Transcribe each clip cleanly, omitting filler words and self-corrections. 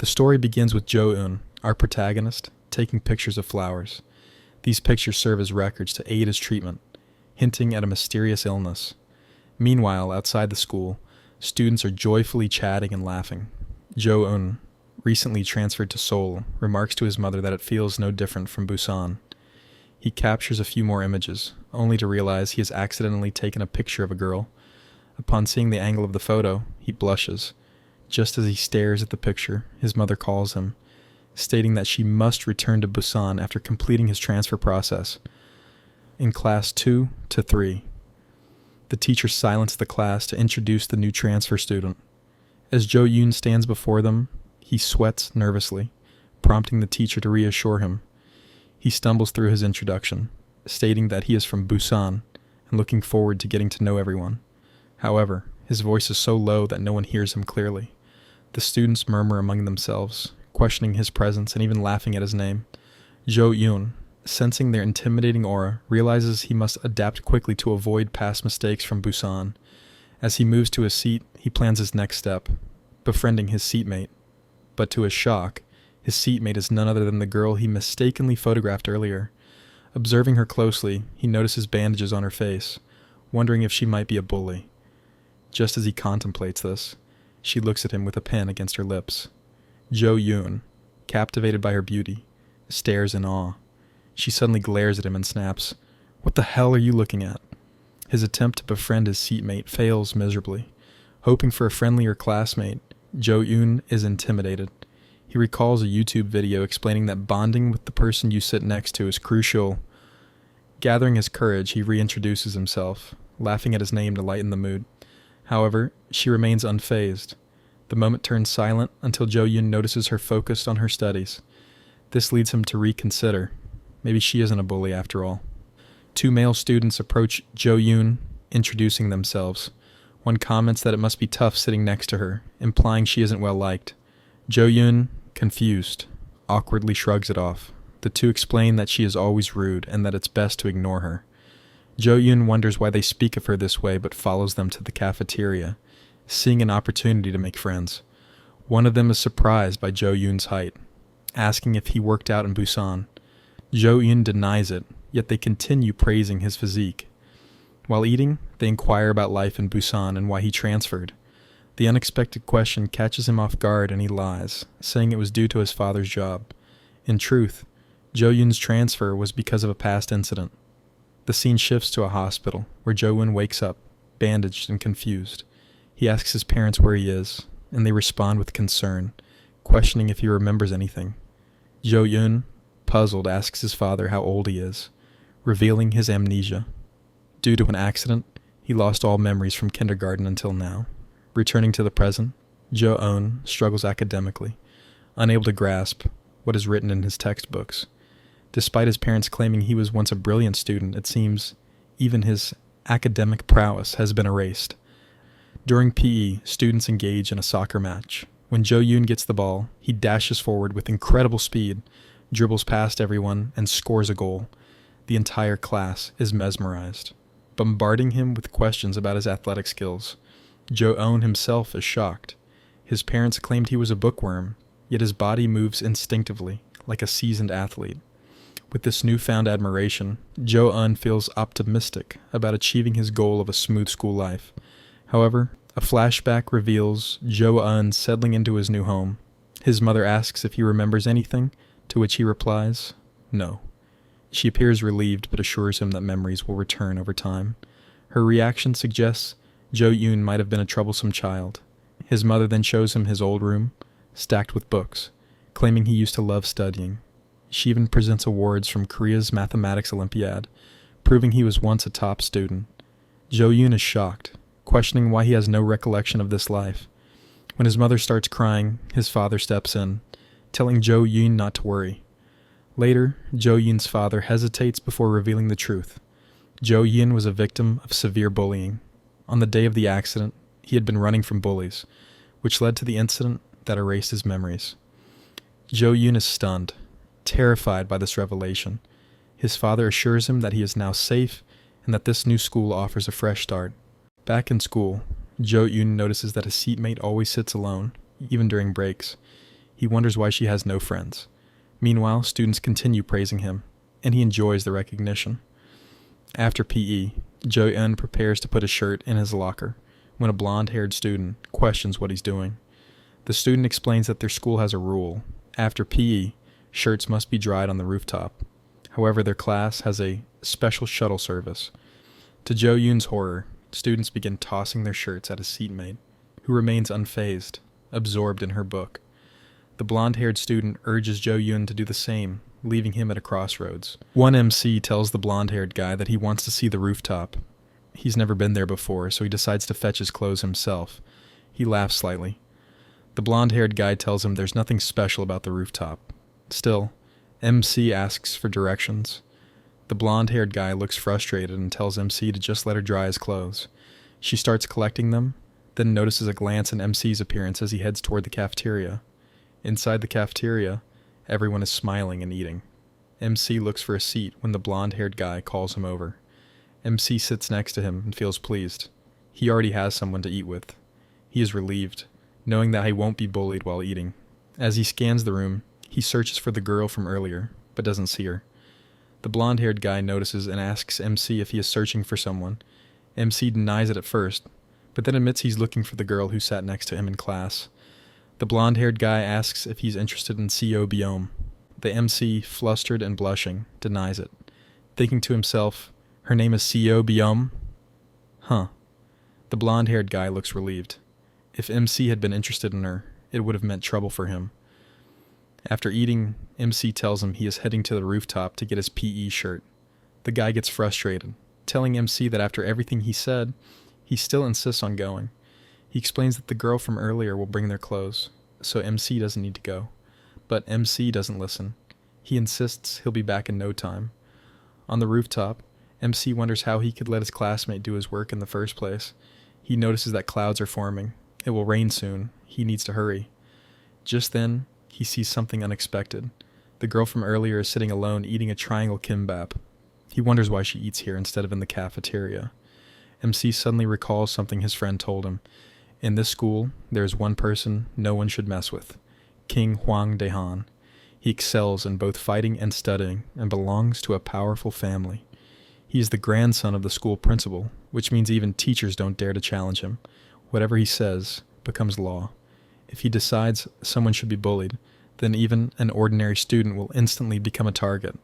The story begins with Jo-eun, our protagonist, taking pictures of flowers. These pictures serve as records to aid his treatment, hinting at a mysterious illness. Meanwhile, outside the school, students are joyfully chatting and laughing. Jo-eun, recently transferred to Seoul, remarks to his mother that it feels no different from Busan. He captures a few more images, only to realize he has accidentally taken a picture of a girl. Upon seeing the angle of the photo, he blushes. Just as he stares at the picture, his mother calls him, stating that she must return to Busan after completing his transfer process. In class 2 to 3, the teacher silenced the class to introduce the new transfer student. As Jo-eun stands before them, he sweats nervously, prompting the teacher to reassure him. He stumbles through his introduction, stating that he is from Busan and looking forward to getting to know everyone. However, his voice is so low that no one hears him clearly. The students murmur among themselves, questioning his presence and even laughing at his name. Jo-eun, sensing their intimidating aura, realizes he must adapt quickly to avoid past mistakes from Busan. As he moves to his seat, he plans his next step, befriending his seatmate. But to his shock, his seatmate is none other than the girl he mistakenly photographed earlier. Observing her closely, he notices bandages on her face, wondering if she might be a bully. Just as he contemplates this, she looks at him with a pen against her lips. Jo-eun, captivated by her beauty, stares in awe. She suddenly glares at him and snaps, "What the hell are you looking at?" His attempt to befriend his seatmate fails miserably. Hoping for a friendlier classmate, Jo-eun is intimidated. He recalls a YouTube video explaining that bonding with the person you sit next to is crucial. Gathering his courage, he reintroduces himself, laughing at his name to lighten the mood. However, she remains unfazed. The moment turns silent until Jo-eun notices her focused on her studies. This leads him to reconsider. Maybe she isn't a bully after all. Two male students approach Jo-eun, introducing themselves. One comments that it must be tough sitting next to her, implying she isn't well liked. Jo-eun, confused, awkwardly shrugs it off. The two explain that she is always rude and that it's best to ignore her. Jo-eun wonders why they speak of her this way but follows them to the cafeteria, seeing an opportunity to make friends. One of them is surprised by Jo-eun's height, asking if he worked out in Busan. Jo-eun denies it, yet they continue praising his physique. While eating, they inquire about life in Busan and why he transferred. The unexpected question catches him off guard and he lies, saying it was due to his father's job. In truth, Jo-eun's transfer was because of a past incident. The scene shifts to a hospital, where Jo-eun wakes up, bandaged and confused. He asks his parents where he is, and they respond with concern, questioning if he remembers anything. Jo-eun, puzzled, asks his father how old he is, revealing his amnesia. Due to an accident, he lost all memories from kindergarten until now. Returning to the present, Jo-eun struggles academically, unable to grasp what is written in his textbooks. Despite his parents claiming he was once a brilliant student, it seems even his academic prowess has been erased. During PE, students engage in a soccer match. When Jo-eun gets the ball, he dashes forward with incredible speed, dribbles past everyone, and scores a goal. The entire class is mesmerized, bombarding him with questions about his athletic skills. Jo-eun himself is shocked. His parents claimed he was a bookworm, yet his body moves instinctively, like a seasoned athlete. With this newfound admiration, Jo-eun feels optimistic about achieving his goal of a smooth school life. However, a flashback reveals Jo-eun settling into his new home. His mother asks if he remembers anything, to which he replies, no. She appears relieved but assures him that memories will return over time. Her reaction suggests Jo-eun might have been a troublesome child. His mother then shows him his old room, stacked with books, claiming he used to love studying. She even presents awards from Korea's Mathematics Olympiad, proving he was once a top student. Jo-eun is shocked, questioning why he has no recollection of this life. When his mother starts crying, his father steps in, telling Jo-eun not to worry. Later, Jo-eun's father hesitates before revealing the truth. Jo-eun was a victim of severe bullying. On the day of the accident, he had been running from bullies, which led to the incident that erased his memories. Jo-eun is stunned, terrified by this revelation. His father assures him that he is now safe and that this new school offers a fresh start. Back in school, Jo-eun notices that his seatmate always sits alone, even during breaks. He wonders why she has no friends. Meanwhile, students continue praising him, and he enjoys the recognition. After PE, Jo-eun prepares to put a shirt in his locker when a blonde-haired student questions what he's doing. The student explains that their school has a rule. After PE, shirts must be dried on the rooftop. However, their class has a special shuttle service. To Jo-eun's horror, students begin tossing their shirts at his seatmate, who remains unfazed, absorbed in her book. The blonde-haired student urges Jo-eun to do the same, leaving him at a crossroads. One MC tells the blonde-haired guy that he wants to see the rooftop. He's never been there before, so he decides to fetch his clothes himself. He laughs slightly. The blonde-haired guy tells him there's nothing special about the rooftop. Still, MC asks for directions. The blonde-haired guy looks frustrated and tells MC to just let her dry his clothes. She starts collecting them, then notices a glance in MC's appearance as he heads toward the cafeteria. Inside the cafeteria, everyone is smiling and eating. MC looks for a seat when the blonde-haired guy calls him over. MC sits next to him and feels pleased. He already has someone to eat with. He is relieved, knowing that he won't be bullied while eating. As he scans the room, he searches for the girl from earlier, but doesn't see her. The blonde-haired guy notices and asks MC if he is searching for someone. MC denies it at first, but then admits he's looking for the girl who sat next to him in class. The blonde-haired guy asks if he's interested in CO Biome. The MC, flustered and blushing, denies it, thinking to himself, her name is CO Biome? Huh. The blonde-haired guy looks relieved. If MC had been interested in her, it would have meant trouble for him. After eating, MC tells him he is heading to the rooftop to get his PE shirt. The guy gets frustrated, telling MC that after everything he said, he still insists on going. He explains that the girl from earlier will bring their clothes, so MC doesn't need to go. But MC doesn't listen. He insists he'll be back in no time. On the rooftop, MC wonders how he could let his classmate do his work in the first place. He notices that clouds are forming. It will rain soon. He needs to hurry. Just then, he sees something unexpected. The girl from earlier is sitting alone eating a triangle kimbap. He wonders why she eats here instead of in the cafeteria. MC suddenly recalls something his friend told him. In this school, there is one person no one should mess with, King Hwang Daehan. He excels in both fighting and studying and belongs to a powerful family. He is the grandson of the school principal, which means even teachers don't dare to challenge him. Whatever he says becomes law. If he decides someone should be bullied, then even an ordinary student will instantly become a target.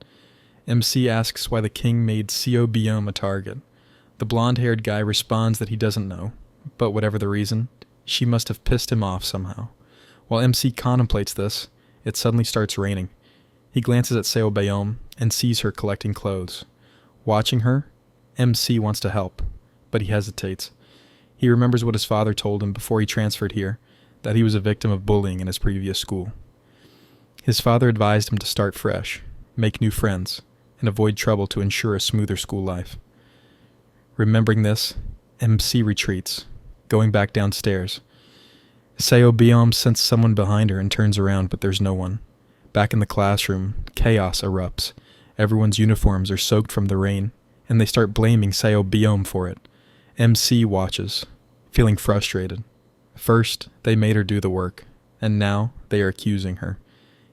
MC asks why the king made CO Biome a target. The blonde-haired guy responds that he doesn't know, but whatever the reason, she must have pissed him off somehow. While MC contemplates this, it suddenly starts raining. He glances at Seo Bayom and sees her collecting clothes. Watching her, MC wants to help, but he hesitates. He remembers what his father told him before he transferred here, that he was a victim of bullying in his previous school. His father advised him to start fresh, make new friends, and avoid trouble to ensure a smoother school life. Remembering this, MC retreats, going back downstairs. Seo Biom senses someone behind her and turns around, but there's no one. Back in the classroom, chaos erupts. Everyone's uniforms are soaked from the rain, and they start blaming Seo Biom for it. MC watches, feeling frustrated. First, they made her do the work, and now they are accusing her.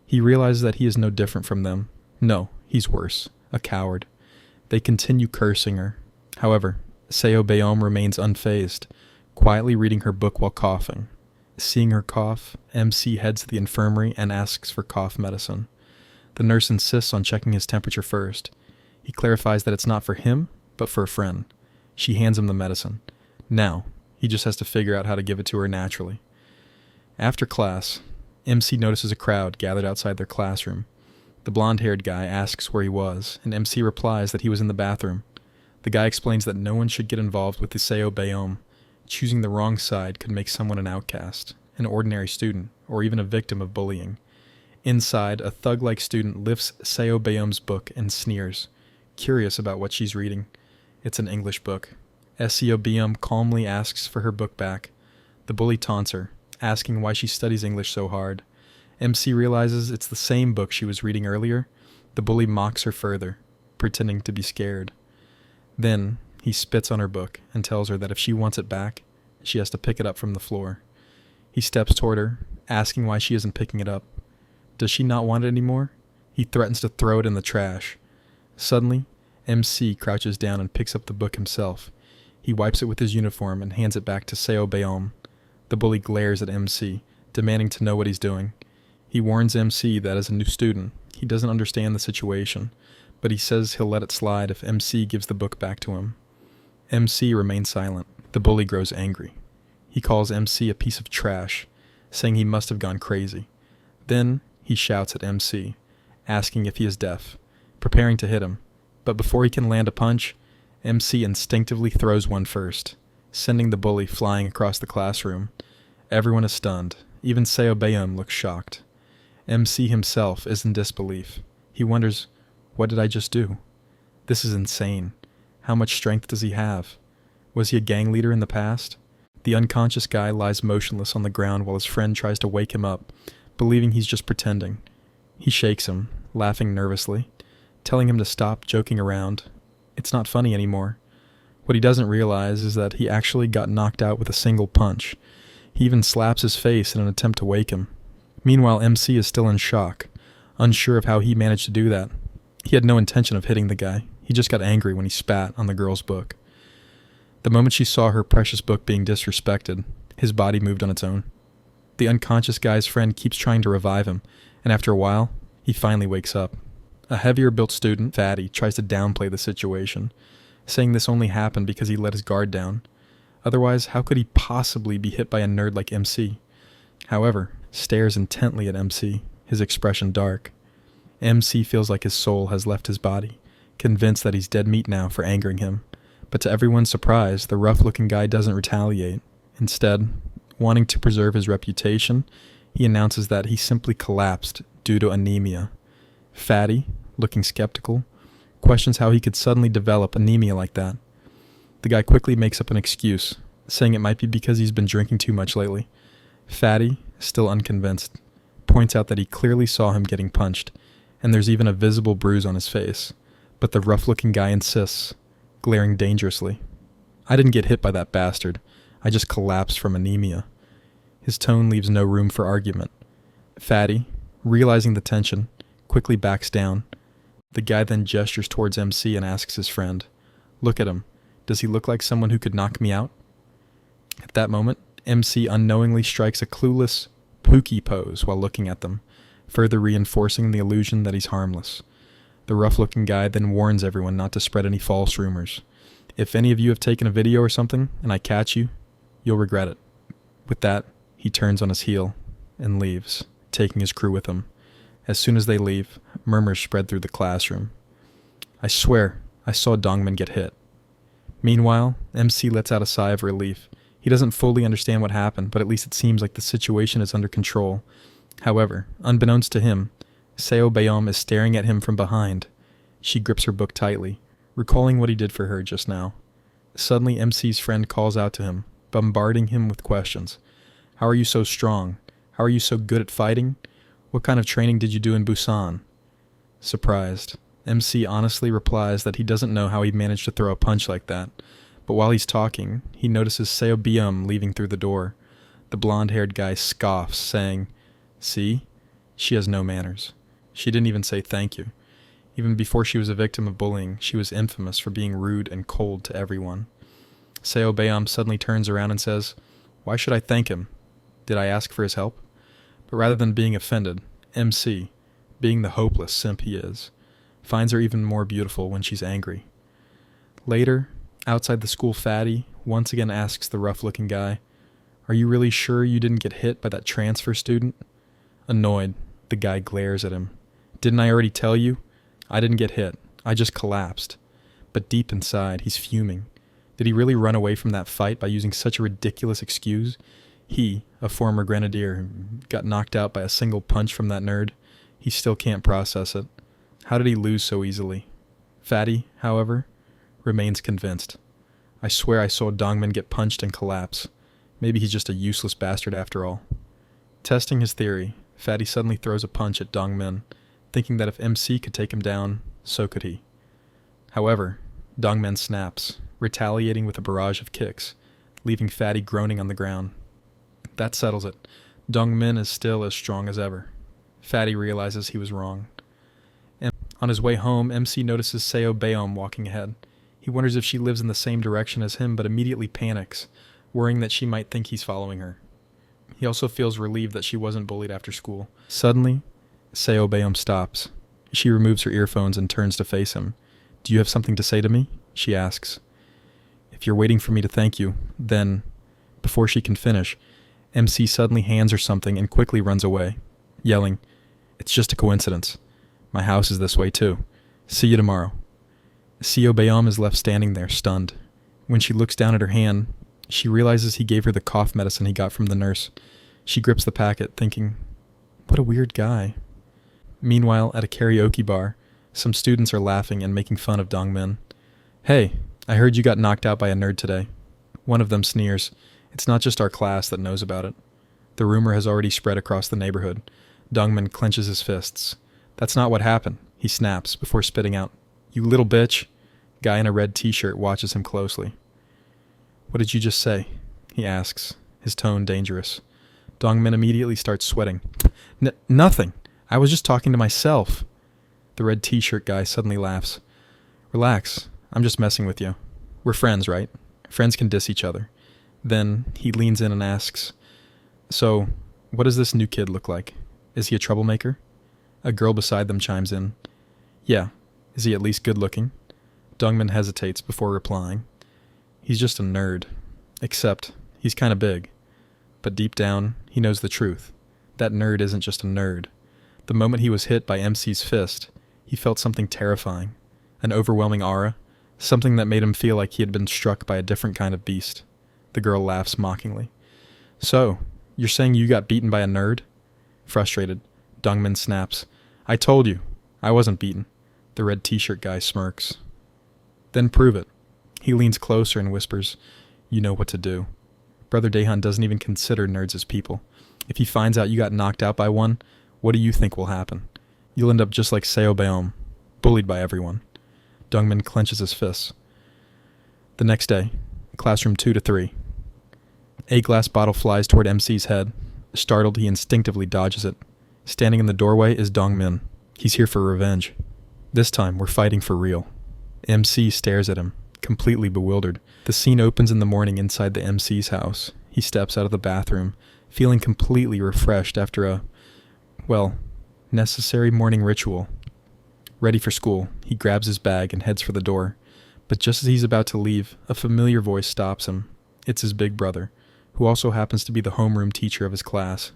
He realizes that he is no different from them. No, he's worse, a coward. They continue cursing her. However, Seo Bayom remains unfazed, quietly reading her book while coughing. Seeing her cough, MC heads to the infirmary and asks for cough medicine. The nurse insists on checking his temperature first. He clarifies that it's not for him, but for a friend. She hands him the medicine. Now, he just has to figure out how to give it to her naturally. After class, MC notices a crowd gathered outside their classroom. The blonde-haired guy asks where he was, and MC replies that he was in the bathroom. The guy explains that no one should get involved with the Seo Bayom. Choosing the wrong side could make someone an outcast, an ordinary student, or even a victim of bullying. Inside, a thug-like student lifts Seo Bayom's book and sneers, curious about what she's reading. It's an English book. Seo Bayom calmly asks for her book back. The bully taunts her, asking why she studies English so hard. MC realizes it's the same book she was reading earlier. The bully mocks her further, pretending to be scared. Then, he spits on her book and tells her that if she wants it back, she has to pick it up from the floor. He steps toward her, asking why she isn't picking it up, Does she not want it anymore? He threatens to throw it in the trash. Suddenly, MC crouches down and picks up the book himself. He wipes it with his uniform and hands it back to Seo Beom. The bully glares at MC, demanding to know what he's doing. He warns MC that as a new student, he doesn't understand the situation, but he says he'll let it slide if MC gives the book back to him. MC remains silent. The bully grows angry. He calls MC a piece of trash, saying he must have gone crazy. Then he shouts at MC, asking if he is deaf, preparing to hit him. But before he can land a punch, MC instinctively throws one first, sending the bully flying across the classroom. Everyone is stunned. Even Seo Beom looks shocked. MC himself is in disbelief. He wonders, what did I just do? This is insane. How much strength does he have? Was he a gang leader in the past? The unconscious guy lies motionless on the ground while his friend tries to wake him up, believing he's just pretending. He shakes him, laughing nervously, telling him to stop joking around. It's not funny anymore. What he doesn't realize is that he actually got knocked out with a single punch. He even slaps his face in an attempt to wake him. Meanwhile, MC is still in shock, unsure of how he managed to do that. He had no intention of hitting the guy. He just got angry when he spat on the girl's book. The moment she saw her precious book being disrespected, his body moved on its own. The unconscious guy's friend keeps trying to revive him, and after a while, he finally wakes up. A heavier-built student, Fatty, tries to downplay the situation, saying this only happened because he let his guard down. Otherwise, how could he possibly be hit by a nerd like MC? However, stares intently at MC, his expression dark. MC feels like his soul has left his body, convinced that he's dead meat now for angering him. But to everyone's surprise, the rough-looking guy doesn't retaliate. Instead, wanting to preserve his reputation, he announces that he simply collapsed due to anemia. Fatty, looking skeptical, questions how he could suddenly develop anemia like that. The guy quickly makes up an excuse, saying it might be because he's been drinking too much lately. Fatty, still unconvinced, points out that he clearly saw him getting punched, and there's even a visible bruise on his face. But the rough-looking guy insists, glaring dangerously. I didn't get hit by that bastard. I just collapsed from anemia. His tone leaves no room for argument. Fatty, realizing the tension, quickly backs down. The guy then gestures towards MC and asks his friend, "Look at him. Does he look like someone who could knock me out?" At that moment, MC unknowingly strikes a clueless Pookie pose while looking at them, further reinforcing the illusion that he's harmless. The rough-looking guy then warns everyone not to spread any false rumors. If any of you have taken a video or something, and I catch you, you'll regret it. With that, he turns on his heel and leaves, taking his crew with him. As soon as they leave, murmurs spread through the classroom. I swear, I saw Dongmin get hit. Meanwhile, MC lets out a sigh of relief. He doesn't fully understand what happened, but at least it seems like the situation is under control. However, unbeknownst to him, Seo Beom is staring at him from behind. She grips her book tightly, recalling what he did for her just now. Suddenly, MC's friend calls out to him, bombarding him with questions. How are you so strong? How are you so good at fighting? What kind of training did you do in Busan? Surprised, MC honestly replies that he doesn't know how he managed to throw a punch like that. But while he's talking, he notices Seo Beom leaving through the door. The blonde-haired guy scoffs, saying, "See? She has no manners. She didn't even say thank you. Even before she was a victim of bullying, she was infamous for being rude and cold to everyone." Seo Beom suddenly turns around and says, "Why should I thank him? Did I ask for his help?" But rather than being offended, MC, being the hopeless simp he is, finds her even more beautiful when she's angry. Later, outside the school, Fatty once again asks the rough-looking guy, "Are you really sure you didn't get hit by that transfer student?" Annoyed, the guy glares at him. "Didn't I already tell you? I didn't get hit. I just collapsed." But deep inside, he's fuming. Did he really run away from that fight by using such a ridiculous excuse? He, a former grenadier, got knocked out by a single punch from that nerd. He still can't process it. How did he lose so easily? Fatty, however, remains convinced. "I swear I saw Dongmin get punched and collapse. Maybe he's just a useless bastard after all." Testing his theory, Fatty suddenly throws a punch at Dongmin, thinking that if MC could take him down, so could he. However, Dongmin snaps, retaliating with a barrage of kicks, leaving Fatty groaning on the ground. That settles it. Dongmin is still as strong as ever. Fatty realizes he was wrong. On his way home, MC notices Seo Baeom walking ahead. He wonders if she lives in the same direction as him, but immediately panics, worrying that she might think he's following her. He also feels relieved that she wasn't bullied after school. Suddenly, Seo Baeom stops. She removes her earphones and turns to face him. "Do you have something to say to me?" she asks. "If you're waiting for me to thank you, then..." Before she can finish, MC suddenly hands her something and quickly runs away, yelling, "It's just a coincidence. My house is this way too. See you tomorrow." Seo Baeom is left standing there, stunned. When she looks down at her hand, she realizes he gave her the cough medicine he got from the nurse. She grips the packet, thinking, what a weird guy. Meanwhile, at a karaoke bar, some students are laughing and making fun of Dongmin. "Hey, I heard you got knocked out by a nerd today." One of them sneers. "It's not just our class that knows about it." The rumor has already spread across the neighborhood. Dongmin clenches his fists. "That's not what happened," he snaps before spitting out, "You little bitch." Guy in a red t-shirt watches him closely. "What did you just say?" he asks, his tone dangerous. Dongmin immediately starts sweating. Nothing. I was just talking to myself." The red t-shirt guy suddenly laughs. "Relax. I'm just messing with you. We're friends, right? Friends can diss each other." Then he leans in and asks, "So, what does this new kid look like? Is he a troublemaker?" A girl beside them chimes in. "Yeah. Is he at least good looking?" Dongmin hesitates before replying. "He's just a nerd. Except, he's kinda big." But deep down, he knows the truth. That nerd isn't just a nerd. The moment he was hit by MC's fist, he felt something terrifying. An overwhelming aura. Something that made him feel like he had been struck by a different kind of beast. The girl laughs mockingly. "So, you're saying you got beaten by a nerd?" Frustrated, Dongmin snaps. "I told you. I wasn't beaten." The red t-shirt guy smirks. "Then prove it." He leans closer and whispers, "You know what to do." Brother Daehan doesn't even consider nerds as people. If he finds out you got knocked out by one, what do you think will happen? You'll end up just like Seo Baeom, bullied by everyone. Dongmin clenches his fists. The next day, classroom 2 to 3. A glass bottle flies toward MC's head. Startled, he instinctively dodges it. Standing in the doorway is Dongmin. He's here for revenge. This time, we're fighting for real. MC stares at him, completely bewildered. The scene opens in the morning inside the MC's house. He steps out of the bathroom, feeling completely refreshed after a, necessary morning ritual. Ready for school, he grabs his bag and heads for the door. But just as he's about to leave, a familiar voice stops him. It's his big brother, who also happens to be the homeroom teacher of his class.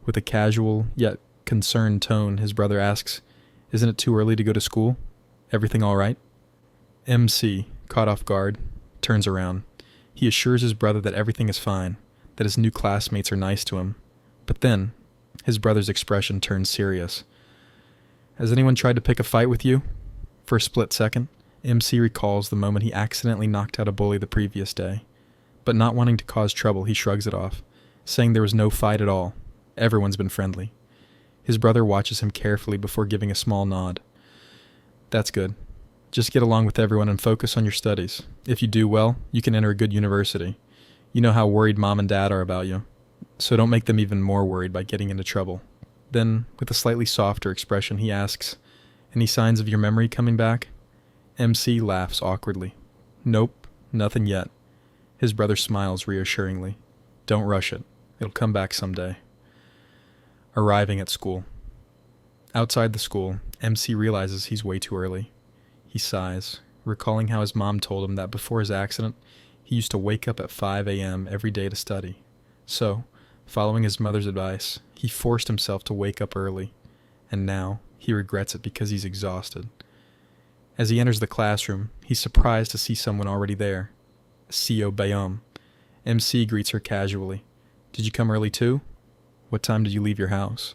With a casual, yet concerned tone, his brother asks, "Isn't it too early to go to school? Everything all right?" MC, caught off guard, turns around. He assures his brother that everything is fine, that his new classmates are nice to him. But then, his brother's expression turns serious. "Has anyone tried to pick a fight with you?" For a split second, MC recalls the moment he accidentally knocked out a bully the previous day. But not wanting to cause trouble, he shrugs it off, saying there was no fight at all. Everyone's been friendly. His brother watches him carefully before giving a small nod. "That's good. Just get along with everyone and focus on your studies. If you do well, you can enter a good university. You know how worried mom and dad are about you, so don't make them even more worried by getting into trouble." Then, with a slightly softer expression, he asks, "Any signs of your memory coming back?" MC laughs awkwardly. "Nope, nothing yet." His brother smiles reassuringly. "Don't rush it. It'll come back someday." Arriving at school. Outside the school, MC realizes he's way too early. He sighs, recalling how his mom told him that before his accident, he used to wake up at 5 a.m. every day to study. So, following his mother's advice, he forced himself to wake up early, and now he regrets it because he's exhausted. As he enters the classroom, he's surprised to see someone already there. Seo Baeom. MC greets her casually. "Did you come early too? What time did you leave your house?"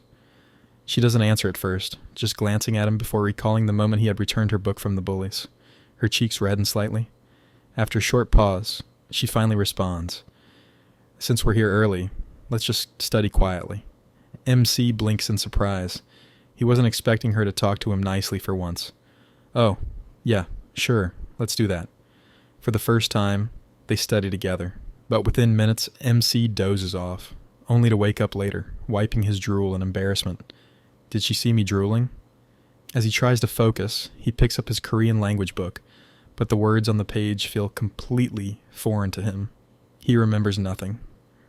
She doesn't answer at first, just glancing at him before recalling the moment he had returned her book from the bullies. Her cheeks redden slightly. After a short pause, she finally responds, "Since we're here early, let's just study quietly." MC blinks in surprise. He wasn't expecting her to talk to him nicely for once. "Oh, yeah, sure, let's do that." For the first time, they study together, but within minutes, MC dozes off, only to wake up later, wiping his drool in embarrassment. Did she see me drooling? As he tries to focus, he picks up his Korean language book, but the words on the page feel completely foreign to him. He remembers nothing.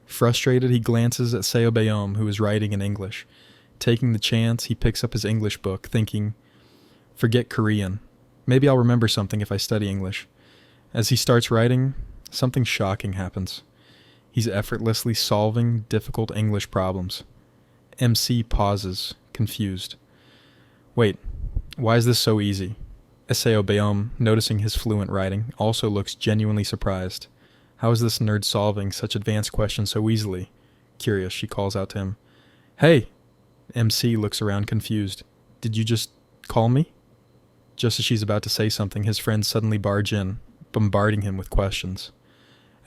Frustrated, he glances at Seo Bayom, who is writing in English. Taking the chance, he picks up his English book, thinking, forget Korean. Maybe I'll remember something if I study English. As he starts writing, something shocking happens. He's effortlessly solving difficult English problems. MC pauses, confused. Wait, why is this so easy? Seo Bayom, noticing his fluent writing, also looks genuinely surprised. How is this nerd solving such advanced questions so easily? Curious, she calls out to him. Hey! MC looks around confused. Did you just call me? Just as she's about to say something, his friends suddenly barge in, bombarding him with questions.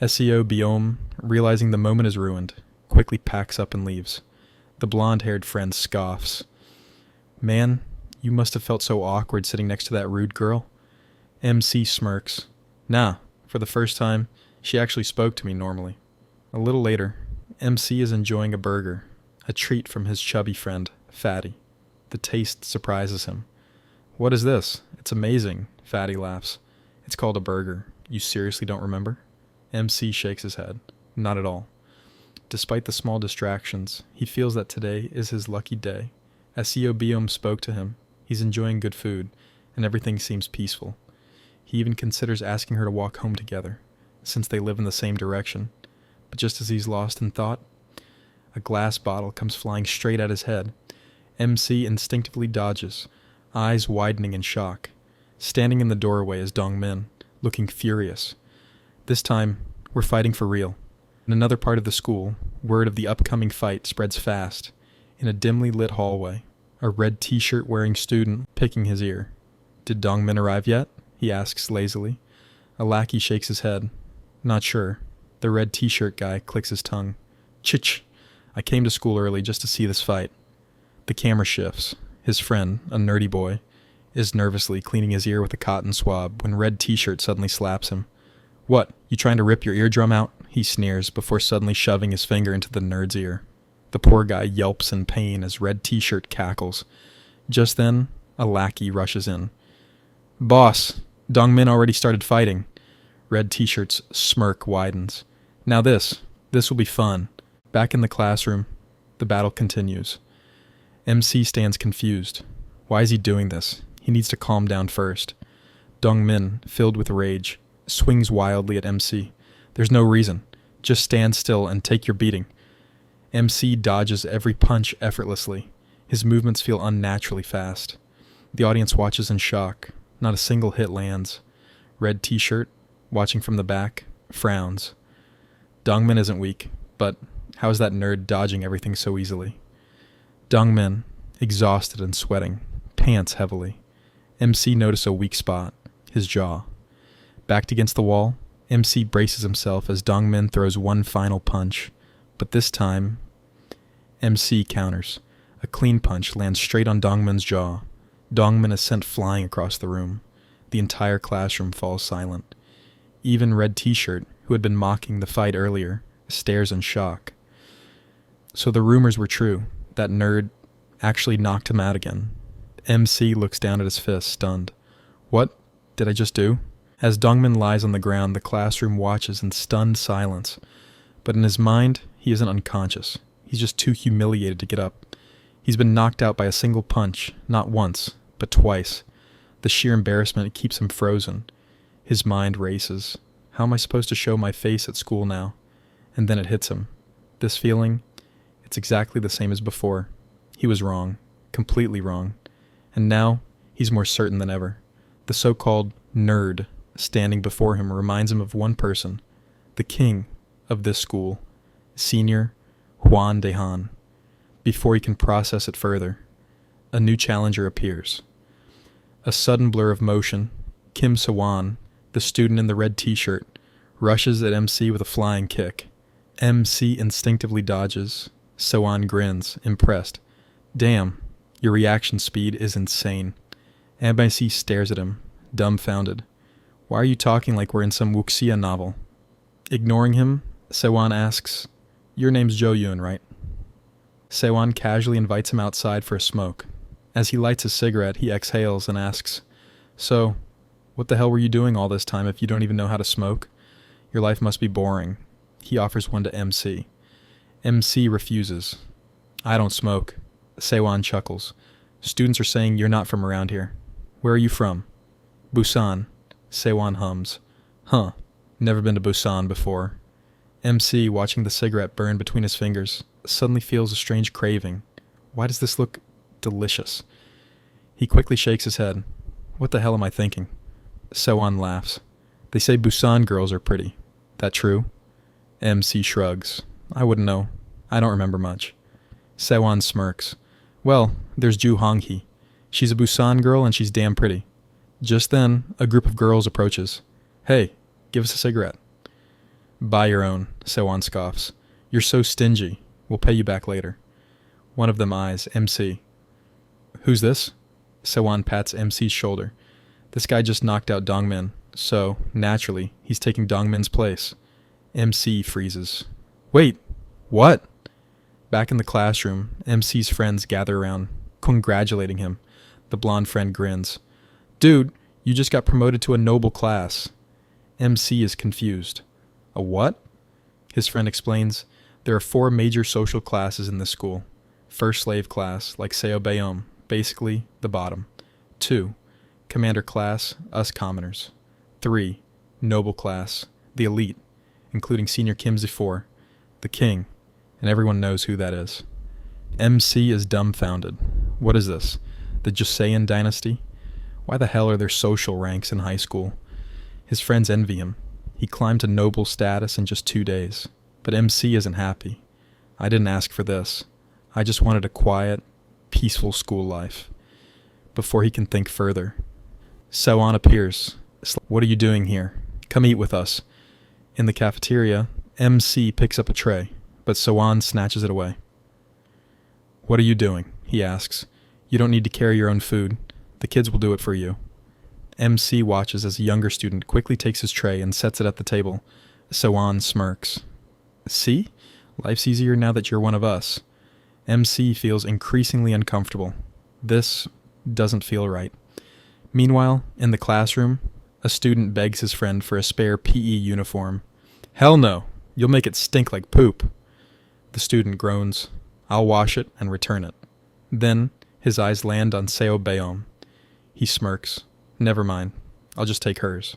Seo Bayom, realizing the moment is ruined, quickly packs up and leaves. The blonde-haired friend scoffs. Man, you must have felt so awkward sitting next to that rude girl. MC smirks. Nah, for the first time, she actually spoke to me normally. A little later, MC is enjoying a burger, a treat from his chubby friend, Fatty. The taste surprises him. What is this? It's amazing, Fatty laughs. It's called a burger. You seriously don't remember? MC shakes his head. Not at all. Despite the small distractions, he feels that today is his lucky day. As Seo Bayom spoke to him, he's enjoying good food, and everything seems peaceful. He even considers asking her to walk home together, since they live in the same direction. But just as he's lost in thought, a glass bottle comes flying straight at his head. MC instinctively dodges, eyes widening in shock. Standing in the doorway is Dongmin, looking furious. This time, we're fighting for real. In another part of the school, word of the upcoming fight spreads fast. In a dimly lit hallway, a red t-shirt wearing student picking his ear. Did Dongmin arrive yet? He asks lazily. A lackey shakes his head. Not sure. The red t-shirt guy clicks his tongue. Chich! I came to school early just to see this fight. The camera shifts. His friend, a nerdy boy, is nervously cleaning his ear with a cotton swab when red t-shirt suddenly slaps him. What, you trying to rip your eardrum out? He sneers before suddenly shoving his finger into the nerd's ear. The poor guy yelps in pain as red t-shirt cackles. Just then, a lackey rushes in. Boss, Dongmin already started fighting. Red t-shirt's smirk widens. Now this will be fun. Back in the classroom, the battle continues. MC stands confused. Why is he doing this? He needs to calm down first. Dongmin, filled with rage, swings wildly at MC. There's no reason. Just stand still and take your beating. MC dodges every punch effortlessly. His movements feel unnaturally fast. The audience watches in shock. Not a single hit lands. Red t-shirt, watching from the back, frowns. Dongmin isn't weak, but how is that nerd dodging everything so easily? Dongmin, exhausted and sweating, pants heavily. MC notices a weak spot, his jaw. Backed against the wall, MC braces himself as Dongmin throws one final punch. But this time, MC counters. A clean punch lands straight on Dongmin's jaw. Dongmin is sent flying across the room. The entire classroom falls silent. Even Red T-shirt, who had been mocking the fight earlier, stares in shock. So the rumors were true. That nerd actually knocked him out again. MC looks down at his fist, stunned. What did I just do? As Dongmin lies on the ground, the classroom watches in stunned silence. But in his mind, he isn't unconscious. He's just too humiliated to get up. He's been knocked out by a single punch, not once, but twice. The sheer embarrassment keeps him frozen. His mind races. How am I supposed to show my face at school now? And then it hits him. This feeling, it's exactly the same as before. He was wrong, completely wrong. And now, he's more certain than ever. The so-called nerd standing before him reminds him of one person, the king of this school, Senior Juan Dehan. Before he can process it further, a new challenger appears. A sudden blur of motion, Kim Sawan, the student in the red t-shirt, rushes at MC with a flying kick. MC instinctively dodges. Sawan grins, impressed. Damn, your reaction speed is insane. MC stares at him, dumbfounded. Why are you talking like we're in some wuxia novel? Ignoring him, Sawan asks, Your name's Jo Yoon, right? Sewon casually invites him outside for a smoke. As he lights a cigarette, he exhales and asks, "So, what the hell were you doing all this time if you don't even know how to smoke? Your life must be boring." He offers one to MC. MC refuses. "I don't smoke." Sewon chuckles. "Students are saying you're not from around here. Where are you from?" "Busan." Sewon hums. "Huh. Never been to Busan before." MC, watching the cigarette burn between his fingers, suddenly feels a strange craving. Why does this look delicious? He quickly shakes his head. "What the hell am I thinking?" Sewon laughs. "They say Busan girls are pretty. That true?" MC shrugs. "I wouldn't know. I don't remember much." Sewon smirks. "Well, there's Ju Honghi. She's a Busan girl and she's damn pretty." Just then, a group of girls approaches. "Hey, give us a cigarette." "Buy your own," Sewon scoffs. "You're so stingy. We'll pay you back later." One of them eyes MC. "Who's this?" Sewon pats MC's shoulder. This guy just knocked out Dongmin, so, naturally, he's taking Dongmin's place. MC freezes. "Wait, what?" Back in the classroom, MC's friends gather around, congratulating him. The blonde friend grins. "Dude, you just got promoted to a noble class." MC is confused. "A what?" His friend explains, "There are 4 major social classes in this school. First slave class, like Seo Bayom, basically the bottom. 2, commander class, us commoners. 3, noble class, the elite, including Senior Kim Zifor, the king, and everyone knows who that is." MC is dumbfounded. What is this? The Joseon dynasty? Why the hell are there social ranks in high school? His friends envy him. He climbed to noble status in just 2 days. But MC isn't happy. "I didn't ask for this. I just wanted a quiet, peaceful school life." Before he can think further, Sewon appears. "What are you doing here? Come eat with us." In the cafeteria, MC picks up a tray, but Sewon snatches it away. "What are you doing?" he asks. "You don't need to carry your own food. The kids will do it for you." MC watches as a younger student quickly takes his tray and sets it at the table. Sewon smirks. "See? Life's easier now that you're one of us." MC feels increasingly uncomfortable. This doesn't feel right. Meanwhile, in the classroom, a student begs his friend for a spare PE uniform. "Hell no! You'll make it stink like poop." The student groans. "I'll wash it and return it." Then, his eyes land on Seo Bayom. He smirks. "Never mind. I'll just take hers."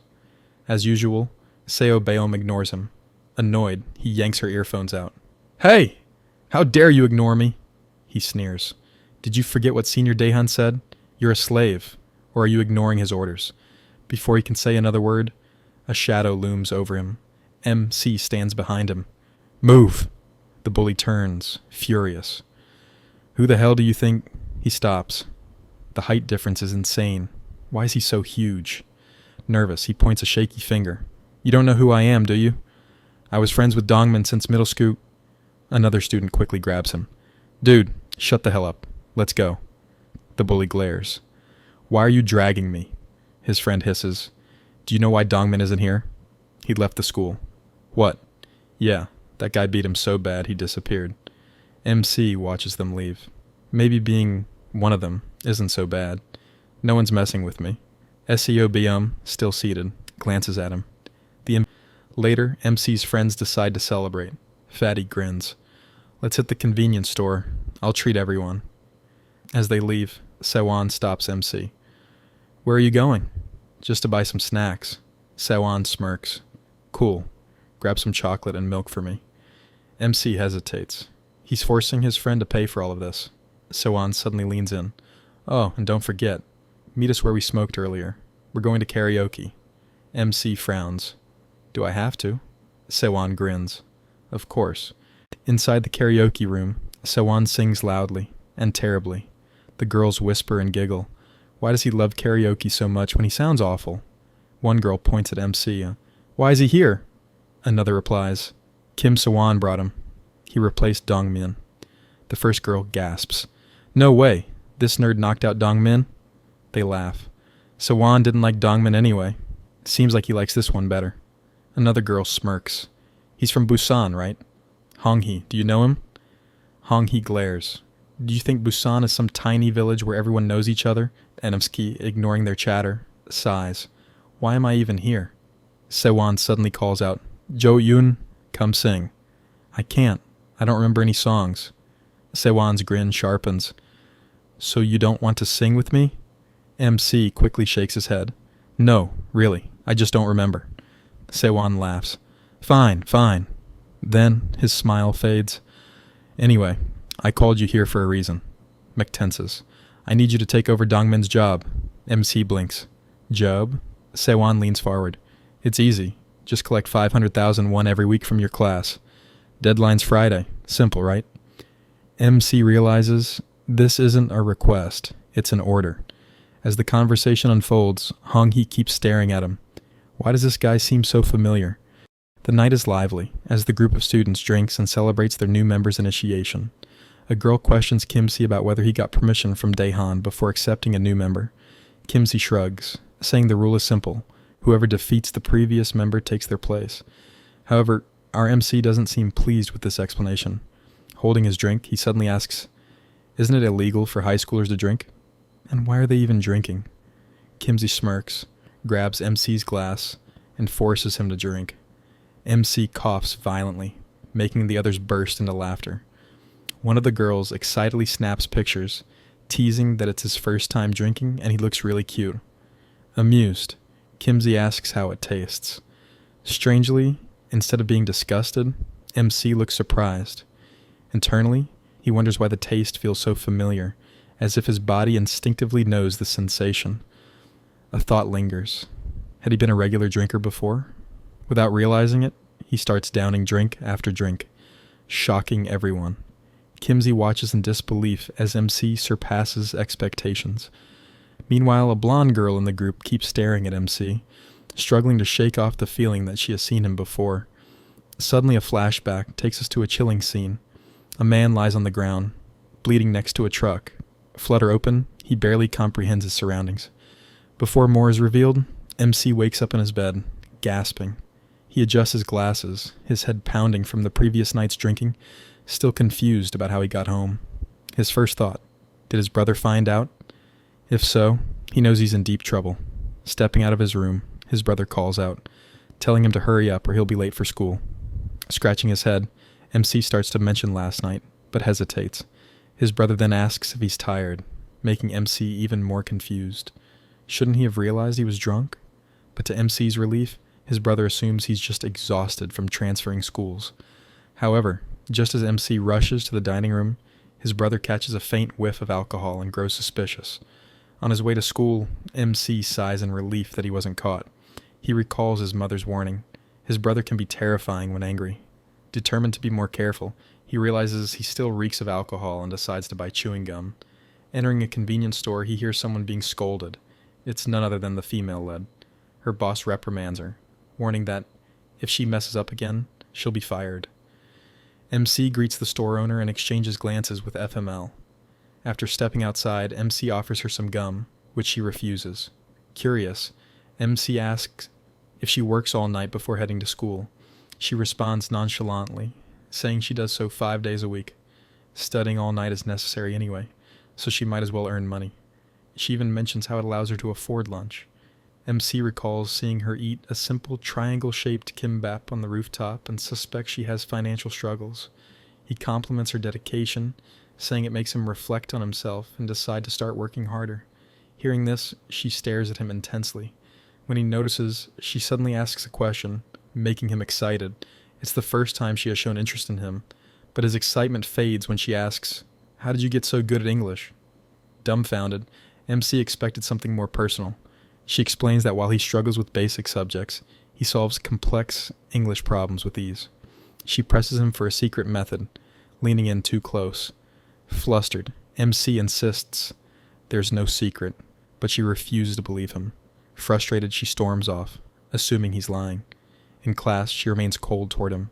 As usual, Seo Bayom ignores him. Annoyed, he yanks her earphones out. "Hey! How dare you ignore me?" He sneers. "Did you forget what Senior Daehan said? You're a slave. Or are you ignoring his orders?" Before he can say another word, a shadow looms over him. MC stands behind him. "Move!" The bully turns, furious. "Who the hell do you think?" He stops. The height difference is insane. Why is he so huge? Nervous, he points a shaky finger. "You don't know who I am, do you? I was friends with Dongmin since middle school." Another student quickly grabs him. "Dude, shut the hell up. Let's go." The bully glares. "Why are you dragging me?" His friend hisses. "Do you know why Dongmin isn't here?" "He left the school." "What?" "Yeah, that guy beat him so bad he disappeared." MC watches them leave. Maybe being one of them isn't so bad. No one's messing with me. SEO Byum, still seated, glances at him. Later, MC's friends decide to celebrate. Fatty grins. "Let's hit the convenience store. I'll treat everyone." As they leave, Sewon stops MC. "Where are you going?" "Just to buy some snacks." Sewon smirks. "Cool. Grab some chocolate and milk for me." MC hesitates. He's forcing his friend to pay for all of this. Sewon suddenly leans in. "Oh, and don't forget. Meet us where we smoked earlier. We're going to karaoke." MC frowns. "Do I have to?" Sewon grins. "Of course." Inside the karaoke room, Sewon sings loudly and terribly. The girls whisper and giggle. Why does he love karaoke so much when he sounds awful? One girl points at MC. "Why is he here?" Another replies, "Kim Sewon brought him. He replaced Dongmin." The first girl gasps. "No way. This nerd knocked out Dongmin?" They laugh. "Sewon didn't like Dongmin anyway. Seems like he likes this one better." Another girl smirks. "He's from Busan, right? Honghi, do you know him?" Hong-hee glares. Do you think Busan is some tiny village where everyone knows each other? Enumsky, ignoring their chatter, sighs. Why am I even here? Sewon suddenly calls out, Jo-yoon, come sing. I can't. I don't remember any songs. Sewon's grin sharpens. So you don't want to sing with me? MC quickly shakes his head. No, really. I just don't remember. Sewon laughs. Fine, fine. Then his smile fades. Anyway, I called you here for a reason. McTenses. I need you to take over Dongmin's job. MC blinks. Job? Sewon leans forward. It's easy. Just collect 500,000 won every week from your class. Deadline's Friday. Simple, right? MC realizes this isn't a request. It's an order. As the conversation unfolds, Hong-hee keeps staring at him. Why does this guy seem so familiar? The night is lively, as the group of students drinks and celebrates their new member's initiation. A girl questions Kimsey about whether he got permission from Daehan before accepting a new member. Kimsey shrugs, saying the rule is simple. Whoever defeats the previous member takes their place. However, our MC doesn't seem pleased with this explanation. Holding his drink, he suddenly asks, Isn't it illegal for high schoolers to drink? And why are they even drinking? Kimsey smirks, grabs MC's glass, and forces him to drink. MC coughs violently, making the others burst into laughter. One of the girls excitedly snaps pictures, teasing that it's his first time drinking and he looks really cute. Amused, Kimsey asks how it tastes. Strangely, instead of being disgusted, MC looks surprised. Internally, he wonders why the taste feels so familiar, as if his body instinctively knows the sensation. A thought lingers. Had he been a regular drinker before? Without realizing it, he starts downing drink after drink, shocking everyone. Kimsey watches in disbelief as MC surpasses expectations. Meanwhile, a blonde girl in the group keeps staring at MC, struggling to shake off the feeling that she has seen him before. Suddenly a flashback takes us to a chilling scene. A man lies on the ground, bleeding next to a truck. Flutter open, he barely comprehends his surroundings. Before more is revealed, MC wakes up in his bed, gasping. He adjusts his glasses, his head pounding from the previous night's drinking, still confused about how he got home. His first thought, did his brother find out? If so, he knows he's in deep trouble. Stepping out of his room, his brother calls out, telling him to hurry up or he'll be late for school. Scratching his head, MC starts to mention last night, but hesitates. His brother then asks if he's tired, making MC even more confused. Shouldn't he have realized he was drunk? But to MC's relief, his brother assumes he's just exhausted from transferring schools. However, just as MC rushes to the dining room, his brother catches a faint whiff of alcohol and grows suspicious. On his way to school, MC sighs in relief that he wasn't caught. He recalls his mother's warning. His brother can be terrifying when angry. Determined to be more careful, he realizes he still reeks of alcohol and decides to buy chewing gum. Entering a convenience store, he hears someone being scolded. It's none other than the female lead. Her boss reprimands her, warning that if she messes up again, she'll be fired. MC greets the store owner and exchanges glances with FML. After stepping outside, MC offers her some gum, which she refuses. Curious, MC asks if she works all night before heading to school. She responds nonchalantly, saying she does so 5 days a week. Studying all night is necessary anyway, so she might as well earn money. She even mentions how it allows her to afford lunch. MC recalls seeing her eat a simple triangle-shaped kimbap on the rooftop and suspects she has financial struggles. He compliments her dedication, saying it makes him reflect on himself and decide to start working harder. Hearing this, she stares at him intensely. When he notices, she suddenly asks a question, making him excited. It's the first time she has shown interest in him, but his excitement fades when she asks, "How did you get so good at English?" Dumbfounded, MC expected something more personal. She explains that while he struggles with basic subjects, he solves complex English problems with ease. She presses him for a secret method, leaning in too close. Flustered, MC insists there's no secret, but she refuses to believe him. Frustrated, she storms off, assuming he's lying. In class, she remains cold toward him.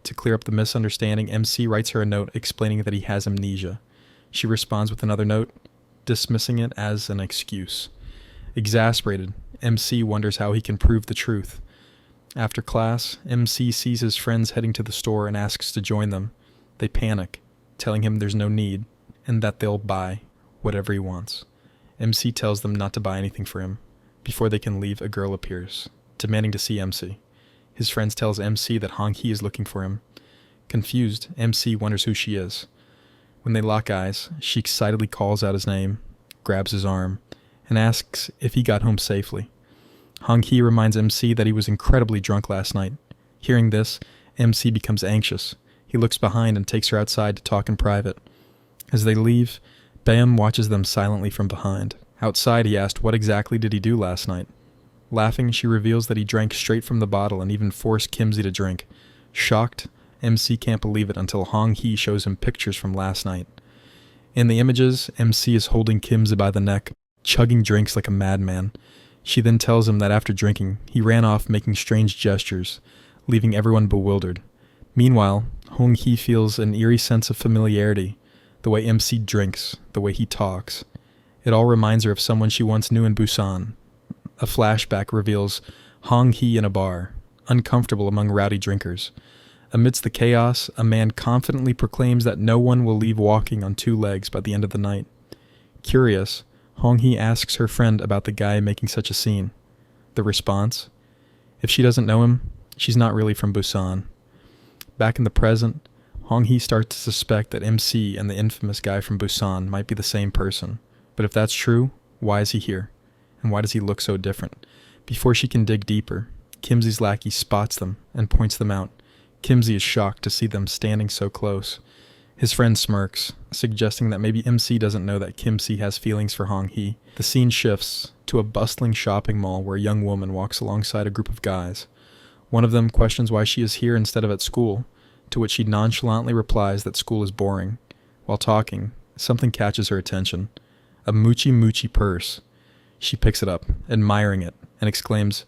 To clear up the misunderstanding, MC writes her a note explaining that he has amnesia. She responds with another note, dismissing it as an excuse. Exasperated, MC wonders how he can prove the truth. After class, MC sees his friends heading to the store and asks to join them. They panic. telling him there's no need and that they'll buy whatever he wants. MC tells them not to buy anything for him. Before they can leave, a girl appears, demanding to see MC. His friends tells MC that Hong Hee is looking for him. Confused, MC wonders who she is. When they lock eyes, she excitedly calls out his name, grabs his arm, and asks if he got home safely. Hong Hee reminds MC that he was incredibly drunk last night. Hearing this, MC becomes anxious. He looks behind and takes her outside to talk in private. As they leave, Bam watches them silently from behind. Outside, he asked what exactly did he do last night. Laughing, she reveals that he drank straight from the bottle and even forced Kimsey to drink. Shocked, MC can't believe it until Hong Hee shows him pictures from last night. In the images, MC is holding Kimsey by the neck, chugging drinks like a madman. She then tells him that after drinking, he ran off making strange gestures, leaving everyone bewildered. Meanwhile, Hong Hee feels an eerie sense of familiarity, the way MC drinks, the way he talks. It all reminds her of someone she once knew in Busan. A flashback reveals Hong Hee in a bar, uncomfortable among rowdy drinkers. Amidst the chaos, a man confidently proclaims that no one will leave walking on two legs by the end of the night. Curious, Hong Hee asks her friend about the guy making such a scene. The response? If she doesn't know him, she's not really from Busan. Back in the present, Hong Hee starts to suspect that MC and the infamous guy from Busan might be the same person. But if that's true, why is he here? And why does he look so different? Before she can dig deeper, Kimsey's lackey spots them and points them out. Kimsey is shocked to see them standing so close. His friend smirks, suggesting that maybe MC doesn't know that Kimsey has feelings for Hong Hee. The scene shifts to a bustling shopping mall where a young woman walks alongside a group of guys. One of them questions why she is here instead of at school, to which she nonchalantly replies that school is boring. While talking, something catches her attention. A moochie purse. She picks it up, admiring it, and exclaims,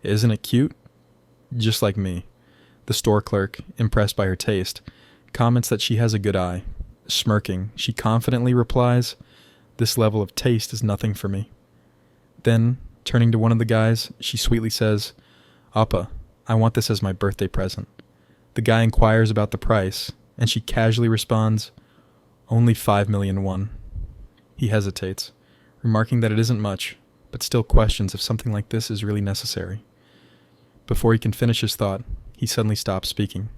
"Isn't it cute?" Just like me. The store clerk, impressed by her taste, comments that she has a good eye. Smirking, she confidently replies, "This level of taste is nothing for me." Then, turning to one of the guys, she sweetly says, "Appa, I want this as my birthday present." The guy inquires about the price, and she casually responds, "Only 5 million won." He hesitates, remarking that it isn't much, but still questions if something like this is really necessary. Before he can finish his thought, he suddenly stops speaking.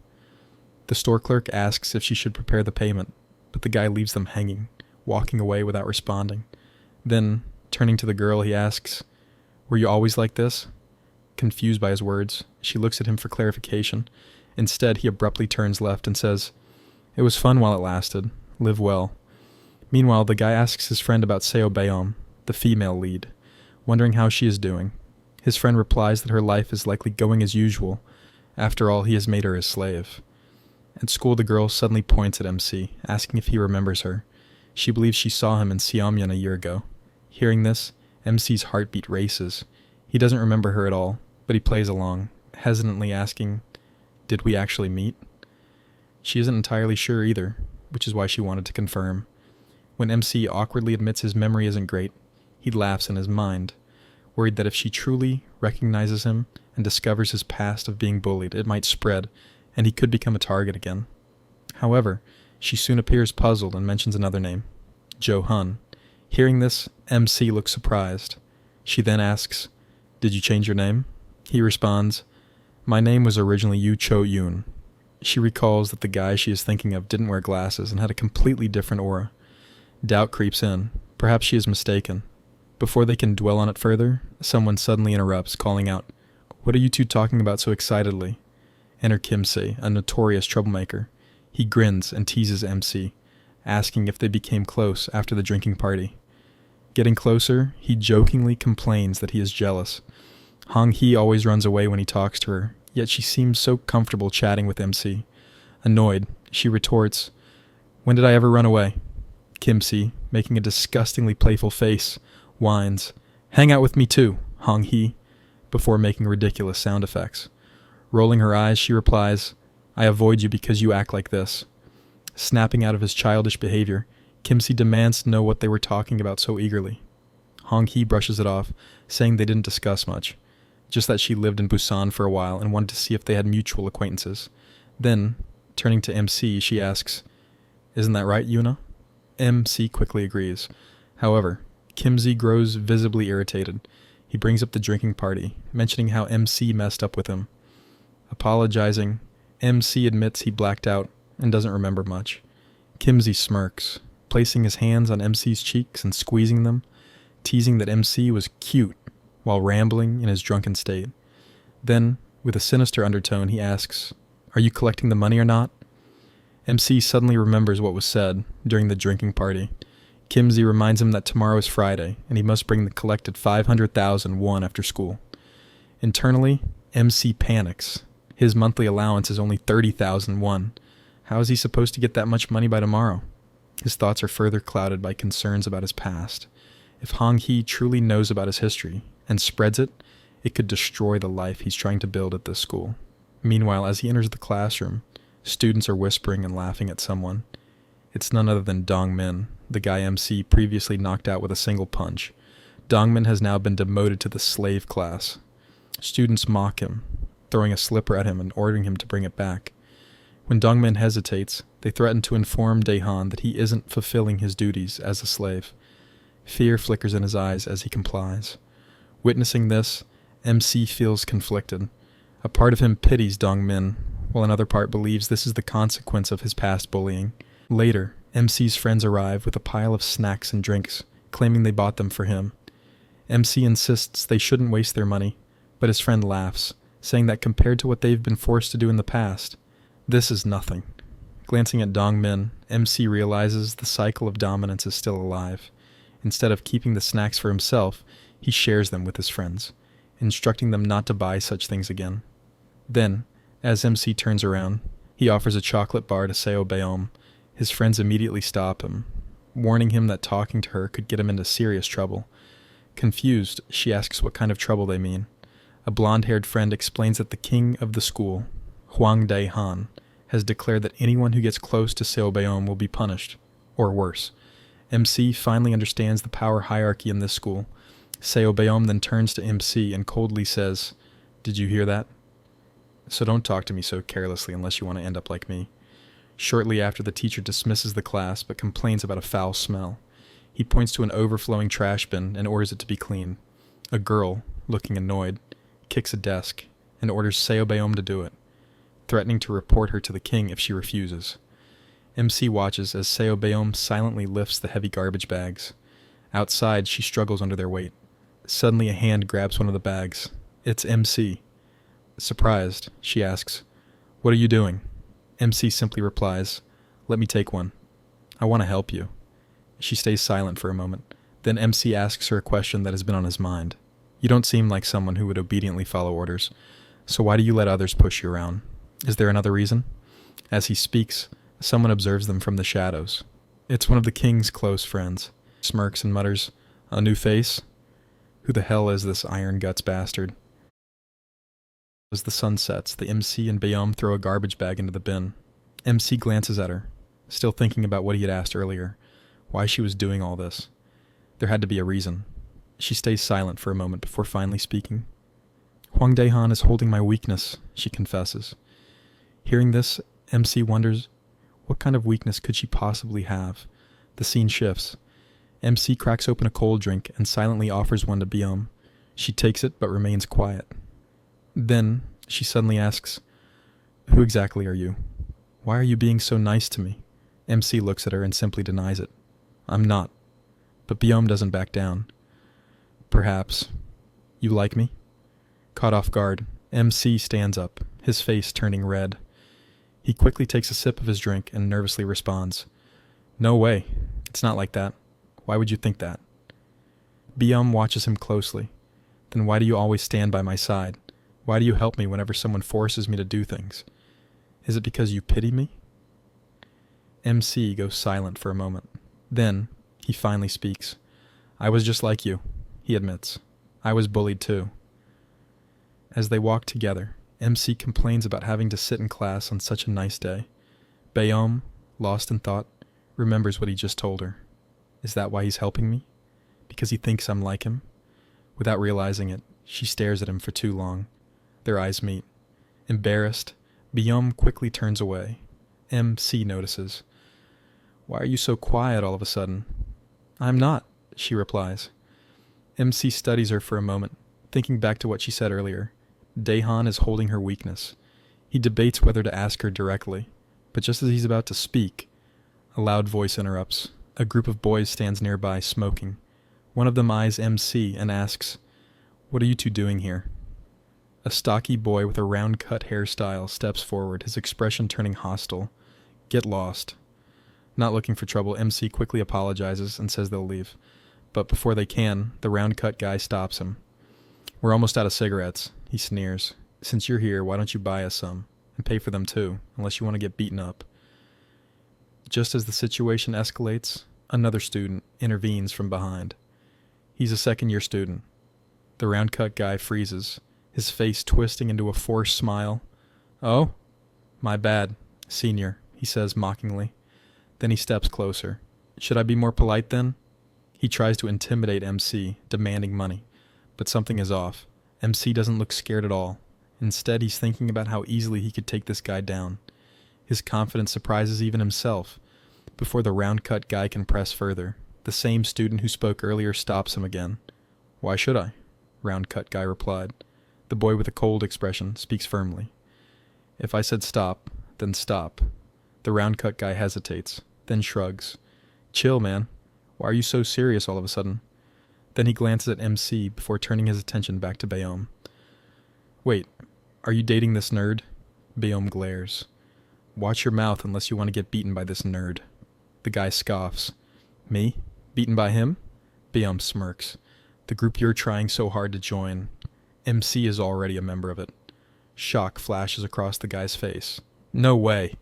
The store clerk asks if she should prepare the payment, but the guy leaves them hanging, walking away without responding. Then, turning to the girl, he asks, "Were you always like this?" Confused by his words, she looks at him for clarification. Instead, he abruptly turns left and says, "It was fun while it lasted. Live well." Meanwhile, the guy asks his friend about Seo Beom, the female lead, wondering how she is doing. His friend replies that her life is likely going as usual. After all, he has made her his slave. At school, the girl suddenly points at MC, asking if he remembers her. She believes she saw him in Seomyeon a year ago. Hearing this, MC's heartbeat races. He doesn't remember her at all, but he plays along, hesitantly asking, "Did we actually meet?" She isn't entirely sure either, which is why she wanted to confirm. When MC awkwardly admits his memory isn't great, he laughs in his mind, worried that if she truly recognizes him and discovers his past of being bullied, it might spread, and he could become a target again. However, she soon appears puzzled and mentions another name, Jo Hun. Hearing this, MC looks surprised. She then asks, "Did you change your name?" He responds, "My name was originally Yu Cho Yoon." She recalls that the guy she is thinking of didn't wear glasses and had a completely different aura. Doubt creeps in. Perhaps she is mistaken. Before they can dwell on it further, someone suddenly interrupts, calling out, "What are you two talking about so excitedly?" Enter Kimsey, a notorious troublemaker. He grins and teases MC, asking if they became close after the drinking party. Getting closer, he jokingly complains that he is jealous. Hong Hee always runs away when he talks to her, yet she seems so comfortable chatting with MC. Annoyed, she retorts, "When did I ever run away?" Kimsey, making a disgustingly playful face, whines, "Hang out with me too, Hong Hee," before making ridiculous sound effects. Rolling her eyes, she replies, "I avoid you because you act like this." Snapping out of his childish behavior, Kimsey demands to know what they were talking about so eagerly. Hong Hee brushes it off, saying they didn't discuss much, just that she lived in Busan for a while and wanted to see if they had mutual acquaintances. Then, turning to MC, she asks, Isn't that right, Yuna? MC quickly agrees. However, Kimsey grows visibly irritated. He brings up the drinking party, mentioning how MC messed up with him. Apologizing, MC admits he blacked out and doesn't remember much. Kimsey smirks, placing his hands on MC's cheeks and squeezing them, teasing that MC was cute while rambling in his drunken state. Then, with a sinister undertone, he asks, "Are you collecting the money or not?" MC suddenly remembers what was said during the drinking party. Kimsey reminds him that tomorrow is Friday, and he must bring the collected 500,000 won after school. Internally, MC panics. His monthly allowance is only 30,000 won. How is he supposed to get that much money by tomorrow? His thoughts are further clouded by concerns about his past. If Hong Hee truly knows about his history and spreads it, it could destroy the life he's trying to build at this school. Meanwhile, as he enters the classroom, students are whispering and laughing at someone. It's none other than Dongmin, the guy MC previously knocked out with a single punch. Dongmin has now been demoted to the slave class. Students mock him, throwing a slipper at him and ordering him to bring it back. When Dongmin hesitates, they threaten to inform Daehan that he isn't fulfilling his duties as a slave. Fear flickers in his eyes as he complies. Witnessing this, MC feels conflicted. A part of him pities Dongmin, while another part believes this is the consequence of his past bullying. Later, MC's friends arrive with a pile of snacks and drinks, claiming they bought them for him. MC insists they shouldn't waste their money, but his friend laughs, saying that compared to what they've been forced to do in the past, this is nothing. Glancing at Dongmin, MC realizes the cycle of dominance is still alive. Instead of keeping the snacks for himself, he shares them with his friends, instructing them not to buy such things again. Then, as MC turns around, he offers a chocolate bar to Seo Beom. His friends immediately stop him, warning him that talking to her could get him into serious trouble. Confused, she asks what kind of trouble they mean. A blonde-haired friend explains that the king of the school, Huang Daehan, has declared that anyone who gets close to Seo Beom will be punished, or worse. MC finally understands the power hierarchy in this school. Seo Beom then turns to MC and coldly says, "Did you hear that? So don't talk to me so carelessly unless you want to end up like me." Shortly after, the teacher dismisses the class but complains about a foul smell. He points to an overflowing trash bin and orders it to be cleaned. A girl, looking annoyed, kicks a desk and orders Seo Beom to do it, threatening to report her to the king if she refuses. MC watches as Seo Beom silently lifts the heavy garbage bags. Outside, she struggles under their weight. Suddenly, a hand grabs one of the bags. It's MC. Surprised, she asks, "What are you doing?" MC simply replies, "Let me take one. I want to help you." She stays silent for a moment. Then MC asks her a question that has been on his mind. "You don't seem like someone who would obediently follow orders, so why do you let others push you around? Is there another reason?" As he speaks, someone observes them from the shadows. It's one of the king's close friends. Smirks and mutters, "A new face? Who the hell is this iron guts bastard?" As the sun sets, the MC and Beom throw a garbage bag into the bin. MC glances at her, still thinking about what he had asked earlier, why she was doing all this. There had to be a reason. She stays silent for a moment before finally speaking. "Huang Daehan is holding my weakness," she confesses. Hearing this, MC wonders, what kind of weakness could she possibly have? The scene shifts. MC cracks open a cold drink and silently offers one to Beom. She takes it but remains quiet. Then, she suddenly asks, "Who exactly are you? Why are you being so nice to me?" MC looks at her and simply denies it. "I'm not." But Beom doesn't back down. "Perhaps. You like me?" Caught off guard, MC stands up, his face turning red. He quickly takes a sip of his drink and nervously responds, "No way. It's not like that. Why would you think that?" Beom watches him closely. "Then why do you always stand by my side? Why do you help me whenever someone forces me to do things? Is it because you pity me?" MC goes silent for a moment. Then, he finally speaks. "I was just like you," he admits. "I was bullied too." As they walk together, MC complains about having to sit in class on such a nice day. Beom, lost in thought, remembers what he just told her. Is that why he's helping me? Because he thinks I'm like him? Without realizing it, she stares at him for too long. Their eyes meet. Embarrassed, Beom quickly turns away. MC notices. Why are you so quiet all of a sudden? I'm not, she replies. MC studies her for a moment, thinking back to what she said earlier. Daehan is holding her weakness. He debates whether to ask her directly, but just as he's about to speak, a loud voice interrupts. A group of boys stands nearby, smoking. One of them eyes MC and asks, "What are you two doing here?" A stocky boy with a round-cut hairstyle steps forward, his expression turning hostile. "Get lost." Not looking for trouble, MC quickly apologizes and says they'll leave. But before they can, the round-cut guy stops him. "We're almost out of cigarettes," he sneers. "Since you're here, why don't you buy us some? And pay for them too, unless you want to get beaten up." Just as the situation escalates, another student intervenes from behind. He's a second-year student. The round-cut guy freezes, his face twisting into a forced smile. "Oh? My bad, senior," he says mockingly. Then he steps closer. "Should I be more polite then?" He tries to intimidate MC, demanding money. But something is off. MC doesn't look scared at all. Instead, he's thinking about how easily he could take this guy down. His confidence surprises even himself. Before the round-cut guy can press further, the same student who spoke earlier stops him again. "Why should I?" Round-cut guy replied. The boy with a cold expression speaks firmly. "If I said stop, then stop." The round-cut guy hesitates, then shrugs. "Chill, man. Why are you so serious all of a sudden?" Then he glances at MC before turning his attention back to Bayom. "Wait, are you dating this nerd?" Bayom glares. "Watch your mouth unless you want to get beaten by this nerd." The guy scoffs. "Me? Beaten by him?" Bayom smirks. "The group you're trying so hard to join. MC is already a member of it." Shock flashes across the guy's face. "No way!"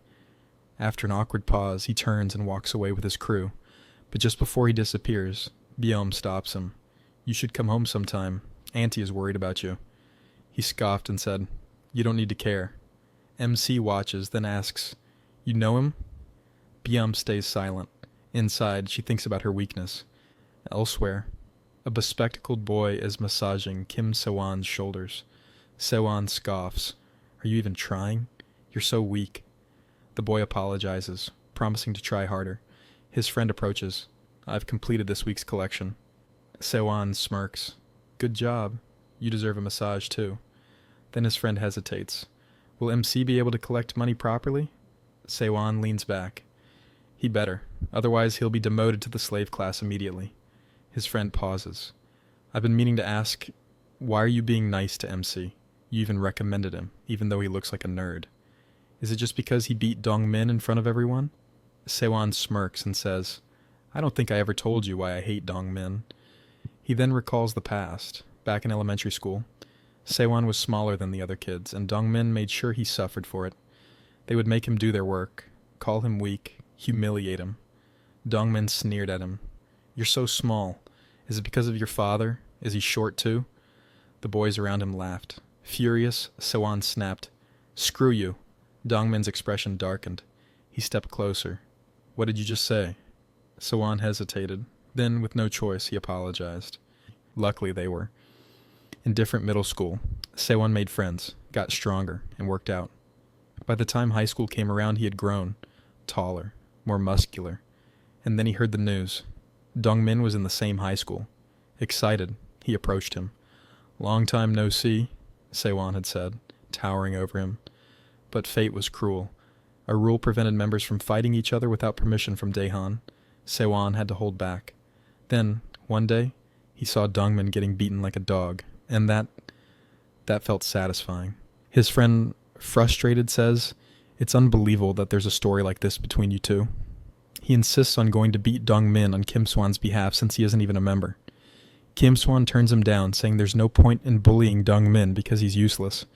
After an awkward pause, he turns and walks away with his crew. But just before he disappears, Bayom stops him. "You should come home sometime. Auntie is worried about you." He scoffed and said, "You don't need to care." MC watches, then asks, "You know him?" Bayom stays silent. Inside, she thinks about her weakness. Elsewhere, a bespectacled boy is massaging Kim Sewon's shoulders. Sewon scoffs. "Are you even trying? You're so weak." The boy apologizes, promising to try harder. His friend approaches. "I've completed this week's collection." Sewon smirks. "Good job. You deserve a massage too." Then his friend hesitates. "Will MC be able to collect money properly?" Sewon leans back. "He better. Otherwise he'll be demoted to the slave class immediately." His friend pauses. "I've been meaning to ask, why are you being nice to MC? You even recommended him, even though he looks like a nerd. Is it just because he beat Dongmin in front of everyone?" Sewon smirks and says, "I don't think I ever told you why I hate Dongmin." He then recalls the past. Back in elementary school, Sewon was smaller than the other kids, and Dongmin made sure he suffered for it. They would make him do their work, call him weak, humiliate him. Dongmin sneered at him. "You're so small. Is it because of your father? Is he short too?" The boys around him laughed. Furious, Sewon snapped, "Screw you." Dongmin's expression darkened. He stepped closer. "What did you just say?" Sewon hesitated. Then, with no choice, he apologized. Luckily, they were. In different middle school, Sewon made friends, got stronger, and worked out. By the time high school came around, he had grown, taller, more muscular. And then he heard the news. Dongmin was in the same high school. Excited, he approached him. "Long time no see," Sewon had said, towering over him. But fate was cruel. A rule prevented members from fighting each other without permission from Daehan. Sewon had to hold back. Then, one day, he saw Dongmin getting beaten like a dog, and that felt satisfying. His friend, frustrated, says, "It's unbelievable that there's a story like this between you two." He insists on going to beat Dongmin on Kim Swan's behalf since he isn't even a member. Kim Swan turns him down, saying there's no point in bullying Dongmin because he's useless.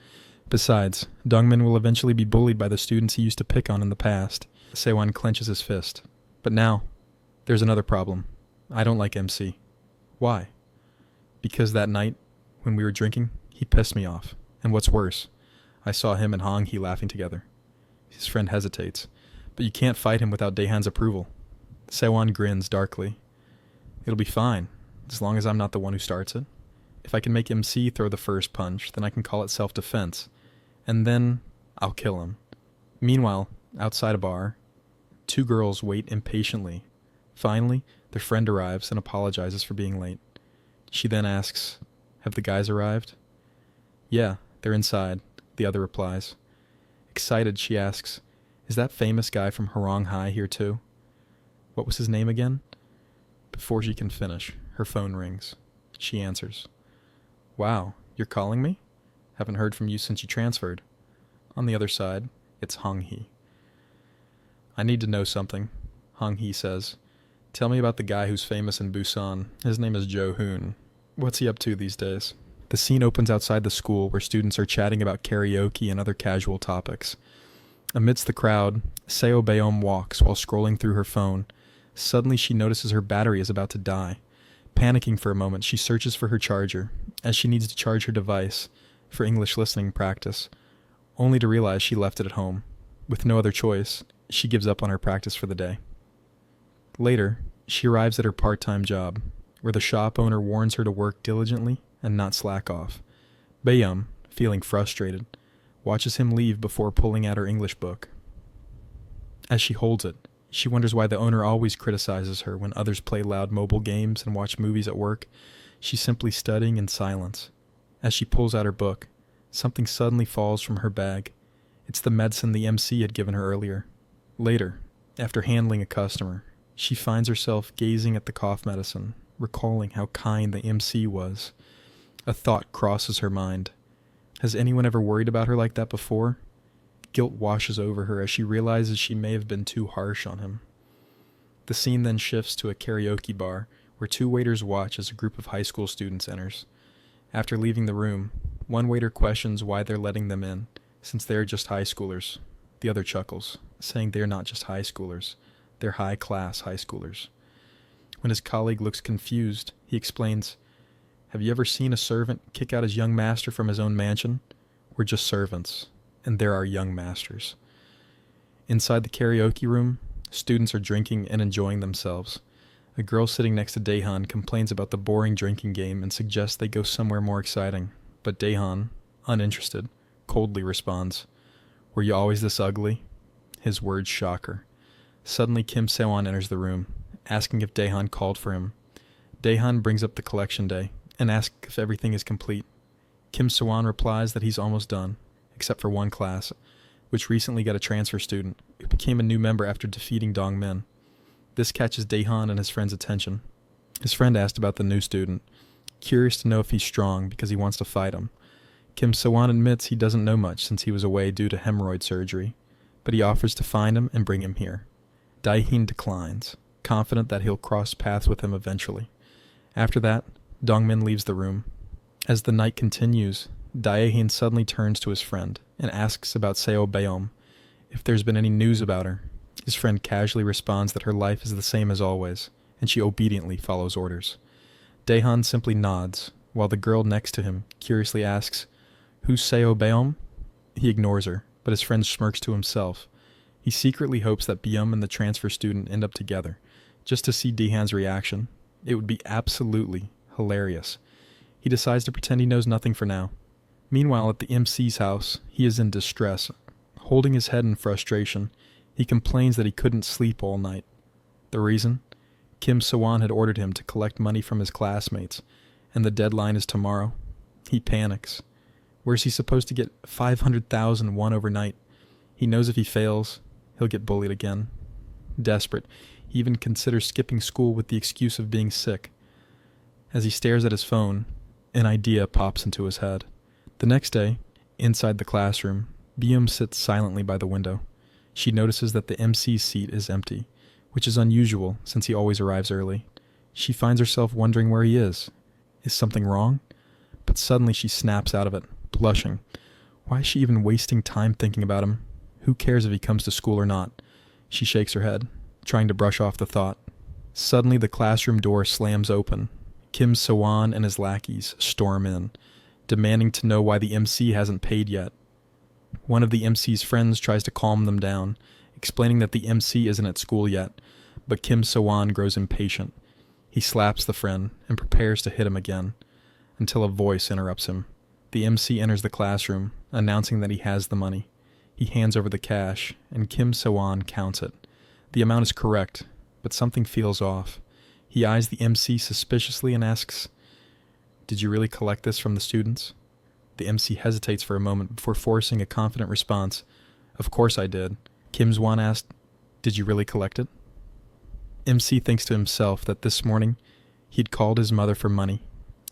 Besides, Dongmin will eventually be bullied by the students he used to pick on in the past. Sewon clenches his fist. "But now, there's another problem. I don't like MC. "Why?" "Because that night, when we were drinking, he pissed me off. And what's worse, I saw him and Hong Hee laughing together." His friend hesitates. "But you can't fight him without Daehan's approval." Sewon grins darkly. "It'll be fine, as long as I'm not the one who starts it. If I can make MC throw the first punch, then I can call it self-defense. And then I'll kill him." Meanwhile, outside a bar, Two girls wait impatiently. Finally, their friend arrives and apologizes for being late. She then asks, "Have the guys arrived?" "Yeah, they're inside," the other replies. Excited, she asks, "Is that famous guy from Harong High here too?" "What was his name again?" Before she can finish, her phone rings. She answers. "Wow, you're calling me? Haven't heard from you since you transferred." On the other side, it's Hong Hee. "I need to know something," Hong Hee says. "Tell me about the guy who's famous in Busan. His name is Jo Hoon. What's he up to these days?" The scene opens outside the school where students are chatting about karaoke and other casual topics. Amidst the crowd, Seo Beom walks while scrolling through her phone. Suddenly she notices her battery is about to die. Panicking for a moment, she searches for her charger, as she needs to charge her device for English listening practice, only to realize she left it at home. With no other choice, she gives up on her practice for the day. Later, she arrives at her part-time job, where the shop owner warns her to work diligently and not slack off. Beom, feeling frustrated, watches him leave before pulling out her English book. As she holds it, she wonders why the owner always criticizes her when others play loud mobile games and watch movies at work. She's simply studying in silence. As she pulls out her book, something suddenly falls from her bag. It's the medicine the MC had given her earlier. Later, after handling a customer, she finds herself gazing at the cough medicine, recalling how kind the MC was. A thought crosses her mind. Has anyone ever worried about her like that before? Guilt washes over her as she realizes she may have been too harsh on him. The scene then shifts to a karaoke bar where two waiters watch as a group of high school students enters. After leaving the room, one waiter questions why they're letting them in, since they are just high schoolers. The other chuckles, saying they're not just high schoolers, they're high-class high schoolers. When his colleague looks confused, he explains, "Have you ever seen a servant kick out his young master from his own mansion? We're just servants, and they're our young masters." Inside the karaoke room, students are drinking and enjoying themselves. A girl sitting next to Daehan complains about the boring drinking game and suggests they go somewhere more exciting. But Daehan, uninterested, coldly responds, "Were you always this ugly?" His words shock her. Suddenly Kim Sewon enters the room, asking if Daehan called for him. Daehan brings up the collection day and asks if everything is complete. Kim Sewon replies that he's almost done, except for one class, which recently got a transfer student who became a new member after defeating Dong Min. This catches Daehan and his friend's attention. His friend asked about the new student, curious to know if he's strong because he wants to fight him. Kim Sewon admits he doesn't know much since he was away due to hemorrhoid surgery, but he offers to find him and bring him here. Daehan declines, confident that he'll cross paths with him eventually. After that, Dongmin leaves the room. As the night continues, Daehan suddenly turns to his friend and asks about Seo Beom, if there's been any news about her. His friend casually responds that her life is the same as always, and she obediently follows orders. Daehan simply nods, while the girl next to him curiously asks, "Who's Seo Beom?" He ignores her, but his friend smirks to himself. He secretly hopes that Beom and the transfer student end up together, just to see Daehan's reaction. It would be absolutely hilarious. He decides to pretend he knows nothing for now. Meanwhile, at the MC's house, he is in distress. Holding his head in frustration, he complains that he couldn't sleep all night. The reason? Kim Sewon had ordered him to collect money from his classmates, and the deadline is tomorrow. He panics. Where's he supposed to get 500,000 won overnight? He knows if he fails, he'll get bullied again. Desperate, he even considers skipping school with the excuse of being sick. As he stares at his phone, an idea pops into his head. The next day, inside the classroom, Beom sits silently by the window. She notices that the MC's seat is empty, which is unusual since he always arrives early. She finds herself wondering where he is. Is something wrong? But suddenly she snaps out of it, blushing. Why is she even wasting time thinking about him? Who cares if he comes to school or not? She shakes her head, trying to brush off the thought. Suddenly the classroom door slams open. Kim Sewon and his lackeys storm in, demanding to know why the MC hasn't paid yet. One of the MC's friends tries to calm them down, explaining that the MC isn't at school yet, but Kim Sewon grows impatient. He slaps the friend and prepares to hit him again, until a voice interrupts him. The MC enters the classroom, announcing that he has the money. He hands over the cash, and Kim Sewon counts it. The amount is correct, but something feels off. He eyes the MC suspiciously and asks, "Did you really collect this from the students?" The MC hesitates for a moment before forcing a confident response. "Of course I did." Kim Swan asked, "Did you really collect it?" MC thinks to himself that this morning he'd called his mother for money,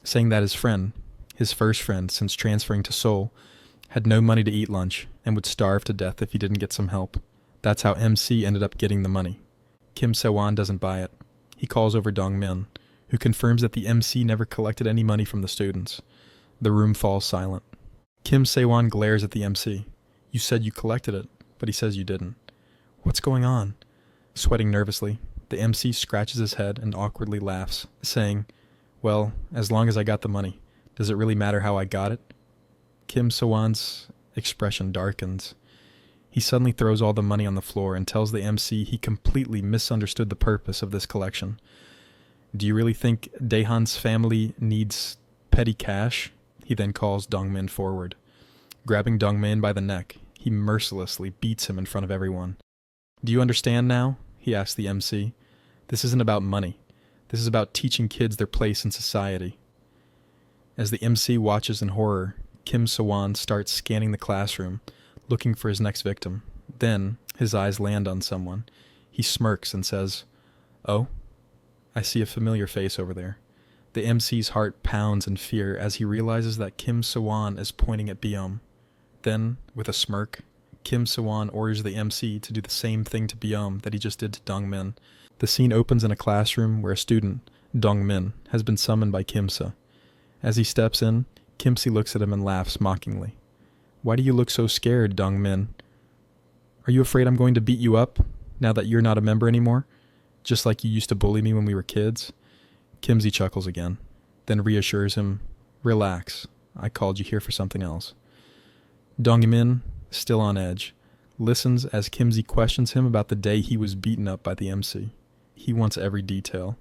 saying that his friend, his first friend since transferring to Seoul, had no money to eat lunch and would starve to death if he didn't get some help. That's how MC ended up getting the money. Kim Se-won doesn't buy it. He calls over Dong-min, who confirms that the MC never collected any money from the students. The room falls silent. Kim Se-won glares at the MC. "You said you collected it, but he says you didn't. What's going on?" Sweating nervously, the MC scratches his head and awkwardly laughs, saying, "Well, as long as I got the money, does it really matter how I got it?" Kim Se-won's expression darkens. He suddenly throws all the money on the floor and tells the MC he completely misunderstood the purpose of this collection. "Do you really think Daehan's family needs petty cash?" He then calls Dong-min forward. Grabbing Dong-min by the neck, he mercilessly beats him in front of everyone. "Do you understand now?" he asks the MC. "This isn't about money. This is about teaching kids their place in society." As the MC watches in horror, Kim Se-won starts scanning the classroom, looking for his next victim. Then, his eyes land on someone. He smirks and says, "Oh, I see a familiar face over there." The MC's heart pounds in fear as he realizes that Kim Se-won is pointing at Byom. Then, with a smirk, Kim Se-won orders the MC to do the same thing to Byom that he just did to Dong-min. The scene opens in a classroom where a student, Dong-min, has been summoned by Kim-se. As he steps in, Kim-se looks at him and laughs mockingly. "Why do you look so scared, Dong-min? Are you afraid I'm going to beat you up, now that you're not a member anymore? Just like you used to bully me when we were kids?" Kim-se chuckles again, then reassures him, "Relax, I called you here for something else." Dong-min, still on edge, listens as Kim-se questions him about the day he was beaten up by the MC. He wants every detail.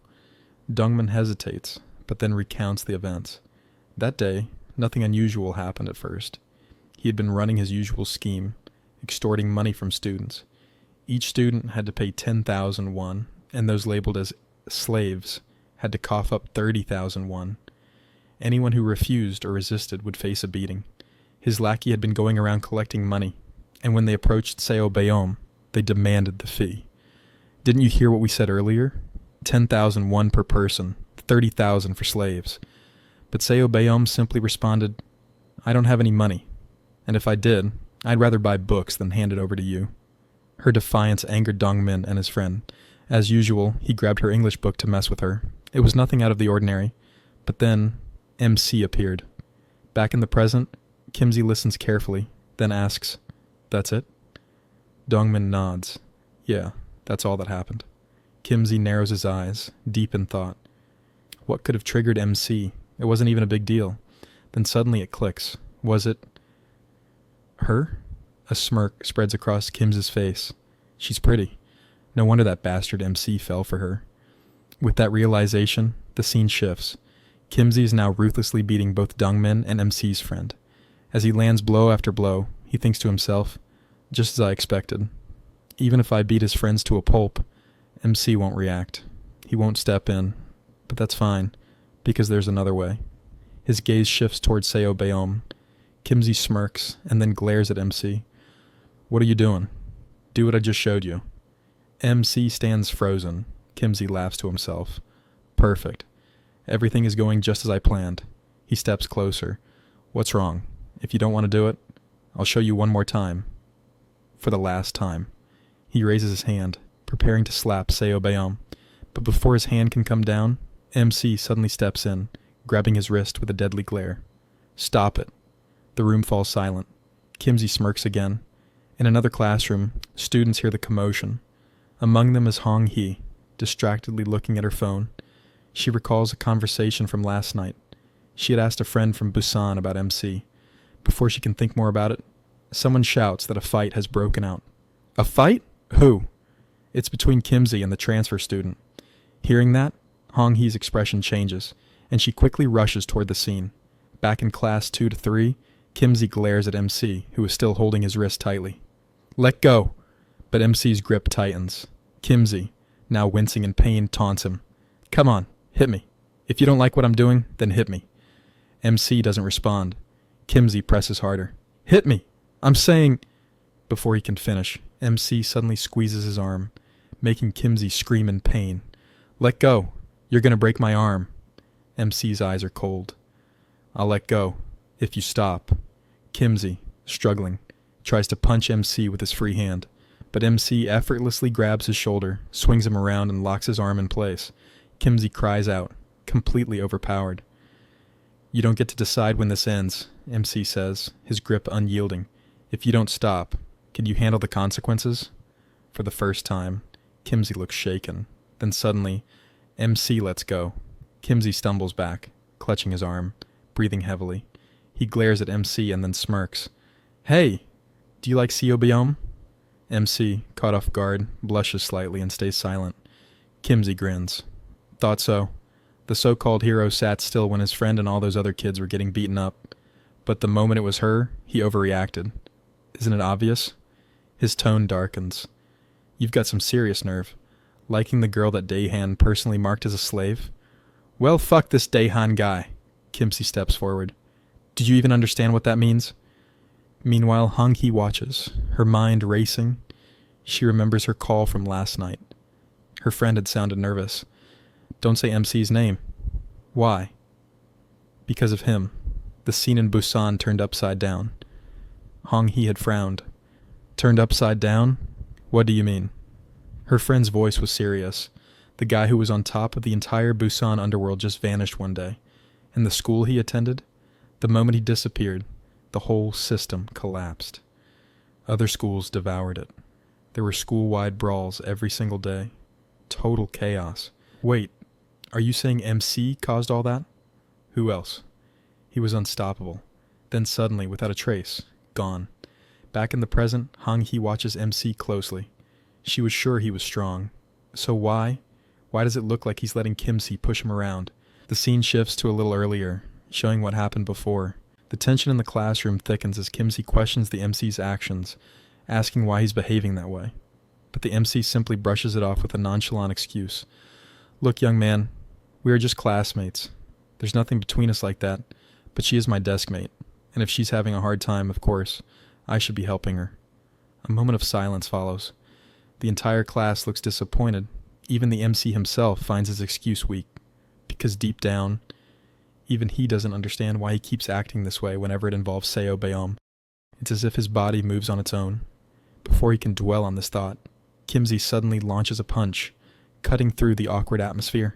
Dong-min hesitates, but then recounts the events. That day, nothing unusual happened at first. He had been running his usual scheme, extorting money from students. Each student had to pay 10,000 won, and those labeled as slaves had to cough up 30,000 won. Anyone who refused or resisted would face a beating. His lackey had been going around collecting money, and when they approached Seo Bayom, they demanded the fee. "Didn't you hear what we said earlier? 10,000 won per person, 30,000 for slaves." But Seo Bayom simply responded, "I don't have any money, and if I did, I'd rather buy books than hand it over to you." Her defiance angered Dong-min and his friend. As usual, he grabbed her English book to mess with her. It was nothing out of the ordinary, but then MC appeared. Back in the present, Kim-se listens carefully, then asks, "That's it?" Dong-min nods. "Yeah, that's all that happened." Kim-se narrows his eyes, deep in thought. What could have triggered MC? It wasn't even a big deal. Then suddenly it clicks. Was it her? A smirk spreads across Kim's face. She's pretty. No wonder that bastard MC fell for her. With that realization, the scene shifts. Kimsey is now ruthlessly beating both Dongmin and MC's friend. As he lands blow after blow, he thinks to himself, just as I expected. Even if I beat his friends to a pulp, MC won't react. He won't step in. But that's fine, because there's another way. His gaze shifts towards Seo Bayom. Kimsey smirks and then glares at MC. What are you doing? Do what I just showed you. MC stands frozen. Kimsey laughs to himself. Perfect. Everything is going just as I planned. He steps closer. What's wrong? If you don't want to do it, I'll show you one more time. For the last time. He raises his hand, preparing to slap Seo Bayom. But before his hand can come down, MC suddenly steps in, grabbing his wrist with a deadly glare. Stop it. The room falls silent. Kimsey smirks again. In another classroom, students hear the commotion. Among them is Hong Hee, distractedly looking at her phone. She recalls a conversation from last night. She had asked a friend from Busan about MC. Before she can think more about it, someone shouts that a fight has broken out. A fight? Who? It's between Kimsey and the transfer student. Hearing that, Hong Hee's expression changes, and she quickly rushes toward the scene. Back in class 2 to 3, Kimsey glares at MC, who is still holding his wrist tightly. Let go! But MC's grip tightens. Kimsey, now wincing in pain, taunts him. Come on, hit me. If you don't like what I'm doing, then hit me. MC doesn't respond. Kimsey presses harder. Hit me! I'm saying... Before he can finish, MC suddenly squeezes his arm, making Kimsey scream in pain. Let go! You're gonna break my arm. MC's eyes are cold. I'll let go, if you stop. Kimsey, struggling, tries to punch MC with his free hand, but MC effortlessly grabs his shoulder, swings him around, and locks his arm in place. Kimsey cries out, completely overpowered. You don't get to decide when this ends, MC says, his grip unyielding. If you don't stop, can you handle the consequences? For the first time, Kimsey looks shaken. Then suddenly, MC lets go. Kimsey stumbles back, clutching his arm, breathing heavily. He glares at MC and then smirks. Hey, do you like Seobiome? MC, caught off guard, blushes slightly and stays silent. Kimsey grins. Thought so. The so-called hero sat still when his friend and all those other kids were getting beaten up. But the moment it was her, he overreacted. Isn't it obvious? His tone darkens. You've got some serious nerve. Liking the girl that Daehan personally marked as a slave? Well, fuck this Daehan guy. Kimsey steps forward. Do you even understand what that means? Meanwhile, Hong-hee watches, her mind racing. She remembers her call from last night. Her friend had sounded nervous. Don't say MC's name. Why? Because of him. The scene in Busan turned upside down. Hong-hee had frowned. Turned upside down? What do you mean? Her friend's voice was serious. The guy who was on top of the entire Busan underworld just vanished one day. And the school he attended? The moment he disappeared, the whole system collapsed. Other schools devoured it. There were school-wide brawls every single day. Total chaos. Wait, are you saying MC caused all that? Who else? He was unstoppable. Then suddenly, without a trace, gone. Back in the present, Hong-hee watches MC closely. She was sure he was strong. So why? Why does it look like he's letting Kimsey push him around? The scene shifts to a little earlier, showing what happened before. The tension in the classroom thickens as Kimsey questions the MC's actions, asking why he's behaving that way. But the MC simply brushes it off with a nonchalant excuse. Look, young man, we are just classmates. There's nothing between us like that, but she is my desk mate, and if she's having a hard time, of course, I should be helping her. A moment of silence follows. The entire class looks disappointed. Even the MC himself finds his excuse weak, because deep down, even he doesn't understand why he keeps acting this way whenever it involves Seobiome. It's as if his body moves on its own. Before he can dwell on this thought, Kimsey suddenly launches a punch, cutting through the awkward atmosphere.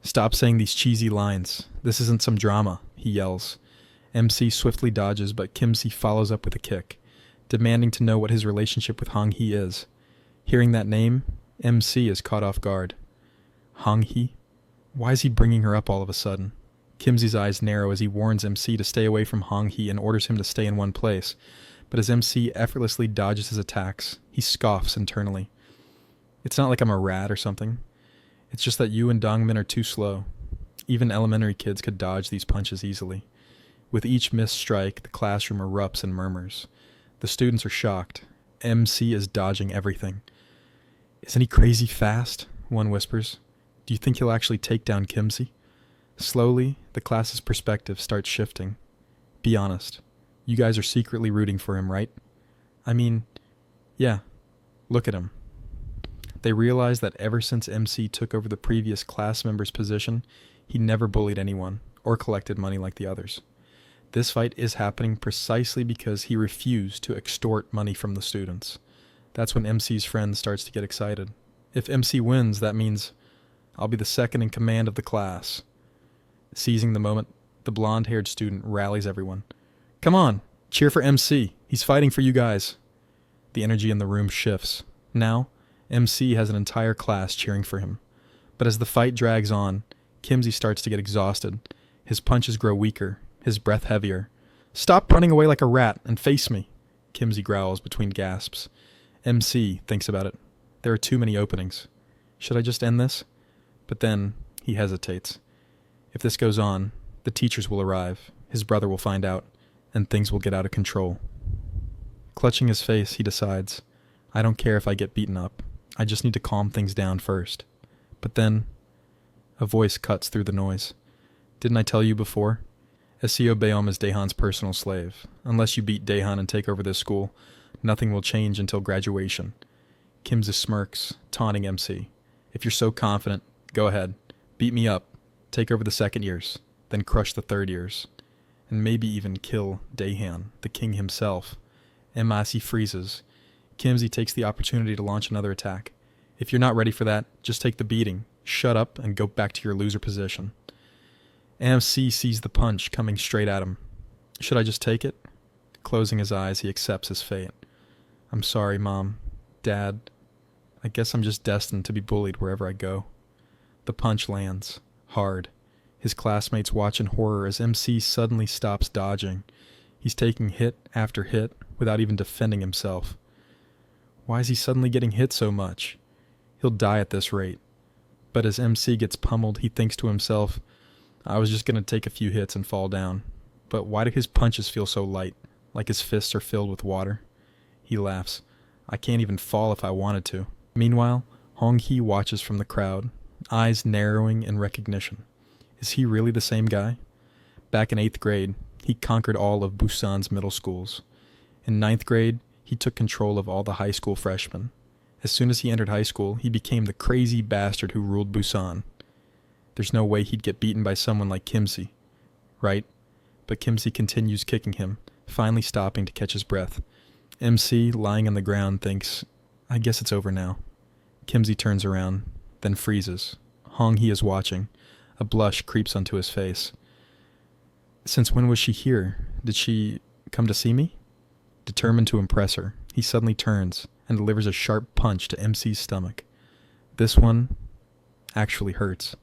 Stop saying these cheesy lines. This isn't some drama, he yells. MC swiftly dodges, but Kimsey follows up with a kick, demanding to know what his relationship with Hong-hee is. Hearing that name, MC is caught off guard. Hong-hee? Why is he bringing her up all of a sudden? Kimsey's eyes narrow as he warns MC to stay away from Hong-hee and orders him to stay in one place. But as MC effortlessly dodges his attacks, he scoffs internally. It's not like I'm a rat or something. It's just that you and Dongmin are too slow. Even elementary kids could dodge these punches easily. With each missed strike, the classroom erupts in murmurs. The students are shocked. MC is dodging everything. Isn't he crazy fast? One whispers. Do you think he'll actually take down Kimsey? Slowly, the class's perspective starts shifting. Be honest. You guys are secretly rooting for him, right? I mean, yeah. Look at him. They realize that ever since MC took over the previous class member's position, he never bullied anyone or collected money like the others. This fight is happening precisely because he refused to extort money from the students. That's when MC's friend starts to get excited. If MC wins, that means I'll be the second in command of the class. Seizing the moment, the blonde-haired student rallies everyone. Come on, cheer for MC. He's fighting for you guys. The energy in the room shifts. Now, MC has an entire class cheering for him. But as the fight drags on, Kimsey starts to get exhausted. His punches grow weaker, his breath heavier. Stop running away like a rat and face me, Kimsey growls between gasps. MC thinks about it. There are too many openings. Should I just end this? But then he hesitates. If this goes on, the teachers will arrive, his brother will find out, and things will get out of control. Clutching his face, he decides, I don't care if I get beaten up. I just need to calm things down first. But then, a voice cuts through the noise. Didn't I tell you before? SEO Bayom is Daehan's personal slave. Unless you beat Daehan and take over this school, nothing will change until graduation. Kimza smirks, taunting MC. If you're so confident, go ahead. Beat me up. Take over the second years. Then crush the third years. And maybe even kill Daehan, the king himself. Emasi freezes. Kimzy takes the opportunity to launch another attack. If you're not ready for that, just take the beating. Shut up and go back to your loser position. MC sees the punch coming straight at him. Should I just take it? Closing his eyes, he accepts his fate. I'm sorry, Mom. Dad. I guess I'm just destined to be bullied wherever I go. The punch lands. Hard. His classmates watch in horror as MC suddenly stops dodging. He's taking hit after hit without even defending himself. Why is he suddenly getting hit so much? He'll die at this rate. But as MC gets pummeled, he thinks to himself, I was just going to take a few hits and fall down. But why do his punches feel so light, like his fists are filled with water? He laughs. I can't even fall if I wanted to. Meanwhile, Hong-hee watches from the crowd, eyes narrowing in recognition. Is he really the same guy? Back in 8th grade, he conquered all of Busan's middle schools. In 9th grade, he took control of all the high school freshmen. As soon as he entered high school, he became the crazy bastard who ruled Busan. There's no way he'd get beaten by someone like Kimsey, right? But Kimsey continues kicking him, finally stopping to catch his breath. MC, lying on the ground, thinks, I guess it's over now. Kimsey turns around, then freezes. Hong-hee is watching. A blush creeps onto his face. Since when was she here? Did she come to see me? Determined to impress her, he suddenly turns and delivers a sharp punch to MC's stomach. This one actually hurts.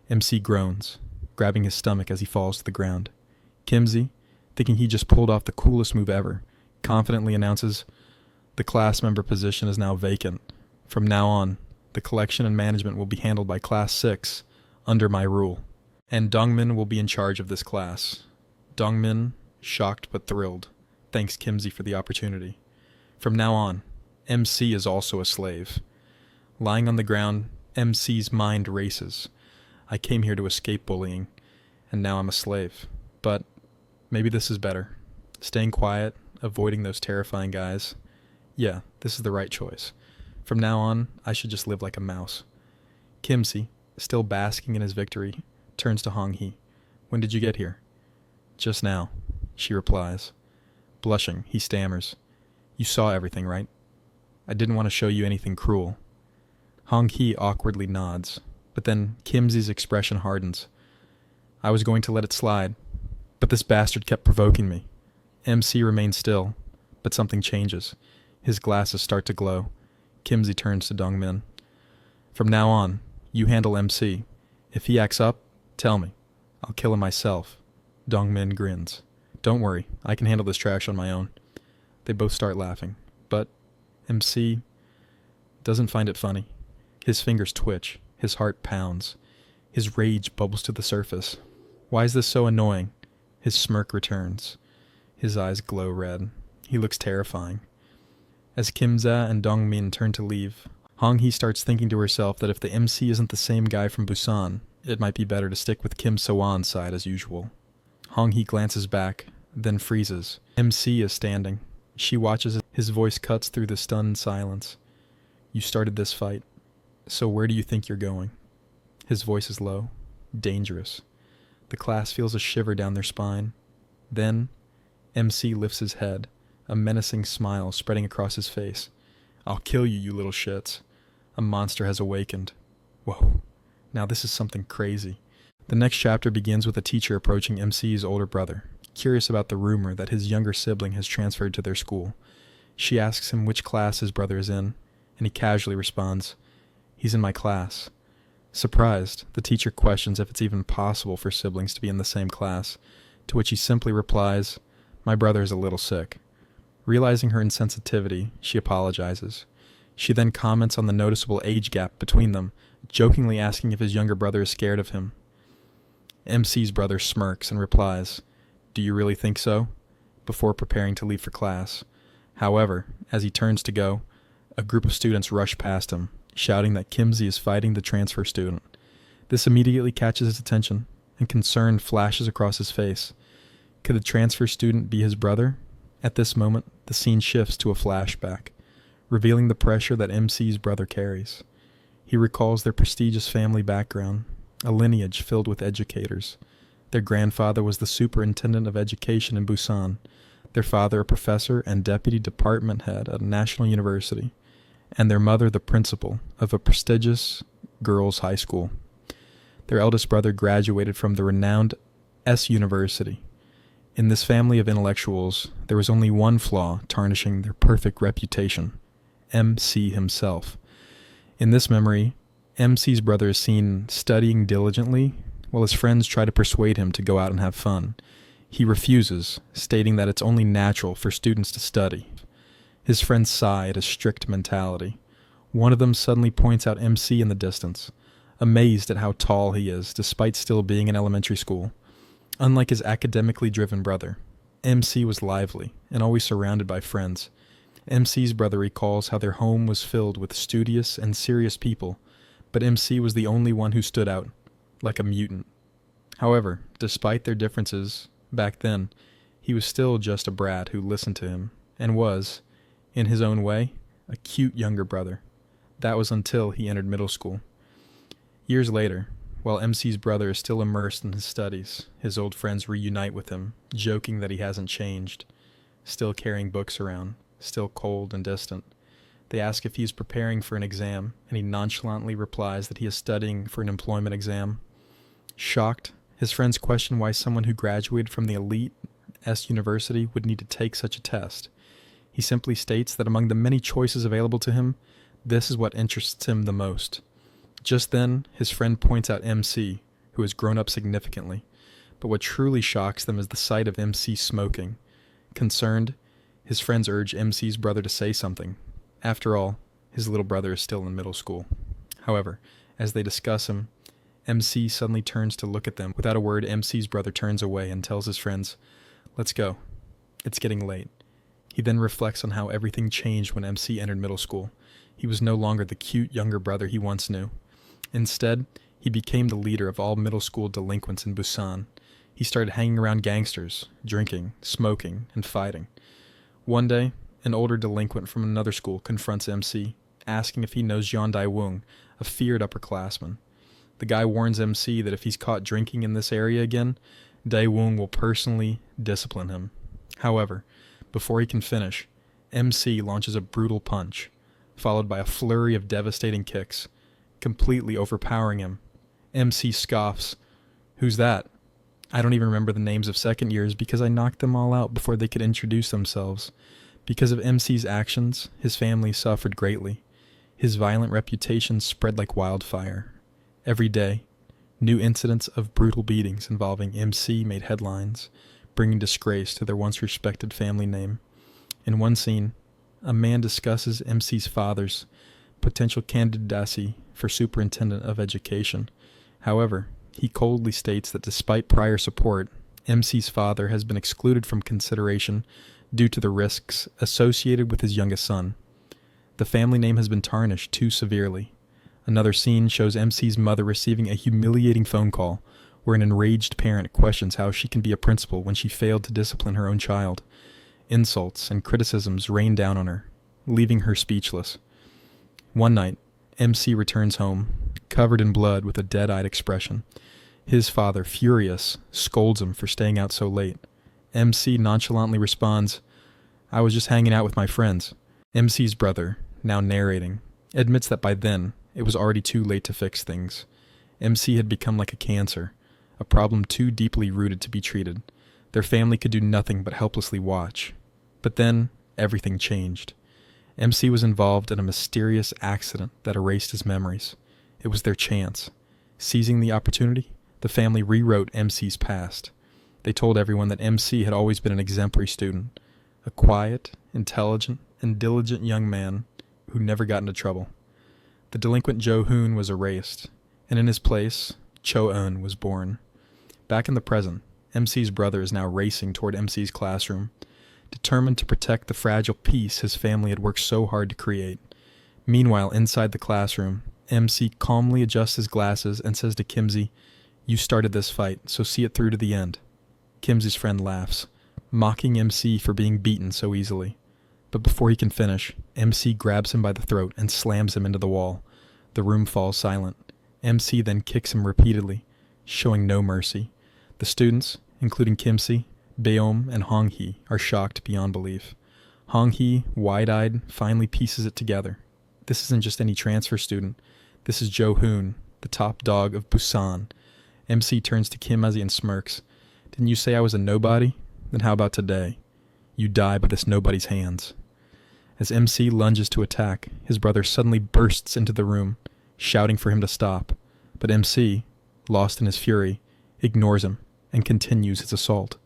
MC groans, grabbing his stomach as he falls to the ground. Kimsey, thinking he just pulled off the coolest move ever, confidently announces, the class member position is now vacant. From now on, the collection and management will be handled by Class 6, under my rule. And Dongmin will be in charge of this class. Dongmin, shocked but thrilled, thanks Kimsey for the opportunity. From now on, MC is also a slave. Lying on the ground, MC's mind races. I came here to escape bullying, and now I'm a slave. But maybe this is better. Staying quiet, avoiding those terrifying guys. Yeah, this is the right choice. From now on, I should just live like a mouse. Kimsey, still basking in his victory, turns to Hong-hee. When did you get here? Just now, she replies. Blushing, he stammers. You saw everything, right? I didn't want to show you anything cruel. Hong-hee awkwardly nods, but then Kimsey's expression hardens. I was going to let it slide, but this bastard kept provoking me. MC remains still, but something changes. His glasses start to glow. Kimsey turns to Dongmin. From now on, you handle MC. If he acts up, tell me. I'll kill him myself. Dongmin grins. Don't worry, I can handle this trash on my own. They both start laughing, but MC doesn't find it funny. His fingers twitch, his heart pounds. His rage bubbles to the surface. Why is this so annoying? His smirk returns. His eyes glow red. He looks terrifying. As Kimza and Dongmin turn to leave, Hong-hee starts thinking to herself that if the MC isn't the same guy from Busan, it might be better to stick with Kim So-won's side as usual. Hong-hee glances back, then freezes. MC is standing. She watches as his voice cuts through the stunned silence. You started this fight, so where do you think you're going? His voice is low, dangerous. The class feels a shiver down their spine. Then, MC lifts his head, a menacing smile spreading across his face. I'll kill you, you little shits. A monster has awakened. Whoa, now this is something crazy. The next chapter begins with a teacher approaching MC's older brother, curious about the rumor that his younger sibling has transferred to their school. She asks him which class his brother is in, and he casually responds, He's in my class. Surprised, the teacher questions if it's even possible for siblings to be in the same class, to which he simply replies, My brother is a little sick. Realizing her insensitivity, she apologizes. She then comments on the noticeable age gap between them, jokingly asking if his younger brother is scared of him. MC's brother smirks and replies, Do you really think so? Before preparing to leave for class. However, as he turns to go, a group of students rush past him, shouting that Kimsey is fighting the transfer student. This immediately catches his attention, and concern flashes across his face. Could the transfer student be his brother? At this moment, the scene shifts to a flashback, revealing the pressure that MC's brother carries. He recalls their prestigious family background, a lineage filled with educators. Their grandfather was the superintendent of education in Busan, their father a professor and deputy department head at a national university, and their mother the principal of a prestigious girls' high school. Their eldest brother graduated from the renowned S University. In this family of intellectuals, there was only one flaw tarnishing their perfect reputation: MC himself. In this memory, MC's brother is seen studying diligently while his friends try to persuade him to go out and have fun. He refuses, stating that it's only natural for students to study. His friends sigh at his strict mentality. One of them suddenly points out MC in the distance, amazed at how tall he is despite still being in elementary school. Unlike his academically driven brother, MC was lively and always surrounded by friends. MC's brother recalls how their home was filled with studious and serious people, but MC was the only one who stood out, like a mutant. However, despite their differences, back then, he was still just a brat who listened to him, and was, in his own way, a cute younger brother. That was until he entered middle school. Years later, while MC's brother is still immersed in his studies, his old friends reunite with him, joking that he hasn't changed, still carrying books around, still cold and distant. They ask if he is preparing for an exam, and he nonchalantly replies that he is studying for an employment exam. Shocked, his friends question why someone who graduated from the elite S University would need to take such a test. He simply states that among the many choices available to him, this is what interests him the most. Just then, his friend points out MC, who has grown up significantly, but what truly shocks them is the sight of MC smoking. Concerned, his friends urge MC's brother to say something. After all, his little brother is still in middle school. However, as they discuss him, MC suddenly turns to look at them. Without a word, MC's brother turns away and tells his friends, "Let's go. It's getting late." He then reflects on how everything changed when MC entered middle school. He was no longer the cute younger brother he once knew. Instead, he became the leader of all middle school delinquents in Busan. He started hanging around gangsters, drinking, smoking, and fighting. One day, an older delinquent from another school confronts MC, asking if he knows Jean Daewung, a feared upperclassman. The guy warns MC that if he's caught drinking in this area again, Daewung will personally discipline him. However, before he can finish, MC launches a brutal punch, followed by a flurry of devastating kicks, completely overpowering him. MC scoffs. "Who's that?" "I don't even remember the names of second years because I knocked them all out before they could introduce themselves." Because of MC's actions, his family suffered greatly. His violent reputation spread like wildfire. Every day, new incidents of brutal beatings involving MC made headlines, bringing disgrace to their once respected family name. In one scene, a man discusses MC's father's potential candidacy for superintendent of education. However, he coldly states that despite prior support, MC's father has been excluded from consideration due to the risks associated with his youngest son. The family name has been tarnished too severely. Another scene shows MC's mother receiving a humiliating phone call where an enraged parent questions how she can be a principal when she failed to discipline her own child. Insults and criticisms rain down on her, leaving her speechless. One night, MC returns home, covered in blood with a dead-eyed expression. His father, furious, scolds him for staying out so late. MC nonchalantly responds, "I was just hanging out with my friends." MC's brother, now narrating, admits that by then, it was already too late to fix things. MC had become like a cancer, a problem too deeply rooted to be treated. Their family could do nothing but helplessly watch. But then, everything changed. MC was involved in a mysterious accident that erased his memories. It was their chance. Seizing the opportunity, the family rewrote MC's past. They told everyone that MC had always been an exemplary student, a quiet, intelligent, and diligent young man who never got into trouble. The delinquent Jo-hoon was erased, and in his place, Cho-eun was born. Back in the present, MC's brother is now racing toward MC's classroom, determined to protect the fragile peace his family had worked so hard to create. Meanwhile, inside the classroom, MC calmly adjusts his glasses and says to Kimsey, "You started this fight, so see it through to the end." Kimsey's friend laughs, mocking MC for being beaten so easily. But before he can finish, MC grabs him by the throat and slams him into the wall. The room falls silent. MC then kicks him repeatedly, showing no mercy. The students, including Kimsey, Beom, and Hong-hee, are shocked beyond belief. Hong-hee, wide-eyed, finally pieces it together. This isn't just any transfer student. This is Jo-hoon, the top dog of Busan. MC turns to Kim as he smirks. "Didn't you say I was a nobody? Then how about today? You die by this nobody's hands." As MC lunges to attack, his brother suddenly bursts into the room, shouting for him to stop. But MC, lost in his fury, ignores him and continues his assault.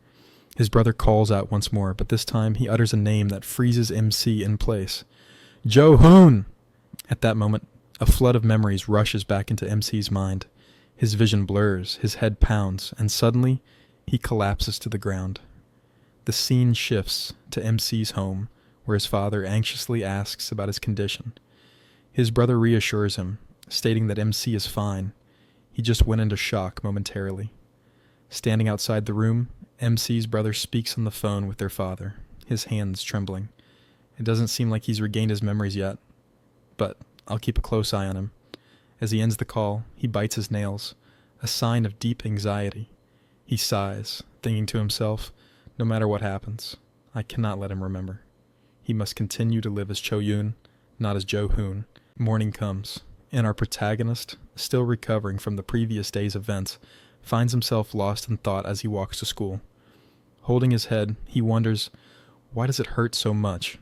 His brother calls out once more, but this time he utters a name that freezes MC in place. "Jo-hoon!" At that moment, a flood of memories rushes back into MC's mind. His vision blurs, his head pounds, and suddenly, he collapses to the ground. The scene shifts to MC's home, where his father anxiously asks about his condition. His brother reassures him, stating that MC is fine. He just went into shock momentarily. Standing outside the room, MC's brother speaks on the phone with their father, his hands trembling. It doesn't seem like he's regained his memories yet, but I'll keep a close eye on him. As he ends the call, he bites his nails, a sign of deep anxiety. He sighs, thinking to himself, no matter what happens, I cannot let him remember. He must continue to live as Cho-yoon, not as Jo-hoon. Morning comes, and our protagonist, still recovering from the previous day's events, finds himself lost in thought as he walks to school. Holding his head, he wonders, why does it hurt so much?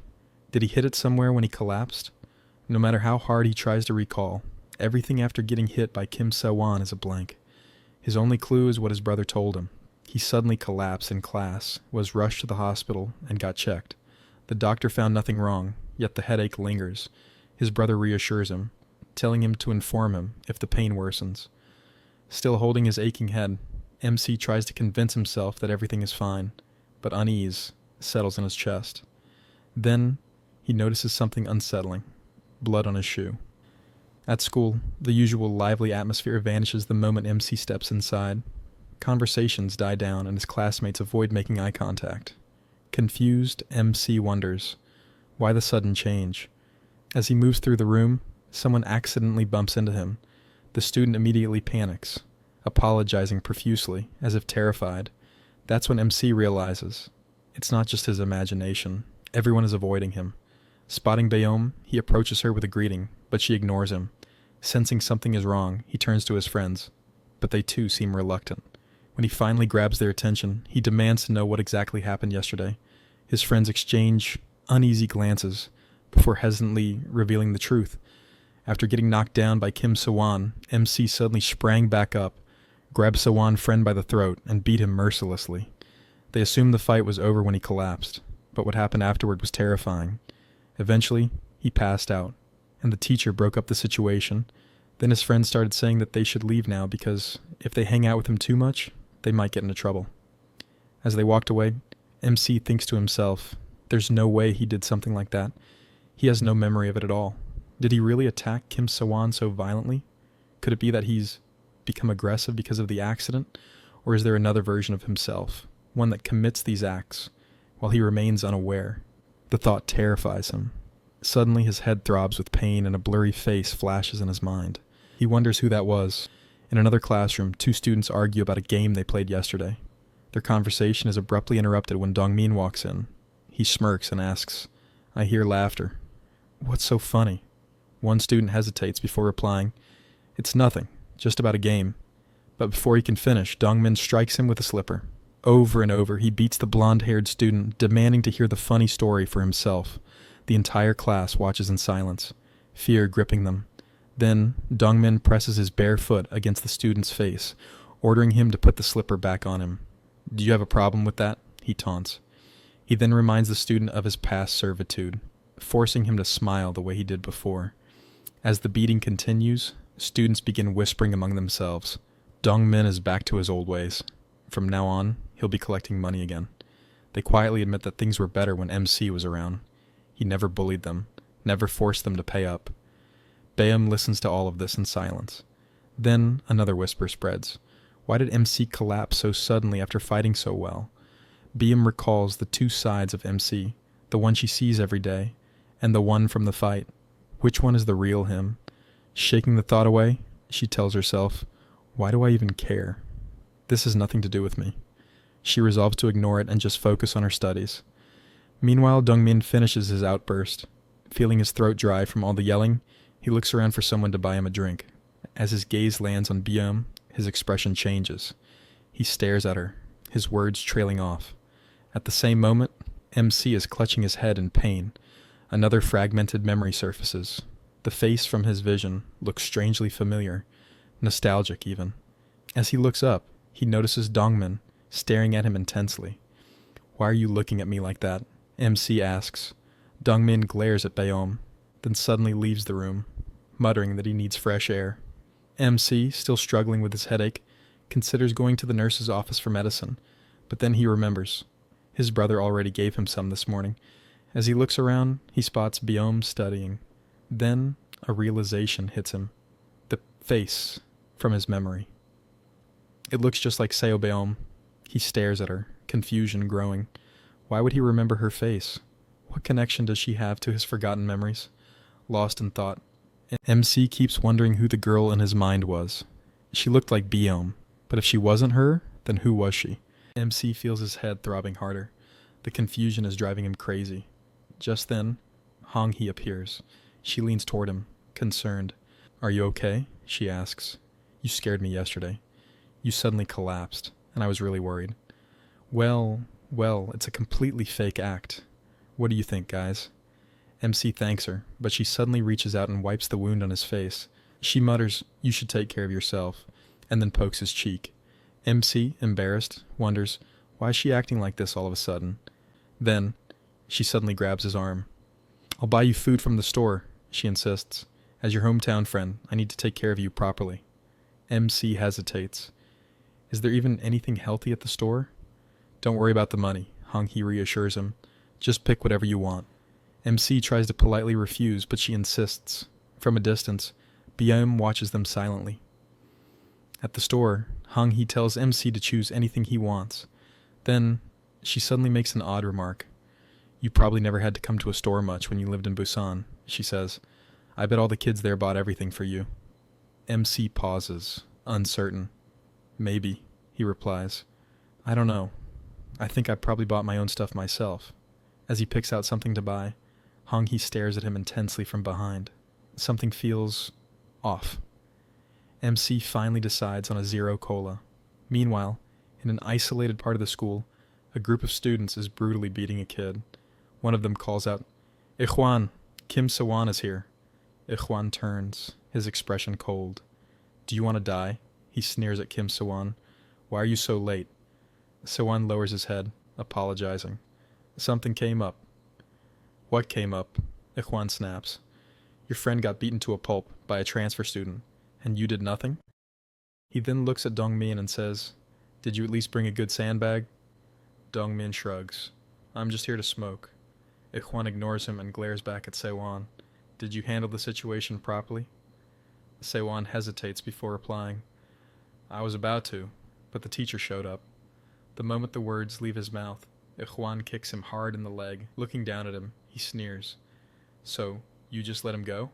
Did he hit it somewhere when he collapsed? No matter how hard he tries to recall, everything after getting hit by Kim Se-won is a blank. His only clue is what his brother told him. He suddenly collapsed in class, was rushed to the hospital, and got checked. The doctor found nothing wrong, yet the headache lingers. His brother reassures him, telling him to inform him if the pain worsens. Still holding his aching head, MC tries to convince himself that everything is fine, but unease settles in his chest. Then, he notices something unsettling. Blood on his shoe. At school, the usual lively atmosphere vanishes the moment MC steps inside. Conversations die down and his classmates avoid making eye contact. Confused, MC wonders, why the sudden change? As he moves through the room, someone accidentally bumps into him. The student immediately panics, apologizing profusely, as if terrified. That's when MC realizes, it's not just his imagination. Everyone is avoiding him. Spotting Beom, he approaches her with a greeting, but she ignores him. Sensing something is wrong, he turns to his friends, but they too seem reluctant. When he finally grabs their attention, he demands to know what exactly happened yesterday. His friends exchange uneasy glances before hesitantly revealing the truth. After getting knocked down by Kim Se-won, MC suddenly sprang back up, grabbed Se-won's friend by the throat, and beat him mercilessly. They assumed the fight was over when he collapsed, but what happened afterward was terrifying. Eventually, he passed out, and the teacher broke up the situation. Then his friends started saying that they should leave now because if they hang out with him too much, they might get into trouble. As they walked away, MC thinks to himself, there's no way he did something like that. He has no memory of it at all. Did he really attack Kim Se-won so violently? Could it be that he's become aggressive because of the accident? Or is there another version of himself, one that commits these acts while he remains unaware? The thought terrifies him. Suddenly his head throbs with pain and a blurry face flashes in his mind. He wonders who that was. In another classroom, two students argue about a game they played yesterday. Their conversation is abruptly interrupted when Dongmin walks in. He smirks and asks, "I hear laughter. What's so funny?" One student hesitates before replying, "It's nothing, just about a game." But before he can finish, Dongmin strikes him with a slipper. Over and over, he beats the blonde-haired student, demanding to hear the funny story for himself. The entire class watches in silence, fear gripping them. Then, Dongmin presses his bare foot against the student's face, ordering him to put the slipper back on him. "Do you have a problem with that?" he taunts. He then reminds the student of his past servitude, forcing him to smile the way he did before. As the beating continues, students begin whispering among themselves. Dongmin is back to his old ways. From now on, he'll be collecting money again. They quietly admit that things were better when MC was around. He never bullied them, never forced them to pay up. Bayam listens to all of this in silence. Then another whisper spreads. Why did MC collapse so suddenly after fighting so well? Bayam recalls the two sides of MC, the one she sees every day, and the one from the fight. Which one is the real him? Shaking the thought away, she tells herself, why do I even care? This has nothing to do with me. She resolves to ignore it and just focus on her studies. Meanwhile, Dongmin finishes his outburst. Feeling his throat dry from all the yelling, he looks around for someone to buy him a drink. As his gaze lands on Byum, his expression changes. He stares at her, his words trailing off. At the same moment, MC is clutching his head in pain. Another fragmented memory surfaces. The face from his vision looks strangely familiar, nostalgic even. As he looks up, he notices Dongmin staring at him intensely. Why are you looking at me like that? MC asks. Dongmin glares at Bayom, then suddenly leaves the room, muttering that he needs fresh air. MC, still struggling with his headache, considers going to the nurse's office for medicine, but then he remembers. His brother already gave him some this morning. As he looks around, he spots Byom studying. Then a realization hits him. The face from his memory. It looks just like Seo Byom. He stares at her, confusion growing. Why would he remember her face? What connection does she have to his forgotten memories? Lost in thought, MC keeps wondering who the girl in his mind was. She looked like Byom, but if she wasn't her, then who was she? MC feels his head throbbing harder. The confusion is driving him crazy. Just then, Hong Hee appears. She leans toward him, concerned. Are you okay? She asks. You scared me yesterday. You suddenly collapsed, and I was really worried. Well, it's a completely fake act. What do you think, guys? MC thanks her, but she suddenly reaches out and wipes the wound on his face. She mutters, you should take care of yourself, and then pokes his cheek. MC, embarrassed, wonders, why is she acting like this all of a sudden? Then, she suddenly grabs his arm. I'll buy you food from the store, she insists. As your hometown friend, I need to take care of you properly. MC hesitates. Is there even anything healthy at the store? Don't worry about the money, Hong Hee reassures him. Just pick whatever you want. MC tries to politely refuse, but she insists. From a distance, Byum watches them silently. At the store, Hong Hee tells MC to choose anything he wants. Then, she suddenly makes an odd remark. You probably never had to come to a store much when you lived in Busan, she says. I bet all the kids there bought everything for you. MC pauses, uncertain. Maybe, he replies. I don't know. I think I probably bought my own stuff myself. As he picks out something to buy, Hong Hee stares at him intensely from behind. Something feels off. MC finally decides on a zero cola. Meanwhile, in an isolated part of the school, a group of students is brutally beating a kid. One of them calls out, Ikhwan, Kim Sawan is here. Ikhwan turns, his expression cold. Do you want to die? He sneers at Kim Sawan. Why are you so late? Sawan lowers his head, apologizing. Something came up. What came up? Ikhwan snaps. Your friend got beaten to a pulp by a transfer student, and you did nothing? He then looks at Dongmin and says, Did you at least bring a good sandbag? Dongmin shrugs. I'm just here to smoke. Ikhwan ignores him and glares back at Sewan. Did you handle the situation properly? Sewan hesitates before replying. I was about to, but the teacher showed up. The moment the words leave his mouth, Ikhwan kicks him hard in the leg. Looking down at him, he sneers. So, you just let him go?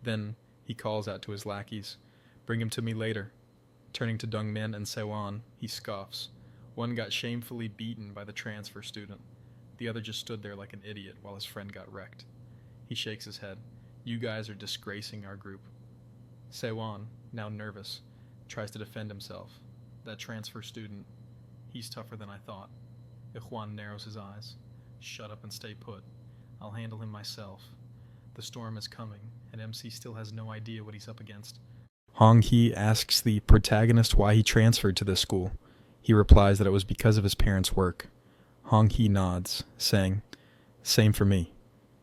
Then, he calls out to his lackeys. Bring him to me later. Turning to Dongmin and Sewan, he scoffs. One got shamefully beaten by the transfer student. The other just stood there like an idiot while his friend got wrecked. He shakes his head. You guys are disgracing our group. Sewan, now nervous, tries to defend himself. That transfer student, he's tougher than I thought. Ikhwan narrows his eyes. Shut up and stay put. I'll handle him myself. The storm is coming, and MC still has no idea what he's up against. Hong Hee asks the protagonist why he transferred to this school. He replies that it was because of his parents' work. Hong Hee nods, saying, Same for me.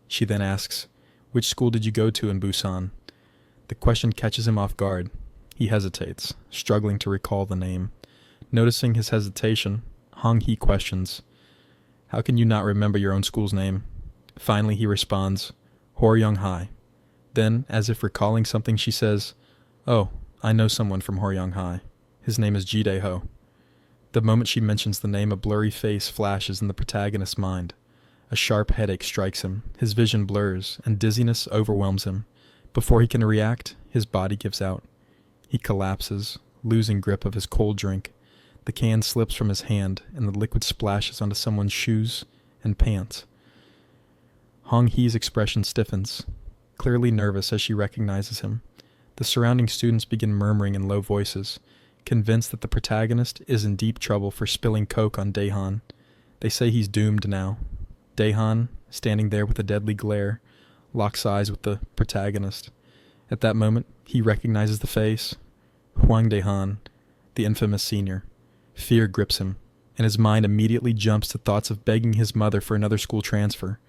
She then asks, Which school did you go to in Busan? The question catches him off guard. He hesitates, struggling to recall the name. Noticing his hesitation, Hong Hee questions, How can you not remember your own school's name? Finally he responds, Horyung High. Then, as if recalling something, she says, "Oh, I know someone from Horyang High. His name is Jide-ho." The moment she mentions the name, a blurry face flashes in the protagonist's mind. A sharp headache strikes him, his vision blurs, and dizziness overwhelms him. Before he can react, his body gives out. He collapses, losing grip of his cold drink. The can slips from his hand, and the liquid splashes onto someone's shoes and pants. Hong Hee's expression stiffens, clearly nervous as she recognizes him. The surrounding students begin murmuring in low voices, convinced that the protagonist is in deep trouble for spilling coke on Daehan. They say he's doomed now. Daehan, standing there with a deadly glare, locks eyes with the protagonist. At that moment, he recognizes the face. Hwang Daehan, the infamous senior. Fear grips him, and his mind immediately jumps to thoughts of begging his mother for another school transfer.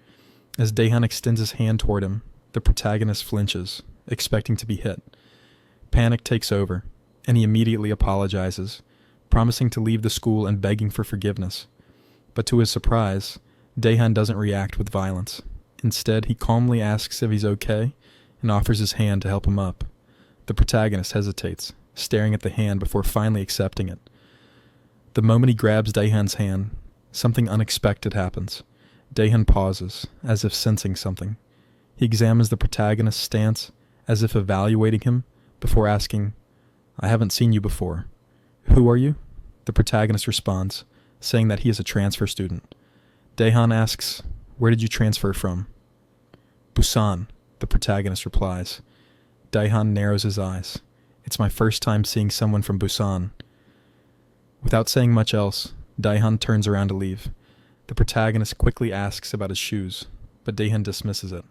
As Daehan extends his hand toward him, the protagonist flinches, expecting to be hit. Panic takes over, and he immediately apologizes, promising to leave the school and begging for forgiveness. But to his surprise, Daehan doesn't react with violence. Instead, he calmly asks if he's okay and offers his hand to help him up. The protagonist hesitates, staring at the hand before finally accepting it. The moment he grabs Daehan's hand, something unexpected happens. Daehan pauses, as if sensing something. He examines the protagonist's stance, as if evaluating him, before asking, "I haven't seen you before. Who are you?" The protagonist responds, saying that he is a transfer student. Daehan asks, "Where did you transfer from?" "Busan," the protagonist replies. Daehan narrows his eyes. "It's my first time seeing someone from Busan." Without saying much else, Daehan turns around to leave. The protagonist quickly asks about his shoes, but Daehan dismisses it.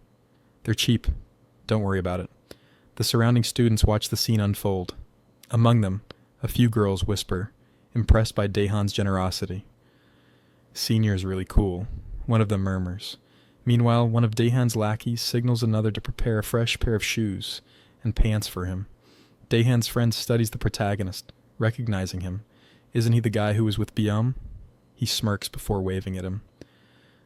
"They're cheap. Don't worry about it." The surrounding students watch the scene unfold. Among them, a few girls whisper, impressed by Daehan's generosity. "Senior's really cool," one of them murmurs. Meanwhile, one of Daehan's lackeys signals another to prepare a fresh pair of shoes and pants for him. Daehan's friend studies the protagonist, recognizing him. "Isn't he the guy who was with Byum?" He smirks before waving at him.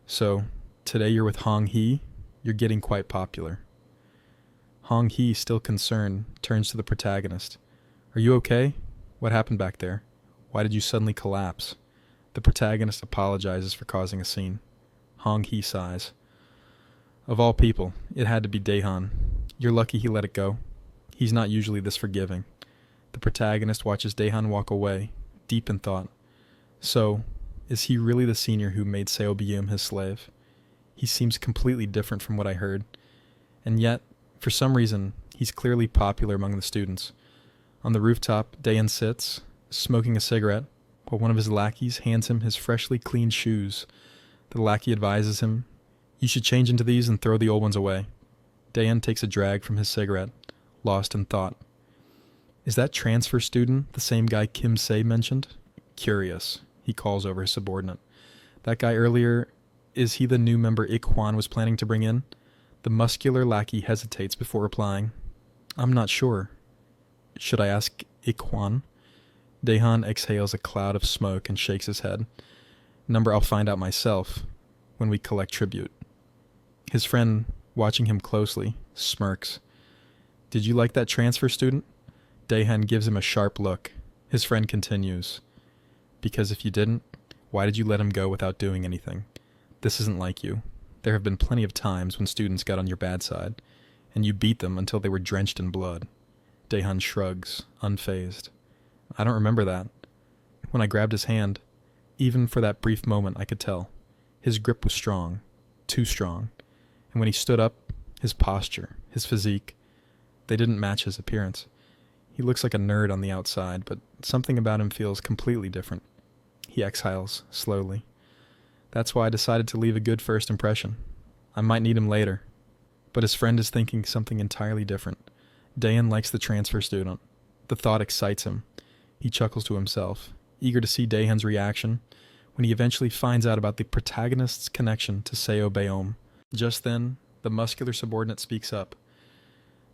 "So, today you're with Hong Hee? You're getting quite popular." Hong Hee, still concerned, turns to the protagonist. "Are you okay? What happened back there? Why did you suddenly collapse?" The protagonist apologizes for causing a scene. Hong Hee sighs. "Of all people, it had to be Daehan. You're lucky he let it go. He's not usually this forgiving." The protagonist watches Daehan walk away, deep in thought. So, is he really the senior who made Seo Byum his slave? He seems completely different from what I heard. And yet, for some reason, he's clearly popular among the students. On the rooftop, Daehan sits, smoking a cigarette, while one of his lackeys hands him his freshly cleaned shoes. The lackey advises him, "You should change into these and throw the old ones away." Daehan takes a drag from his cigarette, lost in thought. Is that transfer student the same guy Kim Se mentioned? Curious, he calls over his subordinate. That guy earlier, is he the new member Ik Hwan was planning to bring in? The muscular lackey hesitates before replying. "I'm not sure. Should I ask Ik Hwan?" Daehan exhales a cloud of smoke and shakes his head. "Number I'll find out myself when we collect tribute." His friend, watching him closely, smirks. "Did you like that transfer student?" Daehan gives him a sharp look. His friend continues. "Because if you didn't, why did you let him go without doing anything? This isn't like you. There have been plenty of times when students got on your bad side, and you beat them until they were drenched in blood." Daehan shrugs, unfazed. "I don't remember that. When I grabbed his hand, even for that brief moment I could tell. His grip was strong, too strong, and when he stood up, his posture, his physique, they didn't match his appearance. He looks like a nerd on the outside, but something about him feels completely different." He exhales, slowly. "That's why I decided to leave a good first impression. I might need him later." But his friend is thinking something entirely different. Daehan likes the transfer student. The thought excites him. He chuckles to himself, eager to see Daehan's reaction when he eventually finds out about the protagonist's connection to Seo Byum. Just then, the muscular subordinate speaks up.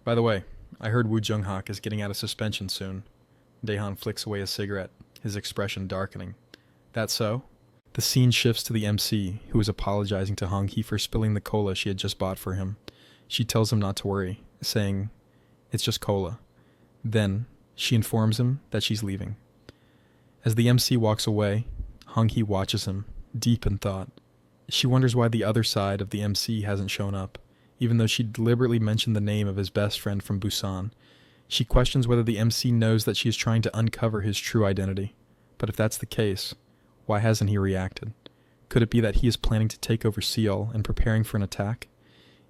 "By the way, I heard Woo Jung-hak is getting out of suspension soon." Daehan flicks away a cigarette, his expression darkening. "That so?" The scene shifts to the MC, who is apologizing to Hong Hee for spilling the cola she had just bought for him. She tells him not to worry, saying, "It's just cola." Then, she informs him that she's leaving. As the MC walks away, Hong-hee watches him, deep in thought. She wonders why the other side of the MC hasn't shown up, even though she deliberately mentioned the name of his best friend from Busan. She questions whether the MC knows that she is trying to uncover his true identity. But if that's the case, why hasn't he reacted? Could it be that he is planning to take over Seoul and preparing for an attack?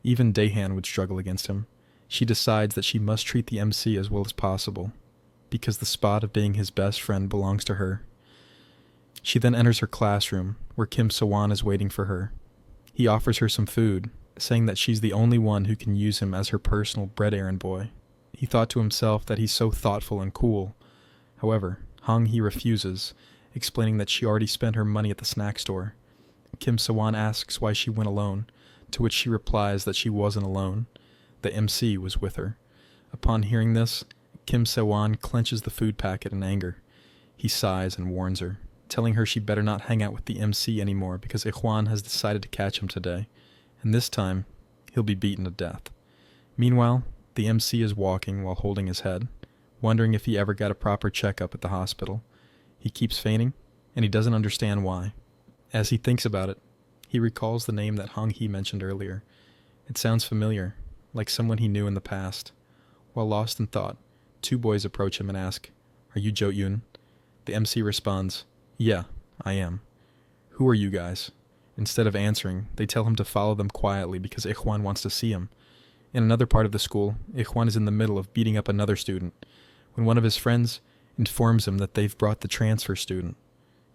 Even Daehan would struggle against him. She decides that she must treat the MC as well as possible, because the spot of being his best friend belongs to her. She then enters her classroom, where Kim So-won is waiting for her. He offers her some food, saying that she's the only one who can use him as her personal bread errand boy. He thought to himself that he's so thoughtful and cool. However, Hong-hee refuses, explaining that she already spent her money at the snack store. Kim So-won asks why she went alone, to which she replies that she wasn't alone. The MC was with her. Upon hearing this, Kim So-won clenches the food packet in anger. He sighs and warns her, telling her she better not hang out with the MC anymore because Ikhwan has decided to catch him today, and this time, he'll be beaten to death. Meanwhile, the MC is walking while holding his head, wondering if he ever got a proper checkup at the hospital. He keeps fainting, and he doesn't understand why. As he thinks about it, he recalls the name that Hong-hee mentioned earlier. It sounds familiar, like someone he knew in the past. While lost in thought, two boys approach him and ask, "Are you Jo-yoon?" The MC responds, "Yeah, I am." "Who are you guys?" Instead of answering, they tell him to follow them quietly because Ikhwan wants to see him. In another part of the school, Ikhwan is in the middle of beating up another student, when one of his friends informs him that they've brought the transfer student.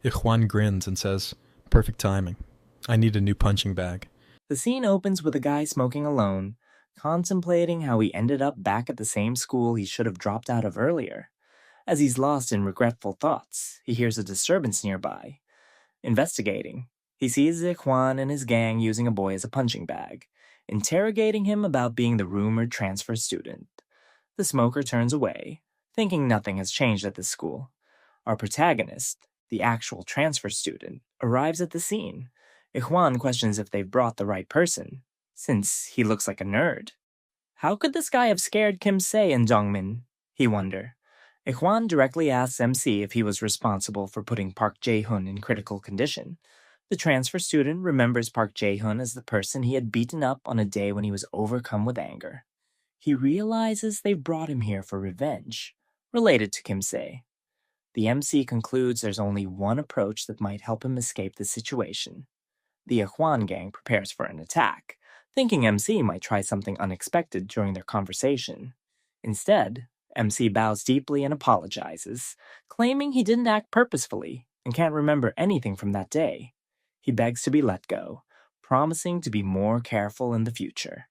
Ikhwan grins and says, "Perfect timing. I need a new punching bag." The scene opens with a guy smoking alone, contemplating how he ended up back at the same school he should have dropped out of earlier. As he's lost in regretful thoughts, he hears a disturbance nearby. Investigating, he sees Ikhwan and his gang using a boy as a punching bag, interrogating him about being the rumored transfer student. The smoker turns away, thinking nothing has changed at this school. Our protagonist, the actual transfer student, arrives at the scene. Ikhwan questions if they've brought the right person, since he looks like a nerd. How could this guy have scared Kim Se and Jongmin? He wonder. Ikhwan directly asks MC if he was responsible for putting Park Jae-hoon in critical condition. The transfer student remembers Park Jae-hoon as the person he had beaten up on a day when he was overcome with anger. He realizes they've brought him here for revenge, related to Kim Se. The MC concludes there's only one approach that might help him escape the situation. The Ikhwan gang prepares for an attack, thinking MC might try something unexpected during their conversation. Instead, MC bows deeply and apologizes, claiming he didn't act purposefully and can't remember anything from that day. He begs to be let go, promising to be more careful in the future.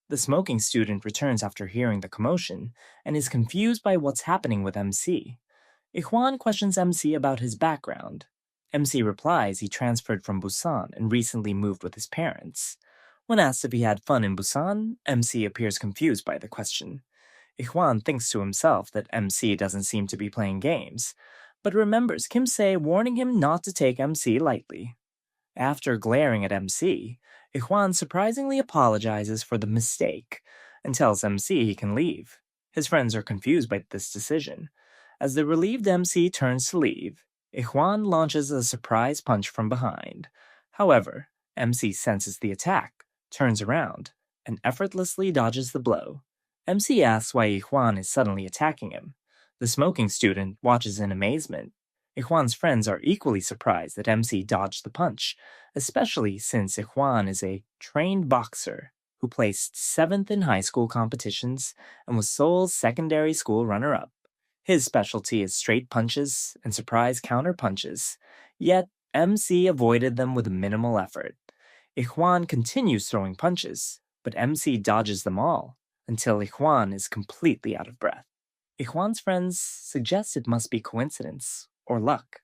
The smoking student returns after hearing the commotion and is confused by what's happening with MC. Ikhwan questions MC about his background. MC replies he transferred from Busan and recently moved with his parents. When asked if he had fun in Busan, MC appears confused by the question. Ikhwan thinks to himself that MC doesn't seem to be playing games, but remembers Kim Se warning him not to take MC lightly. After glaring at MC, Ikhwan surprisingly apologizes for the mistake and tells MC he can leave. His friends are confused by this decision. As the relieved MC turns to leave, Ikhwan launches a surprise punch from behind. However, MC senses the attack, turns around, and effortlessly dodges the blow. MC asks why Ikhwan is suddenly attacking him. The smoking student watches in amazement. Ikhwan's friends are equally surprised that MC dodged the punch, especially since Ikhwan is a trained boxer who placed 7th in high school competitions and was Seoul's secondary school runner-up. His specialty is straight punches and surprise counter punches, yet MC avoided them with minimal effort. Ikhwan continues throwing punches, but MC dodges them all, until Ikhwan is completely out of breath. Ikhwan's friends suggest it must be coincidence or luck.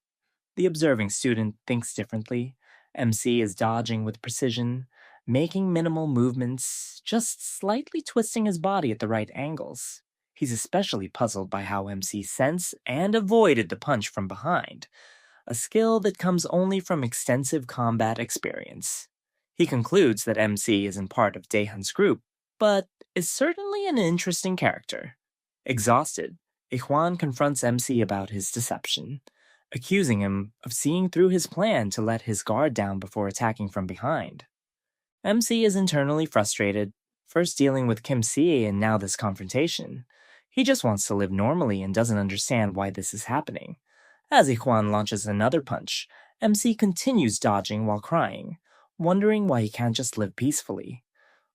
The observing student thinks differently. MC is dodging with precision, making minimal movements, just slightly twisting his body at the right angles. He's especially puzzled by how MC sensed and avoided the punch from behind, a skill that comes only from extensive combat experience. He concludes that MC isn't part of Daehan's group, but is certainly an interesting character. Exhausted, Ijuan confronts MC about his deception, accusing him of seeing through his plan to let his guard down before attacking from behind. MC is internally frustrated, first dealing with Kim Sie and now this confrontation. He just wants to live normally and doesn't understand why this is happening. As Ijuan launches another punch, MC continues dodging while crying, wondering why he can't just live peacefully.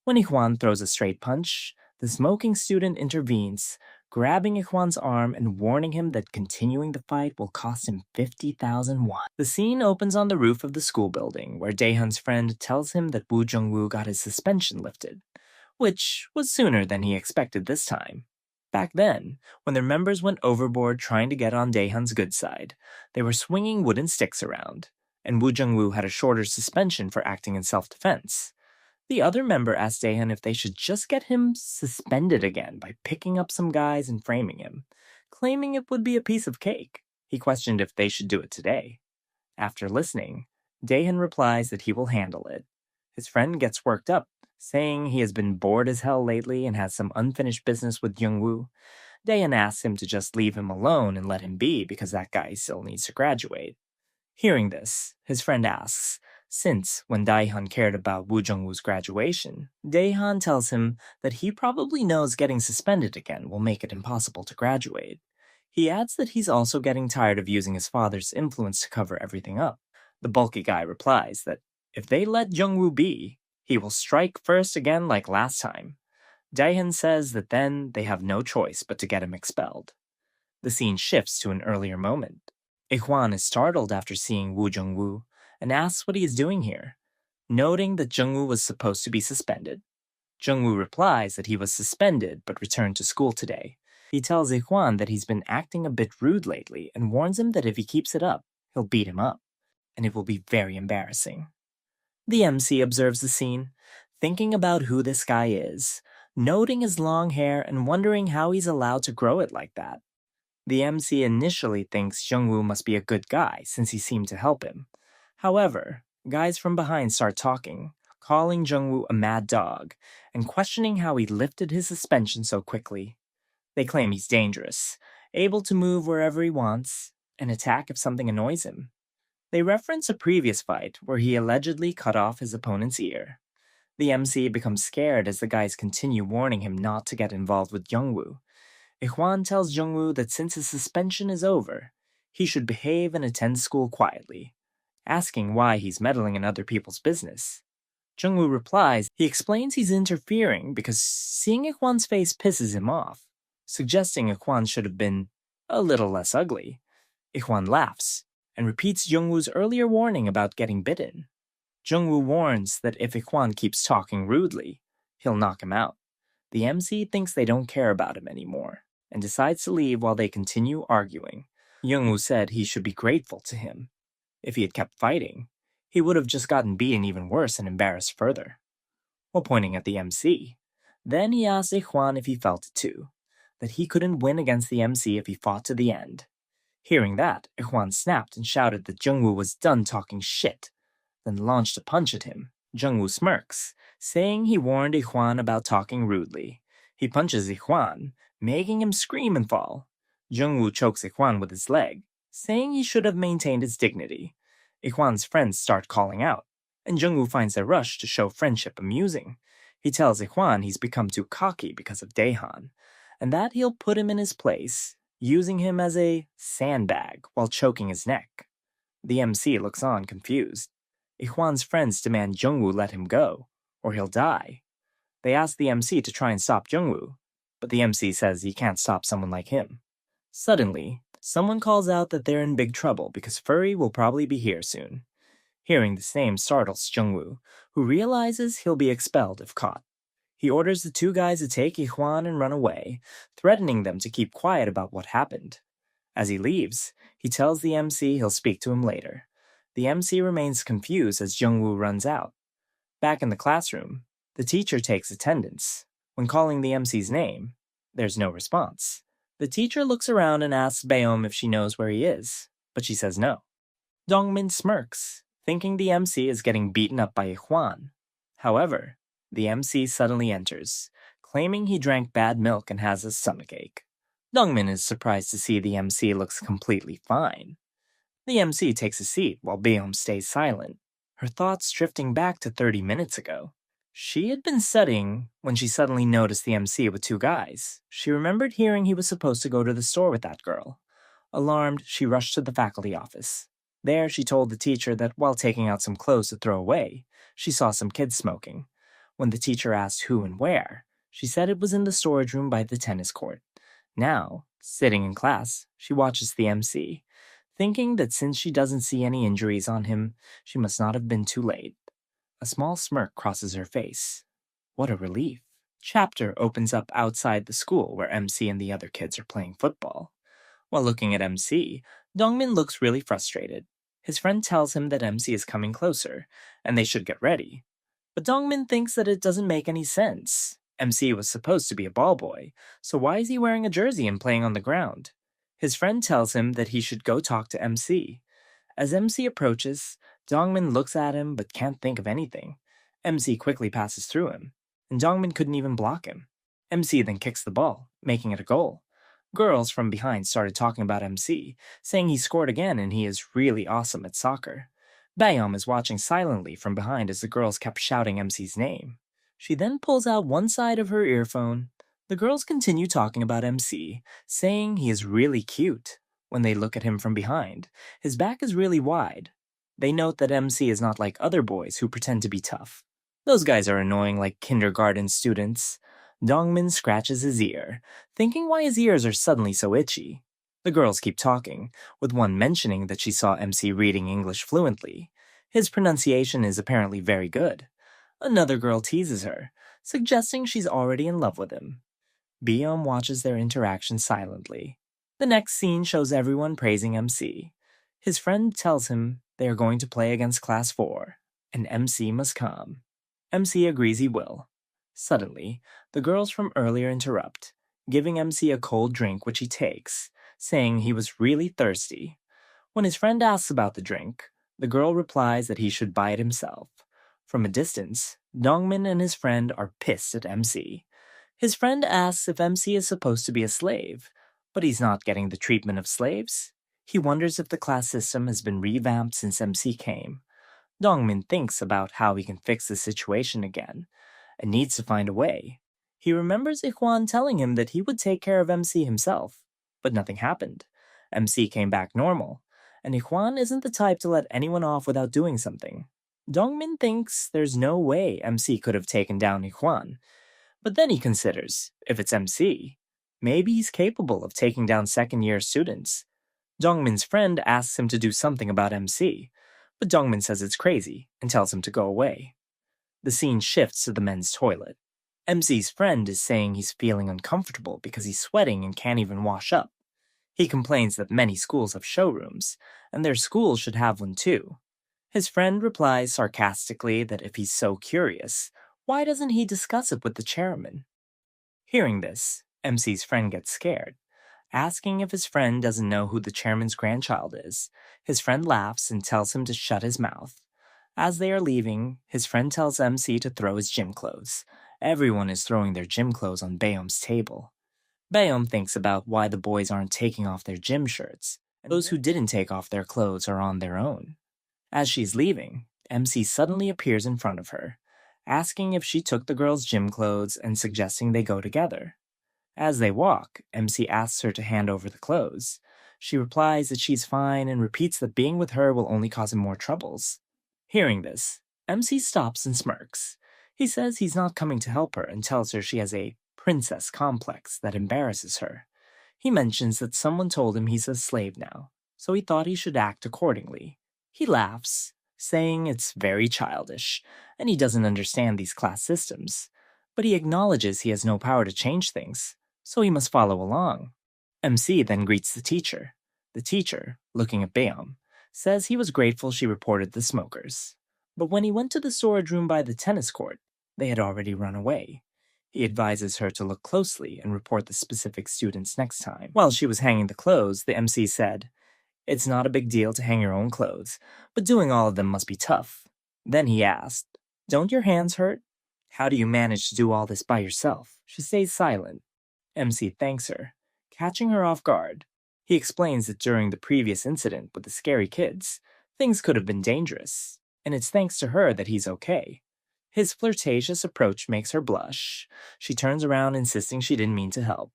When Ijuan throws a straight punch, the smoking student intervenes, grabbing Ijuan's arm and warning him that continuing the fight will cost him 50,000 won. The scene opens on the roof of the school building, where Daehan's friend tells him that Woo Jung-woo got his suspension lifted, which was sooner than he expected this time. Back then, when their members went overboard trying to get on Daehan's good side, they were swinging wooden sticks around, and Woo Jung-woo had a shorter suspension for acting in self-defense. The other member asked Daehan if they should just get him suspended again by picking up some guys and framing him, claiming it would be a piece of cake. He questioned if they should do it today. After listening, Daehan replies that he will handle it. His friend gets worked up, saying he has been bored as hell lately and has some unfinished business with Jung-woo. Daehan asks him to just leave him alone and let him be because that guy still needs to graduate. Hearing this, his friend asks, since when Daehan cared about Woo Jung-woo's graduation, Daehan tells him that he probably knows getting suspended again will make it impossible to graduate. He adds that he's also getting tired of using his father's influence to cover everything up. The bulky guy replies that if they let Jung-woo be, he will strike first again like last time. Daehan says that then they have no choice but to get him expelled. The scene shifts to an earlier moment. Ijuan is startled after seeing Woo Jung-woo and asks what he is doing here, noting that Jung-woo was supposed to be suspended. Jung-woo replies that he was suspended but returned to school today. He tells Ijuan that he's been acting a bit rude lately and warns him that if he keeps it up, he'll beat him up, and it will be very embarrassing. The MC observes the scene, thinking about who this guy is, noting his long hair and wondering how he's allowed to grow it like that. The MC initially thinks Jung-woo must be a good guy since he seemed to help him. However, guys from behind start talking, calling Jung-woo a mad dog, and questioning how he lifted his suspension so quickly. They claim he's dangerous, able to move wherever he wants, and attack if something annoys him. They reference a previous fight where he allegedly cut off his opponent's ear. The MC becomes scared as the guys continue warning him not to get involved with Jung-woo. Ijuan tells Jung-woo that since his suspension is over, he should behave and attend school quietly, asking why he's meddling in other people's business. Jung-woo replies he explains he's interfering because seeing Ijuan's face pisses him off, suggesting Ijuan should have been a little less ugly. Ijuan laughs and repeats Jung-woo's earlier warning about getting bitten. Jung-woo warns that if Ijuan keeps talking rudely, he'll knock him out. The MC thinks they don't care about him anymore and decides to leave while they continue arguing. Jung-woo said he should be grateful to him. If he had kept fighting, he would have just gotten beaten even worse and embarrassed further. While pointing at the MC, then he asked Ijuan if he felt it too, that he couldn't win against the MC if he fought to the end. Hearing that, Ijuan snapped and shouted that Jung-woo was done talking shit, then launched a punch at him. Jung-woo smirks, saying he warned Ijuan about talking rudely. He punches Ijuan, making him scream and fall. Jung-woo chokes Ijuan with his leg, saying he should have maintained his dignity. Ijuan's friends start calling out, and Jung-woo finds their rush to show friendship amusing. He tells Ijuan he's become too cocky because of Daehan, and that he'll put him in his place, using him as a sandbag while choking his neck. The MC looks on confused. Ijuan's friends demand Jung-woo let him go, or he'll die. They ask the MC to try and stop Jung-woo, but the MC says he can't stop someone like him. Suddenly, someone calls out that they're in big trouble because Furry will probably be here soon. Hearing this name startles Jung-woo, who realizes he'll be expelled if caught. He orders the two guys to take Ijuan and run away, threatening them to keep quiet about what happened. As he leaves, he tells the MC he'll speak to him later. The MC remains confused as Jung-woo runs out. Back in the classroom, the teacher takes attendance. When calling the MC's name, there's no response. The teacher looks around and asks Baeom if she knows where he is, but she says no. Dongmin smirks, thinking the MC is getting beaten up by Ijuan. However, The MC suddenly enters, claiming he drank bad milk and has a stomachache. Dongmin is surprised to see the MC looks completely fine. The MC takes a seat while Beom stays silent, her thoughts drifting back to 30 minutes ago. She had been studying when she suddenly noticed the MC with two guys. She remembered hearing he was supposed to go to the store with that girl. Alarmed, she rushed to the faculty office. There, she told the teacher that while taking out some clothes to throw away, she saw some kids smoking. When the teacher asked who and where, she said it was in the storage room by the tennis court. Now, sitting in class, she watches the MC, thinking that since she doesn't see any injuries on him, she must not have been too late. A small smirk crosses her face. What a relief. Chapter opens up outside the school where MC and the other kids are playing football. While looking at MC, Dongmin looks really frustrated. His friend tells him that MC is coming closer, and they should get ready. But Dongmin thinks that it doesn't make any sense. MC was supposed to be a ball boy, so why is he wearing a jersey and playing on the ground? His friend tells him that he should go talk to MC. As MC approaches, Dongmin looks at him but can't think of anything. MC quickly passes through him, and Dongmin couldn't even block him. MC then kicks the ball, making it a goal. Girls from behind started talking about MC, saying he scored again and he is really awesome at soccer. Bayom is watching silently from behind as the girls kept shouting MC's name. She then pulls out one side of her earphone. The girls continue talking about MC, saying he is really cute. When they look at him from behind, his back is really wide. They note that MC is not like other boys who pretend to be tough. Those guys are annoying like kindergarten students. Dongmin scratches his ear, thinking why his ears are suddenly so itchy. The girls keep talking, with one mentioning that she saw MC reading English fluently. His pronunciation is apparently very good. Another girl teases her, suggesting she's already in love with him. Beom watches their interaction silently. The next scene shows everyone praising MC. His friend tells him they are going to play against Class 4, and MC must come. MC agrees he will. Suddenly, the girls from earlier interrupt, giving MC a cold drink which he takes, saying he was really thirsty. When his friend asks about the drink, the girl replies that he should buy it himself. From a distance, Dongmin and his friend are pissed at MC. His friend asks if MC is supposed to be a slave, but he's not getting the treatment of slaves. He wonders if the class system has been revamped since MC came. Dongmin thinks about how he can fix the situation again, and needs to find a way. He remembers Ikhwan telling him that he would take care of MC himself, but nothing happened. MC came back normal, and Ikhwan isn't the type to let anyone off without doing something. Dongmin thinks there's no way MC could have taken down Ikhwan, but then he considers, if it's MC, maybe he's capable of taking down second-year students. Dongmin's friend asks him to do something about MC, but Dongmin says it's crazy and tells him to go away. The scene shifts to the men's toilet. MC's friend is saying he's feeling uncomfortable because he's sweating and can't even wash up. He complains that many schools have showrooms, and their school should have one too. His friend replies sarcastically that if he's so curious, why doesn't he discuss it with the chairman? Hearing this, MC's friend gets scared, asking if his friend doesn't know who the chairman's grandchild is. His friend laughs and tells him to shut his mouth. As they are leaving, his friend tells MC to throw his gym clothes. Everyone is throwing their gym clothes on Bayom's table. Bayom thinks about why the boys aren't taking off their gym shirts, and those who didn't take off their clothes are on their own. As she's leaving, MC suddenly appears in front of her, asking if she took the girls' gym clothes and suggesting they go together. As they walk, MC asks her to hand over the clothes. She replies that she's fine and repeats that being with her will only cause him more troubles. Hearing this, MC stops and smirks. He says he's not coming to help her and tells her she has a princess complex that embarrasses her. He mentions that someone told him he's a slave now, so he thought he should act accordingly. He laughs, saying it's very childish, and he doesn't understand these class systems. But he acknowledges he has no power to change things, so he must follow along. MC then greets the teacher. The teacher, looking at Bayom, says he was grateful she reported the smokers. But when he went to the storage room by the tennis court, they had already run away. He advises her to look closely and report the specific students next time. While she was hanging the clothes, the MC said, "It's not a big deal to hang your own clothes, but doing all of them must be tough." Then he asked, "Don't your hands hurt?" How do you manage to do all this by yourself? She stays silent. MC thanks her, catching her off guard. He explains that during the previous incident with the scary kids, things could have been dangerous, and it's thanks to her that he's okay. His flirtatious approach makes her blush. She turns around, insisting she didn't mean to help.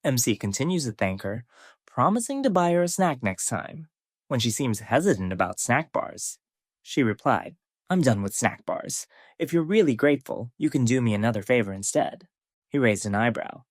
MC continues to thank her, promising to buy her a snack next time. When she seems hesitant about snack bars, she replied, "I'm done with snack bars. If you're really grateful, you can do me another favor instead." He raised an eyebrow.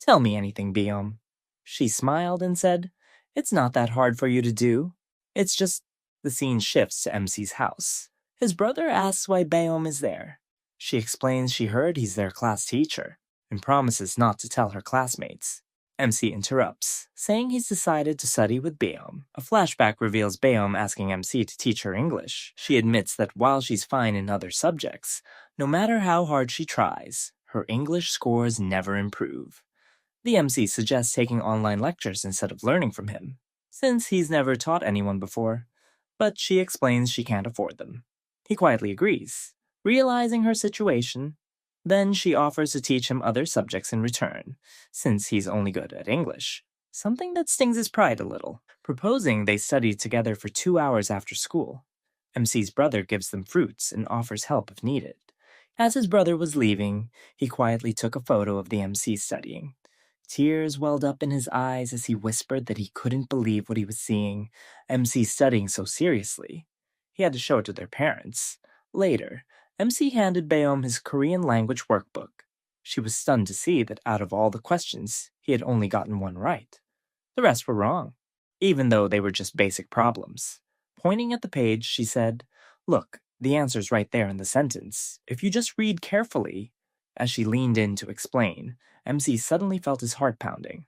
"Tell me anything, Biom." She smiled and said, "It's not that hard for you to do. It's just..." The scene shifts to MC's house. His brother asks why Biom is there. She explains she heard he's their class teacher and promises not to tell her classmates. MC interrupts, saying he's decided to study with Biom. A flashback reveals Biom asking MC to teach her English. She admits that while she's fine in other subjects, no matter how hard she tries, her English scores never improve. The MC suggests taking online lectures instead of learning from him, since he's never taught anyone before, but she explains she can't afford them. He quietly agrees, realizing her situation. Then she offers to teach him other subjects in return, since he's only good at English, something that stings his pride a little. Proposing they study together for 2 hours after school. MC's brother gives them fruits and offers help if needed. As his brother was leaving, he quietly took a photo of the MC studying. Tears welled up in his eyes as he whispered that he couldn't believe what he was seeing, MC studying so seriously. He had to show it to their parents. Later, MC handed Beom his Korean language workbook. She was stunned to see that out of all the questions, he had only gotten one right. The rest were wrong, even though they were just basic problems. Pointing at the page, she said, "Look, the answer's right there in the sentence. If you just read carefully." As she leaned in to explain, MC suddenly felt his heart pounding.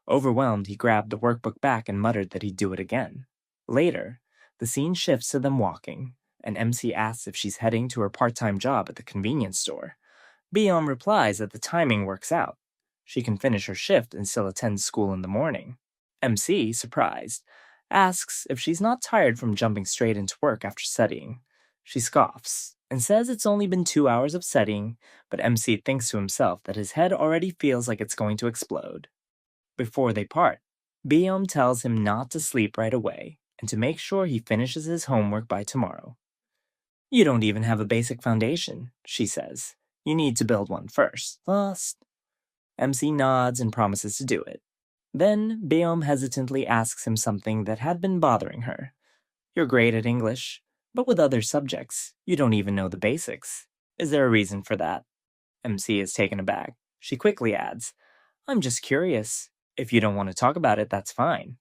Overwhelmed, he grabbed the workbook back and muttered that he'd do it again. Later, the scene shifts to them walking, and MC asks if she's heading to her part-time job at the convenience store. Beom replies that the timing works out. She can finish her shift and still attend school in the morning. MC, surprised, asks if she's not tired from jumping straight into work after studying. She scoffs and says it's only been 2 hours of studying, but MC thinks to himself that his head already feels like it's going to explode. Before they part, Beom tells him not to sleep right away and to make sure he finishes his homework by tomorrow. "You don't even have a basic foundation," she says. "You need to build one first." MC nods and promises to do it. Then Beom hesitantly asks him something that had been bothering her. "You're great at English, but with other subjects, you don't even know the basics. Is there a reason for that?" MC is taken aback. She quickly adds, "I'm just curious. If you don't want to talk about it, that's fine."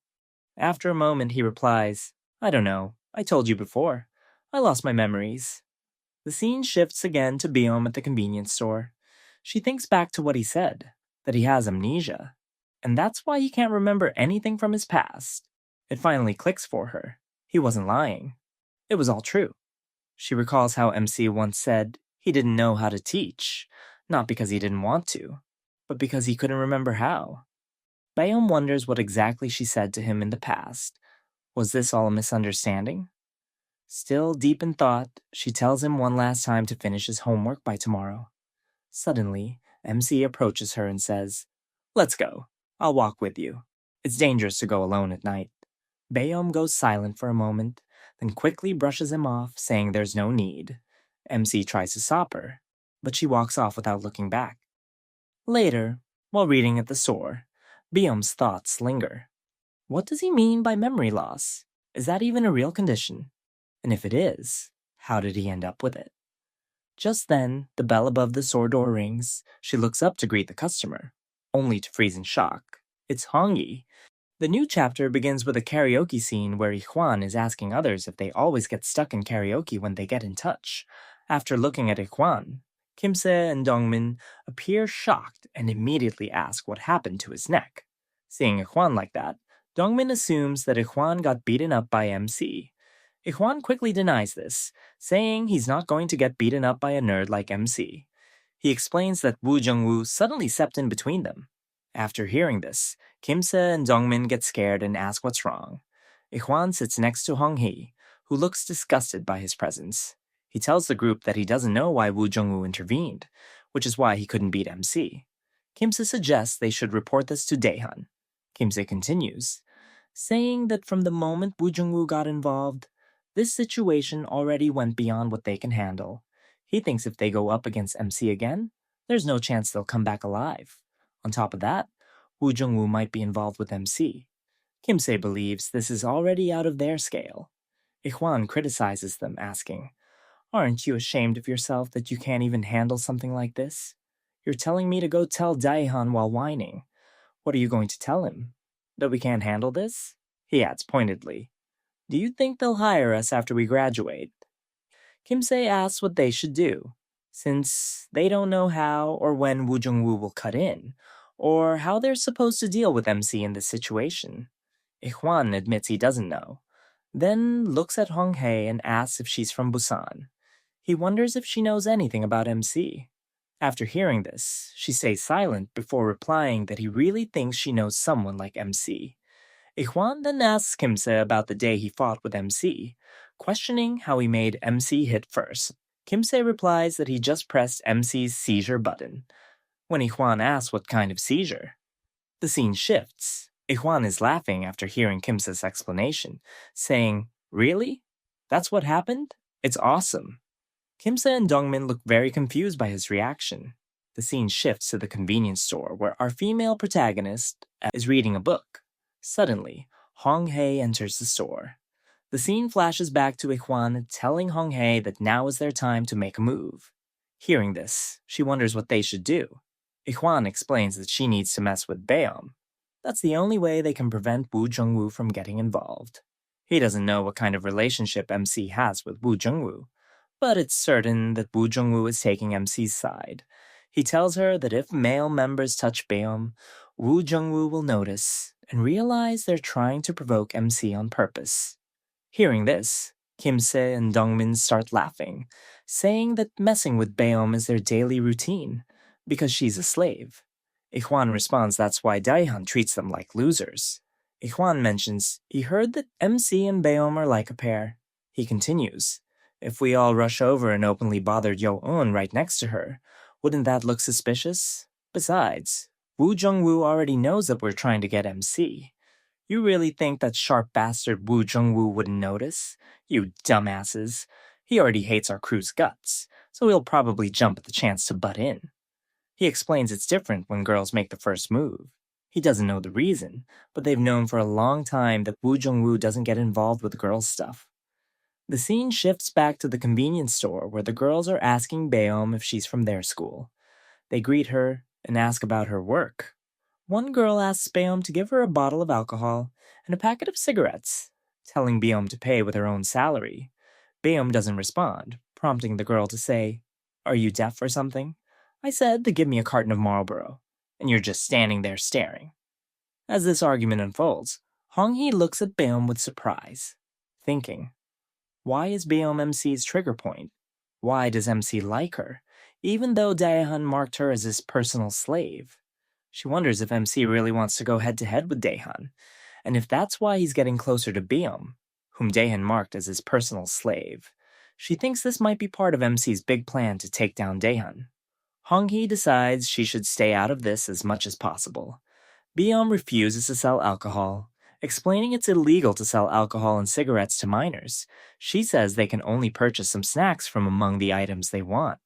After a moment, he replies, "I don't know. I told you before. I lost my memories." The scene shifts again to Beom at the convenience store. She thinks back to what he said, that he has amnesia, and that's why he can't remember anything from his past. It finally clicks for her. He wasn't lying. It was all true. She recalls how MC once said he didn't know how to teach, not because he didn't want to, but because he couldn't remember how. Beom wonders what exactly she said to him in the past. Was this all a misunderstanding? Still deep in thought, she tells him one last time to finish his homework by tomorrow. Suddenly, MC approaches her and says, "Let's go. I'll walk with you. It's dangerous to go alone at night." Beom goes silent for a moment, then quickly brushes him off, saying there's no need. MC tries to stop her, but she walks off without looking back. Later, while reading at the store, Beom's thoughts linger. What does he mean by memory loss? Is that even a real condition? And if it is, how did he end up with it? Just then, the bell above the store door rings. She looks up to greet the customer, only to freeze in shock. It's Hongyi. The new chapter begins with a karaoke scene where Ijuan is asking others if they always get stuck in karaoke when they get in touch. After looking at Ijuan, Kimse and Dongmin appear shocked and immediately ask what happened to his neck. Seeing Ijuan like that, Dongmin assumes that Ijuan got beaten up by MC. Ijuan quickly denies this, saying he's not going to get beaten up by a nerd like MC. He explains that Woo Jung-woo suddenly stepped in between them. After hearing this, Kimse and Dongmin get scared and ask what's wrong. Ijuan sits next to Hong-hee, who looks disgusted by his presence. He tells the group that he doesn't know why Woo Jung-woo intervened, which is why he couldn't beat MC. Kimse suggests they should report this to Daehan. Kimse continues, saying that from the moment Woo Jung-woo got involved, this situation already went beyond what they can handle. He thinks if they go up against MC again, there's no chance they'll come back alive. On top of that, Woo Jung-woo might be involved with MC. Kimse believes this is already out of their scale. Ikhwan criticizes them, asking, "Aren't you ashamed of yourself that you can't even handle something like this? You're telling me to go tell Daehan while whining. What are you going to tell him? That we can't handle this?" He adds pointedly, "Do you think they'll hire us after we graduate?" Kimse asks what they should do, since they don't know how or when Woo Jung-woo will cut in, or how they're supposed to deal with MC in this situation. Ikhwan admits he doesn't know, then looks at Hong Hae and asks if she's from Busan. He wonders if she knows anything about MC. After hearing this, she stays silent before replying that he really thinks she knows someone like MC. Ikhwan then asks Kimse about the day he fought with MC, questioning how he made MC hit first. Kimse replies that he just pressed MC's seizure button. When Ikhwan asks what kind of seizure, the scene shifts. Ikhwan is laughing after hearing Kimse's explanation, saying, "Really? That's what happened? It's awesome." Kimse and Dongmin look very confused by his reaction. The scene shifts to the convenience store where our female protagonist is reading a book. Suddenly, Hong Hae enters the store. The scene flashes back to Ikhwan telling Hong Hae that now is their time to make a move. Hearing this, she wonders what they should do. Ikhwan explains that she needs to mess with Baeom. That's the only way they can prevent Woo Jung-woo from getting involved. He doesn't know what kind of relationship MC has with Woo Jung-woo, but it's certain that Woo Jung-woo is taking MC's side. He tells her that if male members touch Baeom, Woo Jung-woo will notice and realize they're trying to provoke MC on purpose. Hearing this, Kimse and Dongmin start laughing, saying that messing with Baeom is their daily routine, because she's a slave. Ikhwan responds that's why Daehan treats them like losers. Ikhwan mentions he heard that MC and Baeom are like a pair. He continues, "If we all rush over and openly bother Yo-eun right next to her, wouldn't that look suspicious? Besides, Woo Jung-woo already knows that we're trying to get MC. You really think that sharp bastard Woo Jung-woo wouldn't notice? You dumbasses. He already hates our crew's guts, so he'll probably jump at the chance to butt in." He explains it's different when girls make the first move. He doesn't know the reason, but they've known for a long time that Woo Jung-woo doesn't get involved with girls' stuff. The scene shifts back to the convenience store where the girls are asking Baeom if she's from their school. They greet her and ask about her work. One girl asks Baeom to give her a bottle of alcohol and a packet of cigarettes, telling Baeom to pay with her own salary. Baeom doesn't respond, prompting the girl to say, "Are you deaf or something? I said to give me a carton of Marlboro, and you're just standing there staring." As this argument unfolds, Hong Hee looks at Baeom with surprise, thinking, why is Baeom MC's trigger point? Why does MC like her, even though Daehan marked her as his personal slave? She wonders if MC really wants to go head-to-head with Daehan, and if that's why he's getting closer to Baeom, whom Daehan marked as his personal slave. She thinks this might be part of MC's big plan to take down Daehan. Hong Hee decides she should stay out of this as much as possible. Baeom refuses to sell alcohol, explaining it's illegal to sell alcohol and cigarettes to minors. She says they can only purchase some snacks from among the items they want.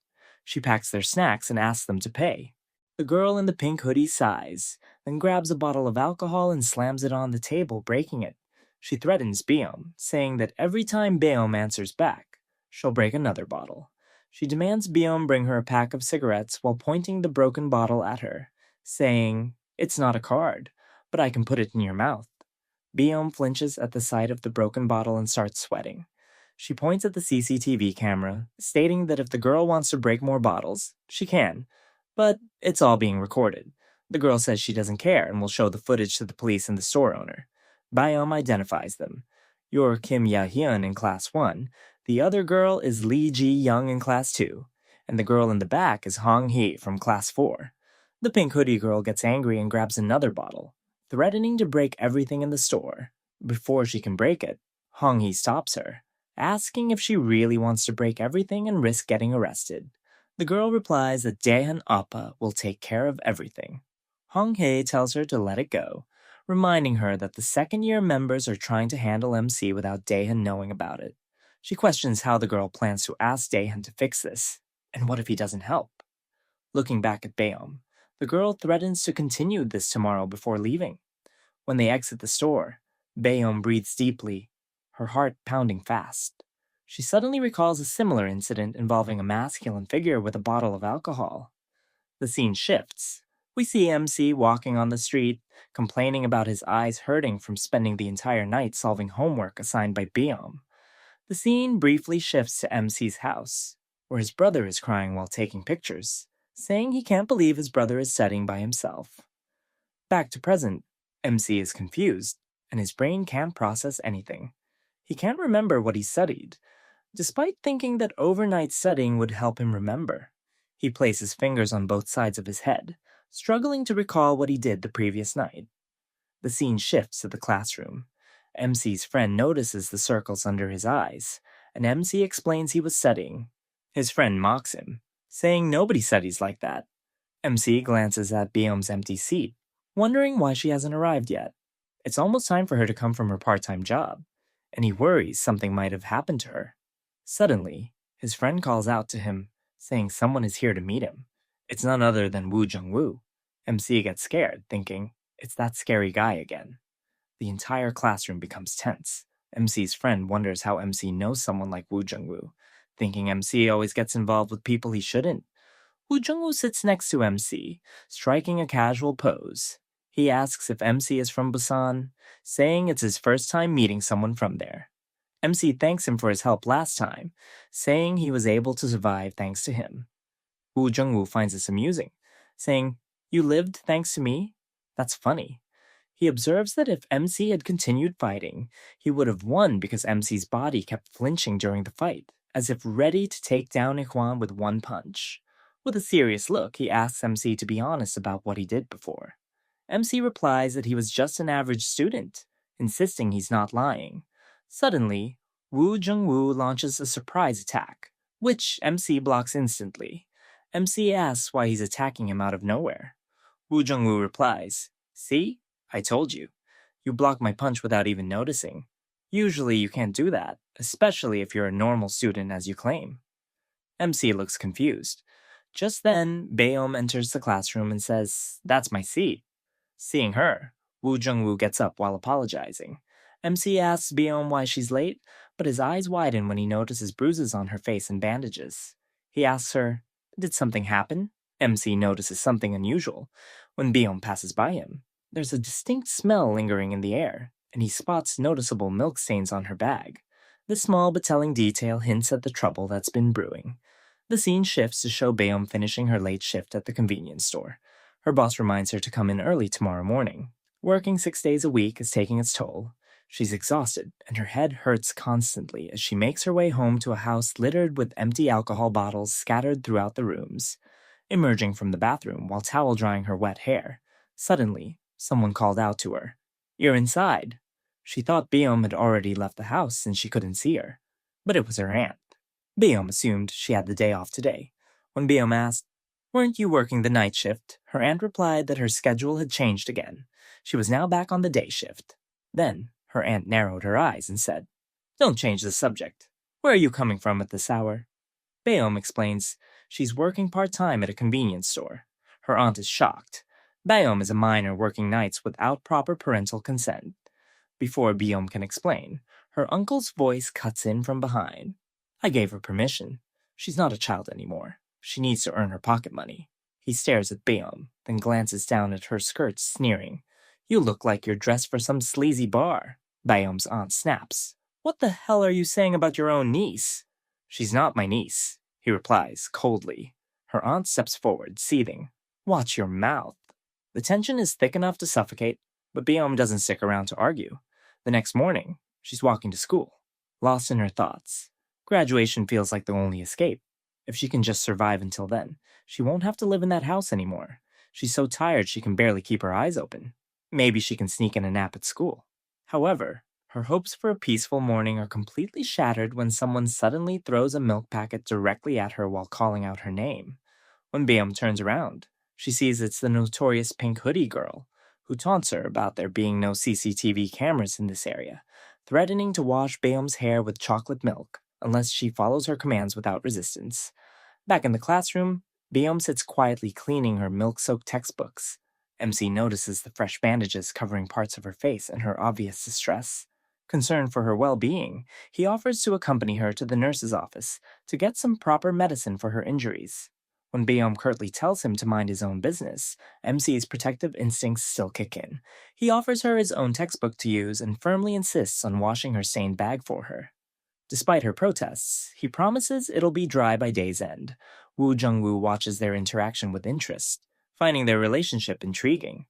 She packs their snacks and asks them to pay. The girl in the pink hoodie sighs, then grabs a bottle of alcohol and slams it on the table, breaking it. She threatens Baeom, saying that every time Baeom answers back, she'll break another bottle. She demands Baeom bring her a pack of cigarettes while pointing the broken bottle at her, saying, "It's not a card, but I can put it in your mouth." Baeom flinches at the sight of the broken bottle and starts sweating. She points at the CCTV camera, stating that if the girl wants to break more bottles, she can, but it's all being recorded. The girl says she doesn't care and will show the footage to the police and the store owner. Baeom identifies them. You're Kim Ya-hyun in Class 1, the other girl is Lee Ji-young in Class 2, and the girl in the back is Hong Hee from Class 4. The pink hoodie girl gets angry and grabs another bottle, threatening to break everything in the store. Before she can break it, Hong Hee stops her. asking if she really wants to break everything and risk getting arrested. The girl replies that Daehan Appa will take care of everything. Hong Hae tells her to let it go, reminding her that the second-year members are trying to handle MC without Daehan knowing about it. She questions how the girl plans to ask Daehan to fix this, and what if he doesn't help? Looking back at Baeom, the girl threatens to continue this tomorrow before leaving. When they exit the store, Baeom breathes deeply, her heart pounding fast. She suddenly recalls a similar incident involving a masculine figure with a bottle of alcohol. The scene shifts. We see MC walking on the street, complaining about his eyes hurting from spending the entire night solving homework assigned by Baeom. The scene briefly shifts to MC's house, where his brother is crying while taking pictures, saying he can't believe his brother is studying by himself. Back to present, MC is confused, and his brain can't process anything. He can't remember what he studied, despite thinking that overnight studying would help him remember. He places fingers on both sides of his head, struggling to recall what he did the previous night. The scene shifts to the classroom. MC's friend notices the circles under his eyes, and MC explains he was studying. His friend mocks him, saying nobody studies like that. MC glances at Baeom's empty seat, wondering why she hasn't arrived yet. It's almost time for her to come from her part-time job, and he worries something might have happened to her. Suddenly, his friend calls out to him, saying someone is here to meet him. It's none other than Woo Jung-woo. MC gets scared, thinking, it's that scary guy again. The entire classroom becomes tense. MC's friend wonders how MC knows someone like Woo Jung-woo, thinking MC always gets involved with people he shouldn't. Woo Jung-woo sits next to MC, striking a casual pose. He asks if MC is from Busan, saying it's his first time meeting someone from there. MC thanks him for his help last time, saying he was able to survive thanks to him. Woo Jung-woo finds this amusing, saying, "You lived thanks to me? That's funny." He observes that if MC had continued fighting, he would have won because MC's body kept flinching during the fight, as if ready to take down Ikhwan with one punch. With a serious look, he asks MC to be honest about what he did before. MC replies that he was just an average student, insisting he's not lying. Suddenly, Woo Jung-woo launches a surprise attack, which MC blocks instantly. MC asks why he's attacking him out of nowhere. Woo Jung-woo replies, "See? I told you. You blocked my punch without even noticing. Usually you can't do that, especially if you're a normal student as you claim." MC looks confused. Just then, Baeom enters the classroom and says, "That's my seat." Seeing her, Woo Jung-woo gets up while apologizing. MC asks Baeom why she's late, but his eyes widen when he notices bruises on her face and bandages. He asks her, "Did something happen?" MC notices something unusual when Baeom passes by him. There's a distinct smell lingering in the air, and he spots noticeable milk stains on her bag. This small but telling detail hints at the trouble that's been brewing. The scene shifts to show Baeom finishing her late shift at the convenience store. Her boss reminds her to come in early tomorrow morning. Working 6 days a week is taking its toll. She's exhausted, and her head hurts constantly as she makes her way home to a house littered with empty alcohol bottles scattered throughout the rooms. Emerging from the bathroom while towel drying her wet hair, suddenly, someone called out to her, "You're inside." She thought Baeom had already left the house since she couldn't see her, but it was her aunt. Baeom assumed she had the day off today. When Baeom asked, "Weren't you working the night shift?" her aunt replied that her schedule had changed again. She was now back on the day shift. Then, her aunt narrowed her eyes and said, "Don't change the subject. Where are you coming from at this hour?" Baeom explains she's working part-time at a convenience store. Her aunt is shocked. Baeom is a minor working nights without proper parental consent. Before Baeom can explain, her uncle's voice cuts in from behind. "I gave her permission. She's not a child anymore. She needs to earn her pocket money." He stares at Baeom, then glances down at her skirts, sneering. "You look like you're dressed for some sleazy bar." Baeom's aunt snaps. "What the hell are you saying about your own niece?" "She's not my niece," he replies, coldly. Her aunt steps forward, seething. "Watch your mouth." The tension is thick enough to suffocate, but Baeom doesn't stick around to argue. The next morning, she's walking to school, lost in her thoughts. Graduation feels like the only escape. If she can just survive until then, she won't have to live in that house anymore. She's so tired she can barely keep her eyes open. Maybe she can sneak in a nap at school. However, Her hopes for a peaceful morning are completely shattered when someone suddenly throws a milk packet directly at her while calling out her name. When Bayom turns around, she sees it's the notorious pink hoodie girl, who taunts her about there being no CCTV cameras in this area, threatening to wash Bayom's hair with chocolate milk unless she follows her commands without resistance. Back in the classroom, Bayom sits quietly cleaning her milk-soaked textbooks. MC notices the fresh bandages covering parts of her face and her obvious distress. Concerned for her well-being, he offers to accompany her to the nurse's office to get some proper medicine for her injuries. When Bayom curtly tells him to mind his own business, MC's protective instincts still kick in. He offers her his own textbook to use and firmly insists on washing her stained bag for her. Despite her protests, he promises it'll be dry by day's end. Woo Jung-woo watches their interaction with interest, finding their relationship intriguing.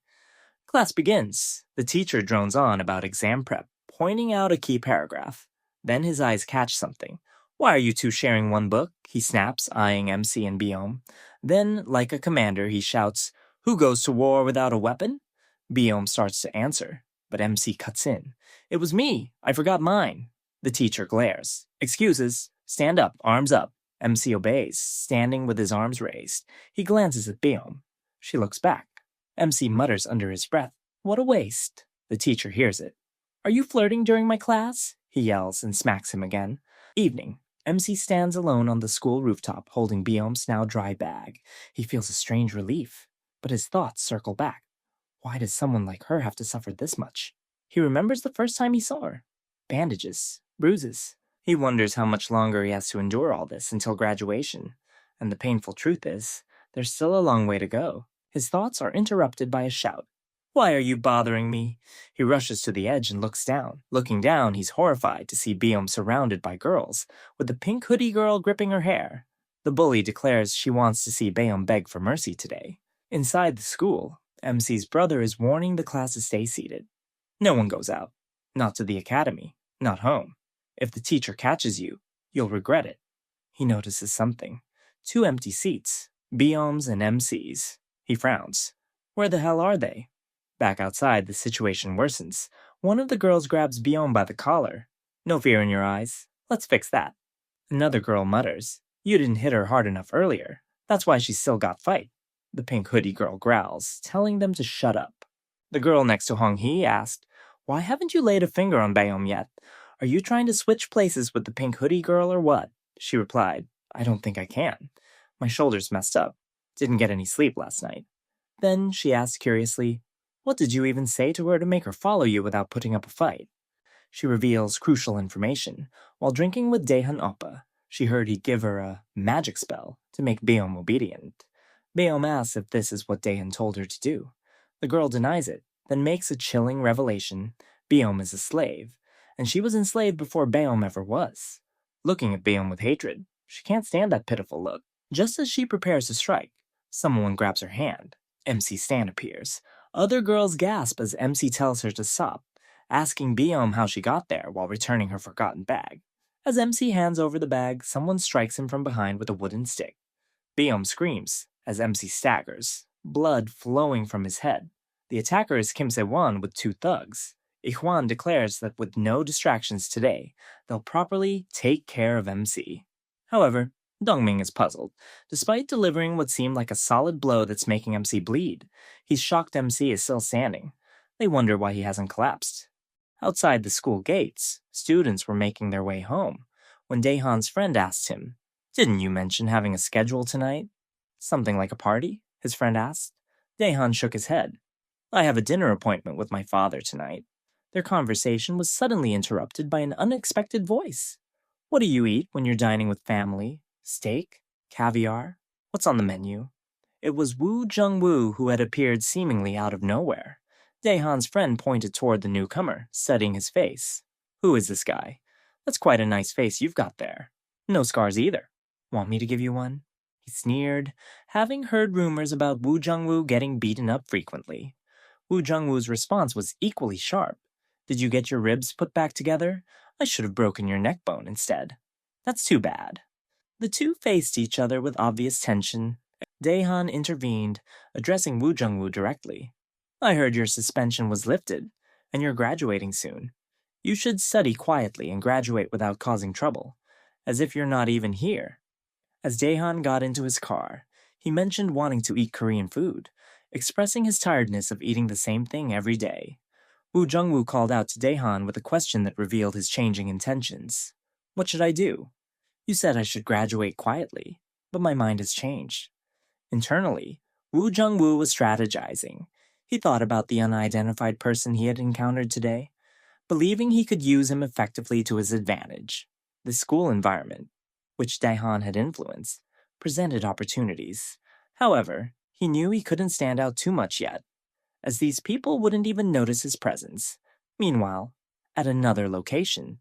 Class begins. The teacher drones on about exam prep, pointing out a key paragraph. Then his eyes catch something. "Why are you two sharing one book?" he snaps, eyeing MC and Biom. Then, like a commander, he shouts, "Who goes to war without a weapon?" Biom starts to answer, but MC cuts in. "It was me. I forgot mine." The teacher glares. "Excuses. Stand up, arms up." MC obeys, standing with his arms raised. He glances at Biom. She looks back. MC mutters under his breath, "What a waste." The teacher hears it. "Are you flirting during my class?" he yells and smacks him again. Evening. MC stands alone on the school rooftop holding Biom's now dry bag. He feels a strange relief, but his thoughts circle back. Why does someone like her have to suffer this much? He remembers the first time he saw her. Bandages, bruises. He wonders how much longer he has to endure all this until graduation. And the painful truth is, there's still a long way to go. His thoughts are interrupted by a shout. "Why are you bothering me?" He rushes to the edge and looks down. Looking down, he's horrified to see Biom surrounded by girls, with the pink hoodie girl gripping her hair. The bully declares she wants to see Biom beg for mercy today. Inside the school, MC's brother is warning the class to stay seated. No one goes out. Not to the academy. Not home. If the teacher catches you, you'll regret it. He notices something. 2 empty seats. Biom's and MC's. He frowns. Where the hell are they? Back outside, the situation worsens. One of the girls grabs Biom by the collar. "No fear in your eyes. Let's fix that." Another girl mutters, "You didn't hit her hard enough earlier. That's why she's still got fight." The pink hoodie girl growls, telling them to shut up. The girl next to Hong Hee asked, "Why haven't you laid a finger on Biom yet? Are you trying to switch places with the pink hoodie girl or what?" She replied, "I don't think I can. My shoulder's messed up. Didn't get any sleep last night." Then she asked curiously, "What did you even say to her to make her follow you without putting up a fight?" She reveals crucial information. While drinking with Daehan Oppa, she heard he'd give her a magic spell to make Biom obedient. Biom asks if this is what Daehan told her to do. The girl denies it, then makes a chilling revelation. Biom is a slave, and she was enslaved before Biom ever was. Looking at Biom with hatred, she can't stand that pitiful look. Just as she prepares to strike, someone grabs her hand. MC Stan appears. Other girls gasp as MC tells her to stop, asking Biom how she got there while returning her forgotten bag. As MC hands over the bag, someone strikes him from behind with a wooden stick. Biom screams as MC staggers, blood flowing from his head. The attacker is Kim Se-won with 2 thugs. Ihwan declares that with no distractions today, they'll properly take care of MC. However, Dongming is puzzled. Despite delivering what seemed like a solid blow that's making MC bleed, he's shocked MC is still standing. They wonder why he hasn't collapsed. Outside the school gates, students were making their way home when Daehan's friend asked him, "Didn't you mention having a schedule tonight?" "Something like a party?" his friend asked. Daehan shook his head. "I have a dinner appointment with my father tonight." Their conversation was suddenly interrupted by an unexpected voice. "What do you eat when you're dining with family? Steak? Caviar? What's on the menu?" It was Woo Jung-woo who had appeared seemingly out of nowhere. Daehan's friend pointed toward the newcomer, studying his face. "Who is this guy? That's quite a nice face you've got there. No scars either. Want me to give you one?" He sneered, having heard rumors about Woo Jung-woo getting beaten up frequently. Woo Jung-woo's response was equally sharp. "Did you get your ribs put back together? I should have broken your neck bone instead." "That's too bad." The two faced each other with obvious tension. Daehan intervened, addressing Woo Jung-woo directly. "I heard your suspension was lifted, and you're graduating soon. You should study quietly and graduate without causing trouble, as if you're not even here. As Daehan got into his car, he mentioned wanting to eat Korean food, expressing his tiredness of eating the same thing every day. Woo Jung-woo called out to Daehan with a question that revealed his changing intentions. What should I do? You said I should graduate quietly, but my mind has changed. Internally, Woo Jung-woo was strategizing. He thought about the unidentified person he had encountered today, believing he could use him effectively to his advantage. The school environment, which Daehan had influenced, presented opportunities. However, he knew he couldn't stand out too much yet, as these people wouldn't even notice his presence. Meanwhile, at another location,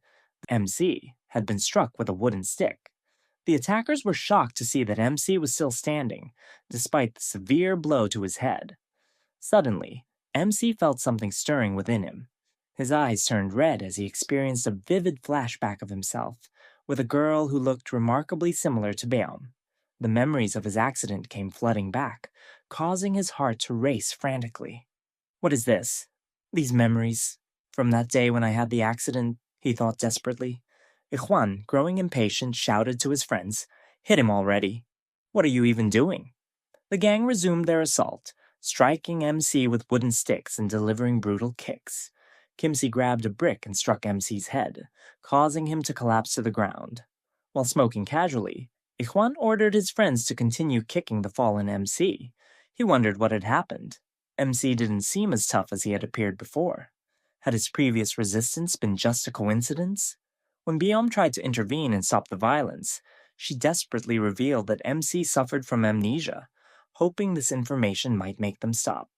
MC had been struck with a wooden stick. The attackers were shocked to see that MC was still standing, despite the severe blow to his head. Suddenly, MC felt something stirring within him. His eyes turned red as he experienced a vivid flashback of himself with a girl who looked remarkably similar to Beom. The memories of his accident came flooding back, causing his heart to race frantically. What is this? These memories? From that day when I had the accident, he thought desperately. Ikhwan, growing impatient, shouted to his friends, "Hit him already! What are you even doing?" The gang resumed their assault, striking MC with wooden sticks and delivering brutal kicks. Kimsey grabbed a brick and struck MC's head, causing him to collapse to the ground. While smoking casually, Ikhwan ordered his friends to continue kicking the fallen MC. He wondered what had happened. MC didn't seem as tough as he had appeared before. Had his previous resistance been just a coincidence? When Beom tried to intervene and stop the violence, she desperately revealed that MC suffered from amnesia, hoping this information might make them stop.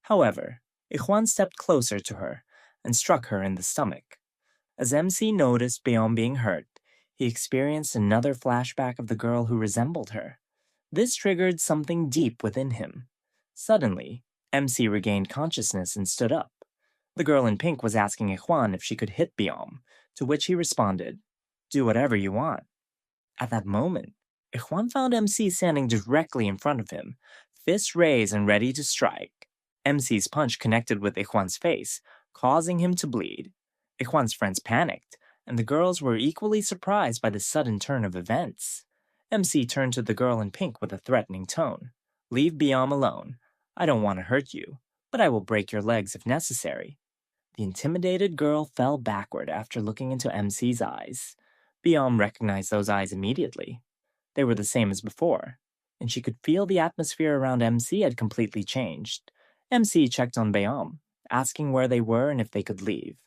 However, Ikhwan stepped closer to her and struck her in the stomach. As MC noticed Beom being hurt, he experienced another flashback of the girl who resembled her. This triggered something deep within him. Suddenly, MC regained consciousness and stood up. The girl in pink was asking Ikhwan if she could hit Beom, to which he responded, "Do whatever you want." At that moment, Ikhwan found MC standing directly in front of him, fists raised and ready to strike. MC's punch connected with Ikhwan's face, causing him to bleed. Ikhwan's friends panicked, and the girls were equally surprised by the sudden turn of events. MC turned to the girl in pink with a threatening tone. "Leave Beom alone. I don't want to hurt you, but I will break your legs if necessary." The intimidated girl fell backward after looking into MC's eyes. Beom recognized those eyes immediately. They were the same as before, and she could feel the atmosphere around MC had completely changed. MC checked on Beom, asking where they were and if they could leave.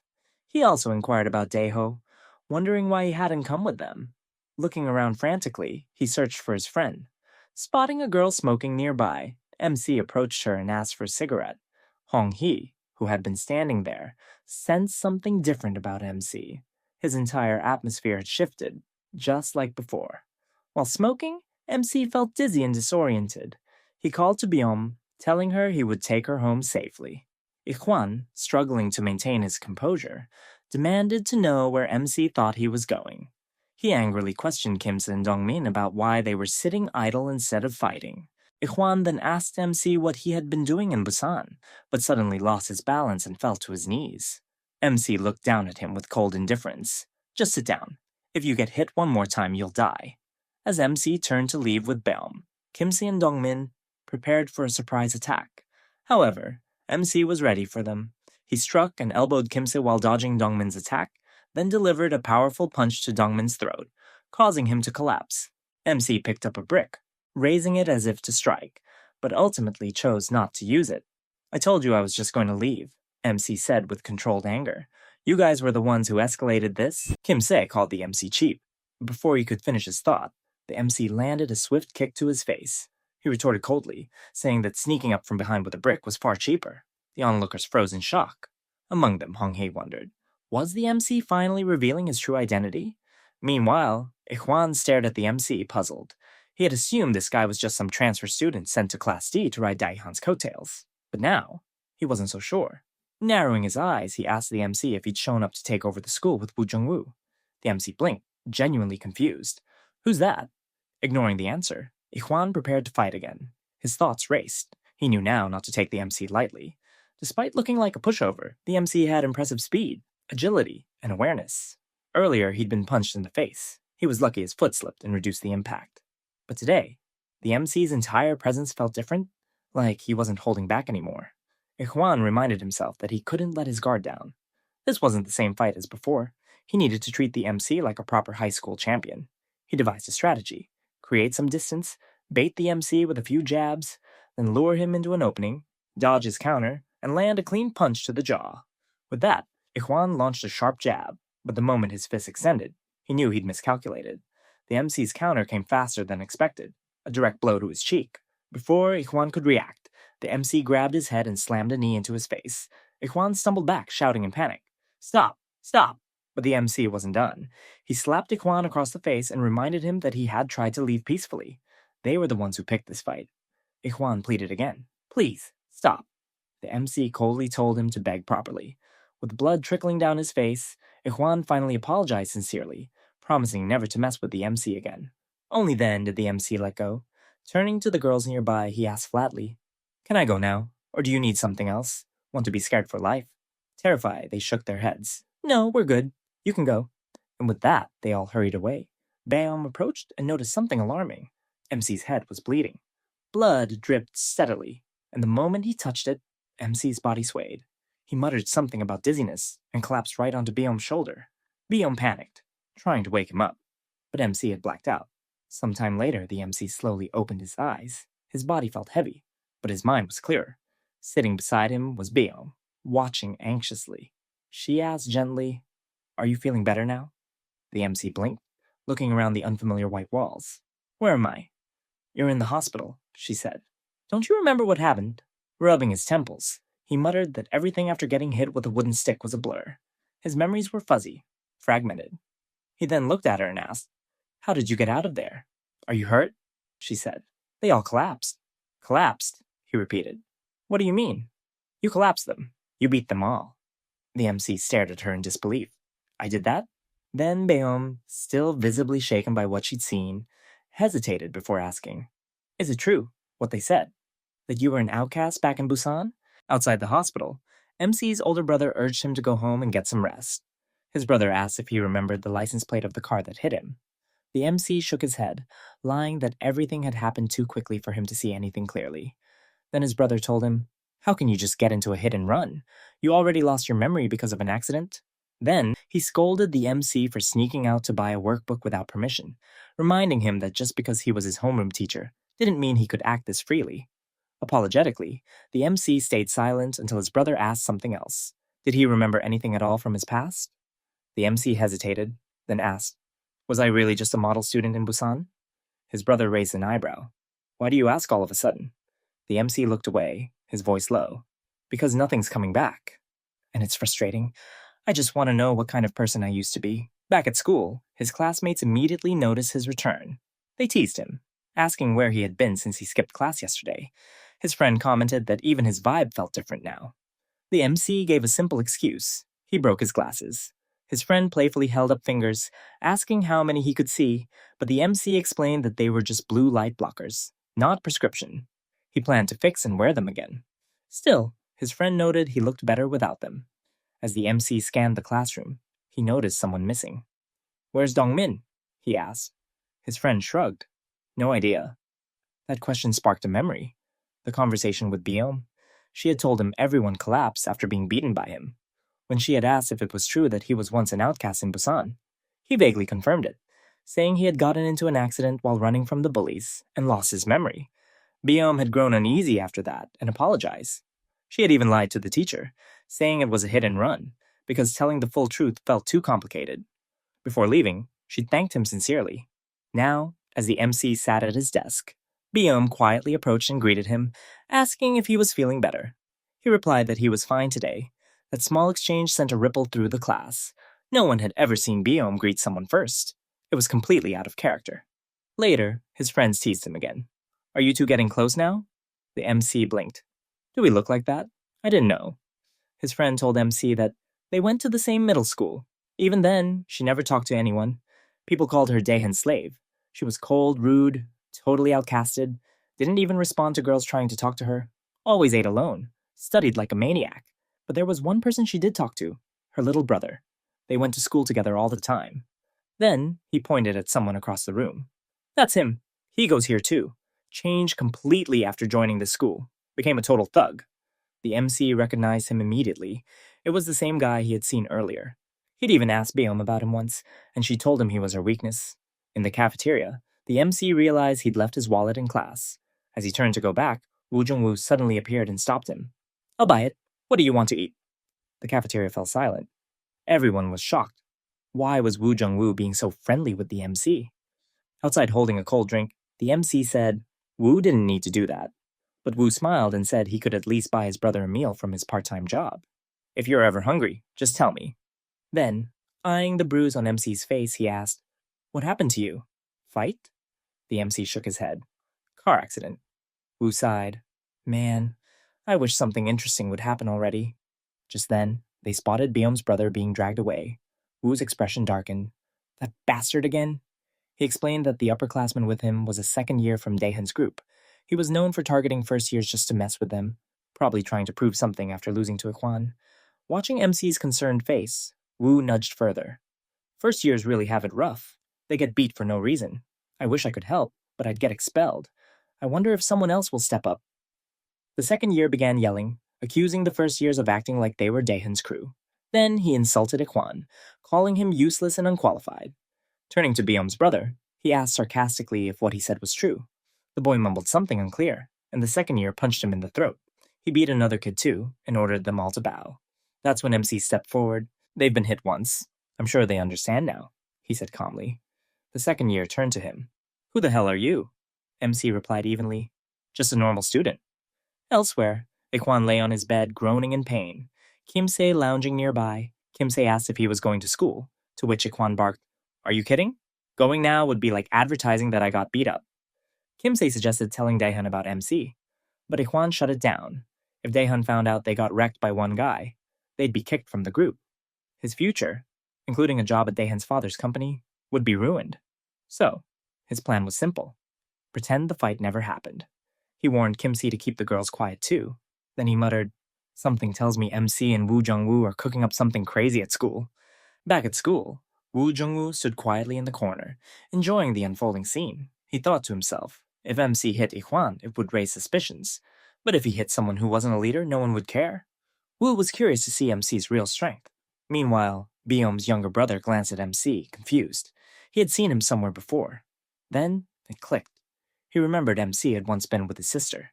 He also inquired about Daeho, wondering why he hadn't come with them. Looking around frantically, he searched for his friend. Spotting a girl smoking nearby, MC approached her and asked for a cigarette. Hong-hee, who had been standing there, sensed something different about MC. His entire atmosphere had shifted, just like before. While smoking, MC felt dizzy and disoriented. He called to Beom, telling her he would take her home safely. Ikhwan, struggling to maintain his composure, demanded to know where MC thought he was going. He angrily questioned Kimse and Dongmin about why they were sitting idle instead of fighting. Ikhwan then asked MC what he had been doing in Busan, but suddenly lost his balance and fell to his knees. MC looked down at him with cold indifference. "Just sit down. If you get hit one more time, you'll die." As MC turned to leave with Beom, Kimse and Dongmin prepared for a surprise attack. However, MC was ready for them. He struck and elbowed Kimse while dodging Dongmin's attack, then delivered a powerful punch to Dongmin's throat, causing him to collapse. MC picked up a brick, raising it as if to strike, but ultimately chose not to use it. "I told you I was just going to leave," MC said with controlled anger. "You guys were the ones who escalated this." Kimse called the MC cheap. Before he could finish his thought, the MC landed a swift kick to his face. He retorted coldly, saying that sneaking up from behind with a brick was far cheaper. The onlookers froze in shock. Among them, Hong-hee wondered, was the MC finally revealing his true identity? Meanwhile, Ikhwan stared at the MC, puzzled. He had assumed this guy was just some transfer student sent to Class D to ride Daehan's coattails. But now, he wasn't so sure. Narrowing his eyes, he asked the MC if he'd shown up to take over the school with Woo Jung-woo. The MC blinked, genuinely confused. "Who's that?" Ignoring the answer, Ikhwan prepared to fight again. His thoughts raced. He knew now not to take the MC lightly. Despite looking like a pushover, the MC had impressive speed. agility, and awareness. Earlier, he'd been punched in the face. He was lucky his foot slipped and reduced the impact. But today, the MC's entire presence felt different, like he wasn't holding back anymore. Ikhwan reminded himself that he couldn't let his guard down. This wasn't the same fight as before. He needed to treat the MC like a proper high school champion. He devised a strategy: create some distance, bait the MC with a few jabs, then lure him into an opening, dodge his counter, and land a clean punch to the jaw. With that, Ikhwan launched a sharp jab, but the moment his fist extended, he knew he'd miscalculated. The MC's counter came faster than expected, a direct blow to his cheek. Before Ikhwan could react, the MC grabbed his head and slammed a knee into his face. Ikhwan stumbled back, shouting in panic, "Stop! Stop!" But the MC wasn't done. He slapped Ikhwan across the face and reminded him that he had tried to leave peacefully. They were the ones who picked this fight. Ikhwan pleaded again, "Please, stop." The MC coldly told him to beg properly. With blood trickling down his face, Ikhwan finally apologized sincerely, promising never to mess with the MC again. Only then did the MC let go. Turning to the girls nearby, he asked flatly, "Can I go now? Or do you need something else? Want to be scared for life?" Terrified, they shook their heads. "No, we're good. You can go." And with that, they all hurried away. Bayam approached and noticed something alarming. MC's head was bleeding. Blood dripped steadily, and the moment he touched it, MC's body swayed. He muttered something about dizziness and collapsed right onto Bayam's shoulder. Bayam panicked, trying to wake him up, but MC had blacked out. Sometime later, the MC slowly opened his eyes. His body felt heavy, but his mind was clear. Sitting beside him was Bayam, watching anxiously. She asked gently, "Are you feeling better now?" The MC blinked, looking around the unfamiliar white walls. "Where am I?" "You're in the hospital," she said. "Don't you remember what happened?" Rubbing his temples, he muttered that everything after getting hit with a wooden stick was a blur. His memories were fuzzy, fragmented. He then looked at her and asked, "How did you get out of there?" "Are you hurt?" she said. "They all collapsed." "Collapsed?" he repeated. "What do you mean?" "You collapsed them. You beat them all." The MC stared at her in disbelief. "I did that?" Then Bayom, still visibly shaken by what she'd seen, hesitated before asking, "Is it true, what they said? That you were an outcast back in Busan?" Outside the hospital, MC's older brother urged him to go home and get some rest. His brother asked if he remembered the license plate of the car that hit him. The MC shook his head, lying that everything had happened too quickly for him to see anything clearly. Then his brother told him, "How can you just get into a hit and run? You already lost your memory because of an accident." Then he scolded the MC for sneaking out to buy a workbook without permission, reminding him that just because he was his homeroom teacher didn't mean he could act this freely. Apologetically, the MC stayed silent until his brother asked something else. Did he remember anything at all from his past? The MC hesitated, then asked, "Was I really just a model student in Busan?" His brother raised an eyebrow. "Why do you ask all of a sudden?" The MC looked away, his voice low. "Because nothing's coming back. And it's frustrating. I just want to know what kind of person I used to be." Back at school, his classmates immediately noticed his return. They teased him, asking where he had been since he skipped class yesterday. His friend commented that even his vibe felt different now. The MC gave a simple excuse. He broke his glasses. His friend playfully held up fingers, asking how many he could see, but the MC explained that they were just blue light blockers, not prescription. He planned to fix and wear them again. Still, his friend noted he looked better without them. As the MC scanned the classroom, he noticed someone missing. "Where's Dongmin?" he asked. His friend shrugged. "No idea." That question sparked a memory. The conversation with Biom. She had told him everyone collapsed after being beaten by him. When she had asked if it was true that he was once an outcast in Busan, he vaguely confirmed it, saying he had gotten into an accident while running from the bullies and lost his memory. Biom had grown uneasy after that and apologized. She had even lied to the teacher, saying it was a hit and run, because telling the full truth felt too complicated. Before leaving, she thanked him sincerely. Now, as the MC sat at his desk, Biom quietly approached and greeted him, asking if he was feeling better. He replied that he was fine today. That small exchange sent a ripple through the class. No one had ever seen Biom greet someone first. It was completely out of character. Later, his friends teased him again. "Are you two getting close now?" The MC blinked. "Do we look like that? I didn't know." His friend told MC that they went to the same middle school. Even then, she never talked to anyone. People called her Daehan slave. She was cold, rude, totally outcasted, didn't even respond to girls trying to talk to her, always ate alone, studied like a maniac. But there was one person she did talk to, her little brother. They went to school together all the time. Then he pointed at someone across the room. That's him. He goes here too. Changed completely after joining the school. Became a total thug. The MC recognized him immediately. It was the same guy he had seen earlier. He'd even asked Beom about him once, and she told him he was her weakness. In the cafeteria, the MC realized he'd left his wallet in class. As he turned to go back, Woo Jung-woo suddenly appeared and stopped him. I'll buy it. What do you want to eat? The cafeteria fell silent. Everyone was shocked. Why was Woo Jung-woo being so friendly with the MC? Outside holding a cold drink, the MC said Woo didn't need to do that. But Woo smiled and said he could at least buy his brother a meal from his part-time job. If you're ever hungry, just tell me. Then, eyeing the bruise on MC's face, he asked, What happened to you? Fight? The MC shook his head. Car accident. Woo sighed. Man, I wish something interesting would happen already. Just then, they spotted Beom's brother being dragged away. Woo's expression darkened. That bastard again? He explained that the upperclassman with him was a second year from Daehan's group. He was known for targeting first years just to mess with them, probably trying to prove something after losing to Ikhwan. Watching MC's concerned face, Woo nudged further. First years really have it rough. They get beat for no reason. I wish I could help, but I'd get expelled. I wonder if someone else will step up. The second year began yelling, accusing the first years of acting like they were Daehan's crew. Then he insulted Ikhwan, calling him useless and unqualified. Turning to Beom's brother, he asked sarcastically if what he said was true. The boy mumbled something unclear, and the second year punched him in the throat. He beat another kid too, and ordered them all to bow. That's when MC stepped forward. They've been hit once. I'm sure they understand now, he said calmly. The second year turned to him. Who the hell are you? MC replied evenly. Just a normal student. Elsewhere, Ikhwan lay on his bed groaning in pain. Kimse lounging nearby. Kimse asked if he was going to school, to which Ikhwan barked, Are you kidding? Going now would be like advertising that I got beat up. Kimse suggested telling Daehan about MC, but Ikhwan shut it down. If Daehan found out they got wrecked by one guy, they'd be kicked from the group. His future, including a job at Daehan's father's company, would be ruined. So, his plan was simple. Pretend the fight never happened. He warned Kimse to keep the girls quiet too. Then he muttered, Something tells me MC and Woo Jung-woo are cooking up something crazy at school. Back at school, Woo Jung-woo stood quietly in the corner, enjoying the unfolding scene. He thought to himself, if MC hit Ikhwan, it would raise suspicions. But if he hit someone who wasn't a leader, no one would care. Woo was curious to see MC's real strength. Meanwhile, Beom's younger brother glanced at MC, confused. He had seen him somewhere before. Then, it clicked. He remembered MC had once been with his sister,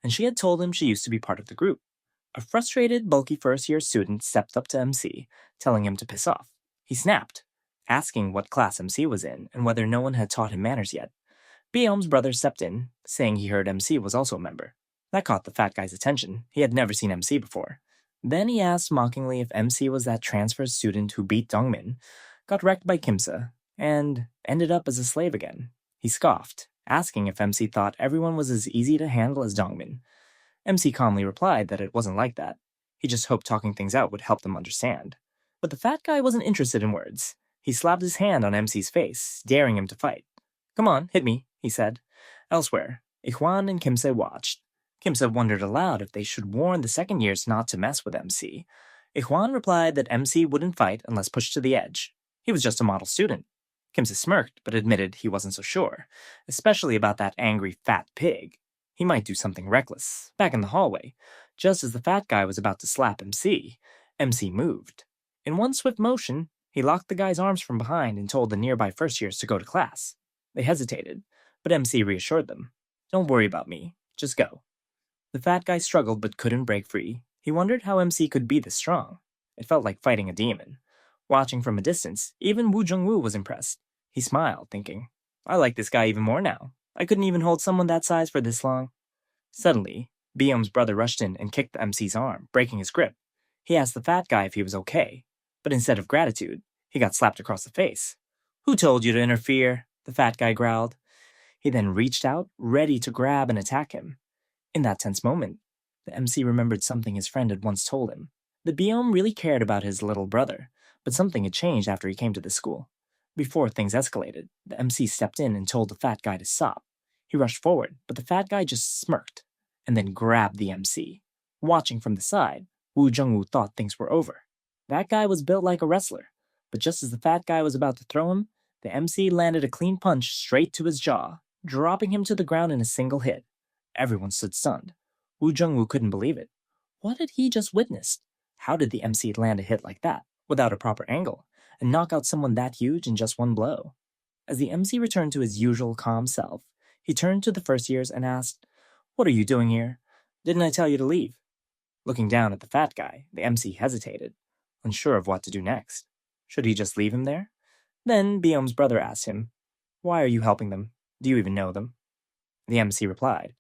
and she had told him she used to be part of the group. A frustrated, bulky first-year student stepped up to MC, telling him to piss off. He snapped, asking what class MC was in and whether no one had taught him manners yet. Beom's brother stepped in, saying he heard MC was also a member. That caught the fat guy's attention. He had never seen MC before. Then he asked mockingly if MC was that transfer student who beat Dongmin, got wrecked by Kimse, and ended up as a slave again. He scoffed, asking if MC thought everyone was as easy to handle as Dongmin. MC calmly replied that it wasn't like that. He just hoped talking things out would help them understand. But the fat guy wasn't interested in words. He slapped his hand on MC's face, daring him to fight. Come on, hit me, he said. Elsewhere, Ikhwan and Kimse watched. Kimse wondered aloud if they should warn the second years not to mess with MC. Ikhwan replied that MC wouldn't fight unless pushed to the edge. He was just a model student. Kimse smirked, but admitted he wasn't so sure, especially about that angry fat pig. He might do something reckless. Back in the hallway, just as the fat guy was about to slap MC, MC moved. In one swift motion, he locked the guy's arms from behind and told the nearby first years to go to class. They hesitated, but MC reassured them. Don't worry about me. Just go. The fat guy struggled but couldn't break free. He wondered how MC could be this strong. It felt like fighting a demon. Watching from a distance, even Woo Jung-woo was impressed. He smiled, thinking, I like this guy even more now. I couldn't even hold someone that size for this long. Suddenly, Beom's brother rushed in and kicked MC's arm, breaking his grip. He asked the fat guy if he was okay, but instead of gratitude, he got slapped across the face. Who told you to interfere? The fat guy growled. He then reached out, ready to grab and attack him. In that tense moment, the MC remembered something his friend had once told him. The Beom really cared about his little brother, but something had changed after he came to the school. Before things escalated, the MC stepped in and told the fat guy to stop. He rushed forward, but the fat guy just smirked, and then grabbed the MC. Watching from the side, Woo Jung-woo thought things were over. That guy was built like a wrestler, but just as the fat guy was about to throw him, the MC landed a clean punch straight to his jaw, dropping him to the ground in a single hit. Everyone stood stunned. Wu Jungwoo couldn't believe it. What had he just witnessed? How did the MC land a hit like that, without a proper angle, and knock out someone that huge in just one blow? As the MC returned to his usual calm self, he turned to the first years and asked, "What are you doing here? Didn't I tell you to leave?" Looking down at the fat guy, the MC hesitated, unsure of what to do next. Should he just leave him there? Then Biom's brother asked him, "Why are you helping them? Do you even know them?" The MC replied,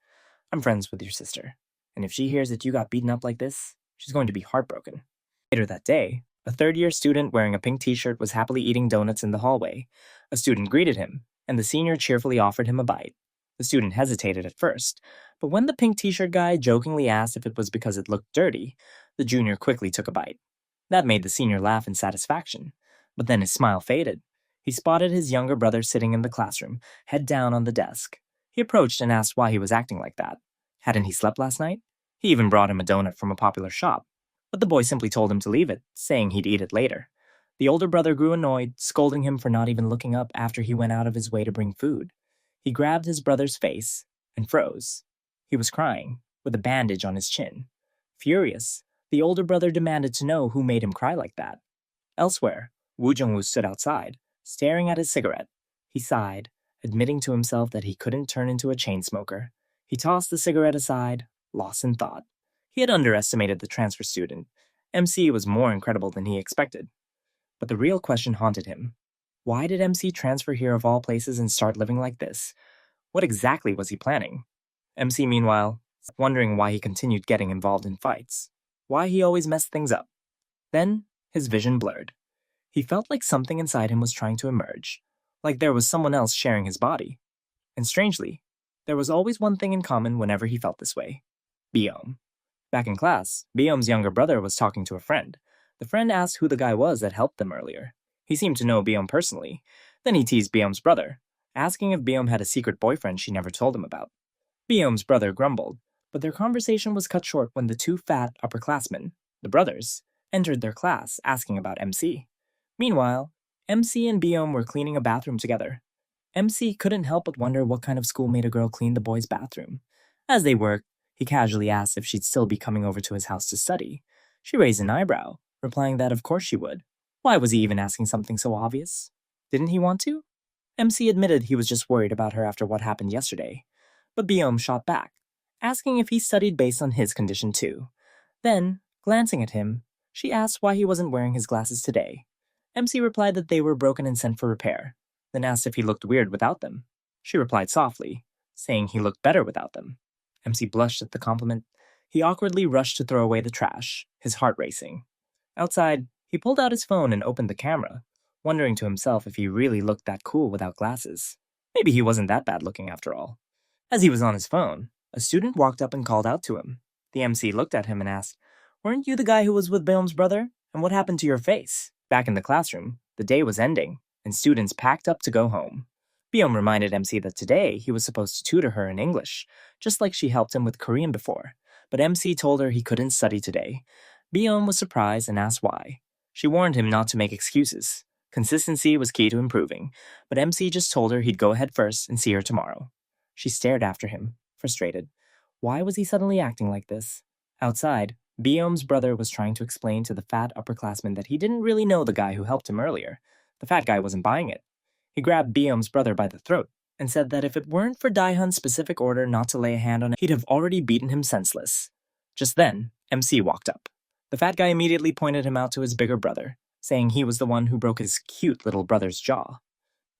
"I'm friends with your sister, and if she hears that you got beaten up like this, she's going to be heartbroken." Later that day, a third-year student wearing a pink t-shirt was happily eating donuts in the hallway. A student greeted him, and the senior cheerfully offered him a bite. The student hesitated at first, but when the pink t-shirt guy jokingly asked if it was because it looked dirty, the junior quickly took a bite. That made the senior laugh in satisfaction, but then his smile faded. He spotted his younger brother sitting in the classroom, head down on the desk. He approached and asked why he was acting like that. Hadn't he slept last night? He even brought him a donut from a popular shop, but the boy simply told him to leave it, saying he'd eat it later. The older brother grew annoyed, scolding him for not even looking up after he went out of his way to bring food. He grabbed his brother's face and froze. He was crying, with a bandage on his chin. Furious, the older brother demanded to know who made him cry like that. Elsewhere, Woo Jung-woo stood outside, staring at his cigarette. He sighed, admitting to himself that he couldn't turn into a chain smoker. He tossed the cigarette aside, lost in thought. He had underestimated the transfer student. MC was more incredible than he expected. But the real question haunted him. Why did MC transfer here of all places and start living like this? What exactly was he planning? MC, meanwhile, wondering why he continued getting involved in fights. Why he always messed things up. Then, his vision blurred. He felt like something inside him was trying to emerge, like there was someone else sharing his body. And strangely, there was always one thing in common whenever he felt this way. Biom. Back in class, Biom's younger brother was talking to a friend. The friend asked who the guy was that helped them earlier. He seemed to know Biom personally. Then he teased Biom's brother, asking if Biom had a secret boyfriend she never told him about. Biom's brother grumbled, but their conversation was cut short when the two fat upperclassmen, the brothers, entered their class asking about MC. Meanwhile, MC and Biom were cleaning a bathroom together. MC couldn't help but wonder what kind of school made a girl clean the boys' bathroom. As they worked, he casually asked if she'd still be coming over to his house to study. She raised an eyebrow, replying that of course she would. Why was he even asking something so obvious? Didn't he want to? MC admitted he was just worried about her after what happened yesterday. But Biom shot back, asking if he studied based on his condition too. Then, glancing at him, she asked why he wasn't wearing his glasses today. MC replied that they were broken and sent for repair, then asked if he looked weird without them. She replied softly, saying he looked better without them. MC blushed at the compliment. He awkwardly rushed to throw away the trash, his heart racing. Outside, he pulled out his phone and opened the camera, wondering to himself if he really looked that cool without glasses. Maybe he wasn't that bad looking after all. As he was on his phone, a student walked up and called out to him. The MC looked at him and asked, "Weren't you the guy who was with Biom's brother? And what happened to your face?" Back in the classroom, the day was ending, and students packed up to go home. Biom reminded MC that today he was supposed to tutor her in English, just like she helped him with Korean before, but MC told her he couldn't study today. Biom was surprised and asked why. She warned him not to make excuses. Consistency was key to improving, but MC just told her he'd go ahead first and see her tomorrow. She stared after him, frustrated. Why was he suddenly acting like this? Outside, Biom's brother was trying to explain to the fat upperclassman that he didn't really know the guy who helped him earlier. The fat guy wasn't buying it. He grabbed Biom's brother by the throat and said that if it weren't for Daehan's specific order not to lay a hand on him, he'd have already beaten him senseless. Just then, MC walked up. The fat guy immediately pointed him out to his bigger brother, saying he was the one who broke his cute little brother's jaw.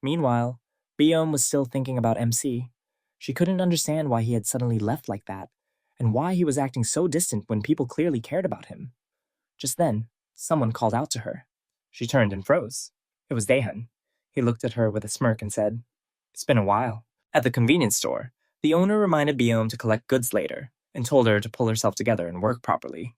Meanwhile, Biom was still thinking about MC. She couldn't understand why he had suddenly left like that, and why he was acting so distant when people clearly cared about him. Just then, someone called out to her. She turned and froze. It was Daehan. He looked at her with a smirk and said, "It's been a while." At the convenience store, the owner reminded Biom to collect goods later, and told her to pull herself together and work properly.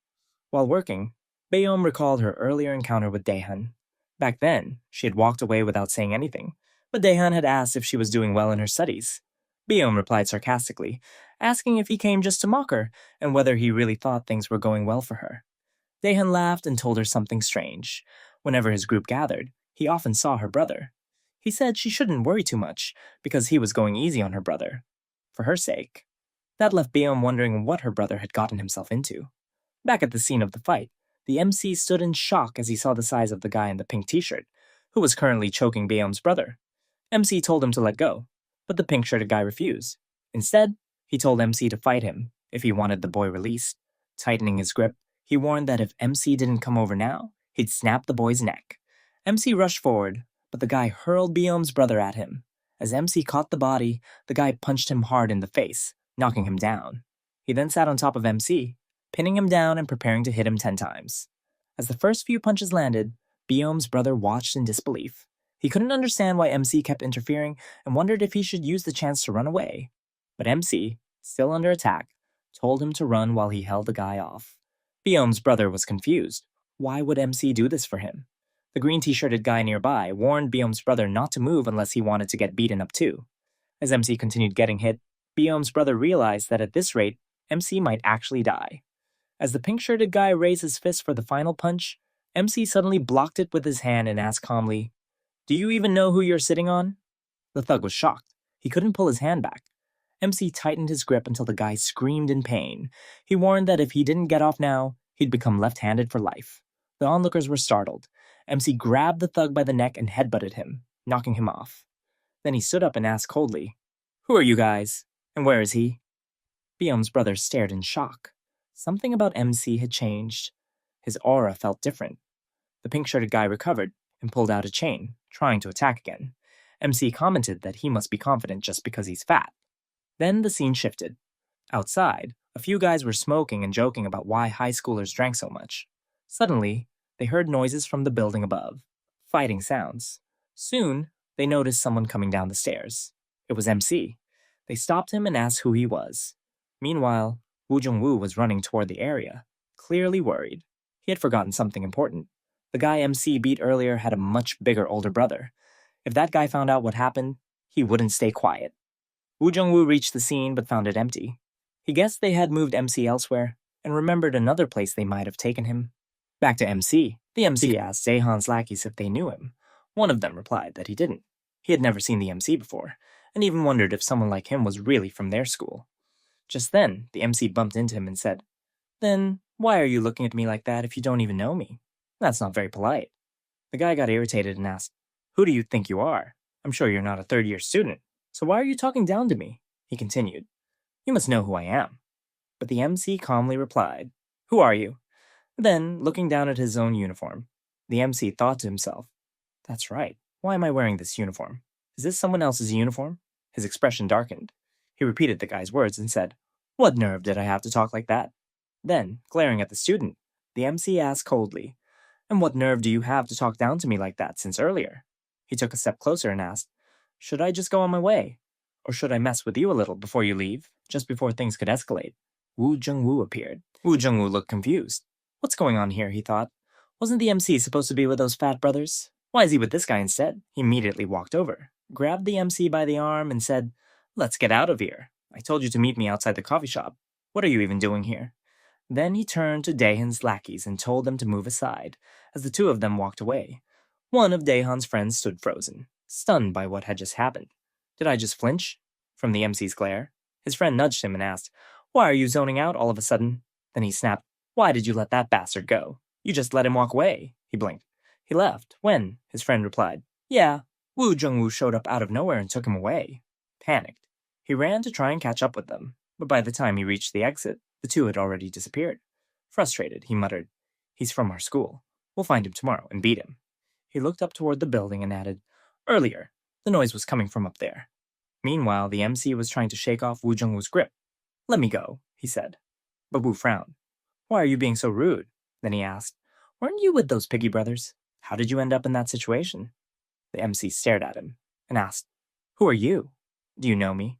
While working, Biom recalled her earlier encounter with Daehan. Back then, she had walked away without saying anything, but Daehan had asked if she was doing well in her studies. Biom replied sarcastically, asking if he came just to mock her, and whether he really thought things were going well for her. Daehan laughed and told her something strange. Whenever his group gathered, he often saw her brother. He said she shouldn't worry too much, because he was going easy on her brother. For her sake. That left Beom wondering what her brother had gotten himself into. Back at the scene of the fight, the MC stood in shock as he saw the size of the guy in the pink t-shirt, who was currently choking Beom's brother. MC told him to let go, but the pink-shirted guy refused. Instead, he told MC to fight him if he wanted the boy released. Tightening his grip, he warned that if MC didn't come over now, he'd snap the boy's neck. MC rushed forward, but the guy hurled Beom's brother at him. As MC caught the body, the guy punched him hard in the face, knocking him down. He then sat on top of MC, pinning him down and preparing to hit him 10 times. As the first few punches landed, Beom's brother watched in disbelief. He couldn't understand why MC kept interfering and wondered if he should use the chance to run away. But MC, still under attack, told him to run while he held the guy off. Beom's brother was confused. Why would MC do this for him? The green t-shirted guy nearby warned Beom's brother not to move unless he wanted to get beaten up too. As MC continued getting hit, Beom's brother realized that at this rate, MC might actually die. As the pink-shirted guy raised his fist for the final punch, MC suddenly blocked it with his hand and asked calmly, "Do you even know who you're sitting on?" The thug was shocked. He couldn't pull his hand back. MC tightened his grip until the guy screamed in pain. He warned that if he didn't get off now, he'd become left-handed for life. The onlookers were startled. MC grabbed the thug by the neck and headbutted him, knocking him off. Then he stood up and asked coldly, "Who are you guys? And where is he?" Beom's brother stared in shock. Something about MC had changed. His aura felt different. The pink-shirted guy recovered and pulled out a chain, trying to attack again. MC commented that he must be confident just because he's fat. Then the scene shifted. Outside, a few guys were smoking and joking about why high schoolers drank so much. Suddenly, they heard noises from the building above. Fighting sounds. Soon, they noticed someone coming down the stairs. It was MC. They stopped him and asked who he was. Meanwhile, Woo Jung-woo was running toward the area, clearly worried. He had forgotten something important. The guy MC beat earlier had a much bigger older brother. If that guy found out what happened, he wouldn't stay quiet. Woo Jung-woo reached the scene but found it empty. He guessed they had moved MC elsewhere, and remembered another place they might have taken him. Back to MC, the MC asked Daehan's lackeys if they knew him. One of them replied that he didn't. He had never seen the MC before, and even wondered if someone like him was really from their school. Just then, the MC bumped into him and said, "Then, why are you looking at me like that if you don't even know me? That's not very polite." The guy got irritated and asked, "Who do you think you are? I'm sure you're not a third-year student, so why are you talking down to me?" He continued, "You must know who I am." But the MC calmly replied, "Who are you?" Then, looking down at his own uniform, the MC thought to himself, "That's right, why am I wearing this uniform? Is this someone else's uniform?" His expression darkened. He repeated the guy's words and said, "What nerve did I have to talk like that?" Then, glaring at the student, the MC asked coldly, "And what nerve do you have to talk down to me like that since earlier?" He took a step closer and asked, "Should I just go on my way? Or should I mess with you a little before you leave, just before things could escalate?" Woo Jung-woo appeared. Woo Jung-woo looked confused. What's going on here, he thought. Wasn't the MC supposed to be with those fat brothers? Why is he with this guy instead? He immediately walked over, grabbed the MC by the arm, and said, "Let's get out of here. I told you to meet me outside the coffee shop. What are you even doing here?" Then he turned to Daehan's lackeys and told them to move aside, as the two of them walked away. One of Daehan's friends stood frozen, stunned by what had just happened. Did I just flinch? From the MC's glare. His friend nudged him and asked, "Why are you zoning out all of a sudden?" Then he snapped, "Why did you let that bastard go? You just let him walk away." He blinked. "He left. When?" His friend replied. "Yeah, Woo Jung-woo showed up out of nowhere and took him away." Panicked, he ran to try and catch up with them, but by the time he reached the exit, the two had already disappeared. Frustrated, he muttered, "He's from our school. We'll find him tomorrow and beat him." He looked up toward the building and added, "Earlier, the noise was coming from up there." Meanwhile, the MC was trying to shake off Woo Jung-woo's grip. "Let me go," he said. But Woo frowned. "Why are you being so rude?" Then he asked, "Weren't you with those Piggy brothers? How did you end up in that situation?" The MC stared at him and asked, "Who are you? Do you know me?"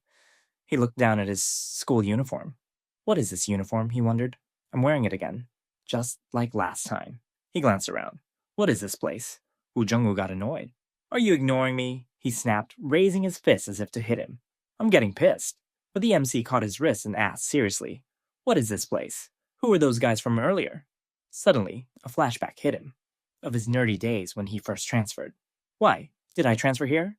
He looked down at his school uniform. "What is this uniform?" he wondered. "I'm wearing it again, just like last time." He glanced around. "What is this place?" Woo Jung-woo got annoyed. "Are you ignoring me?" he snapped, raising his fist as if to hit him. "I'm getting pissed." But the MC caught his wrist and asked seriously, "What is this place? Who were those guys from earlier?" Suddenly, a flashback hit him, of his nerdy days when he first transferred. Why, did I transfer here?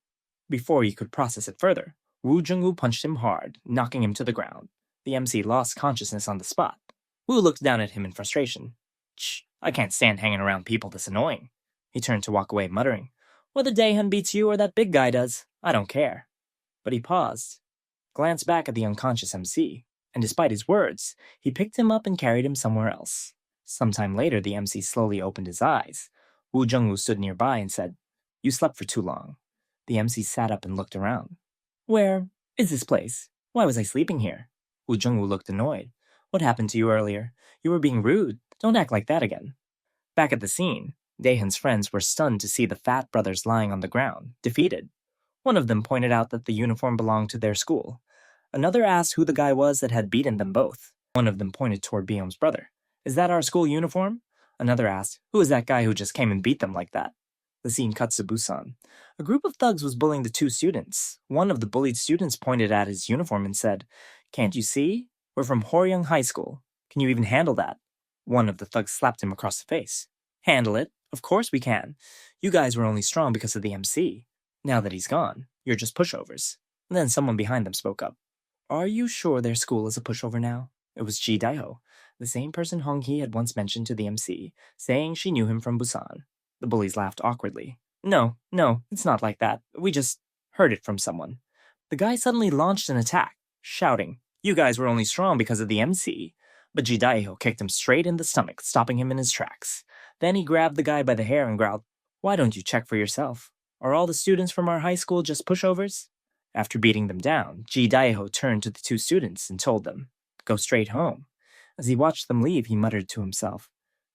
Before he could process it further, Wu Jungwoo punched him hard, knocking him to the ground. The MC lost consciousness on the spot. Wu looked down at him in frustration. Shh, I can't stand hanging around people this annoying. He turned to walk away, muttering, Whether Daehyun beats you or that big guy does, I don't care. But he paused, glanced back at the unconscious MC, and despite his words, he picked him up and carried him somewhere else. Sometime later, the MC slowly opened his eyes. Wu Jungwoo stood nearby and said, You slept for too long. The MC sat up and looked around. Where is this place? Why was I sleeping here? Wu Jungwoo looked annoyed. What happened to you earlier? You were being rude. Don't act like that again. Back at the scene, Daehyun's friends were stunned to see the fat brothers lying on the ground, defeated. One of them pointed out that the uniform belonged to their school. Another asked who the guy was that had beaten them both. One of them pointed toward Beom's brother. Is that our school uniform? Another asked, Who is that guy who just came and beat them like that? The scene cuts to Busan. A group of thugs was bullying the two students. One of the bullied students pointed at his uniform and said, Can't you see? We're from Horyung High School. Can you even handle that? One of the thugs slapped him across the face. Handle it? Of course we can. You guys were only strong because of the MC. Now that he's gone, you're just pushovers. And then someone behind them spoke up. Are you sure their school is a pushover now? It was Ji Daeho, the same person Hong Hee had once mentioned to the MC, saying she knew him from Busan. The bullies laughed awkwardly. No, it's not like that. We just heard it from someone. The guy suddenly launched an attack, shouting, You guys were only strong because of the MC. But Ji Daeho kicked him straight in the stomach, stopping him in his tracks. Then he grabbed the guy by the hair and growled, Why don't you check for yourself? Are all the students from our high school just pushovers? After beating them down, Ji Daeho turned to the two students and told them, Go straight home. As he watched them leave, he muttered to himself,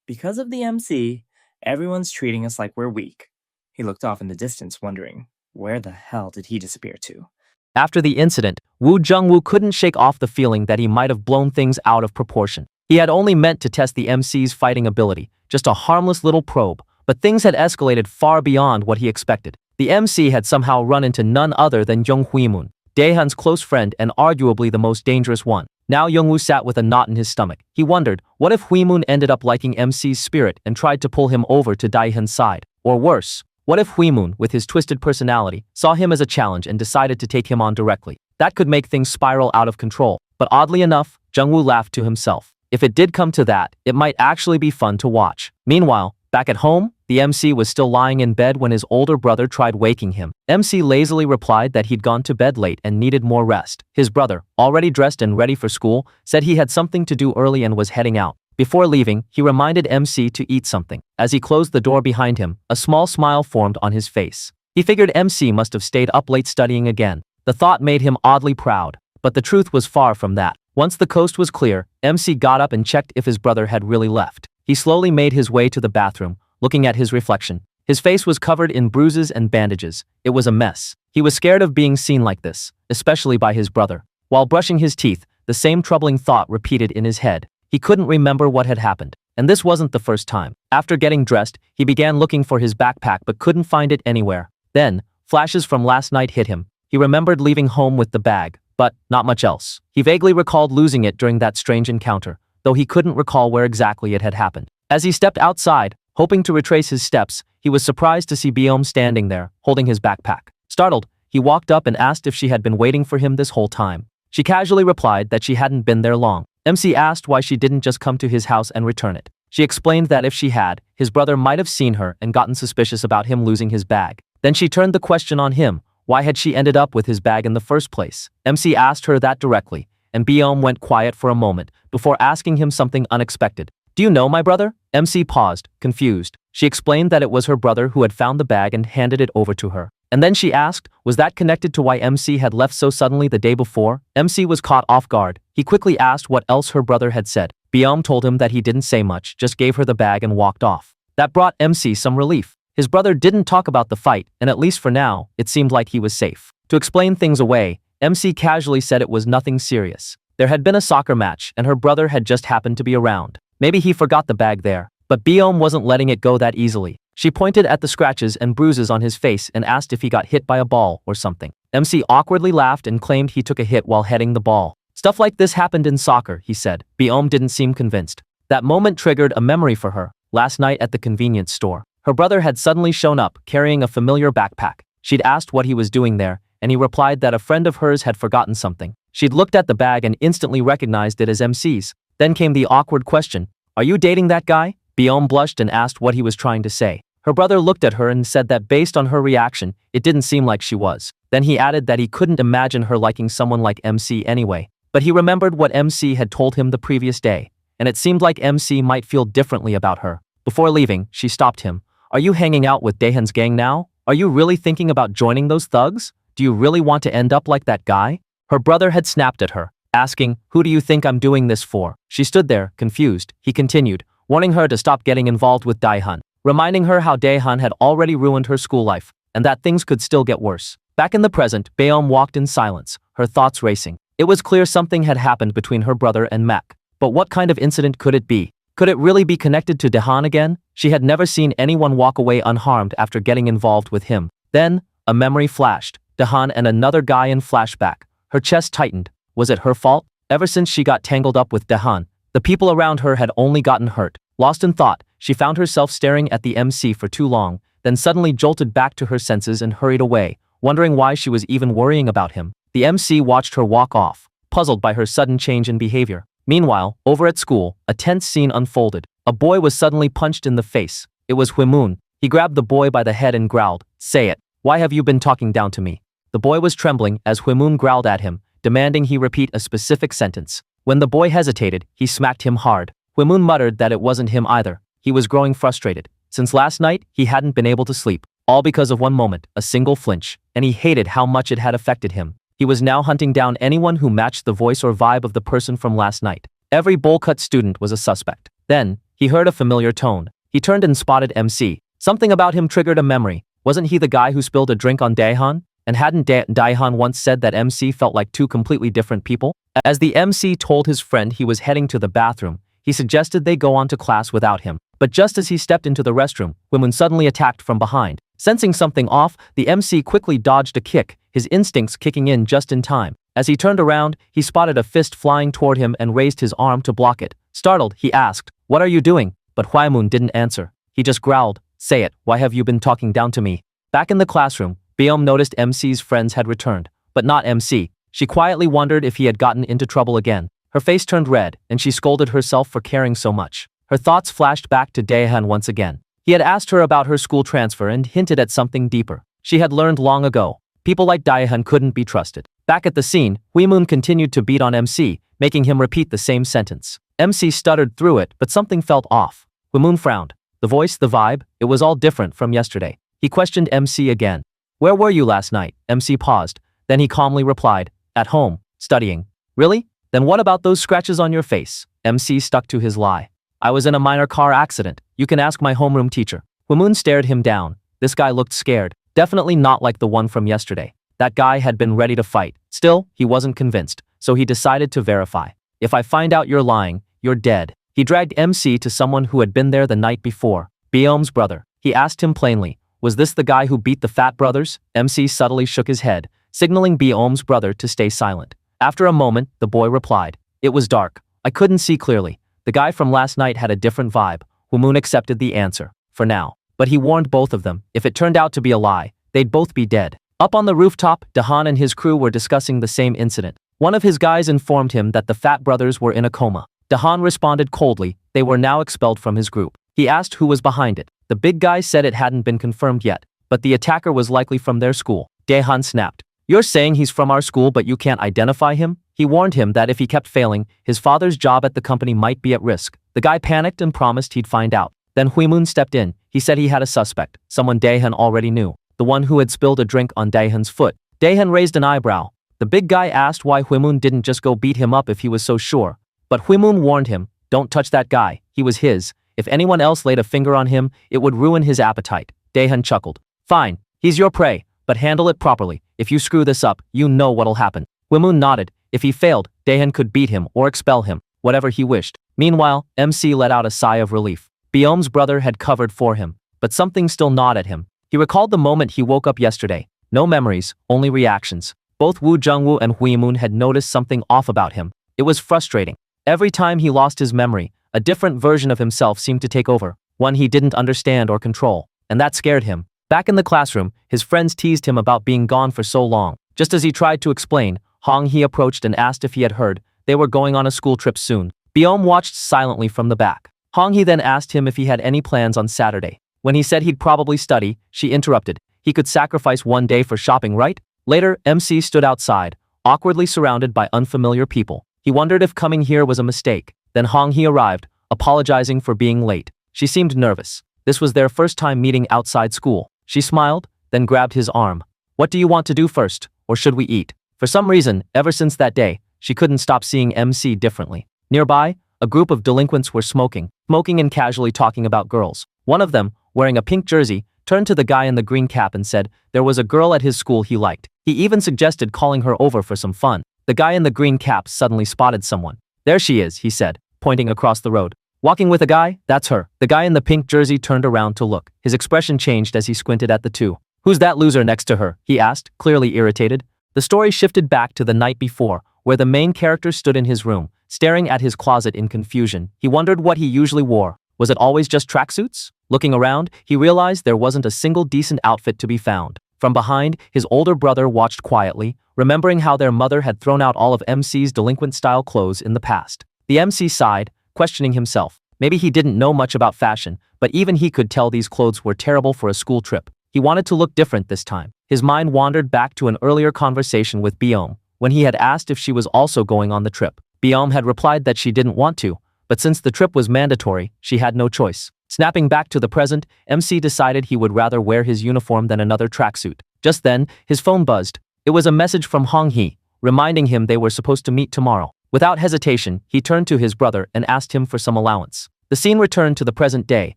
Because of the MC, everyone's treating us like we're weak. He looked off in the distance, wondering, where the hell did he disappear to? After the incident, Wu Jungwoo couldn't shake off the feeling that he might have blown things out of proportion. He had only meant to test the MC's fighting ability, just a harmless little probe, but things had escalated far beyond what he expected. The MC had somehow run into none other than Young Hui-moon, Daehyun's close friend and arguably the most dangerous one. Now Youngwoo sat with a knot in his stomach. He wondered, what if Hui-moon ended up liking MC's spirit and tried to pull him over to Daehyun's side? Or worse, what if Hui-moon, with his twisted personality, saw him as a challenge and decided to take him on directly? That could make things spiral out of control. But oddly enough, Jungwoo laughed to himself. If it did come to that, it might actually be fun to watch. Meanwhile, back at home, the MC was still lying in bed when his older brother tried waking him. MC lazily replied that he'd gone to bed late and needed more rest. His brother, already dressed and ready for school, said he had something to do early and was heading out. Before leaving, he reminded MC to eat something. As he closed the door behind him, a small smile formed on his face. He figured MC must have stayed up late studying again. The thought made him oddly proud, but the truth was far from that. Once the coast was clear, MC got up and checked if his brother had really left. He slowly made his way to the bathroom, looking at his reflection. His face was covered in bruises and bandages. It was a mess. He was scared of being seen like this, especially by his brother. While brushing his teeth, the same troubling thought repeated in his head. He couldn't remember what had happened. And this wasn't the first time. After getting dressed, he began looking for his backpack but couldn't find it anywhere. Then, flashes from last night hit him. He remembered leaving home with the bag, but not much else. He vaguely recalled losing it during that strange encounter, though he couldn't recall where exactly it had happened. As he stepped outside, hoping to retrace his steps, he was surprised to see Beom standing there, holding his backpack. Startled, he walked up and asked if she had been waiting for him this whole time. She casually replied that she hadn't been there long. MC asked why she didn't just come to his house and return it. She explained that if she had, his brother might have seen her and gotten suspicious about him losing his bag. Then she turned the question on him. Why had she ended up with his bag in the first place? MC asked her that directly, and Beom went quiet for a moment before asking him something unexpected. Do you know my brother? MC paused, confused. She explained that it was her brother who had found the bag and handed it over to her. And then she asked, was that connected to why MC had left so suddenly the day before? MC was caught off guard. He quickly asked what else her brother had said. Beom told him that he didn't say much, just gave her the bag and walked off. That brought MC some relief. His brother didn't talk about the fight, and at least for now, it seemed like he was safe. To explain things away, MC casually said it was nothing serious. There had been a soccer match, and her brother had just happened to be around. Maybe he forgot the bag there. But Beom wasn't letting it go that easily. She pointed at the scratches and bruises on his face and asked if he got hit by a ball or something. MC awkwardly laughed and claimed he took a hit while heading the ball. Stuff like this happened in soccer, he said. Beom didn't seem convinced. That moment triggered a memory for her. Last night at the convenience store, her brother had suddenly shown up, carrying a familiar backpack. She'd asked what he was doing there, and he replied that a friend of hers had forgotten something. She'd looked at the bag and instantly recognized it as MC's. Then came the awkward question, "Are you dating that guy?" Biome blushed and asked what he was trying to say. Her brother looked at her and said that based on her reaction, it didn't seem like she was. Then he added that he couldn't imagine her liking someone like MC anyway. But he remembered what MC had told him the previous day, and it seemed like MC might feel differently about her. Before leaving, she stopped him. "Are you hanging out with Daehan's gang now? Are you really thinking about joining those thugs? Do you really want to end up like that guy?" Her brother had snapped at her, asking, "Who do you think I'm doing this for?" She stood there, confused. He continued, warning her to stop getting involved with Daehan, reminding her how Daehan had already ruined her school life, and that things could still get worse. Back in the present, Baeom walked in silence, her thoughts racing. It was clear something had happened between her brother and Mac. But what kind of incident could it be? Could it really be connected to Daehan again? She had never seen anyone walk away unharmed after getting involved with him. Then, a memory flashed. Daehan and another guy in flashback. Her chest tightened. Was it her fault? Ever since she got tangled up with Daehan, the people around her had only gotten hurt. Lost in thought, she found herself staring at the MC for too long, then suddenly jolted back to her senses and hurried away, wondering why she was even worrying about him. The MC watched her walk off, puzzled by her sudden change in behavior. Meanwhile, over at school, a tense scene unfolded. A boy was suddenly punched in the face. It was Huimun. He grabbed the boy by the head and growled, "Say it. Why have you been talking down to me?" The boy was trembling as Huimun growled at him, demanding he repeat a specific sentence. When the boy hesitated, he smacked him hard. Huimun muttered that it wasn't him either. He was growing frustrated. Since last night, he hadn't been able to sleep. All because of one moment, a single flinch, and he hated how much it had affected him. He was now hunting down anyone who matched the voice or vibe of the person from last night. Every bowl-cut student was a suspect. Then, he heard a familiar tone. He turned and spotted MC. Something about him triggered a memory. Wasn't he the guy who spilled a drink on Daehan? And hadn't Daehan once said that MC felt like two completely different people? As the MC told his friend he was heading to the bathroom, he suggested they go on to class without him. But just as he stepped into the restroom, Huimun suddenly attacked from behind. Sensing something off, the MC quickly dodged a kick, his instincts kicking in just in time. As he turned around, he spotted a fist flying toward him and raised his arm to block it. Startled, he asked, "What are you doing?" But Huimun didn't answer. He just growled, "Say it, why have you been talking down to me?" Back in the classroom, Baeom noticed MC's friends had returned, but not MC. She quietly wondered if he had gotten into trouble again. Her face turned red, and she scolded herself for caring so much. Her thoughts flashed back to Daehan once again. He had asked her about her school transfer and hinted at something deeper. She had learned long ago. People like Daehan couldn't be trusted. Back at the scene, Huimun continued to beat on MC, making him repeat the same sentence. MC stuttered through it, but something felt off. Huimun frowned. The voice, the vibe, it was all different from yesterday. He questioned MC again. "Where were you last night?" MC paused. Then he calmly replied, "At home, studying." "Really? Then what about those scratches on your face?" MC stuck to his lie. "I was in a minor car accident. You can ask my homeroom teacher." Huimun stared him down. This guy looked scared. Definitely not like the one from yesterday. That guy had been ready to fight. Still, he wasn't convinced, so he decided to verify. "If I find out you're lying, you're dead." He dragged MC to someone who had been there the night before. Baeom's brother. He asked him plainly, "Was this the guy who beat the fat brothers?" MC subtly shook his head, signaling Baeom's brother to stay silent. After a moment, the boy replied, "It was dark. I couldn't see clearly. The guy from last night had a different vibe." Huimun accepted the answer, for now. But he warned both of them, if it turned out to be a lie, they'd both be dead. Up on the rooftop, Daehan and his crew were discussing the same incident. One of his guys informed him that the fat brothers were in a coma. Daehan responded coldly, they were now expelled from his group. He asked who was behind it. The big guy said it hadn't been confirmed yet, but the attacker was likely from their school. Daehan snapped. "You're saying he's from our school but you can't identify him?" He warned him that if he kept failing, his father's job at the company might be at risk. The guy panicked and promised he'd find out. Then Huimun stepped in. He said he had a suspect, someone Daehan already knew, the one who had spilled a drink on Daehan's foot. Daehan raised an eyebrow. The big guy asked why Huimun didn't just go beat him up if he was so sure. But Huimun warned him, "Don't touch that guy, he was his. If anyone else laid a finger on him, it would ruin his appetite." Daehan chuckled. "Fine, he's your prey, but handle it properly. If you screw this up, you know what'll happen." Huimun nodded. If he failed, Daehan could beat him or expel him, whatever he wished. Meanwhile, MC let out a sigh of relief. Baeom's brother had covered for him, but something still gnawed at him. He recalled the moment he woke up yesterday. No memories, only reactions. Both Woo Jungwoo and Huimun had noticed something off about him. It was frustrating. Every time he lost his memory, A different version of himself seemed to take over, one he didn't understand or control, and that scared him. Back in the classroom, his friends teased him about being gone for so long. Just as he tried to explain, Hong Hee approached and asked if he had heard they were going on a school trip soon. Byom watched silently from the back. Hong Hee then asked him if he had any plans on Saturday. When he said he'd probably study, she interrupted. He could sacrifice one day for shopping, right? Later, MC stood outside, awkwardly surrounded by unfamiliar people. He wondered if coming here was a mistake. Then Hong Hee arrived, apologizing for being late. She seemed nervous. This was their first time meeting outside school. She smiled, then grabbed his arm. What do you want to do first, or should we eat? For some reason, ever since that day, she couldn't stop seeing MC differently. Nearby, a group of delinquents were smoking and casually talking about girls. One of them, wearing a pink jersey, turned to the guy in the green cap and said there was a girl at his school he liked. He even suggested calling her over for some fun. The guy in the green cap suddenly spotted someone. There she is, he said, pointing across the road. Walking with a guy? That's her. The guy in the pink jersey turned around to look. His expression changed as he squinted at the two. Who's that loser next to her? He asked, clearly irritated. The story shifted back to the night before, where the main character stood in his room, staring at his closet in confusion. He wondered what he usually wore. Was it always just tracksuits? Looking around, he realized there wasn't a single decent outfit to be found. From behind, his older brother watched quietly, remembering how their mother had thrown out all of MC's delinquent-style clothes in the past. The MC sighed, questioning himself. Maybe he didn't know much about fashion, but even he could tell these clothes were terrible for a school trip. He wanted to look different this time. His mind wandered back to an earlier conversation with Byom, when he had asked if she was also going on the trip. Byom had replied that she didn't want to, but since the trip was mandatory, she had no choice. Snapping back to the present, MC decided he would rather wear his uniform than another tracksuit. Just then, his phone buzzed. It was a message from Hong Hee, reminding him they were supposed to meet tomorrow. Without hesitation, he turned to his brother and asked him for some allowance. The scene returned to the present day,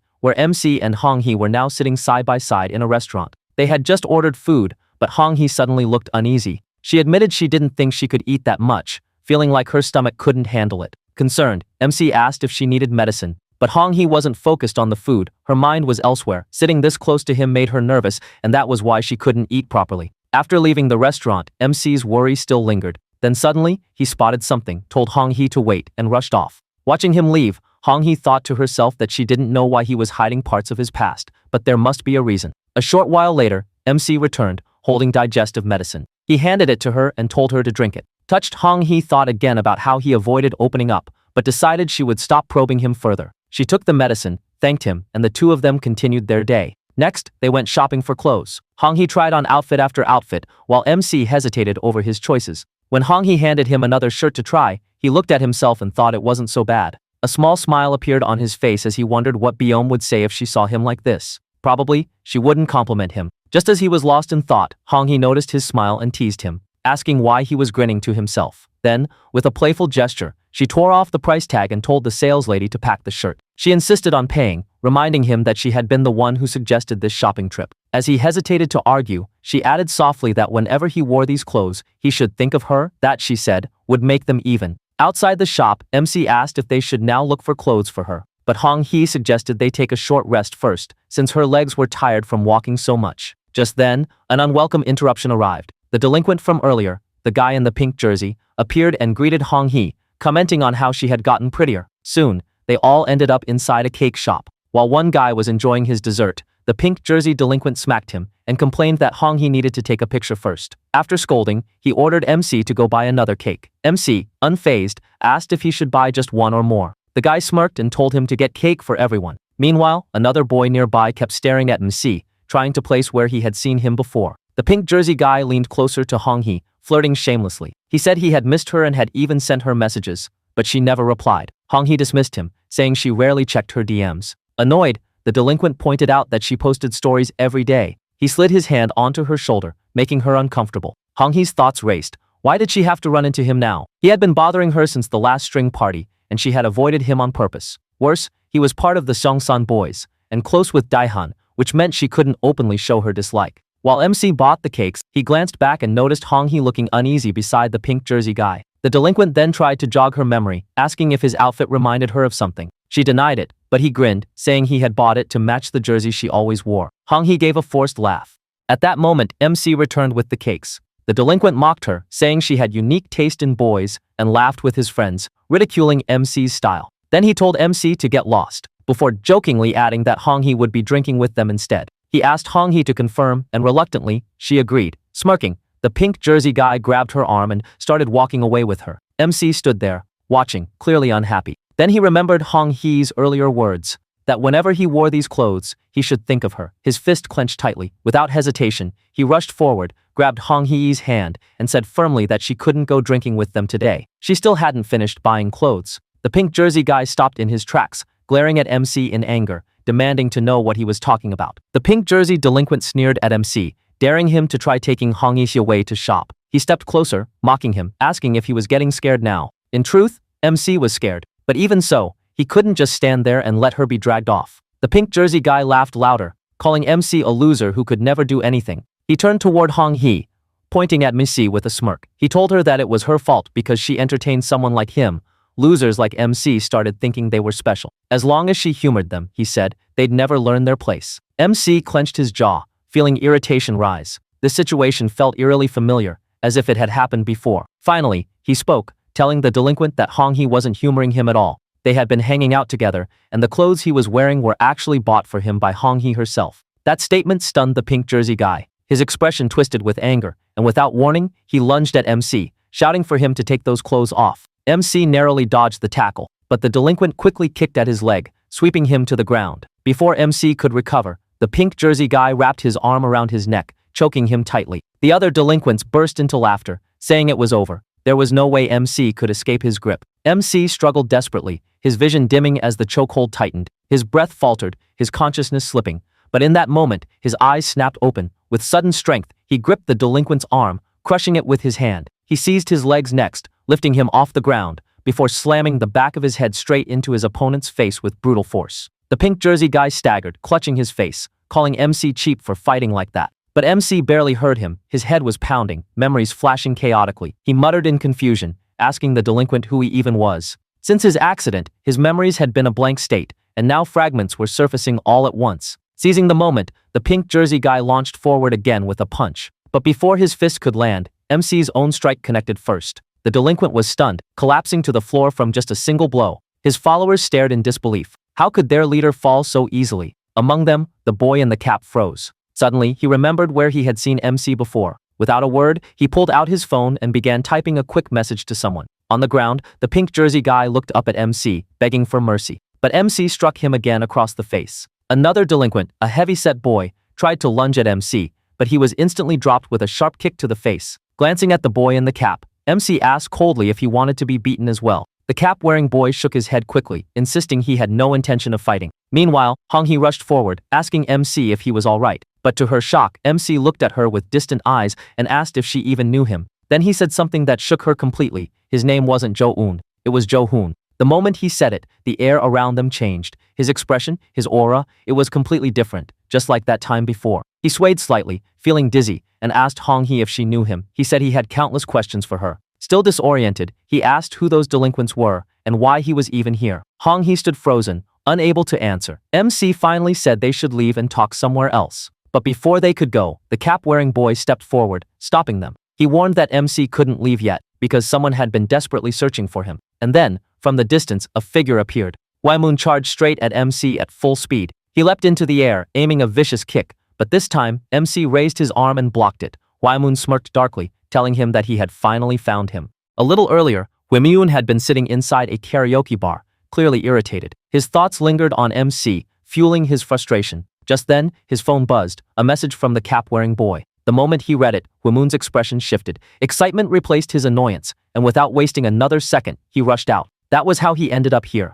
where MC and Hong Hee were now sitting side by side in a restaurant. They had just ordered food, but Hong Hee suddenly looked uneasy. She admitted she didn't think she could eat that much, feeling like her stomach couldn't handle it. Concerned, MC asked if she needed medicine, but Hong Hee wasn't focused on the food. Her mind was elsewhere. Sitting this close to him made her nervous, and that was why she couldn't eat properly. After leaving the restaurant, MC's worry still lingered. Then suddenly, he spotted something, told Hong Hee to wait, and rushed off. Watching him leave, Hong Hee thought to herself that she didn't know why he was hiding parts of his past, but there must be a reason. A short while later, MC returned, holding digestive medicine. He handed it to her and told her to drink it. Touched, Hong Hee thought again about how he avoided opening up, but decided she would stop probing him further. She took the medicine, thanked him, and the two of them continued their day. Next, they went shopping for clothes. Hong Hee tried on outfit after outfit, while MC hesitated over his choices. When Hong Hee handed him another shirt to try, he looked at himself and thought it wasn't so bad. A small smile appeared on his face as he wondered what Byom would say if she saw him like this. Probably, she wouldn't compliment him. Just as he was lost in thought, Hong Hee noticed his smile and teased him, asking why he was grinning to himself. Then, with a playful gesture, she tore off the price tag and told the saleslady to pack the shirt. She insisted on paying, reminding him that she had been the one who suggested this shopping trip. As he hesitated to argue, she added softly that whenever he wore these clothes, he should think of her. That, she said, would make them even. Outside the shop, MC asked if they should now look for clothes for her, but Hong Hee suggested they take a short rest first, since her legs were tired from walking so much. Just then, an unwelcome interruption arrived. The delinquent from earlier, the guy in the pink jersey, appeared and greeted Hong Hee, commenting on how she had gotten prettier. Soon, they all ended up inside a cake shop. While one guy was enjoying his dessert, the pink jersey delinquent smacked him and complained that Hong Hee needed to take a picture first. After scolding, he ordered MC to go buy another cake. MC, unfazed, asked if he should buy just one or more. The guy smirked and told him to get cake for everyone. Meanwhile, another boy nearby kept staring at MC, trying to place where he had seen him before. The pink jersey guy leaned closer to Hong Hee, flirting shamelessly. He said he had missed her and had even sent her messages, but she never replied. Hong Hee dismissed him, saying she rarely checked her DMs. Annoyed, the delinquent pointed out that she posted stories every day. He slid his hand onto her shoulder, making her uncomfortable. Hong Hee's thoughts raced. Why did she have to run into him now? He had been bothering her since the last string party, and she had avoided him on purpose. Worse, he was part of the Seongsan boys, and close with Daihan, which meant she couldn't openly show her dislike. While MC bought the cakes, he glanced back and noticed Hong Hee looking uneasy beside the pink jersey guy. The delinquent then tried to jog her memory, asking if his outfit reminded her of something. She denied it, but he grinned, saying he had bought it to match the jersey she always wore. Hong Hee gave a forced laugh. At that moment, MC returned with the cakes. The delinquent mocked her, saying she had unique taste in boys, and laughed with his friends, ridiculing MC's style. Then he told MC to get lost, before jokingly adding that Hong-hee would be drinking with them instead. He asked Hong-hee to confirm, and reluctantly, she agreed. Smirking, the pink jersey guy grabbed her arm and started walking away with her. MC stood there, watching, clearly unhappy. Then he remembered Hong-hee's earlier words, that whenever he wore these clothes, he should think of her. His fist clenched tightly. Without hesitation, he rushed forward, grabbed Hong-hee's hand, and said firmly that she couldn't go drinking with them today. She still hadn't finished buying clothes. The pink jersey guy stopped in his tracks, glaring at MC in anger, demanding to know what he was talking about. The pink jersey delinquent sneered at MC, daring him to try taking Hong-hee away to shop. He stepped closer, mocking him, asking if he was getting scared now. In truth, MC was scared, but even so, he couldn't just stand there and let her be dragged off. The pink jersey guy laughed louder, calling MC a loser who could never do anything. He turned toward Hong-hee, pointing at Missy with a smirk. He told her that it was her fault because she entertained someone like him. Losers like MC started thinking they were special. As long as she humored them, he said, they'd never learn their place. MC clenched his jaw, feeling irritation rise. The situation felt eerily familiar, as if it had happened before. Finally, he spoke, telling the delinquent that Hong-hee wasn't humoring him at all. They had been hanging out together, and the clothes he was wearing were actually bought for him by Hong-hee herself. That statement stunned the pink jersey guy. His expression twisted with anger, and without warning, he lunged at MC, shouting for him to take those clothes off. MC narrowly dodged the tackle, but the delinquent quickly kicked at his leg, sweeping him to the ground. Before MC could recover, the pink jersey guy wrapped his arm around his neck, choking him tightly. The other delinquents burst into laughter, saying it was over. There was no way MC could escape his grip. MC struggled desperately, his vision dimming as the chokehold tightened. His breath faltered, his consciousness slipping. But in that moment, his eyes snapped open. With sudden strength, he gripped the delinquent's arm, crushing it with his hand. He seized his legs next, lifting him off the ground, before slamming the back of his head straight into his opponent's face with brutal force. The pink jersey guy staggered, clutching his face, calling MC cheap for fighting like that. But MC barely heard him. His head was pounding, memories flashing chaotically. He muttered in confusion, asking the delinquent who he even was. Since his accident, his memories had been a blank state, and now fragments were surfacing all at once. Seizing the moment, the pink jersey guy launched forward again with a punch. But before his fist could land, MC's own strike connected first. The delinquent was stunned, collapsing to the floor from just a single blow. His followers stared in disbelief. How could their leader fall so easily? Among them, the boy in the cap froze. Suddenly, he remembered where he had seen MC before. Without a word, he pulled out his phone and began typing a quick message to someone. On the ground, the pink jersey guy looked up at MC, begging for mercy. But MC struck him again across the face. Another delinquent, a heavy-set boy, tried to lunge at MC, but he was instantly dropped with a sharp kick to the face. Glancing at the boy in the cap, MC asked coldly if he wanted to be beaten as well. The cap-wearing boy shook his head quickly, insisting he had no intention of fighting. Meanwhile, Hong-hee rushed forward, asking MC if he was all right. But to her shock, MC looked at her with distant eyes and asked if she even knew him. Then he said something that shook her completely. His name wasn't Jo-eun, it was Jo-hoon. The moment he said it, the air around them changed. His expression, his aura, it was completely different, just like that time before. He swayed slightly, feeling dizzy, and asked Hong-hee if she knew him. He said he had countless questions for her. Still disoriented, he asked who those delinquents were and why he was even here. Hong-hee stood frozen, unable to answer. MC finally said they should leave and talk somewhere else. But before they could go, the cap-wearing boy stepped forward, stopping them. He warned that MC couldn't leave yet, because someone had been desperately searching for him. And then, from the distance, a figure appeared. Waimon charged straight at MC at full speed. He leapt into the air, aiming a vicious kick, but this time, MC raised his arm and blocked it. Waimon smirked darkly, telling him that he had finally found him. A little earlier, Waimon had been sitting inside a karaoke bar, clearly irritated. His thoughts lingered on MC, fueling his frustration. Just then, his phone buzzed, a message from the cap-wearing boy. The moment he read it, Wamon's expression shifted. Excitement replaced his annoyance, and without wasting another second, he rushed out. That was how he ended up here.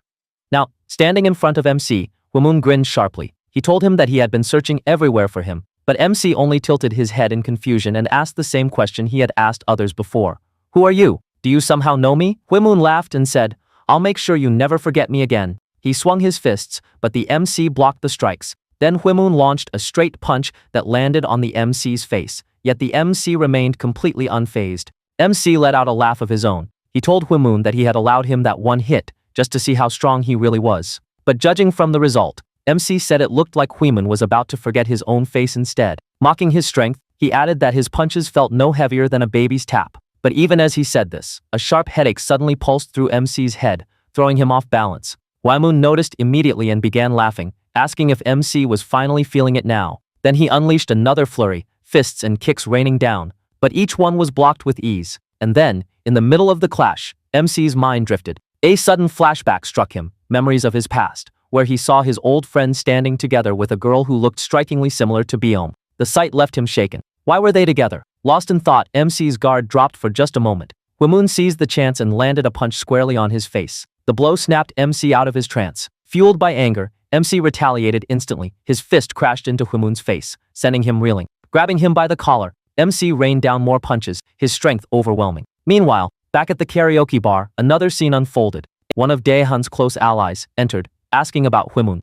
Now, standing in front of MC, Wamon grinned sharply. He told him that he had been searching everywhere for him, but MC only tilted his head in confusion and asked the same question he had asked others before. Who are you? Do you somehow know me? Wamon laughed and said, I'll make sure you never forget me again. He swung his fists, but the MC blocked the strikes. Then Huimun launched a straight punch that landed on the MC's face, yet the MC remained completely unfazed. MC let out a laugh of his own. He told Huimun that he had allowed him that one hit, just to see how strong he really was. But judging from the result, MC said it looked like Huimun was about to forget his own face instead. Mocking his strength, he added that his punches felt no heavier than a baby's tap. But even as he said this, a sharp headache suddenly pulsed through MC's head, throwing him off balance. Hwaemun noticed immediately and began laughing, asking if MC was finally feeling it now. Then he unleashed another flurry, fists and kicks raining down, but each one was blocked with ease. And then, in the middle of the clash, MC's mind drifted. A sudden flashback struck him, memories of his past, where he saw his old friends standing together with a girl who looked strikingly similar to Biome. The sight left him shaken. Why were they together? Lost in thought, MC's guard dropped for just a moment. Hwaemun seized the chance and landed a punch squarely on his face. The blow snapped MC out of his trance. Fueled by anger, MC retaliated instantly. His fist crashed into Hwaemun's face, sending him reeling. Grabbing him by the collar, MC rained down more punches, his strength overwhelming. Meanwhile, back at the karaoke bar, another scene unfolded. One of Daehan's close allies entered, asking about Hwaemun.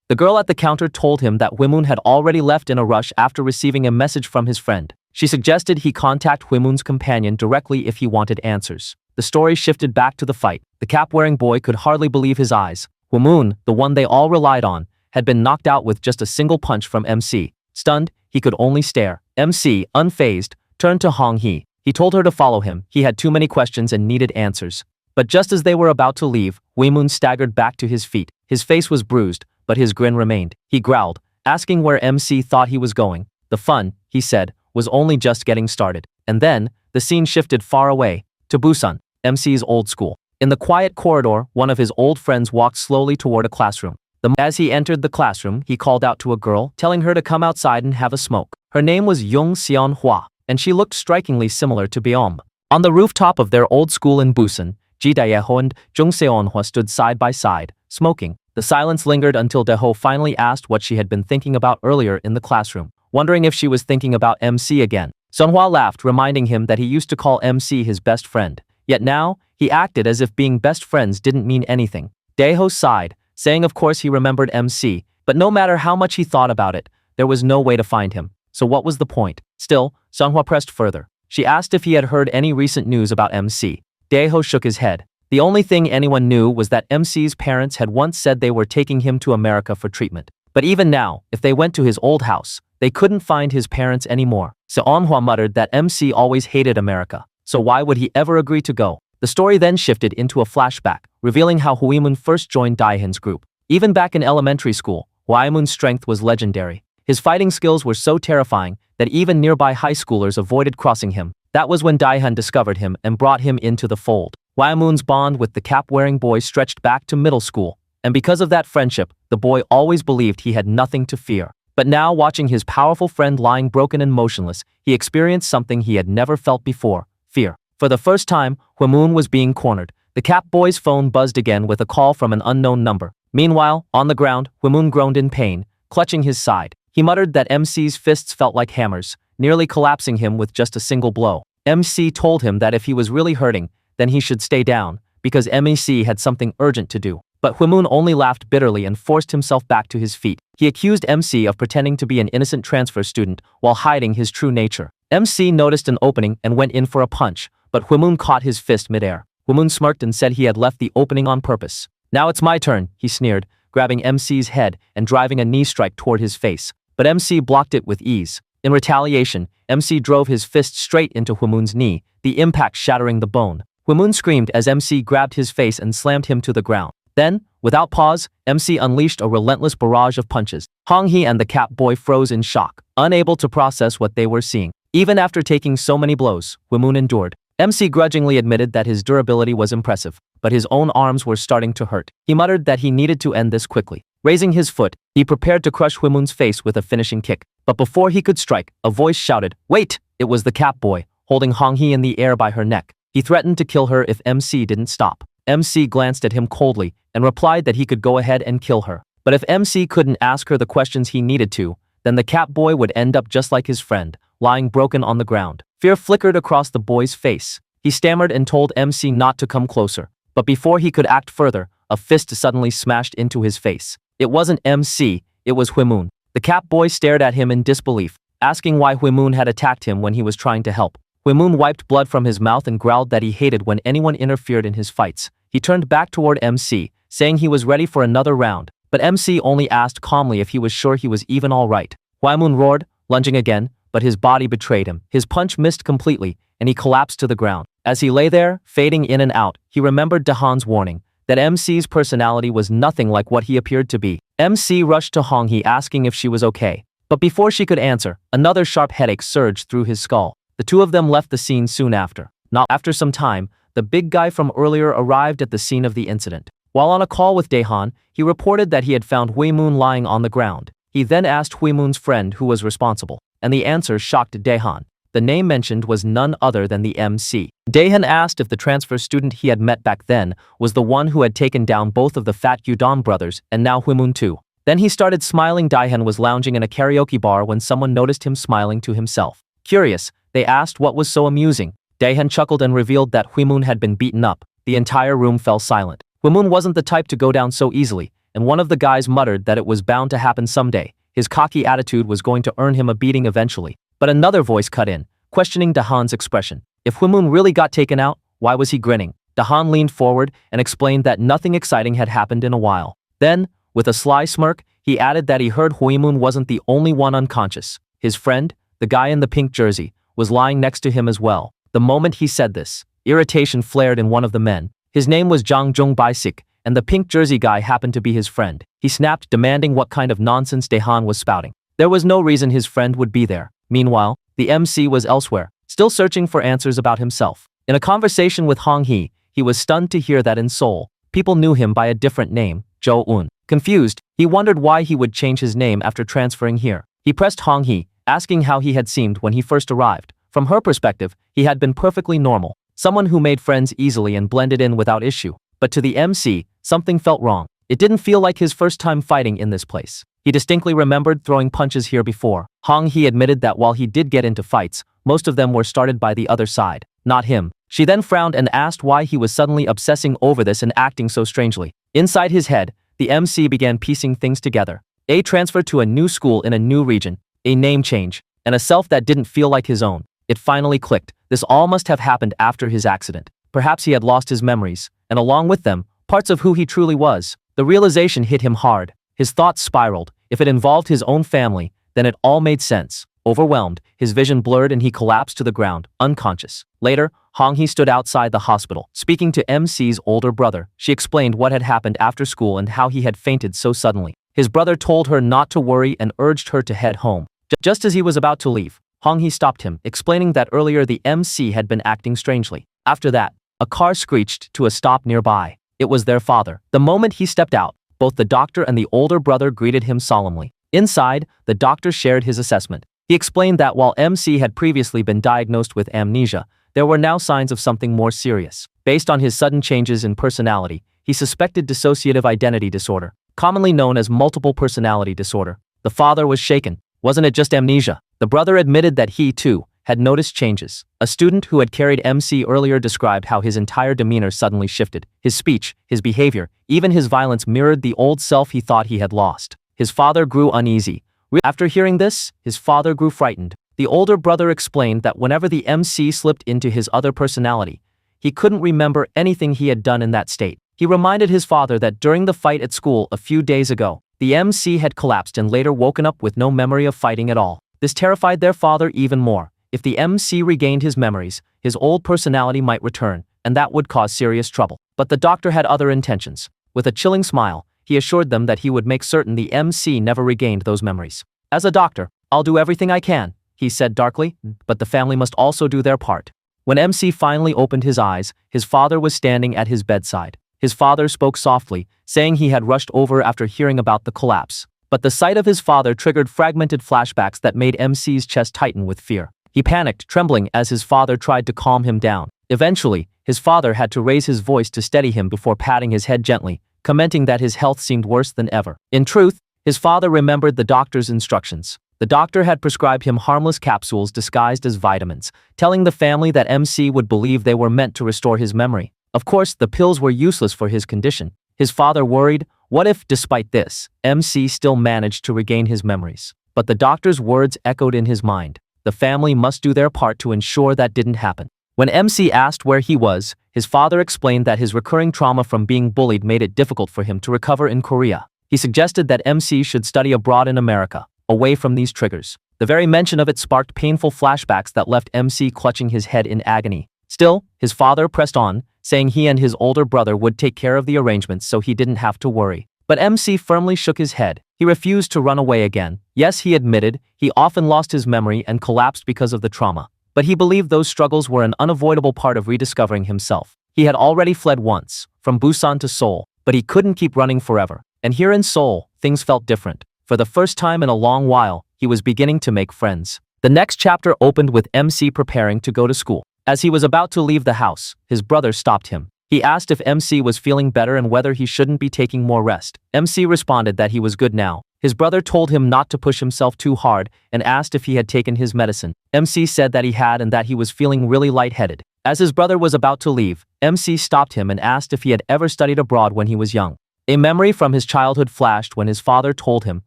The girl at the counter told him that Hwaemun had already left in a rush after receiving a message from his friend. She suggested he contact Hwaemun's companion directly if he wanted answers. The story shifted back to the fight. The cap-wearing boy could hardly believe his eyes. Hwaemun, the one they all relied on, had been knocked out with just a single punch from MC. Stunned, he could only stare. MC, unfazed, turned to Hong Hee. He told her to follow him. He had too many questions and needed answers. But just as they were about to leave, Hwaemun staggered back to his feet. His face was bruised, but his grin remained. He growled, asking where MC thought he was going. The fun, he said, was only just getting started. And then, the scene shifted far away, to Busan, MC's old school. In the quiet corridor, one of his old friends walked slowly toward a classroom. As he entered the classroom, he called out to a girl, telling her to come outside and have a smoke. Her name was Young Seon Hwa, and she looked strikingly similar to Biom. On the rooftop of their old school in Busan, Ji Daeho and Jung Seon Hwa stood side by side, smoking. The silence lingered until Daeho finally asked what she had been thinking about earlier in the classroom, wondering if she was thinking about MC again. Seonhwa laughed, reminding him that he used to call MC his best friend. Yet now, he acted as if being best friends didn't mean anything. Daeho sighed, saying of course he remembered MC, but no matter how much he thought about it, there was no way to find him. So what was the point? Still, Seonhwa pressed further. She asked if he had heard any recent news about MC. Daeho shook his head. The only thing anyone knew was that MC's parents had once said they were taking him to America for treatment. But even now, if they went to his old house, they couldn't find his parents anymore. Seonhwa muttered that MC always hated America, so why would he ever agree to go? The story then shifted into a flashback, revealing how Hwaemun first joined Daehan's group. Even back in elementary school, Hwaemun's strength was legendary. His fighting skills were so terrifying that even nearby high schoolers avoided crossing him. That was when Daehan discovered him and brought him into the fold. Hwaemun's bond with the cap-wearing boy stretched back to middle school, and because of that friendship, the boy always believed he had nothing to fear. But now, watching his powerful friend lying broken and motionless, he experienced something he had never felt before: fear. For the first time, Hwaemun was being cornered. The cap boy's phone buzzed again with a call from an unknown number. Meanwhile, on the ground, Hwaemun groaned in pain, clutching his side. He muttered that MC's fists felt like hammers, nearly collapsing him with just a single blow. MC told him that if he was really hurting, then he should stay down, because MEC had something urgent to do. But Hwaemun only laughed bitterly and forced himself back to his feet. He accused MC of pretending to be an innocent transfer student while hiding his true nature. MC noticed an opening and went in for a punch, but Hwaemun caught his fist midair. Hwaemun smirked and said he had left the opening on purpose. "Now it's my turn," he sneered, grabbing MC's head and driving a knee strike toward his face. But MC blocked it with ease. In retaliation, MC drove his fist straight into Hwaemun's knee, the impact shattering the bone. Hwaemun screamed as MC grabbed his face and slammed him to the ground. Then, without pause, MC unleashed a relentless barrage of punches. Hong Hee and the cap boy froze in shock, unable to process what they were seeing. Even after taking so many blows, Hwaemun endured. MC grudgingly admitted that his durability was impressive, but his own arms were starting to hurt. He muttered that he needed to end this quickly. Raising his foot, he prepared to crush Hwaemun's face with a finishing kick. But before he could strike, a voice shouted, "Wait!" It was the cap boy, holding Hong Hee in the air by her neck. He threatened to kill her if MC didn't stop. MC glanced at him coldly and replied that he could go ahead and kill her. But if MC couldn't ask her the questions he needed to, then the cap boy would end up just like his friend, lying broken on the ground. Fear flickered across the boy's face. He stammered and told MC not to come closer. But before he could act further, a fist suddenly smashed into his face. It wasn't MC, it was Hwaemun. The cap boy stared at him in disbelief, asking why Hwaemun had attacked him when he was trying to help. Hwaemun wiped blood from his mouth and growled that he hated when anyone interfered in his fights. He turned back toward MC, saying he was ready for another round, but MC only asked calmly if he was sure he was even all right. Hwaemun roared, lunging again, but his body betrayed him. His punch missed completely, and he collapsed to the ground. As he lay there, fading in and out, he remembered Dahan's warning, that MC's personality was nothing like what he appeared to be. MC rushed to Hong-hee asking if she was okay. But before she could answer, another sharp headache surged through his skull. The two of them left the scene soon after. Not after some time, the big guy from earlier arrived at the scene of the incident. While on a call with Daehan, he reported that he had found Huimun lying on the ground. He then asked Huimun's friend who was responsible, and the answer shocked Daehan. The name mentioned was none other than the MC. Daehan asked if the transfer student he had met back then was the one who had taken down both of the fat Yudon brothers and now Huimun too. Then he started smiling. Daehan was lounging in a karaoke bar when someone noticed him smiling to himself. Curious, they asked what was so amusing. Daehan chuckled and revealed that Huimun had been beaten up. The entire room fell silent. Huimun wasn't the type to go down so easily, and one of the guys muttered that it was bound to happen someday. His cocky attitude was going to earn him a beating eventually. But another voice cut in, questioning Dahan's expression. If Huimun really got taken out, why was he grinning? Dahan leaned forward and explained that nothing exciting had happened in a while. Then, with a sly smirk, he added that he heard Huimun wasn't the only one unconscious. His friend, the guy in the pink jersey, was lying next to him as well. The moment he said this, irritation flared in one of the men. His name was Jang Jung Baisik, and the pink jersey guy happened to be his friend. He snapped, demanding what kind of nonsense Daehan was spouting. There was no reason his friend would be there. Meanwhile, the MC was elsewhere, still searching for answers about himself. In a conversation with Hong-hee, he was stunned to hear that in Seoul, people knew him by a different name, Jo-eun. Confused, he wondered why he would change his name after transferring here. He pressed Hong-hee, asking how he had seemed when he first arrived. From her perspective, he had been perfectly normal, someone who made friends easily and blended in without issue. But to the MC, something felt wrong. It didn't feel like his first time fighting in this place. He distinctly remembered throwing punches here before. Hong-hee admitted that while he did get into fights, most of them were started by the other side, not him. She then frowned and asked why he was suddenly obsessing over this and acting so strangely. Inside his head, the MC began piecing things together. A transfer to a new school in a new region, a name change, and a self that didn't feel like his own. It finally clicked. This all must have happened after his accident. Perhaps he had lost his memories, and along with them, parts of who he truly was. The realization hit him hard. His thoughts spiraled. If it involved his own family, then it all made sense. Overwhelmed, his vision blurred and he collapsed to the ground, unconscious. Later, Hong-hee stood outside the hospital, speaking to MC's older brother. She explained what had happened after school and how he had fainted so suddenly. His brother told her not to worry and urged her to head home. Just as he was about to leave, Hong-hee stopped him, explaining that earlier the MC had been acting strangely. After that, a car screeched to a stop nearby. It was their father. The moment he stepped out, both the doctor and the older brother greeted him solemnly. Inside, the doctor shared his assessment. He explained that while MC had previously been diagnosed with amnesia, there were now signs of something more serious. Based on his sudden changes in personality, he suspected dissociative identity disorder, commonly known as multiple personality disorder. The father was shaken. Wasn't it just amnesia? The brother admitted that he, too, had noticed changes. A student who had carried MC earlier described how his entire demeanor suddenly shifted. His speech, his behavior, even his violence mirrored the old self he thought he had lost. His father grew uneasy. After hearing this, his father grew frightened. The older brother explained that whenever the MC slipped into his other personality, he couldn't remember anything he had done in that state. He reminded his father that during the fight at school a few days ago, the MC had collapsed and later woken up with no memory of fighting at all. This terrified their father even more. If the MC regained his memories, his old personality might return, and that would cause serious trouble. But the doctor had other intentions. With a chilling smile, he assured them that he would make certain the MC never regained those memories. As a doctor, I'll do everything I can, he said darkly, but the family must also do their part. When MC finally opened his eyes, his father was standing at his bedside. His father spoke softly, saying he had rushed over after hearing about the collapse. But the sight of his father triggered fragmented flashbacks that made MC's chest tighten with fear. He panicked, trembling as his father tried to calm him down. Eventually, his father had to raise his voice to steady him before patting his head gently, commenting that his health seemed worse than ever. In truth, his father remembered the doctor's instructions. The doctor had prescribed him harmless capsules disguised as vitamins, telling the family that MC would believe they were meant to restore his memory. Of course, the pills were useless for his condition. His father worried, what if, despite this, MC still managed to regain his memories? But the doctor's words echoed in his mind. The family must do their part to ensure that didn't happen. When MC asked where he was, his father explained that his recurring trauma from being bullied made it difficult for him to recover in Korea. He suggested that MC should study abroad in America, away from these triggers. The very mention of it sparked painful flashbacks that left MC clutching his head in agony. Still, his father pressed on, saying he and his older brother would take care of the arrangements so he didn't have to worry. But MC firmly shook his head. He refused to run away again. Yes, he admitted, he often lost his memory and collapsed because of the trauma. But he believed those struggles were an unavoidable part of rediscovering himself. He had already fled once, from Busan to Seoul, but he couldn't keep running forever. And here in Seoul, things felt different. For the first time in a long while, he was beginning to make friends. The next chapter opened with MC preparing to go to school. As he was about to leave the house, his brother stopped him. He asked if MC was feeling better and whether he shouldn't be taking more rest. MC responded that he was good now. His brother told him not to push himself too hard and asked if he had taken his medicine. MC said that he had and that he was feeling really lightheaded. As his brother was about to leave, MC stopped him and asked if he had ever studied abroad when he was young. A memory from his childhood flashed when his father told him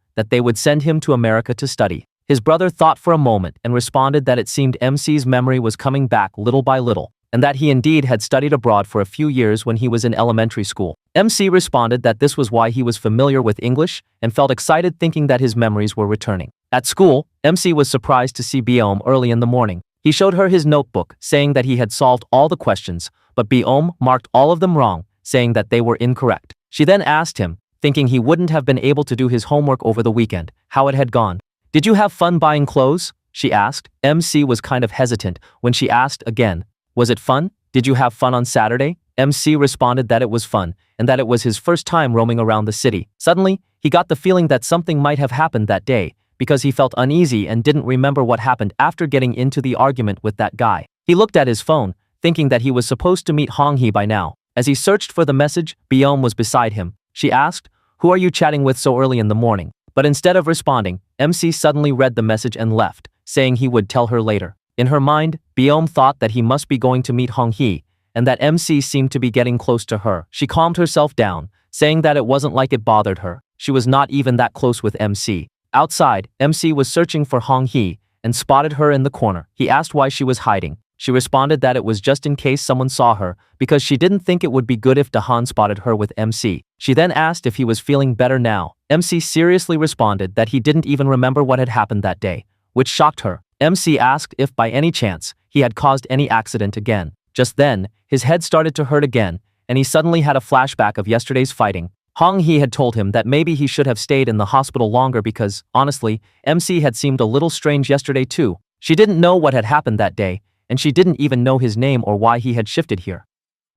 that they would send him to America to study. His brother thought for a moment and responded that it seemed MC's memory was coming back little by little, and that he indeed had studied abroad for a few years when he was in elementary school. MC responded that this was why he was familiar with English and felt excited thinking that his memories were returning. At school, MC was surprised to see Biom early in the morning. He showed her his notebook, saying that he had solved all the questions, but Biom marked all of them wrong, saying that they were incorrect. She then asked him, thinking he wouldn't have been able to do his homework over the weekend, how it had gone. "Did you have fun buying clothes?" she asked. MC was kind of hesitant when she asked again, "Was it fun? Did you have fun on Saturday?" MC responded that it was fun, and that it was his first time roaming around the city. Suddenly, he got the feeling that something might have happened that day, because he felt uneasy and didn't remember what happened after getting into the argument with that guy. He looked at his phone, thinking that he was supposed to meet Hong-hee by now. As he searched for the message, Biom was beside him. She asked, "Who are you chatting with so early in the morning?" But instead of responding, MC suddenly read the message and left, saying he would tell her later. In her mind, Biom thought that he must be going to meet Hong-hee, and that MC seemed to be getting close to her. She calmed herself down, saying that it wasn't like it bothered her. She was not even that close with MC. Outside, MC was searching for Hong-hee and spotted her in the corner. He asked why she was hiding. She responded that it was just in case someone saw her, because she didn't think it would be good if Dahan spotted her with MC. She then asked if he was feeling better now. MC seriously responded that he didn't even remember what had happened that day, which shocked her. MC asked if by any chance he had caused any accident again. Just then, his head started to hurt again, and he suddenly had a flashback of yesterday's fighting. Hong-hee had told him that maybe he should have stayed in the hospital longer because, honestly, MC had seemed a little strange yesterday too. She didn't know what had happened that day, and she didn't even know his name or why he had shifted here.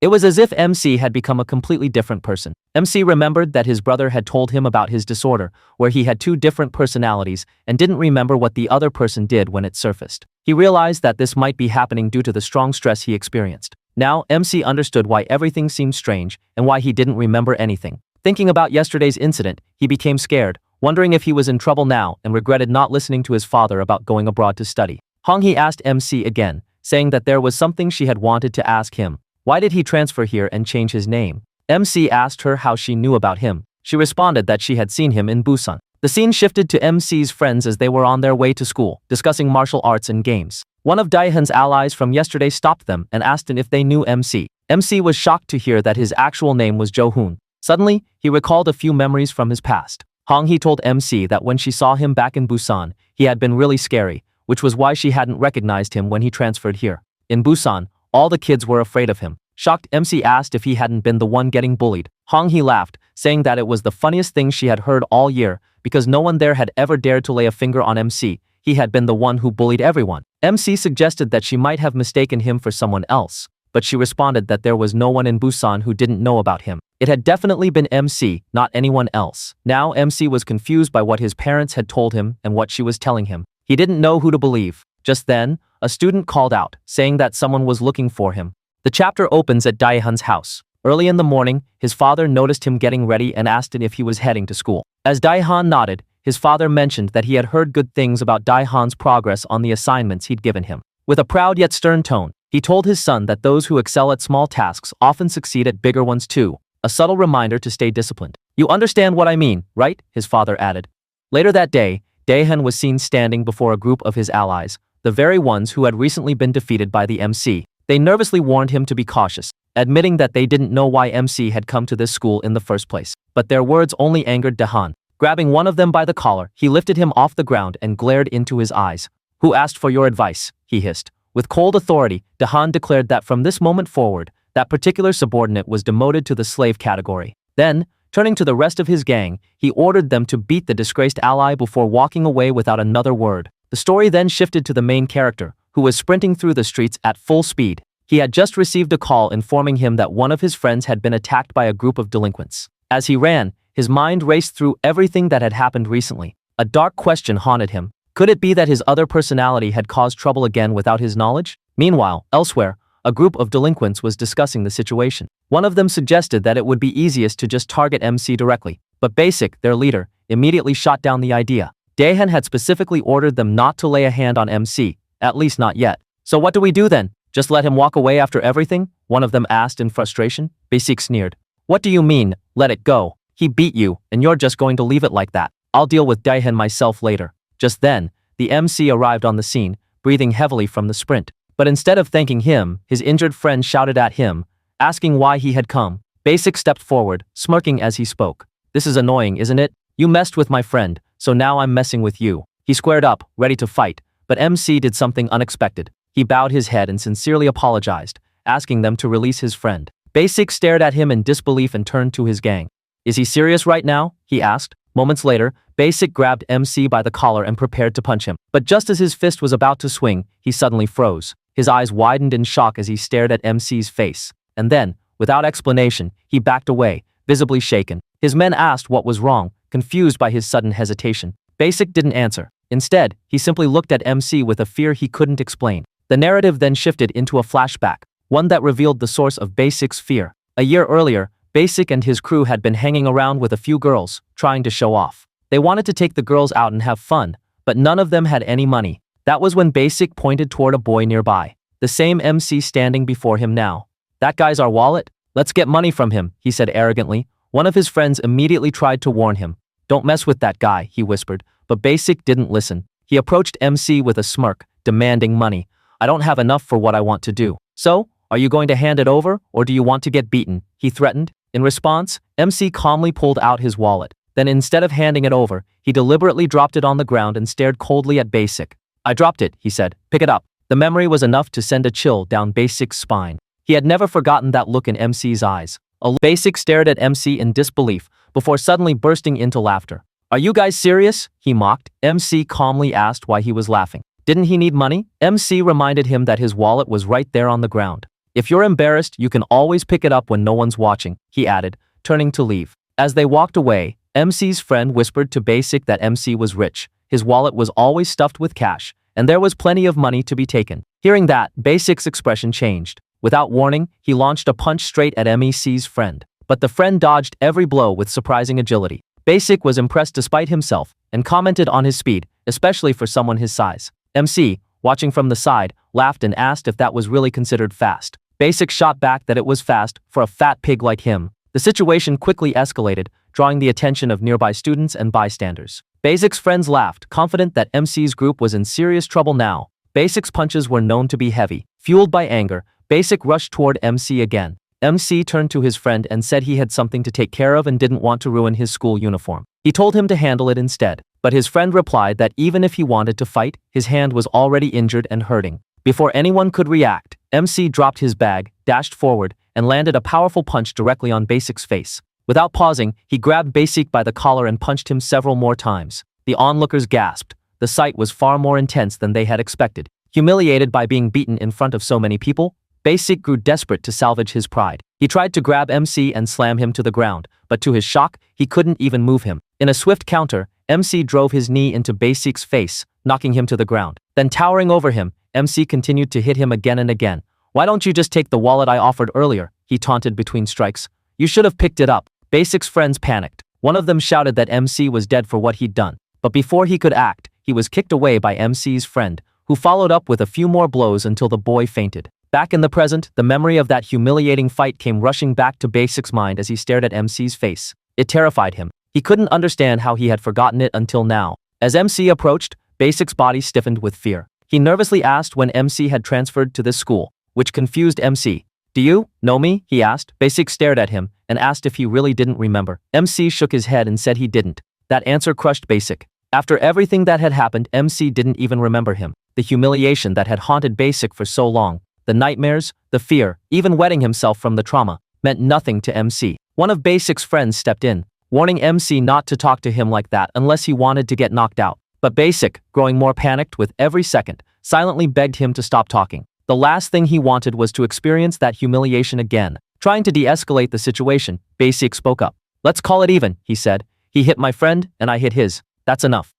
It was as if MC had become a completely different person. MC remembered that his brother had told him about his disorder, where he had two different personalities and didn't remember what the other person did when it surfaced. He realized that this might be happening due to the strong stress he experienced. Now, MC understood why everything seemed strange and why he didn't remember anything. Thinking about yesterday's incident, he became scared, wondering if he was in trouble now and regretted not listening to his father about going abroad to study. Hong-hee asked MC again, saying that there was something she had wanted to ask him. Why did he transfer here and change his name? MC asked her how she knew about him. She responded that she had seen him in Busan. The scene shifted to MC's friends as they were on their way to school, discussing martial arts and games. One of Daehan's allies from yesterday stopped them and asked if they knew MC. MC was shocked to hear that his actual name was Jo-hoon. Suddenly, he recalled a few memories from his past. Hong-hee told MC that when she saw him back in Busan, he had been really scary, which was why she hadn't recognized him when he transferred here. In Busan, all the kids were afraid of him. Shocked, MC asked if he hadn't been the one getting bullied. Hong-hee laughed, saying that it was the funniest thing she had heard all year, because no one there had ever dared to lay a finger on MC. He had been the one who bullied everyone. MC suggested that she might have mistaken him for someone else, but she responded that there was no one in Busan who didn't know about him. It had definitely been MC, not anyone else. Now MC was confused by what his parents had told him and what she was telling him. He didn't know who to believe. Just then, a student called out, saying that someone was looking for him. The chapter opens at Daehan's house. Early in the morning, his father noticed him getting ready and asked if he was heading to school. As Daehan nodded, his father mentioned that he had heard good things about Daehan's progress on the assignments he'd given him. With a proud yet stern tone, he told his son that those who excel at small tasks often succeed at bigger ones too, a subtle reminder to stay disciplined. "You understand what I mean, right?" his father added. Later that day, Daehan was seen standing before a group of his allies, the very ones who had recently been defeated by the MC. They nervously warned him to be cautious, admitting that they didn't know why MC had come to this school in the first place. But their words only angered Daehan. Grabbing one of them by the collar, he lifted him off the ground and glared into his eyes. "Who asked for your advice?" he hissed. With cold authority, Daehan declared that from this moment forward, That particular subordinate was demoted to the slave category. Then, turning to the rest of his gang, he ordered them to beat the disgraced ally before walking away without another word. The story then shifted to the main character, who was sprinting through the streets at full speed. He had just received a call informing him that one of his friends had been attacked by a group of delinquents. As he ran, his mind raced through everything that had happened recently. A dark question haunted him. Could it be that his other personality had caused trouble again without his knowledge? Meanwhile, elsewhere, a group of delinquents was discussing the situation. One of them suggested that it would be easiest to just target MC directly, but Basic, their leader, immediately shot down the idea. Daehan had specifically ordered them not to lay a hand on MC, at least not yet. So what do we do then? Just let him walk away after everything? One of them asked in frustration. Basic sneered. What do you mean, let it go? He beat you, and you're just going to leave it like that. I'll deal with Daehan myself later. Just then, the MC arrived on the scene, breathing heavily from the sprint. But instead of thanking him, his injured friend shouted at him, asking why he had come. Basic stepped forward, smirking as he spoke. This is annoying, isn't it? You messed with my friend, so now I'm messing with you. He squared up, ready to fight, but MC did something unexpected. He bowed his head and sincerely apologized, asking them to release his friend. Basic stared at him in disbelief and turned to his gang. Is he serious right now? He asked. Moments later, Basic grabbed MC by the collar and prepared to punch him. But just as his fist was about to swing, he suddenly froze. His eyes widened in shock as he stared at MC's face. And then, without explanation, he backed away, visibly shaken. His men asked what was wrong, confused by his sudden hesitation. Basic didn't answer. Instead, he simply looked at MC with a fear he couldn't explain. The narrative then shifted into a flashback, one that revealed the source of Basic's fear. A year earlier, Basic and his crew had been hanging around with a few girls, trying to show off. They wanted to take the girls out and have fun, but none of them had any money. That was when Basic pointed toward a boy nearby, the same MC standing before him now. That guy's our wallet? Let's get money from him, he said arrogantly. One of his friends immediately tried to warn him. Don't mess with that guy, he whispered, but Basic didn't listen. He approached MC with a smirk, demanding money. I don't have enough for what I want to do. So, are you going to hand it over, or do you want to get beaten? He threatened. In response, MC calmly pulled out his wallet. Then instead of handing it over, he deliberately dropped it on the ground and stared coldly at Basic. I dropped it, he said. Pick it up. The memory was enough to send a chill down Basic's spine. He had never forgotten that look in MC's eyes. Basic stared at MC in disbelief, before suddenly bursting into laughter. Are you guys serious? He mocked. MC calmly asked why he was laughing. Didn't he need money? MC reminded him that his wallet was right there on the ground. If you're embarrassed, you can always pick it up when no one's watching, he added, turning to leave. As they walked away, MC's friend whispered to Basic that MC was rich. His wallet was always stuffed with cash, and there was plenty of money to be taken. Hearing that, Basic's expression changed. Without warning, he launched a punch straight at MEC's friend. But the friend dodged every blow with surprising agility. Basic was impressed despite himself, and commented on his speed, especially for someone his size. MC, watching from the side, laughed and asked if that was really considered fast. Basic shot back that it was fast for a fat pig like him. The situation quickly escalated, drawing the attention of nearby students and bystanders. Basic's friends laughed, confident that MC's group was in serious trouble now. Basic's punches were known to be heavy. Fueled by anger, Basic rushed toward MC again. MC turned to his friend and said he had something to take care of and didn't want to ruin his school uniform. He told him to handle it instead. But his friend replied that even if he wanted to fight, his hand was already injured and hurting. Before anyone could react, MC dropped his bag, dashed forward, and landed a powerful punch directly on Basic's face. Without pausing, he grabbed Basic by the collar and punched him several more times. The onlookers gasped. The sight was far more intense than they had expected. Humiliated by being beaten in front of so many people, Basic grew desperate to salvage his pride. He tried to grab MC and slam him to the ground, but to his shock, he couldn't even move him. In a swift counter, MC drove his knee into Basic's face, knocking him to the ground. Then towering over him, MC continued to hit him again and again. Why don't you just take the wallet I offered earlier? He taunted between strikes. You should have picked it up. Basic's friends panicked. One of them shouted that MC was dead for what he'd done. But before he could act, he was kicked away by MC's friend, who followed up with a few more blows until the boy fainted. Back in the present, the memory of that humiliating fight came rushing back to Basic's mind as he stared at MC's face. It terrified him. He couldn't understand how he had forgotten it until now. As MC approached, Basic's body stiffened with fear. He nervously asked when MC had transferred to this school, which confused MC. Do you know me? He asked. Basic stared at him and asked if he really didn't remember. MC shook his head and said he didn't. That answer crushed Basic. After everything that had happened, MC didn't even remember him. The humiliation that had haunted Basic for so long. The nightmares, the fear, even wetting himself from the trauma, meant nothing to MC. One of Basic's friends stepped in, warning MC not to talk to him like that unless he wanted to get knocked out. But Basic, growing more panicked with every second, silently begged him to stop talking. The last thing he wanted was to experience that humiliation again. Trying to de-escalate the situation, Basic spoke up. "Let's call it even," he said. "He hit my friend, and I hit his. That's enough."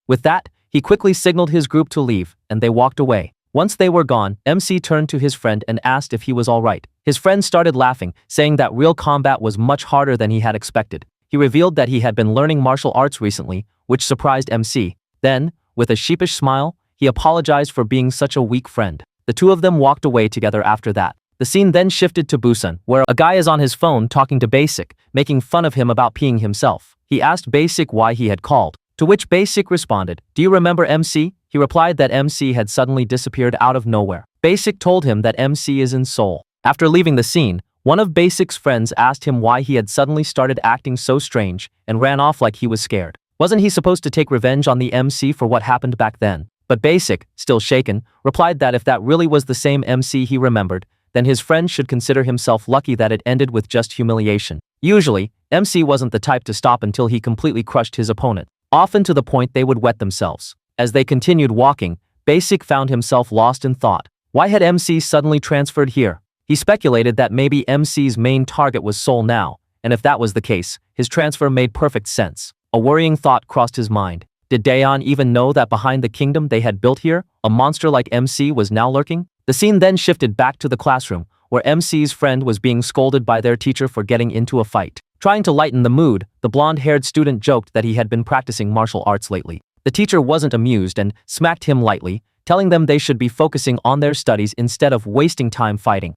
With that, he quickly signaled his group to leave, and they walked away. Once they were gone, MC turned to his friend and asked if he was all right. His friend started laughing, saying that real combat was much harder than he had expected. He revealed that he had been learning martial arts recently, which surprised MC. Then, with a sheepish smile, he apologized for being such a weak friend. The two of them walked away together after that. The scene then shifted to Busan, where a guy is on his phone talking to Basic, making fun of him about peeing himself. He asked Basic why he had called, to which Basic responded, "Do you remember MC?" He replied that MC had suddenly disappeared out of nowhere. Basic told him that MC is in Seoul. After leaving the scene, one of Basic's friends asked him why he had suddenly started acting so strange and ran off like he was scared. Wasn't he supposed to take revenge on the MC for what happened back then? But Basic, still shaken, replied that if that really was the same MC he remembered, then his friend should consider himself lucky that it ended with just humiliation. Usually, MC wasn't the type to stop until he completely crushed his opponent, often to the point they would wet themselves. As they continued walking, Basic found himself lost in thought. Why had MC suddenly transferred here? He speculated that maybe MC's main target was Seoul now, and if that was the case, his transfer made perfect sense. A worrying thought crossed his mind. Did Daeon even know that behind the kingdom they had built here, a monster like MC was now lurking? The scene then shifted back to the classroom, where MC's friend was being scolded by their teacher for getting into a fight. Trying to lighten the mood, the blonde-haired student joked that he had been practicing martial arts lately. The teacher wasn't amused and smacked him lightly, telling them they should be focusing on their studies instead of wasting time fighting.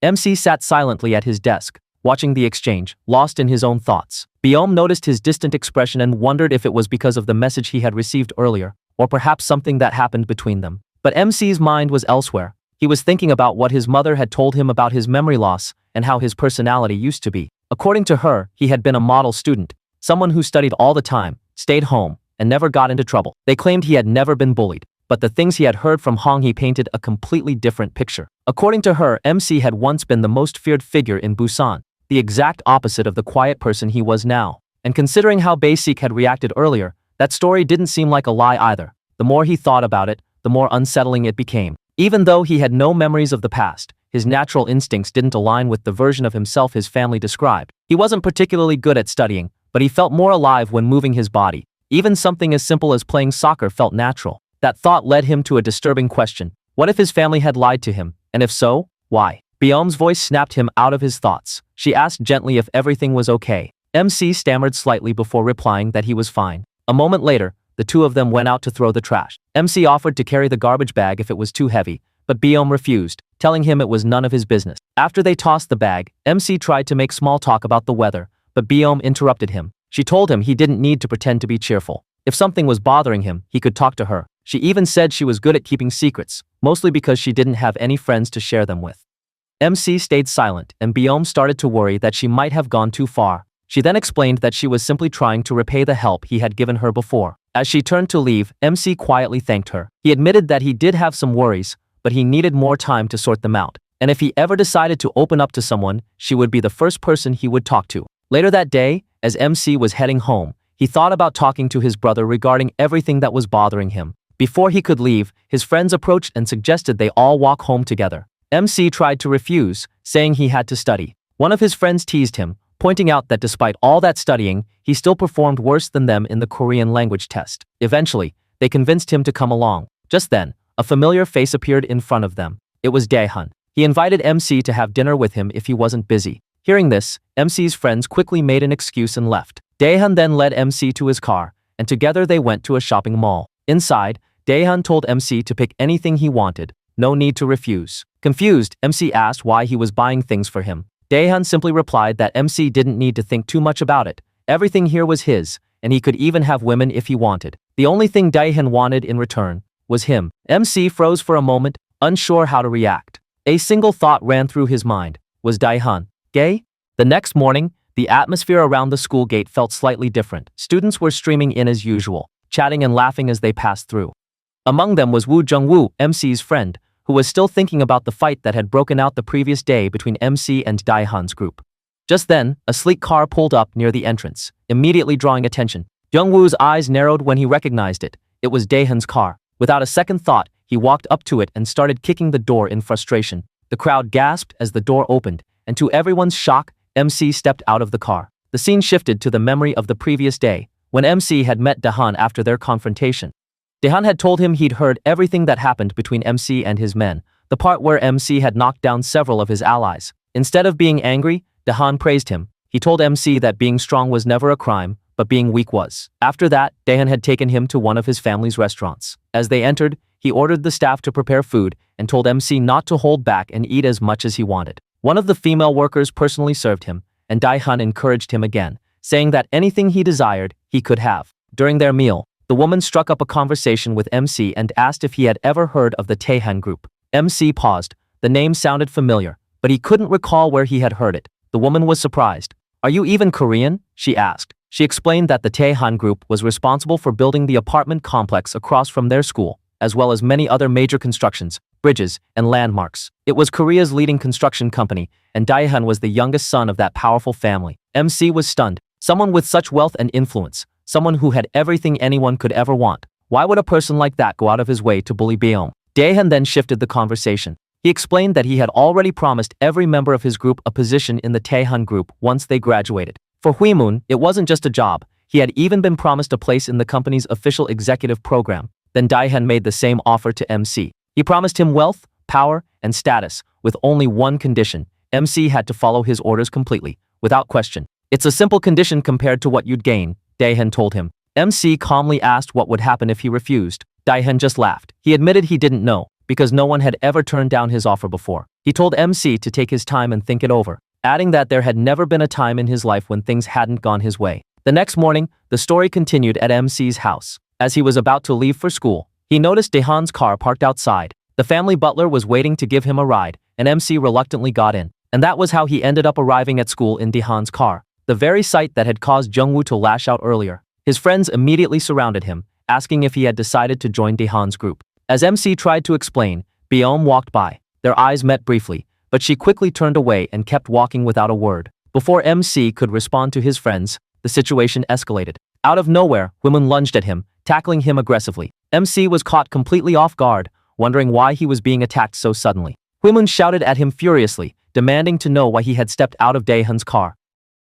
MC sat silently at his desk, watching the exchange, lost in his own thoughts. Biome noticed his distant expression and wondered if it was because of the message he had received earlier, or perhaps something that happened between them. But MC's mind was elsewhere. He was thinking about what his mother had told him about his memory loss and how his personality used to be. According to her, he had been a model student, someone who studied all the time, stayed home, and never got into trouble. They claimed he had never been bullied, but the things he had heard from Hong-hee painted a completely different picture. According to her, MC had once been the most feared figure in Busan, the exact opposite of the quiet person he was now. And considering how Basic had reacted earlier, that story didn't seem like a lie either. The more he thought about it, the more unsettling it became. Even though he had no memories of the past, his natural instincts didn't align with the version of himself his family described. He wasn't particularly good at studying, but he felt more alive when moving his body. Even something as simple as playing soccer felt natural. That thought led him to a disturbing question. What if his family had lied to him? And if so, why? Biome's voice snapped him out of his thoughts. She asked gently if everything was okay. MC stammered slightly before replying that he was fine. A moment later, the two of them went out to throw the trash. MC offered to carry the garbage bag if it was too heavy, but Biome refused, telling him it was none of his business. After they tossed the bag, MC tried to make small talk about the weather, but Biome interrupted him. She told him he didn't need to pretend to be cheerful. If something was bothering him, he could talk to her. She even said she was good at keeping secrets, mostly because she didn't have any friends to share them with. MC stayed silent, and Biome started to worry that she might have gone too far. She then explained that she was simply trying to repay the help he had given her before. As she turned to leave, MC quietly thanked her. He admitted that he did have some worries, but he needed more time to sort them out. And if he ever decided to open up to someone, she would be the first person he would talk to. Later that day, as MC was heading home, he thought about talking to his brother regarding everything that was bothering him. Before he could leave, his friends approached and suggested they all walk home together. MC tried to refuse, saying he had to study. One of his friends teased him, pointing out that despite all that studying, he still performed worse than them in the Korean language test. Eventually, they convinced him to come along. Just then, a familiar face appeared in front of them. It was Daehan. He invited MC to have dinner with him if he wasn't busy. Hearing this, MC's friends quickly made an excuse and left. Daehan then led MC to his car, and together they went to a shopping mall. Inside, Daehan told MC to pick anything he wanted. No need to refuse. Confused, MC asked why he was buying things for him. Daehan simply replied that MC didn't need to think too much about it. Everything here was his, and he could even have women if he wanted. The only thing Daehan wanted in return was him. MC froze for a moment, unsure how to react. A single thought ran through his mind. Was Daehan gay? The next morning, the atmosphere around the school gate felt slightly different. Students were streaming in as usual, chatting and laughing as they passed through. Among them was Woo Jung-woo, MC's friend, who was still thinking about the fight that had broken out the previous day between MC and Daehan's group. Just then, a sleek car pulled up near the entrance, immediately drawing attention. Jungwoo's eyes narrowed when he recognized it. It was Daehan's car. Without a second thought, he walked up to it and started kicking the door in frustration. The crowd gasped as the door opened, and to everyone's shock, MC stepped out of the car. The scene shifted to the memory of the previous day, when MC had met Daehan after their confrontation. Daehan had told him he'd heard everything that happened between MC and his men, the part where MC had knocked down several of his allies. Instead of being angry, Daehan praised him. He told MC that being strong was never a crime, but being weak was. After that, Daehan had taken him to one of his family's restaurants. As they entered, he ordered the staff to prepare food and told MC not to hold back and eat as much as he wanted. One of the female workers personally served him, and Daehan encouraged him again, saying that anything he desired, he could have. During their meal, the woman struck up a conversation with MC and asked if he had ever heard of the Daehan group. MC paused. The name sounded familiar, but he couldn't recall where he had heard it. The woman was surprised. "Are you even Korean?" she asked. She explained that the Daehan group was responsible for building the apartment complex across from their school, as well as many other major constructions, bridges, and landmarks. It was Korea's leading construction company, and Daehan was the youngest son of that powerful family. MC was stunned. Someone with such wealth and influence, someone who had everything anyone could ever want. Why would a person like that go out of his way to bully Beom? Daehan then shifted the conversation. He explained that he had already promised every member of his group a position in the Daehan group once they graduated. For Huimun, it wasn't just a job. He had even been promised a place in the company's official executive program. Then Daehan made the same offer to MC. He promised him wealth, power, and status, with only one condition. MC had to follow his orders completely, without question. "It's a simple condition compared to what you'd gain," Daehan told him. MC calmly asked what would happen if he refused. Daehan just laughed. He admitted he didn't know, because no one had ever turned down his offer before. He told MC to take his time and think it over, adding that there had never been a time in his life when things hadn't gone his way. The next morning, the story continued at MC's house. As he was about to leave for school, he noticed Daehan's car parked outside. The family butler was waiting to give him a ride, and MC reluctantly got in. And that was how he ended up arriving at school in Daehan's car, the very sight that had caused Jungwoo to lash out earlier. His friends immediately surrounded him, asking if he had decided to join Daehan's group. As MC tried to explain, Beom walked by. Their eyes met briefly, but she quickly turned away and kept walking without a word. Before MC could respond to his friends, the situation escalated. Out of nowhere, Huimun lunged at him, tackling him aggressively. MC was caught completely off guard, wondering why he was being attacked so suddenly. Huimun shouted at him furiously, demanding to know why he had stepped out of Daehan's car.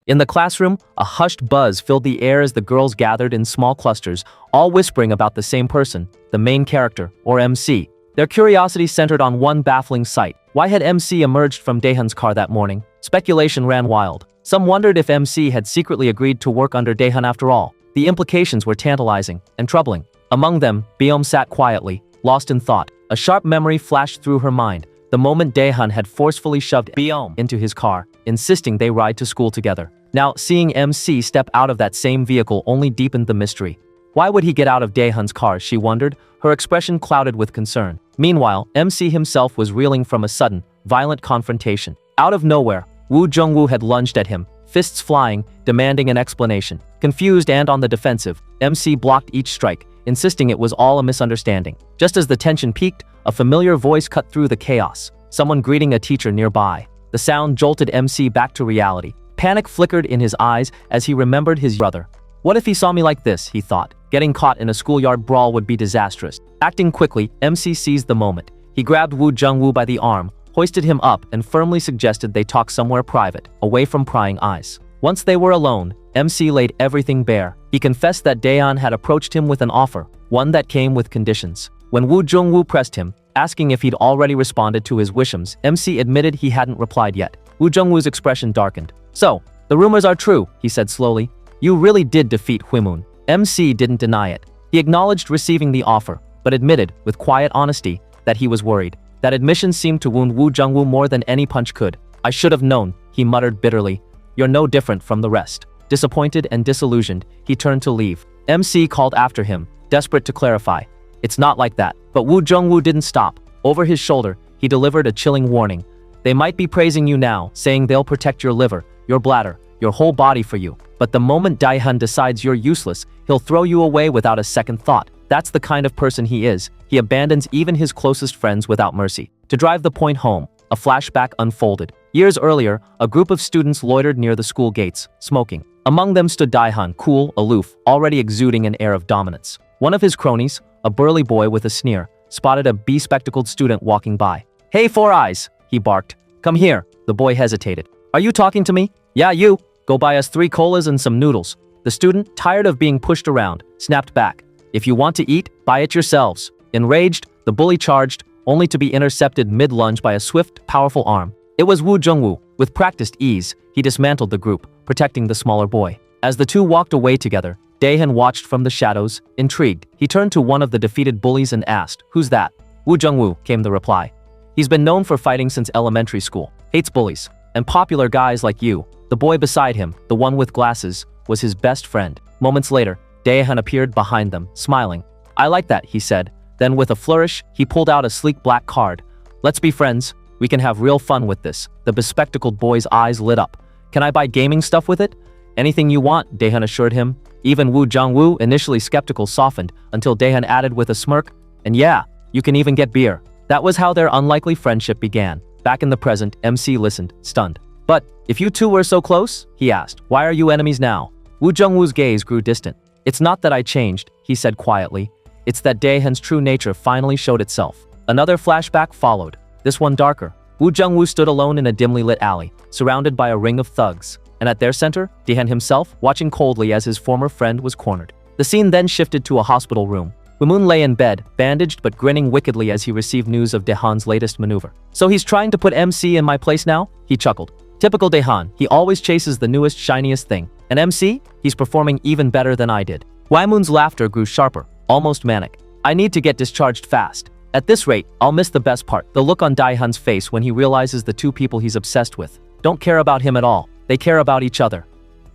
In the classroom, a hushed buzz filled the air as the girls gathered in small clusters, all whispering about the same person, the main character, or MC. Their curiosity centered on one baffling sight. Why had MC emerged from Daehan's car that morning? Speculation ran wild. Some wondered if MC had secretly agreed to work under Daehan after all. The implications were tantalizing and troubling. Among them, Beom sat quietly, lost in thought. A sharp memory flashed through her mind, the moment Daehan had forcefully shoved Beom into his car, insisting they ride to school together. Now, seeing MC step out of that same vehicle only deepened the mystery. Why would he get out of Daehan's car, she wondered, her expression clouded with concern. Meanwhile, MC himself was reeling from a sudden, violent confrontation. Out of nowhere, Woo Jungwoo had lunged at him, fists flying, demanding an explanation. Confused and on the defensive, MC blocked each strike, insisting it was all a misunderstanding. Just as the tension peaked, a familiar voice cut through the chaos, someone greeting a teacher nearby. The sound jolted MC back to reality. Panic flickered in his eyes as he remembered his brother. What if he saw me like this, he thought. Getting caught in a schoolyard brawl would be disastrous. Acting quickly, MC seized the moment. He grabbed Woo Jungwoo by the arm, hoisted him up, and firmly suggested they talk somewhere private, away from prying eyes. Once they were alone, MC laid everything bare. He confessed that Daehan had approached him with an offer, one that came with conditions. When Woo Jungwoo pressed him, asking if he'd already responded to his wishes, MC admitted he hadn't replied yet. Woo Jungwoo's expression darkened. "So, the rumors are true," he said slowly. "You really did defeat Huimun." MC didn't deny it. He acknowledged receiving the offer, but admitted, with quiet honesty, that he was worried. That admission seemed to wound Woo Jungwoo more than any punch could. "I should have known," he muttered bitterly. "You're no different from the rest." Disappointed and disillusioned, he turned to leave. MC called after him, desperate to clarify. "It's not like that." But Woo Jungwoo didn't stop. Over his shoulder, he delivered a chilling warning. "They might be praising you now, saying they'll protect your liver, your bladder, your whole body for you. But the moment Daehan decides you're useless, he'll throw you away without a second thought." That's the kind of person he is. He abandons even his closest friends without mercy. To drive the point home, a flashback unfolded. Years earlier, a group of students loitered near the school gates, smoking. Among them stood Daihan, cool, aloof, already exuding an air of dominance. One of his cronies, a burly boy with a sneer, spotted a bespectacled student walking by. "Hey, Four Eyes," he barked. "Come here." The boy hesitated. "Are you talking to me?" "Yeah, you. Go buy us 3 colas and some noodles." The student, tired of being pushed around, snapped back. "If you want to eat, buy it yourselves." Enraged, the bully charged, only to be intercepted mid-lunge by a swift, powerful arm. It was Wu Jungwoo. With practiced ease, he dismantled the group, protecting the smaller boy. As the two walked away together, Daehan watched from the shadows, intrigued. He turned to one of the defeated bullies and asked, "Who's that?" "Wu Jungwoo," came the reply. "He's been known for fighting since elementary school, hates bullies, and popular guys like you." The boy beside him, the one with glasses, was his best friend. Moments later, Daehan appeared behind them, smiling. "I like that," he said. Then with a flourish, he pulled out a sleek black card. "Let's be friends. We can have real fun with this." The bespectacled boy's eyes lit up. "Can I buy gaming stuff with it?" "Anything you want," Daehan assured him. Even Wu Jungwoo, initially skeptical, softened until Daehan added with a smirk, "And yeah, you can even get beer." That was how their unlikely friendship began. Back in the present, MC listened, stunned. "But, if you two were so close?" he asked. "Why are you enemies now?" Wu Jungwoo's gaze grew distant. "It's not that I changed," he said quietly. "It's that Daehan's true nature finally showed itself." Another flashback followed, this one darker. Wu Jungwoo stood alone in a dimly lit alley, surrounded by a ring of thugs. And at their center, Daehan himself, watching coldly as his former friend was cornered. The scene then shifted to a hospital room. Woo-moon lay in bed, bandaged but grinning wickedly as he received news of Daehan's latest maneuver. "So he's trying to put MC in my place now?" He chuckled. Typical Daehan, he always chases the newest, shiniest thing. And MC? He's performing even better than I did. Woo-moon's laughter grew sharper, almost manic. "I need to get discharged fast. At this rate, I'll miss the best part, the look on Daehan's face when he realizes the 2 people he's obsessed with don't care about him at all. They care about each other."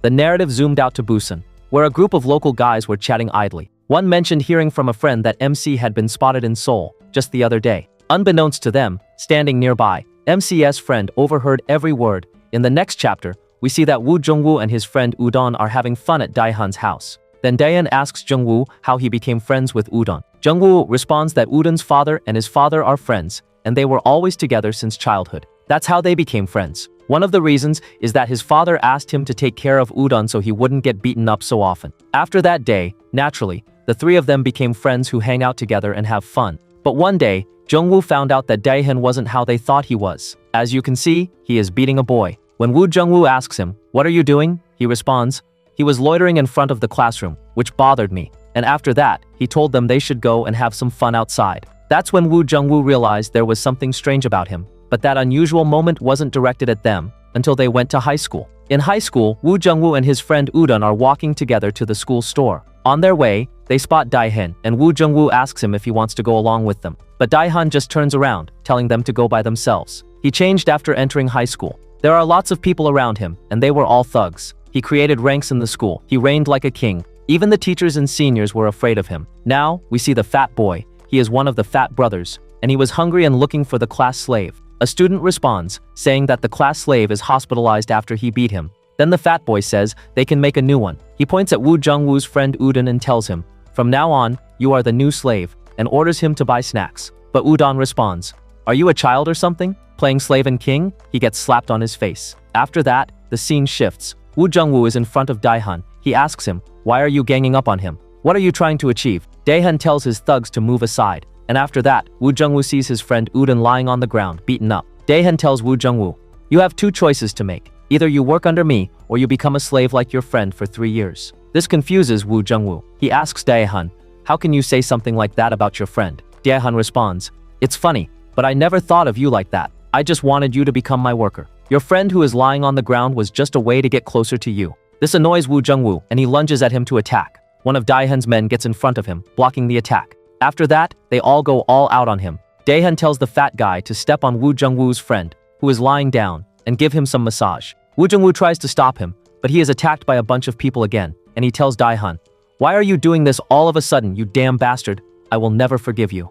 The narrative zoomed out to Busan, where a group of local guys were chatting idly. One mentioned hearing from a friend that MC had been spotted in Seoul just the other day. Unbeknownst to them, standing nearby, MC's friend overheard every word. In the next chapter, we see that Wu Jungwoo and his friend Udon are having fun at Daehan's house. Then Daehan asks Jungwoo how he became friends with Udon. Jungwoo responds that Udon's father and his father are friends, and they were always together since childhood. That's how they became friends. One of the reasons is that his father asked him to take care of Udon so he wouldn't get beaten up so often. After that day, naturally, the 3 of them became friends who hang out together and have fun. But one day, Jungwoo found out that Daehan wasn't how they thought he was. As you can see, he is beating a boy. When Wu Jungwoo asks him, "What are you doing?" he responds, "He was loitering in front of the classroom, which bothered me." And after that, he told them they should go and have some fun outside. That's when Wu Jungwoo realized there was something strange about him. But that unusual moment wasn't directed at them until they went to high school. In high school, Wu Jungwoo and his friend Udon are walking together to the school store. On their way, they spot Daehan, and Wu Jungwoo asks him if he wants to go along with them. But Daehan just turns around, telling them to go by themselves. He changed after entering high school. There are lots of people around him, and they were all thugs. He created ranks in the school. He reigned like a king. Even the teachers and seniors were afraid of him. Now, we see the fat boy. He is one of the fat brothers, and he was hungry and looking for the class slave. A student responds, saying that the class slave is hospitalized after he beat him. Then the fat boy says they can make a new one. He points at Wu Jungwoo's friend Udon and tells him, "From now on, you are the new slave," and orders him to buy snacks. But Udon responds, "Are you a child or something? Playing slave and king?" He gets slapped on his face. After that, the scene shifts. Wu Jungwoo is in front of Daehan. He asks him, "Why are you ganging up on him? What are you trying to achieve?" Daehan tells his thugs to move aside. And after that, Wu Jungwoo sees his friend Udon lying on the ground, beaten up. Daehan tells Wu Jungwoo, "You have 2 choices to make. Either you work under me, or you become a slave like your friend for 3 years. This confuses Wu Jungwoo. He asks Daehan, "How can you say something like that about your friend?" Daehan responds, "It's funny, but I never thought of you like that. I just wanted you to become my worker. Your friend who is lying on the ground was just a way to get closer to you." This annoys Wu Jungwoo, and he lunges at him to attack. One of Daehan's men gets in front of him, blocking the attack. After that, they all go all out on him. Daehan tells the fat guy to step on Wu Jungwoo's friend, who is lying down, and give him some massage. Wu Jungwoo tries to stop him, but he is attacked by a bunch of people again, and he tells Daehan, "Why are you doing this all of a sudden, you damn bastard? I will never forgive you."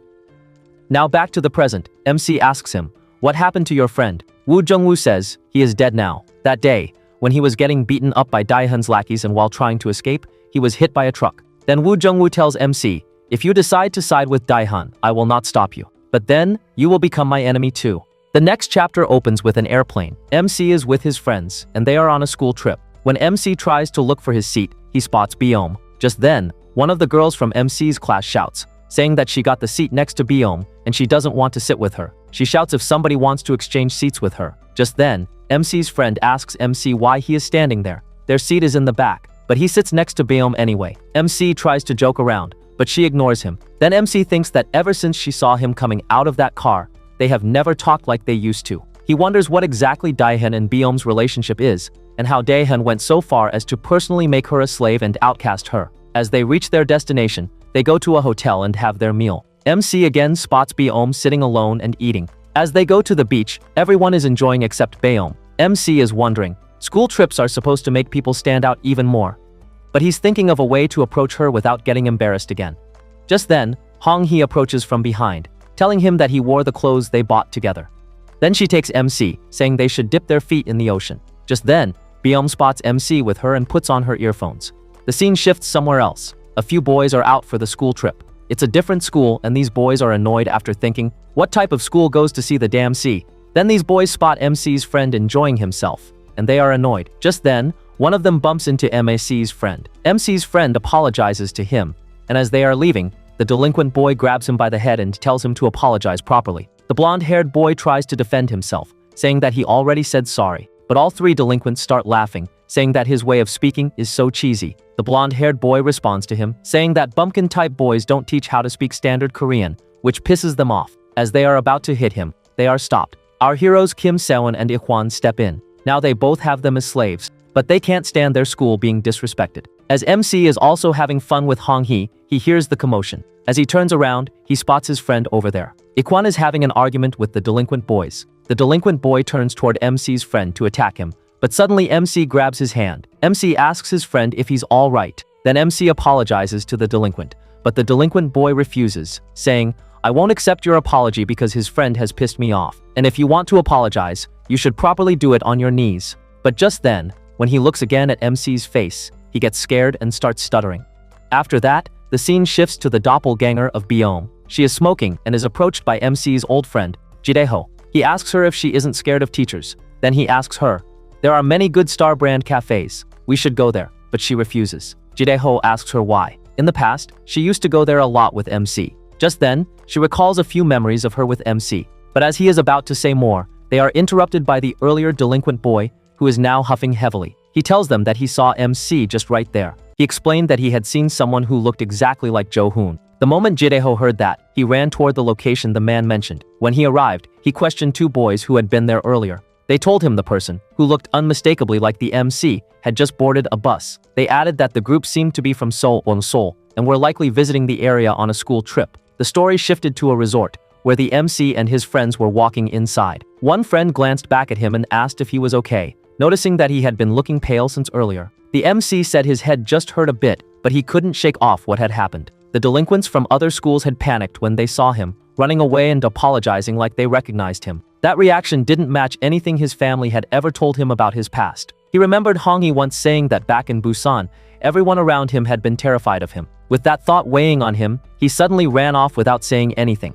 Now back to the present, MC asks him, "What happened to your friend?" Wu Jungwoo says, he is dead now. That day, when he was getting beaten up by Daehan's lackeys and while trying to escape, he was hit by a truck. Then Wu Jungwoo tells MC, If you decide to side with Daehan, I will not stop you. But then, you will become my enemy too. The next chapter opens with an airplane. MC is with his friends, and they are on a school trip. When MC tries to look for his seat, he spots Biome. Just then, one of the girls from MC's class shouts, saying that she got the seat next to Biome, and she doesn't want to sit with her. She shouts if somebody wants to exchange seats with her. Just then, MC's friend asks MC why he is standing there. Their seat is in the back, but he sits next to Biome anyway. MC tries to joke around, but she ignores him. Then MC thinks that ever since she saw him coming out of that car, they have never talked like they used to. He wonders what exactly Daehan and Biome's relationship is, and how Daehan went so far as to personally make her a slave and outcast her. As they reach their destination, they go to a hotel and have their meal. MC again spots Biome sitting alone and eating. As they go to the beach, everyone is enjoying except Biome. MC is wondering, school trips are supposed to make people stand out even more. But he's thinking of a way to approach her without getting embarrassed again. Just then, Hong Hee approaches from behind, telling him that he wore the clothes they bought together. Then she takes MC, saying they should dip their feet in the ocean. Just then, Biome spots MC with her and puts on her earphones. The scene shifts somewhere else. A few boys are out for the school trip. It's a different school, and these boys are annoyed after thinking, what type of school goes to see the damn sea? Then these boys spot MC's friend enjoying himself, and they are annoyed. Just then, one of them bumps into MC's friend. MC's friend apologizes to him, and as they are leaving, the delinquent boy grabs him by the head and tells him to apologize properly. The blonde-haired boy tries to defend himself, saying that he already said sorry, but all three delinquents start laughing, saying that his way of speaking is so cheesy. The blonde-haired boy responds to him, saying that bumpkin-type boys don't teach how to speak standard Korean, which pisses them off. As they are about to hit him, they are stopped. Our heroes Kim Sewon and Ikwon step in. Now they both have them as slaves, but they can't stand their school being disrespected. As MC is also having fun with Hong Hee, he hears the commotion. As he turns around, he spots his friend over there. Ikwon is having an argument with the delinquent boys. The delinquent boy turns toward MC's friend to attack him, but suddenly MC grabs his hand. MC asks his friend if he's all right. Then MC apologizes to the delinquent, but the delinquent boy refuses, saying, I won't accept your apology because his friend has pissed me off. And if you want to apologize, you should properly do it on your knees. But just then, when he looks again at MC's face, he gets scared and starts stuttering. After that, the scene shifts to the doppelganger of Biome. She is smoking and is approached by MC's old friend, Jidaeho. He asks her if she isn't scared of teachers. Then he asks her, there are many good Star brand cafes. We should go there, but she refuses. Jidaeho asks her why. In the past, she used to go there a lot with MC. Just then, she recalls a few memories of her with MC. But as he is about to say more, they are interrupted by the earlier delinquent boy, who is now huffing heavily. He tells them that he saw MC just right there. He explained that he had seen someone who looked exactly like Jo-hoon. The moment Jidaeho heard that, he ran toward the location the man mentioned. When he arrived, he questioned two boys who had been there earlier. They told him the person, who looked unmistakably like the MC, had just boarded a bus. They added that the group seemed to be from Seoul and were likely visiting the area on a school trip. The story shifted to a resort, where the MC and his friends were walking inside. One friend glanced back at him and asked if he was okay, noticing that he had been looking pale since earlier. The MC said his head just hurt a bit, but he couldn't shake off what had happened. The delinquents from other schools had panicked when they saw him, running away and apologizing like they recognized him. That reaction didn't match anything his family had ever told him about his past. He remembered Hong Hee once saying that back in Busan, everyone around him had been terrified of him. With that thought weighing on him, he suddenly ran off without saying anything.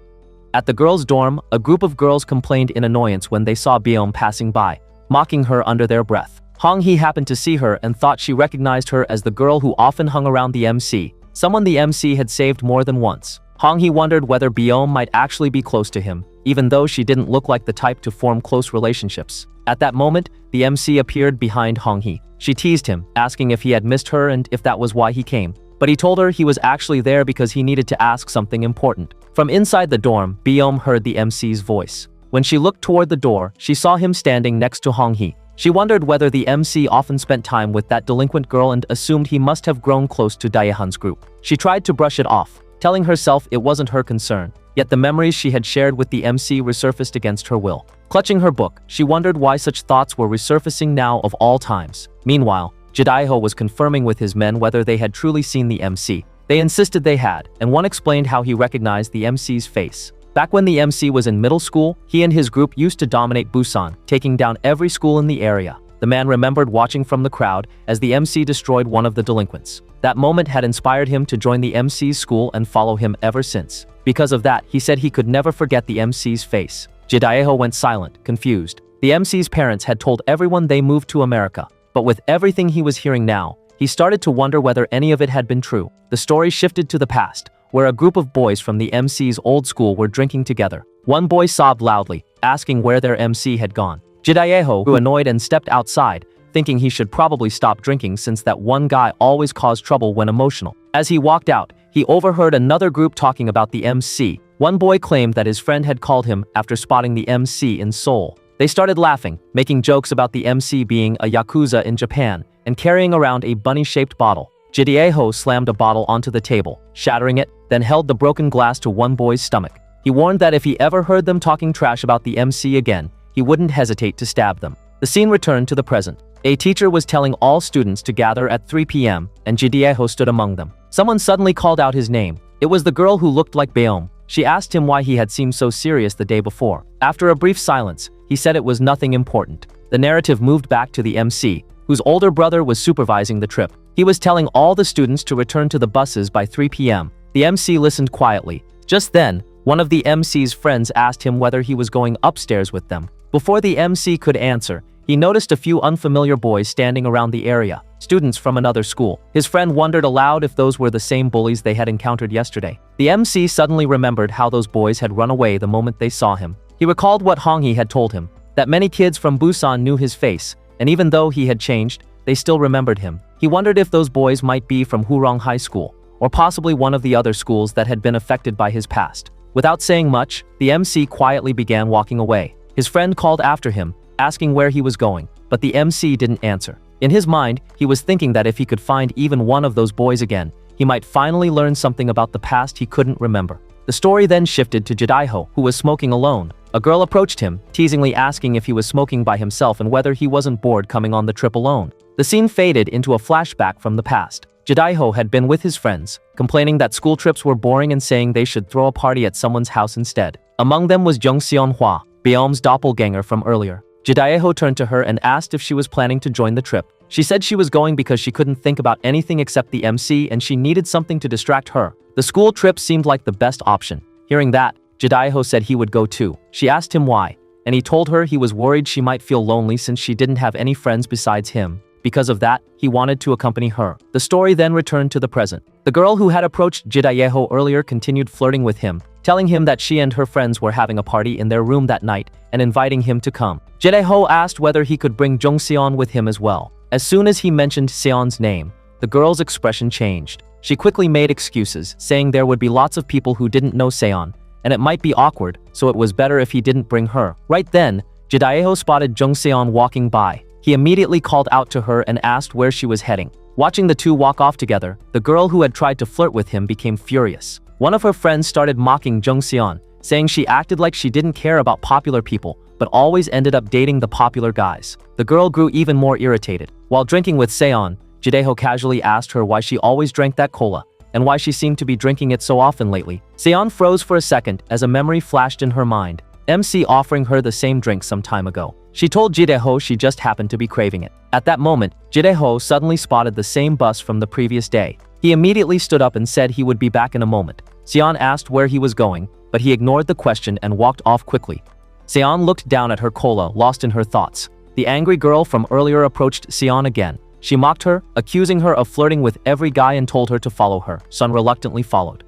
At the girls' dorm, a group of girls complained in annoyance when they saw Biome passing by, mocking her under their breath. Hong Hee happened to see her and thought she recognized her as the girl who often hung around the MC, someone the MC had saved more than once. Hong Hee wondered whether Biome might actually be close to him, even though she didn't look like the type to form close relationships. At that moment, the MC appeared behind Hong Hee. She teased him, asking if he had missed her and if that was why he came. But he told her he was actually there because he needed to ask something important. From inside the dorm, Biome heard the MC's voice. When she looked toward the door, she saw him standing next to Hong Hee. She wondered whether the MC often spent time with that delinquent girl and assumed he must have grown close to Daehan's group. She tried to brush it off, telling herself it wasn't her concern. Yet the memories she had shared with the MC resurfaced against her will. Clutching her book, she wondered why such thoughts were resurfacing now of all times. Meanwhile, Jidaeho was confirming with his men whether they had truly seen the MC. They insisted they had, and one explained how he recognized the MC's face. Back when the MC was in middle school, he and his group used to dominate Busan, taking down every school in the area. The man remembered watching from the crowd as the MC destroyed one of the delinquents. That moment had inspired him to join the MC's school and follow him ever since. Because of that, he said he could never forget the MC's face. Jidaiho went silent, confused. The MC's parents had told everyone they moved to America. But with everything he was hearing now, he started to wonder whether any of it had been true. The story shifted to the past, where a group of boys from the MC's old school were drinking together. One boy sobbed loudly, asking where their MC had gone. Jidaiho grew annoyed and stepped outside, thinking he should probably stop drinking since that one guy always caused trouble when emotional. As he walked out, he overheard another group talking about the MC. One boy claimed that his friend had called him after spotting the MC in Seoul. They started laughing, making jokes about the MC being a yakuza in Japan and carrying around a bunny-shaped bottle. Jidaiho slammed a bottle onto the table, shattering it, then held the broken glass to one boy's stomach. He warned that if he ever heard them talking trash about the MC again, he wouldn't hesitate to stab them. The scene returned to the present. A teacher was telling all students to gather at 3 p.m., and Jidaiho stood among them. Someone suddenly called out his name. It was the girl who looked like Baeom. She asked him why he had seemed so serious the day before. After a brief silence, he said it was nothing important. The narrative moved back to the MC, whose older brother was supervising the trip. He was telling all the students to return to the buses by 3 p.m. The MC listened quietly. Just then, one of the MC's friends asked him whether he was going upstairs with them. Before the MC could answer, he noticed a few unfamiliar boys standing around the area, students from another school. His friend wondered aloud if those were the same bullies they had encountered yesterday. The MC suddenly remembered how those boys had run away the moment they saw him. He recalled what Hongyi had told him, that many kids from Busan knew his face, and even though he had changed, they still remembered him. He wondered if those boys might be from Hurong High School, or possibly one of the other schools that had been affected by his past. Without saying much, the MC quietly began walking away. His friend called after him, asking where he was going, but the MC didn't answer. In his mind, he was thinking that if he could find even one of those boys again, he might finally learn something about the past he couldn't remember. The story then shifted to Jidaiho, who was smoking alone. A girl approached him, teasingly asking if he was smoking by himself and whether he wasn't bored coming on the trip alone. The scene faded into a flashback from the past. Jidaiho had been with his friends, complaining that school trips were boring and saying they should throw a party at someone's house instead. Among them was Jung Seon-hwa, Baeom's doppelganger from earlier. Jidaiho turned to her and asked if she was planning to join the trip. She said she was going because she couldn't think about anything except the MC and she needed something to distract her. The school trip seemed like the best option. Hearing that, Jidaiho said he would go too. She asked him why, and he told her he was worried she might feel lonely since she didn't have any friends besides him. Because of that, he wanted to accompany her. The story then returned to the present. The girl who had approached Jidaiho earlier continued flirting with him, telling him that she and her friends were having a party in their room that night and inviting him to come. Jidaiho asked whether he could bring Jung Seon with him as well. As soon as he mentioned Seon's name, the girl's expression changed. She quickly made excuses, saying there would be lots of people who didn't know Seon, and it might be awkward, so it was better if he didn't bring her. Right then, Jidaiho spotted Jung Seon walking by. He immediately called out to her and asked where she was heading. Watching the two walk off together, the girl who had tried to flirt with him became furious. One of her friends started mocking Jung Seon, saying she acted like she didn't care about popular people, but always ended up dating the popular guys. The girl grew even more irritated. While drinking with Seon, Jidaiho casually asked her why she always drank that cola, and why she seemed to be drinking it so often lately. Seon froze for a second as a memory flashed in her mind. MC offering her the same drink some time ago. She told Jidaiho she just happened to be craving it. At that moment, Jidaiho suddenly spotted the same bus from the previous day. He immediately stood up and said he would be back in a moment. Seon asked where he was going, but he ignored the question and walked off quickly. Seon looked down at her cola, lost in her thoughts. The angry girl from earlier approached Seon again. She mocked her, accusing her of flirting with every guy and told her to follow her. Seon reluctantly followed.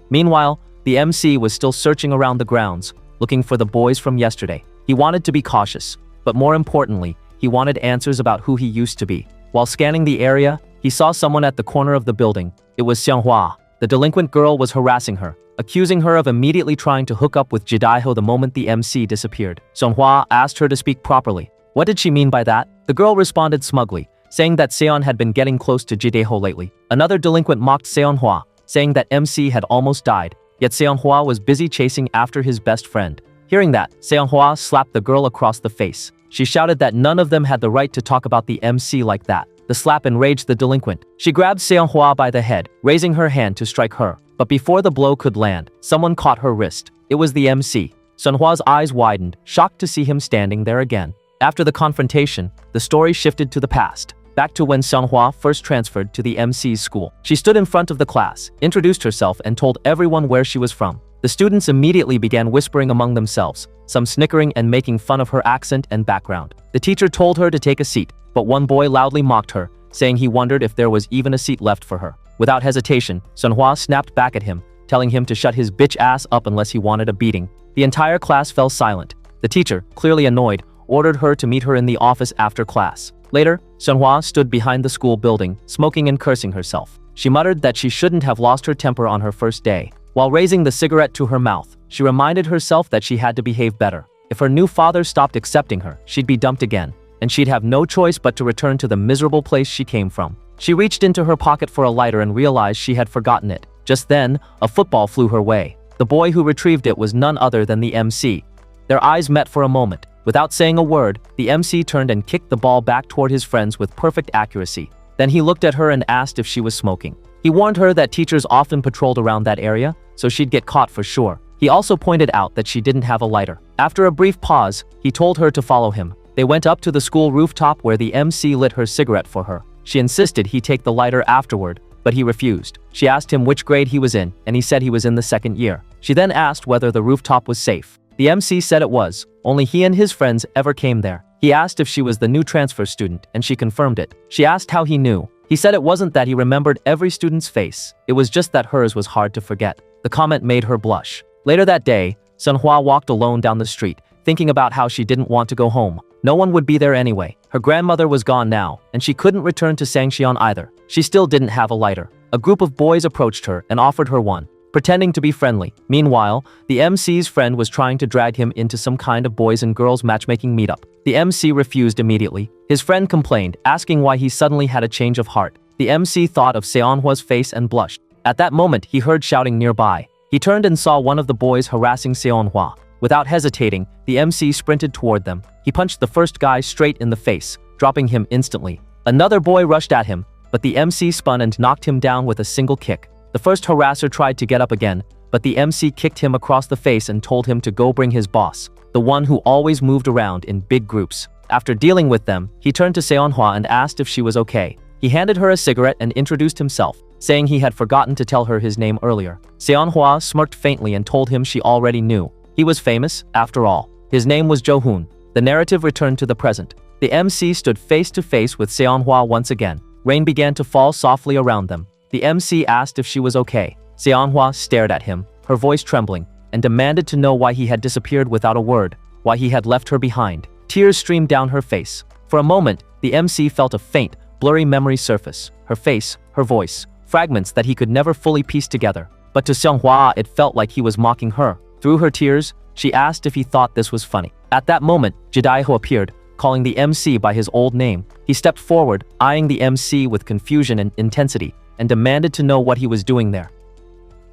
Meanwhile, the MC was still searching around the grounds, looking for the boys from yesterday. He wanted to be cautious, but more importantly, he wanted answers about who he used to be. While scanning the area, he saw someone at the corner of the building. It was Seonghwa. The delinquent girl was harassing her, accusing her of immediately trying to hook up with Jidaiho the moment the MC disappeared. Seonghwa asked her to speak properly. What did she mean by that? The girl responded smugly, saying that Seon had been getting close to Jidaiho lately. Another delinquent mocked Seonghwa, saying that MC had almost died, yet Seonghwa was busy chasing after his best friend. Hearing that, Seonghwa slapped the girl across the face. She shouted that none of them had the right to talk about the MC like that. The slap enraged the delinquent. She grabbed Seonghwa by the head, raising her hand to strike her. But before the blow could land, someone caught her wrist. It was the MC. Seonghwa's eyes widened, shocked to see him standing there again. After the confrontation, the story shifted to the past, back to when Manhwa first transferred to the MC's school. She stood in front of the class, introduced herself, and told everyone where she was from. The students immediately began whispering among themselves, some snickering and making fun of her accent and background. The teacher told her to take a seat, but one boy loudly mocked her, saying he wondered if there was even a seat left for her. Without hesitation, Manhwa snapped back at him, telling him to shut his bitch ass up unless he wanted a beating. The entire class fell silent. The teacher, clearly annoyed, ordered her to meet her in the office after class. Later, Manhwa stood behind the school building, smoking and cursing herself. She muttered that she shouldn't have lost her temper on her first day. While raising the cigarette to her mouth, she reminded herself that she had to behave better. If her new father stopped accepting her, she'd be dumped again, and she'd have no choice but to return to the miserable place she came from. She reached into her pocket for a lighter and realized she had forgotten it. Just then, a football flew her way. The boy who retrieved it was none other than the MC. Their eyes met for a moment. Without saying a word, the MC turned and kicked the ball back toward his friends with perfect accuracy. Then he looked at her and asked if she was smoking. He warned her that teachers often patrolled around that area, so she'd get caught for sure. He also pointed out that she didn't have a lighter. After a brief pause, he told her to follow him. They went up to the school rooftop where the MC lit her cigarette for her. She insisted he take the lighter afterward, but he refused. She asked him which grade he was in, and he said he was in the second year. She then asked whether the rooftop was safe. The MC said it was. Only he and his friends ever came there. He asked if she was the new transfer student, and she confirmed it. She asked how he knew. He said it wasn't that he remembered every student's face. It was just that hers was hard to forget. The comment made her blush. Later that day, Manhwa walked alone down the street, thinking about how she didn't want to go home. No one would be there anyway. Her grandmother was gone now, and she couldn't return to Sangcheon either. She still didn't have a lighter. A group of boys approached her and offered her one, pretending to be friendly. Meanwhile, the MC's friend was trying to drag him into some kind of boys and girls matchmaking meetup. The MC refused immediately. His friend complained, asking why he suddenly had a change of heart. The MC thought of Seonhwa's face and blushed. At that moment, he heard shouting nearby. He turned and saw one of the boys harassing Seonhwa. Without hesitating, the MC sprinted toward them. He punched the first guy straight in the face, dropping him instantly. Another boy rushed at him, but the MC spun and knocked him down with a single kick. The first harasser tried to get up again, but the MC kicked him across the face and told him to go bring his boss, the one who always moved around in big groups. After dealing with them, he turned to Seonhwa and asked if she was okay. He handed her a cigarette and introduced himself, saying he had forgotten to tell her his name earlier. Seonhwa smirked faintly and told him she already knew. He was famous, after all. His name was Jo-hoon. The narrative returned to the present. The MC stood face to face with Seonhwa once again. Rain began to fall softly around them. The MC asked if she was okay. Seonhwa stared at him, her voice trembling, and demanded to know why he had disappeared without a word, why he had left her behind. Tears streamed down her face. For a moment, the MC felt a faint, blurry memory surface. Her face, her voice, fragments that he could never fully piece together. But to Seonhwa, it felt like he was mocking her. Through her tears, she asked if he thought this was funny. At that moment, Jidaiho appeared, calling the MC by his old name. He stepped forward, eyeing the MC with confusion and intensity, and demanded to know what he was doing there.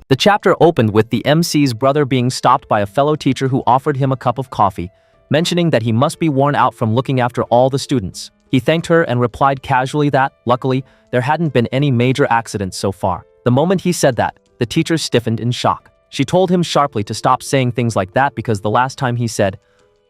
The chapter opened with the MC's brother being stopped by a fellow teacher who offered him a cup of coffee, mentioning that he must be worn out from looking after all the students. He thanked her and replied casually that, luckily, there hadn't been any major accidents so far. The moment he said that, the teacher stiffened in shock. She told him sharply to stop saying things like that because the last time he said,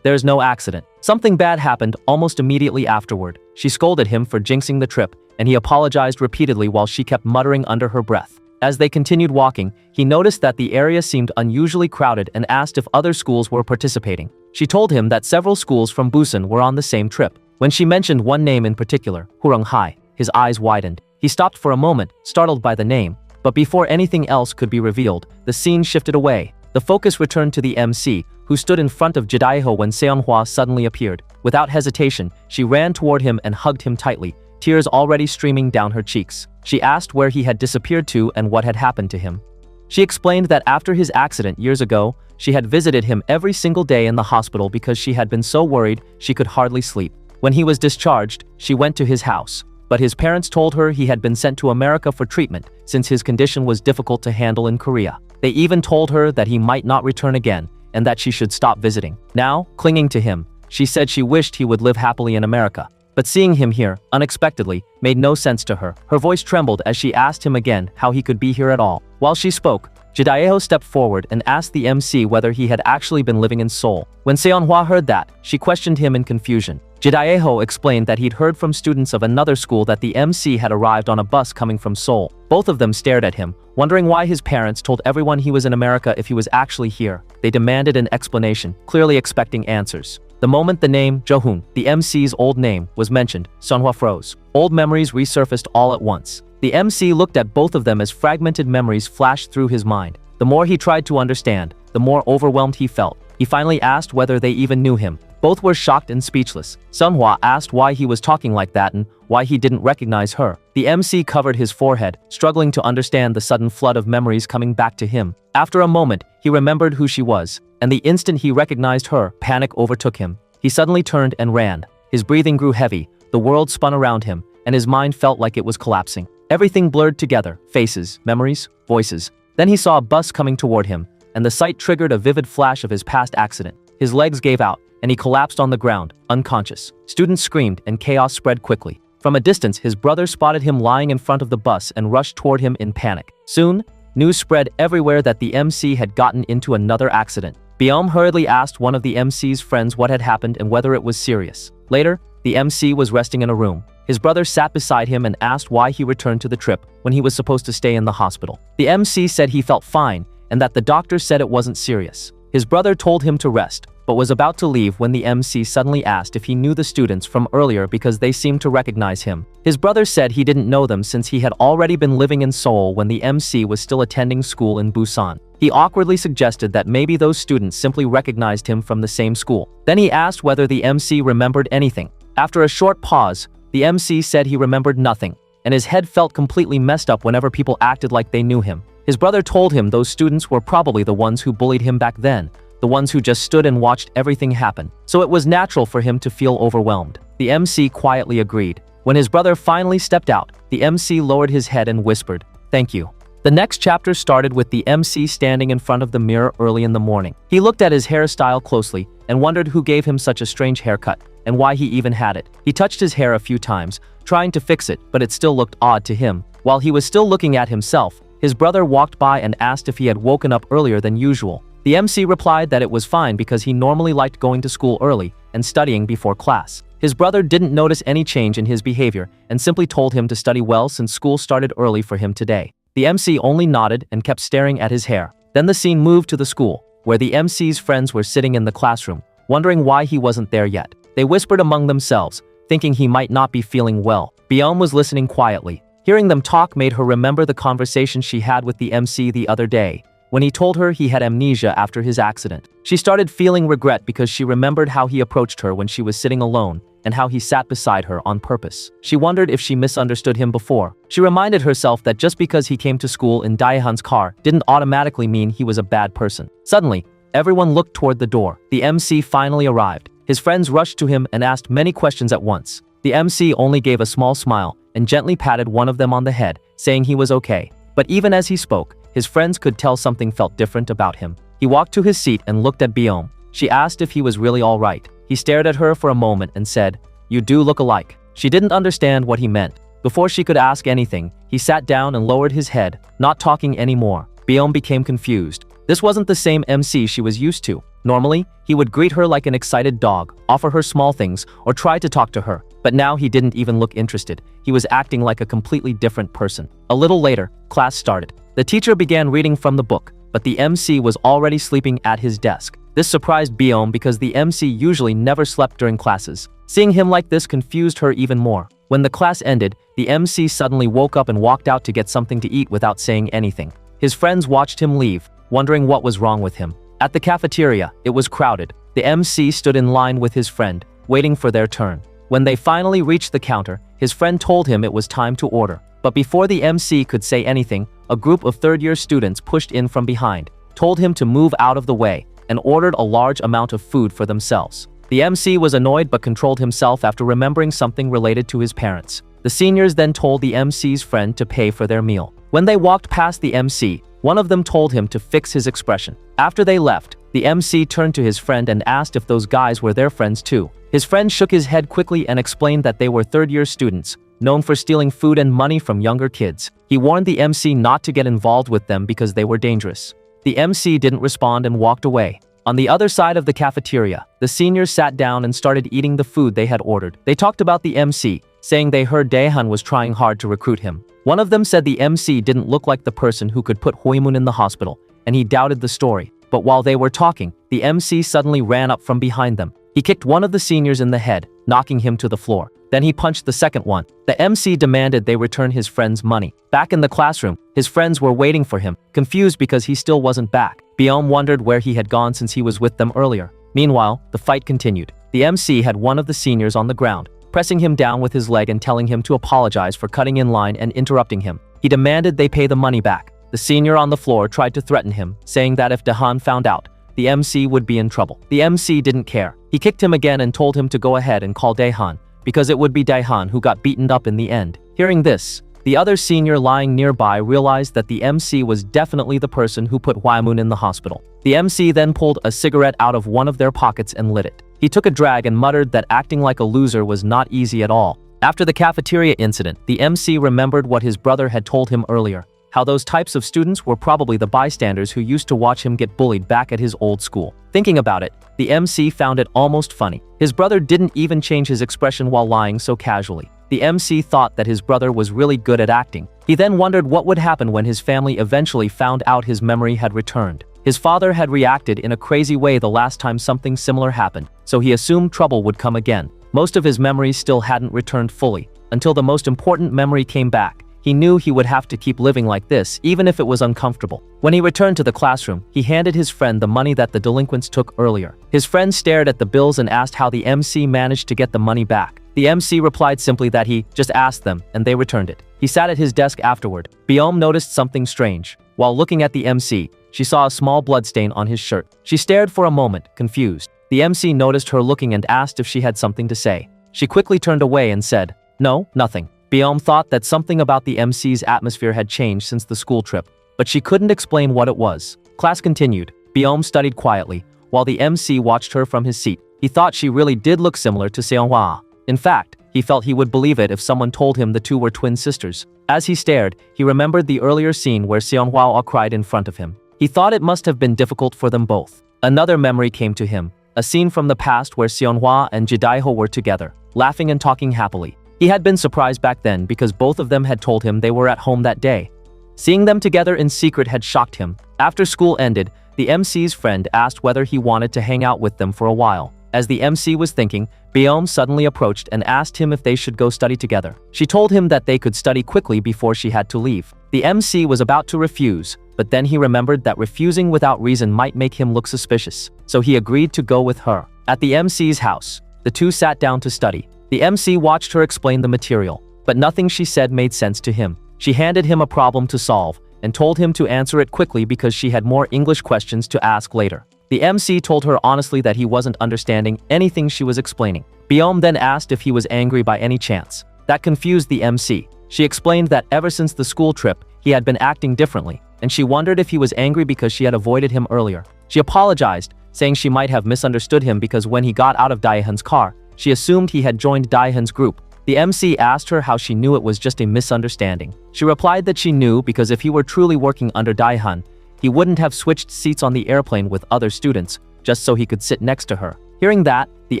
"There's no accident." Something bad happened almost immediately afterward. She scolded him for jinxing the trip, and he apologized repeatedly while she kept muttering under her breath. As they continued walking, he noticed that the area seemed unusually crowded and asked if other schools were participating. She told him that several schools from Busan were on the same trip. When she mentioned one name in particular, Huronghai, his eyes widened. He stopped for a moment, startled by the name, but before anything else could be revealed, the scene shifted away. The focus returned to the MC, who stood in front of Jidaiho when Seonhwa suddenly appeared. Without hesitation, she ran toward him and hugged him tightly, tears already streaming down her cheeks. She asked where he had disappeared to and what had happened to him. She explained that after his accident years ago, she had visited him every single day in the hospital because she had been so worried she could hardly sleep. When he was discharged, she went to his house, but his parents told her he had been sent to America for treatment since his condition was difficult to handle in Korea. They even told her that he might not return again and that she should stop visiting. Now, clinging to him, she said she wished he would live happily in America. But seeing him here, unexpectedly, made no sense to her. Her voice trembled as she asked him again how he could be here at all. While she spoke, Jidaiho stepped forward and asked the MC whether he had actually been living in Seoul. When Seonhwa heard that, she questioned him in confusion. Jidaiho explained that he'd heard from students of another school that the MC had arrived on a bus coming from Seoul. Both of them stared at him, wondering why his parents told everyone he was in America if he was actually here. They demanded an explanation, clearly expecting answers. The moment the name Johun, the MC's old name, was mentioned, Seonhwa froze. Old memories resurfaced all at once. The MC looked at both of them as fragmented memories flashed through his mind. The more he tried to understand, the more overwhelmed he felt. He finally asked whether they even knew him. Both were shocked and speechless. Seonhwa asked why he was talking like that and why he didn't recognize her. The MC covered his forehead, struggling to understand the sudden flood of memories coming back to him. After a moment, he remembered who she was, and the instant he recognized her, panic overtook him. He suddenly turned and ran. His breathing grew heavy, the world spun around him, and his mind felt like it was collapsing. Everything blurred together, faces, memories, voices. Then he saw a bus coming toward him, and the sight triggered a vivid flash of his past accident. His legs gave out, and he collapsed on the ground, unconscious. Students screamed, and chaos spread quickly. From a distance, his brother spotted him lying in front of the bus and rushed toward him in panic. Soon, news spread everywhere that the MC had gotten into another accident. Byom hurriedly asked one of the MC's friends what had happened and whether it was serious. Later, the MC was resting in a room. His brother sat beside him and asked why he returned to the trip when he was supposed to stay in the hospital. The MC said he felt fine and that the doctor said it wasn't serious. His brother told him to rest, but was about to leave when the MC suddenly asked if he knew the students from earlier because they seemed to recognize him. His brother said he didn't know them since he had already been living in Seoul when the MC was still attending school in Busan. He awkwardly suggested that maybe those students simply recognized him from the same school. Then he asked whether the MC remembered anything. After a short pause, the MC said he remembered nothing, and his head felt completely messed up whenever people acted like they knew him. His brother told him those students were probably the ones who bullied him back then, the ones who just stood and watched everything happen. So it was natural for him to feel overwhelmed. The MC quietly agreed. When his brother finally stepped out, the MC lowered his head and whispered, "Thank you." The next chapter started with the MC standing in front of the mirror early in the morning. He looked at his hairstyle closely and wondered who gave him such a strange haircut and why he even had it. He touched his hair a few times, trying to fix it, but it still looked odd to him. While he was still looking at himself, his brother walked by and asked if he had woken up earlier than usual. The MC replied that it was fine because he normally liked going to school early and studying before class. His brother didn't notice any change in his behavior and simply told him to study well since school started early for him today. The MC only nodded and kept staring at his hair. Then the scene moved to the school, where the MC's friends were sitting in the classroom, wondering why he wasn't there yet. They whispered among themselves, thinking he might not be feeling well. Byom was listening quietly. Hearing them talk made her remember the conversation she had with the MC the other day, when he told her he had amnesia after his accident. She started feeling regret because she remembered how he approached her when she was sitting alone and how he sat beside her on purpose. She wondered if she misunderstood him before. She reminded herself that just because he came to school in Daehan's car didn't automatically mean he was a bad person. Suddenly, everyone looked toward the door. The MC finally arrived. His friends rushed to him and asked many questions at once. The MC only gave a small smile and gently patted one of them on the head, saying he was okay. But even as he spoke, his friends could tell something felt different about him. He walked to his seat and looked at Byom. She asked if he was really all right. He stared at her for a moment and said, "You do look alike." She didn't understand what he meant. Before she could ask anything, he sat down and lowered his head, not talking anymore. Byom became confused. This wasn't the same MC she was used to. Normally, he would greet her like an excited dog, offer her small things, or try to talk to her. But now he didn't even look interested. He was acting like a completely different person. A little later, class started. The teacher began reading from the book, but the MC was already sleeping at his desk. This surprised Byom because the MC usually never slept during classes. Seeing him like this confused her even more. When the class ended, the MC suddenly woke up and walked out to get something to eat without saying anything. His friends watched him leave, wondering what was wrong with him. At the cafeteria, it was crowded. The MC stood in line with his friend, waiting for their turn. When they finally reached the counter, his friend told him it was time to order. But before the MC could say anything, a group of third-year students pushed in from behind, told him to move out of the way, and ordered a large amount of food for themselves. The MC was annoyed but controlled himself after remembering something related to his parents. The seniors then told the MC's friend to pay for their meal. When they walked past the MC, one of them told him to fix his expression. After they left, the MC turned to his friend and asked if those guys were their friends too. His friend shook his head quickly and explained that they were third-year students, known for stealing food and money from younger kids. He warned the MC not to get involved with them because they were dangerous. The MC didn't respond and walked away. On the other side of the cafeteria, the seniors sat down and started eating the food they had ordered. They talked about the MC, saying they heard Daehan was trying hard to recruit him. One of them said the MC didn't look like the person who could put Hoimun in the hospital, and he doubted the story. But while they were talking, the MC suddenly ran up from behind them. He kicked one of the seniors in the head, knocking him to the floor. Then he punched the second one. The MC demanded they return his friend's money. Back in the classroom, his friends were waiting for him, confused because he still wasn't back. Byom wondered where he had gone since he was with them earlier. Meanwhile, the fight continued. The MC had one of the seniors on the ground, pressing him down with his leg and telling him to apologize for cutting in line and interrupting him. He demanded they pay the money back. The senior on the floor tried to threaten him, saying that if Dahan found out, the MC would be in trouble. The MC didn't care. He kicked him again and told him to go ahead and call Daehan, because it would be Daehan who got beaten up in the end. Hearing this, the other senior lying nearby realized that the MC was definitely the person who put Hwamun in the hospital. The MC then pulled a cigarette out of one of their pockets and lit it. He took a drag and muttered that acting like a loser was not easy at all. After the cafeteria incident, the MC remembered what his brother had told him earlier, how those types of students were probably the bystanders who used to watch him get bullied back at his old school. Thinking about it, the MC found it almost funny. His brother didn't even change his expression while lying so casually. The MC thought that his brother was really good at acting. He then wondered what would happen when his family eventually found out his memory had returned. His father had reacted in a crazy way the last time something similar happened, so he assumed trouble would come again. Most of his memories still hadn't returned fully, until the most important memory came back. He knew he would have to keep living like this, even if it was uncomfortable. When he returned to the classroom, he handed his friend the money that the delinquents took earlier. His friend stared at the bills and asked how the MC managed to get the money back. The MC replied simply that he just asked them, and they returned it. He sat at his desk afterward. Byom noticed something strange. While looking at the MC, she saw a small bloodstain on his shirt. She stared for a moment, confused. The MC noticed her looking and asked if she had something to say. She quickly turned away and said, "No, nothing." Byom thought that something about the MC's atmosphere had changed since the school trip, but she couldn't explain what it was. Class continued. Byom studied quietly, while the MC watched her from his seat. He thought she really did look similar to Seonghwa. In fact, he felt he would believe it if someone told him the two were twin sisters. As he stared, he remembered the earlier scene where Seonghwa cried in front of him. He thought it must have been difficult for them both. Another memory came to him, a scene from the past where Seonghwa and Jidaiho were together, laughing and talking happily. He had been surprised back then because both of them had told him they were at home that day. Seeing them together in secret had shocked him. After school ended, the MC's friend asked whether he wanted to hang out with them for a while. As the MC was thinking, Byom suddenly approached and asked him if they should go study together. She told him that they could study quickly before she had to leave. The MC was about to refuse, but then he remembered that refusing without reason might make him look suspicious, so he agreed to go with her. At the MC's house, the two sat down to study. The MC watched her explain the material, but nothing she said made sense to him. She handed him a problem to solve and told him to answer it quickly because she had more English questions to ask later. The MC told her honestly that he wasn't understanding anything she was explaining. Byom then asked if he was angry by any chance. That confused the MC. She explained that ever since the school trip, he had been acting differently, and she wondered if he was angry because she had avoided him earlier. She apologized, saying she might have misunderstood him because when he got out of Daehan's car, she assumed he had joined Daehan's group. The MC asked her how she knew it was just a misunderstanding. She replied that she knew because if he were truly working under Daehan, he wouldn't have switched seats on the airplane with other students, just so he could sit next to her. Hearing that, the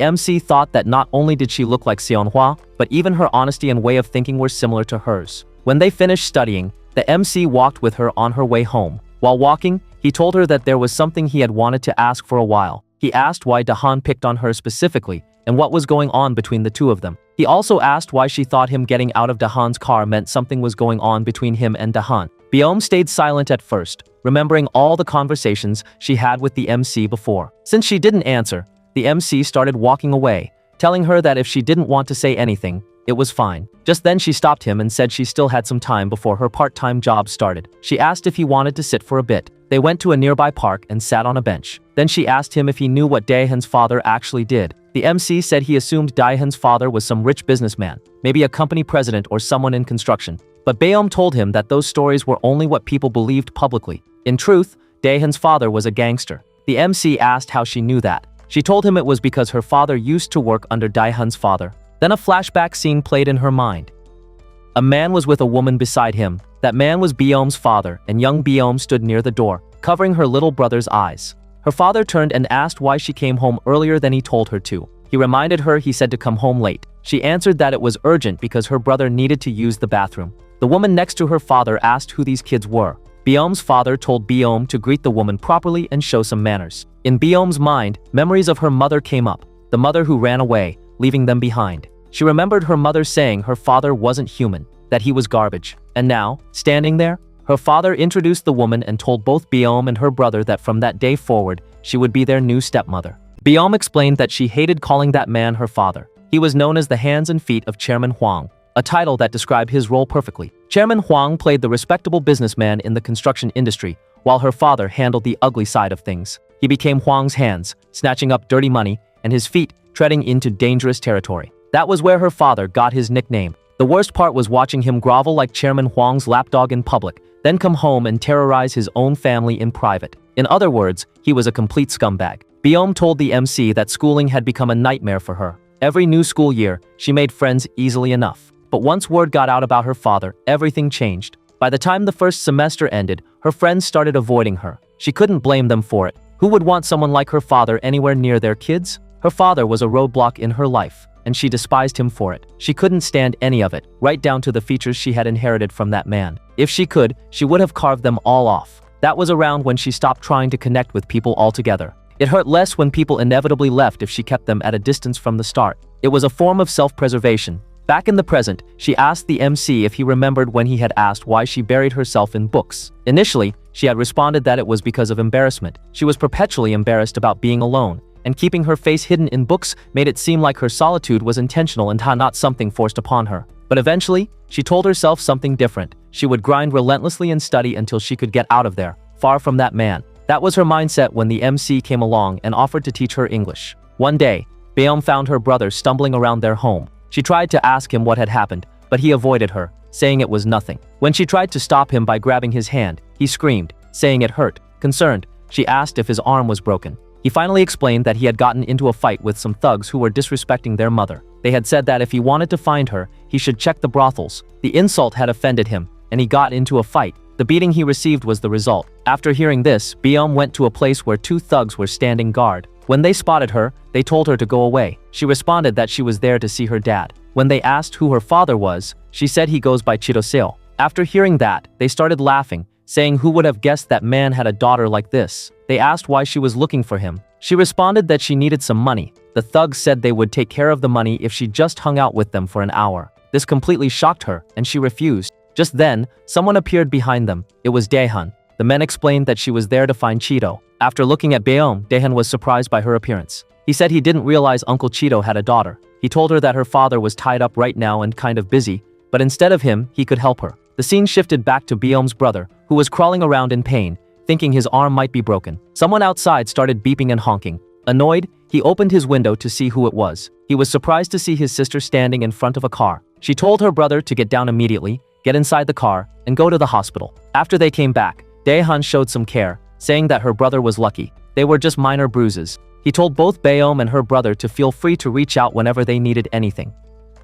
MC thought that not only did she look like Seonghwa, but even her honesty and way of thinking were similar to hers. When they finished studying, the MC walked with her on her way home. While walking, he told her that there was something he had wanted to ask for a while. He asked why Dahan picked on her specifically, and what was going on between the two of them. He also asked why she thought him getting out of Dahan's car meant something was going on between him and Dahan. Byom stayed silent at first, remembering all the conversations she had with the MC before. Since she didn't answer, the MC started walking away, telling her that if she didn't want to say anything, it was fine. Just then she stopped him and said she still had some time before her part-time job started. She asked if he wanted to sit for a bit. They went to a nearby park and sat on a bench. Then she asked him if he knew what Daehan's father actually did. The MC said he assumed Daehan's father was some rich businessman, maybe a company president or someone in construction. But Byom told him that those stories were only what people believed publicly. In truth, Daehan's father was a gangster. The MC asked how she knew that. She told him it was because her father used to work under Daehan's father. Then a flashback scene played in her mind. A man was with a woman beside him. That man was Beom's father, and young Beom stood near the door, covering her little brother's eyes. Her father turned and asked why she came home earlier than he told her to. He reminded her he said to come home late. She answered that it was urgent because her brother needed to use the bathroom. The woman next to her father asked who these kids were. Beom's father told Beom to greet the woman properly and show some manners. In Beom's mind, memories of her mother came up, the mother who ran away, leaving them behind. She remembered her mother saying her father wasn't human, that he was garbage. And now, standing there, her father introduced the woman and told both Beom and her brother that from that day forward, she would be their new stepmother. Beom explained that she hated calling that man her father. He was known as the hands and feet of Chairman Huang, a title that described his role perfectly. Chairman Huang played the respectable businessman in the construction industry, while her father handled the ugly side of things. He became Huang's hands, snatching up dirty money, and his feet, treading into dangerous territory. That was where her father got his nickname. The worst part was watching him grovel like Chairman Huang's lapdog in public, then come home and terrorize his own family in private. In other words, he was a complete scumbag. Beom told the MC that schooling had become a nightmare for her. Every new school year, she made friends easily enough. But once word got out about her father, everything changed. By the time the first semester ended, her friends started avoiding her. She couldn't blame them for it. Who would want someone like her father anywhere near their kids? Her father was a roadblock in her life, and she despised him for it. She couldn't stand any of it, right down to the features she had inherited from that man. If she could, she would have carved them all off. That was around when she stopped trying to connect with people altogether. It hurt less when people inevitably left if she kept them at a distance from the start. It was a form of self-preservation. Back in the present, she asked the MC if he remembered when he had asked why she buried herself in books. Initially, she had responded that it was because of embarrassment. She was perpetually embarrassed about being alone, and keeping her face hidden in books made it seem like her solitude was intentional and not something forced upon her. But eventually, she told herself something different. She would grind relentlessly and study until she could get out of there, far from that man. That was her mindset when the MC came along and offered to teach her English. One day, Beom found her brother stumbling around their home. She tried to ask him what had happened, but he avoided her, saying it was nothing. When she tried to stop him by grabbing his hand, he screamed, saying it hurt. Concerned, she asked if his arm was broken. He finally explained that he had gotten into a fight with some thugs who were disrespecting their mother. They had said that if he wanted to find her, he should check the brothels. The insult had offended him, and he got into a fight. The beating he received was the result. After hearing this, Beom went to a place where two thugs were standing guard. When they spotted her, they told her to go away. She responded that she was there to see her dad. When they asked who her father was, she said he goes by Chiroseo. After hearing that, they started laughing, saying who would have guessed that man had a daughter like this. They asked why she was looking for him. She responded that she needed some money. The thugs said they would take care of the money if she just hung out with them for an hour. This completely shocked her, and she refused. Just then, someone appeared behind them. It was Daehan. The men explained that she was there to find Cheeto. After looking at Beom, Daehan was surprised by her appearance. He said he didn't realize Uncle Cheeto had a daughter. He told her that her father was tied up right now and kind of busy, but instead of him, he could help her. The scene shifted back to Beom's brother, who was crawling around in pain, thinking his arm might be broken. Someone outside started beeping and honking. Annoyed, he opened his window to see who it was. He was surprised to see his sister standing in front of a car. She told her brother to get down immediately, get inside the car, and go to the hospital. After they came back, Daehan showed some care, saying that her brother was lucky. They were just minor bruises. He told both Beom and her brother to feel free to reach out whenever they needed anything.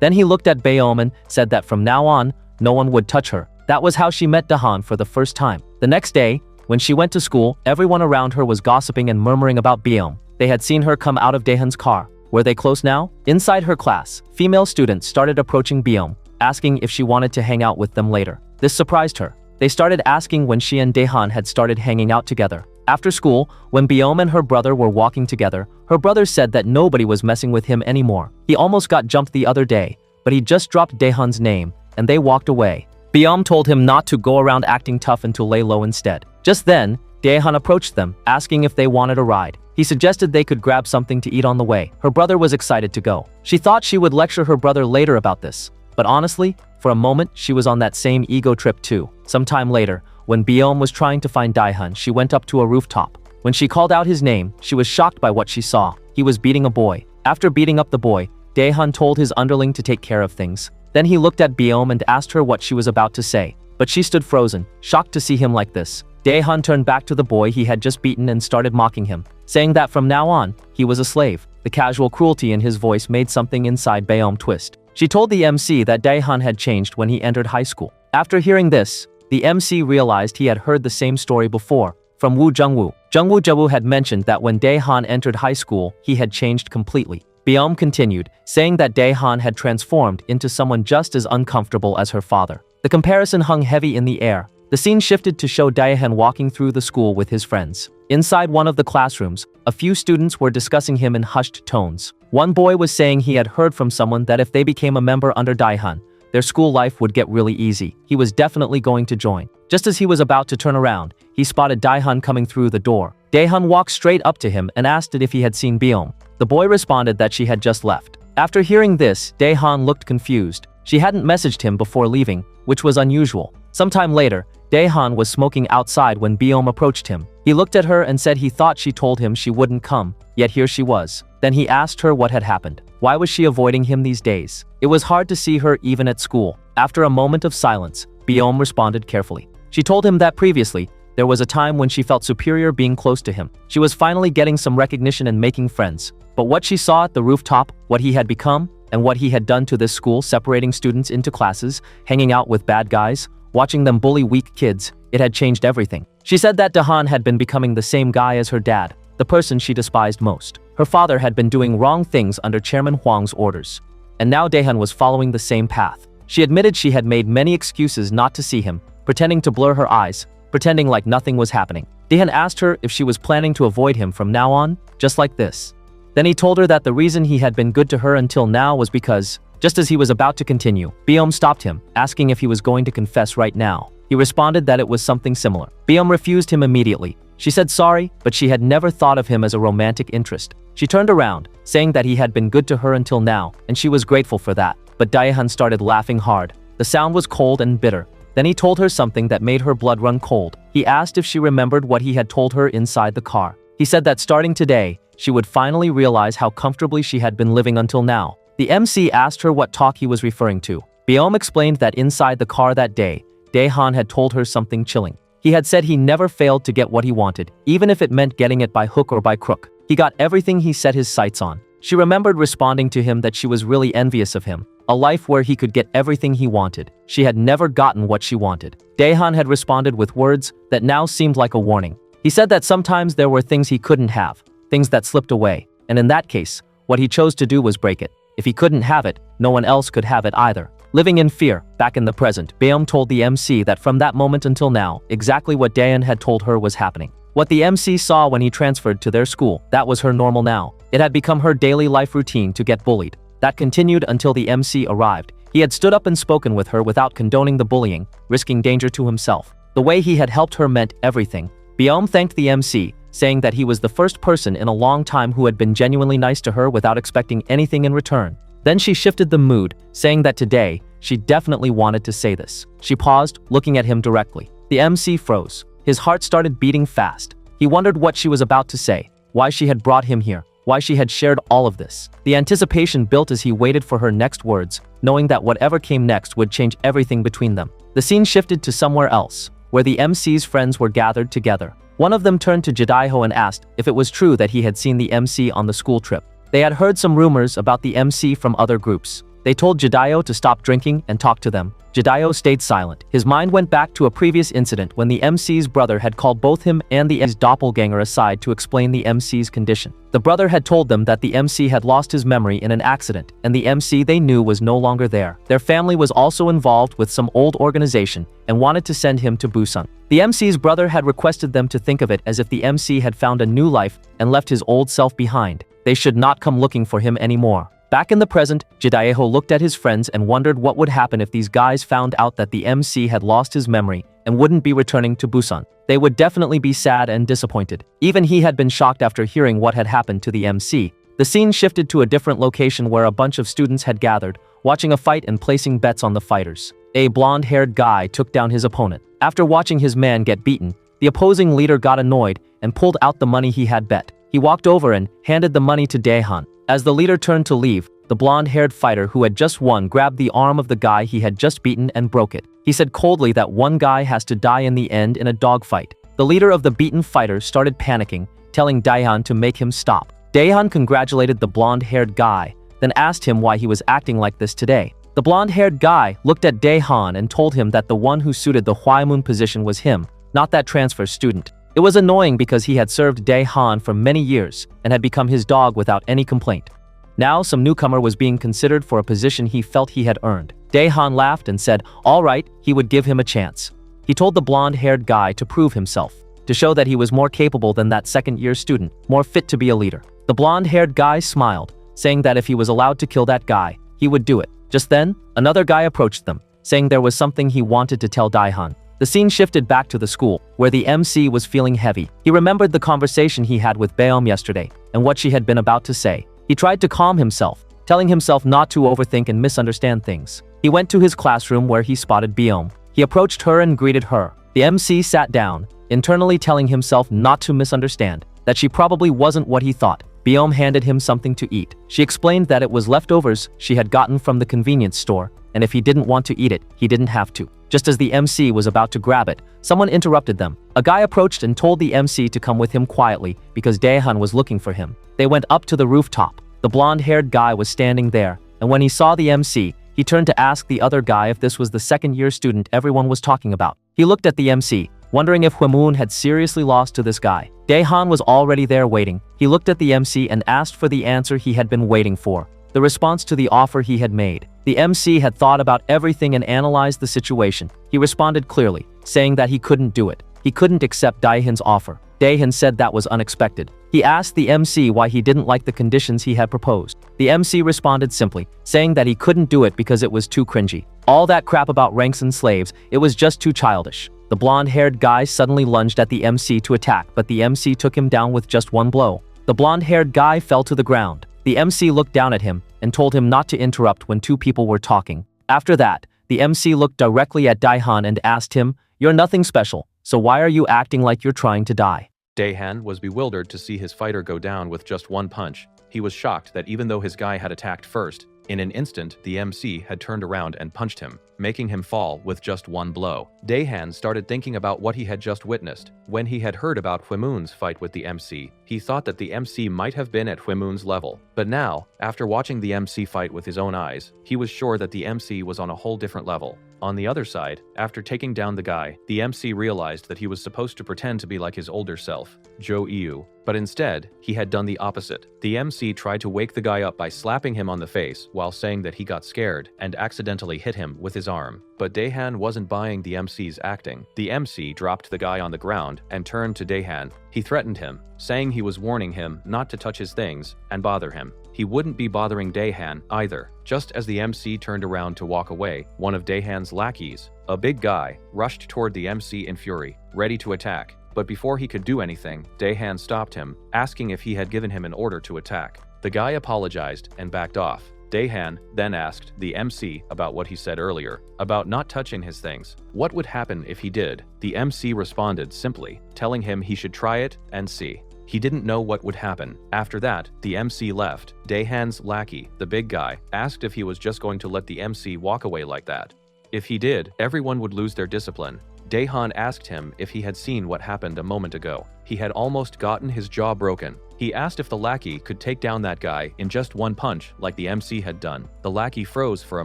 Then he looked at Beom and said that from now on, no one would touch her. That was how she met Daehan for the first time. The next day, when she went to school, everyone around her was gossiping and murmuring about Beom. They had seen her come out of Daehan's car. Were they close now? Inside her class, female students started approaching Beom, asking if she wanted to hang out with them later. This surprised her. They started asking when she and Daehan had started hanging out together. After school, when Beom and her brother were walking together, her brother said that nobody was messing with him anymore. He almost got jumped the other day, but he just dropped Daehan's name, and they walked away. Beom told him not to go around acting tough and to lay low instead. Just then, Daehan approached them, asking if they wanted a ride. He suggested they could grab something to eat on the way. Her brother was excited to go. She thought she would lecture her brother later about this, but honestly, for a moment, she was on that same ego trip too. Sometime later, when Beom was trying to find Daehan, she went up to a rooftop. When she called out his name, she was shocked by what she saw. He was beating a boy. After beating up the boy, Daehan told his underling to take care of things. Then he looked at Beom and asked her what she was about to say, but she stood frozen, shocked to see him like this. Daehan turned back to the boy he had just beaten and started mocking him, saying that from now on, he was a slave. The casual cruelty in his voice made something inside Beom twist. She told the MC that Daehan had changed when he entered high school. After hearing this, the MC realized he had heard the same story before, from Woo Jungwoo. Jungwoo Jebu had mentioned that when Daehan entered high school, he had changed completely. Byum continued, saying that Daehan had transformed into someone just as uncomfortable as her father. The comparison hung heavy in the air. The scene shifted to show Daehan walking through the school with his friends. Inside one of the classrooms, a few students were discussing him in hushed tones. One boy was saying he had heard from someone that if they became a member under Daehan, their school life would get really easy. He was definitely going to join. Just as he was about to turn around, he spotted Daehan coming through the door. Daehan walked straight up to him and asked if he had seen Byum. The boy responded that she had just left. After hearing this, Daehan looked confused. She hadn't messaged him before leaving, which was unusual. Sometime later, Daehan was smoking outside when Byum approached him. He looked at her and said he thought she told him she wouldn't come, yet here she was. Then he asked her what had happened. Why was she avoiding him these days? It was hard to see her even at school. After a moment of silence, Byum responded carefully. She told him that previously, there was a time when she felt superior being close to him. She was finally getting some recognition and making friends. But what she saw at the rooftop, what he had become, and what he had done to this school, separating students into classes, hanging out with bad guys, watching them bully weak kids, it had changed everything. She said that Daehan had been becoming the same guy as her dad, the person she despised most. Her father had been doing wrong things under Chairman Huang's orders. And now Daehan was following the same path. She admitted she had made many excuses not to see him, pretending to blur her eyes, pretending like nothing was happening. Daehan asked her if she was planning to avoid him from now on, just like this. Then he told her that the reason he had been good to her until now was because, just as he was about to continue, Byum stopped him, asking if he was going to confess right now. He responded that it was something similar. Byum refused him immediately. She said sorry, but she had never thought of him as a romantic interest. She turned around, saying that he had been good to her until now, and she was grateful for that. But Daehan started laughing hard. The sound was cold and bitter. Then he told her something that made her blood run cold. He asked if she remembered what he had told her inside the car. He said that starting today, she would finally realize how comfortably she had been living until now. The MC asked her what talk he was referring to. Byum explained that inside the car that day, Daehan had told her something chilling. He had said he never failed to get what he wanted, even if it meant getting it by hook or by crook. He got everything he set his sights on. She remembered responding to him that she was really envious of him, a life where he could get everything he wanted. She had never gotten what she wanted. Daehan had responded with words that now seemed like a warning. He said that sometimes there were things he couldn't have, things that slipped away, and in that case, what he chose to do was break it. If he couldn't have it, no one else could have it either. Living in fear, back in the present, Byum told the MC that from that moment until now, exactly what Daehan had told her was happening. What the MC saw when he transferred to their school, that was her normal now. It had become her daily life routine to get bullied. That continued until the MC arrived. He had stood up and spoken with her without condoning the bullying, risking danger to himself. The way he had helped her meant everything. Byum thanked the MC, saying that he was the first person in a long time who had been genuinely nice to her without expecting anything in return. Then she shifted the mood, saying that today, she definitely wanted to say this. She paused, looking at him directly. The MC froze. His heart started beating fast. He wondered what she was about to say, why she had brought him here, why she had shared all of this. The anticipation built as he waited for her next words, knowing that whatever came next would change everything between them. The scene shifted to somewhere else, where the MC's friends were gathered together. One of them turned to Jidaiho and asked if it was true that he had seen the MC on the school trip. They had heard some rumors about the MC from other groups. They told Jidaiho to stop drinking and talk to them. Jidaiho stayed silent. His mind went back to a previous incident when the MC's brother had called both him and the MC's doppelganger aside to explain the MC's condition. The brother had told them that the MC had lost his memory in an accident, and the MC they knew was no longer there. Their family was also involved with some old organization and wanted to send him to Busan. The MC's brother had requested them to think of it as if the MC had found a new life and left his old self behind. They should not come looking for him anymore. Back in the present, Jidaiho looked at his friends and wondered what would happen if these guys found out that the MC had lost his memory and wouldn't be returning to Busan. They would definitely be sad and disappointed. Even he had been shocked after hearing what had happened to the MC. The scene shifted to a different location where a bunch of students had gathered, watching a fight and placing bets on the fighters. A blonde-haired guy took down his opponent. After watching his man get beaten, the opposing leader got annoyed and pulled out the money he had bet. He walked over and handed the money to Daehan. As the leader turned to leave, the blonde-haired fighter who had just won grabbed the arm of the guy he had just beaten and broke it. He said coldly that one guy has to die in the end in a dogfight. The leader of the beaten fighter started panicking, telling Daehan to make him stop. Daehan congratulated the blonde-haired guy, then asked him why he was acting like this today. The blonde-haired guy looked at Dae-han and told him that the one who suited the Hwaemun position was him, not that transfer student. It was annoying because he had served Dae-han for many years and had become his dog without any complaint. Now some newcomer was being considered for a position he felt he had earned. Dae-han laughed and said, all right, he would give him a chance. He told the blonde-haired guy to prove himself, to show that he was more capable than that second-year student, more fit to be a leader. The blonde-haired guy smiled, saying that if he was allowed to kill that guy, he would do it. Just then, another guy approached them, saying there was something he wanted to tell Dae-han. The scene shifted back to the school, where the MC was feeling heavy. He remembered the conversation he had with Baeom yesterday, and what she had been about to say. He tried to calm himself, telling himself not to overthink and misunderstand things. He went to his classroom where he spotted Baeom. He approached her and greeted her. The MC sat down, internally telling himself not to misunderstand, that she probably wasn't what he thought. Baeom handed him something to eat. She explained that it was leftovers she had gotten from the convenience store, and if he didn't want to eat it, he didn't have to. Just as the MC was about to grab it, someone interrupted them. A guy approached and told the MC to come with him quietly because Dae-han was looking for him. They went up to the rooftop. The blonde-haired guy was standing there, and when he saw the MC, he turned to ask the other guy if this was the second-year student everyone was talking about. He looked at the MC, wondering if Hwaemun had seriously lost to this guy. Dae-han was already there waiting. He looked at the MC and asked for the answer he had been waiting for, the response to the offer he had made. The MC had thought about everything and analyzed the situation. He responded clearly, saying that he couldn't do it. He couldn't accept Dae-han's offer. Dae-han said that was unexpected. He asked the MC why he didn't like the conditions he had proposed. The MC responded simply, saying that he couldn't do it because it was too cringy. All that crap about ranks and slaves, it was just too childish. The blonde-haired guy suddenly lunged at the MC to attack, but the MC took him down with just one blow. The blonde-haired guy fell to the ground. The MC looked down at him and told him not to interrupt when two people were talking. After that, the MC looked directly at Dae-han and asked him, "You're nothing special, so why are you acting like you're trying to die?" Dae-han was bewildered to see his fighter go down with just one punch. He was shocked that even though his guy had attacked first, in an instant the MC had turned around and punched him, making him fall with just one blow. Dae-han started thinking about what he had just witnessed. When he had heard about Hwaemun's fight with the MC, he thought that the MC might have been at Hwaemun's level. But now, after watching the MC fight with his own eyes, he was sure that the MC was on a whole different level. On the other side, after taking down the guy, the MC realized that he was supposed to pretend to be like his older self, Jo Iu, but instead, he had done the opposite. The MC tried to wake the guy up by slapping him on the face while saying that he got scared and accidentally hit him with his arm. But Dae-han wasn't buying the MC's acting. The MC dropped the guy on the ground and turned to Dae-han. He threatened him, saying he was warning him not to touch his things and bother him. He wouldn't be bothering Dae-han either. Just as the MC turned around to walk away, one of Dae-han's lackeys, a big guy, rushed toward the MC in fury, ready to attack. But before he could do anything, Dae-han stopped him, asking if he had given him an order to attack. The guy apologized and backed off. Dae-han then asked the MC about what he said earlier, about not touching his things. What would happen if he did? The MC responded simply, telling him he should try it and see. He didn't know what would happen. After that, the MC left. Dae-han's lackey, the big guy, asked if he was just going to let the MC walk away like that. If he did, everyone would lose their discipline. Dae-han asked him if he had seen what happened a moment ago. He had almost gotten his jaw broken. He asked if the lackey could take down that guy in just one punch like the MC had done. The lackey froze for a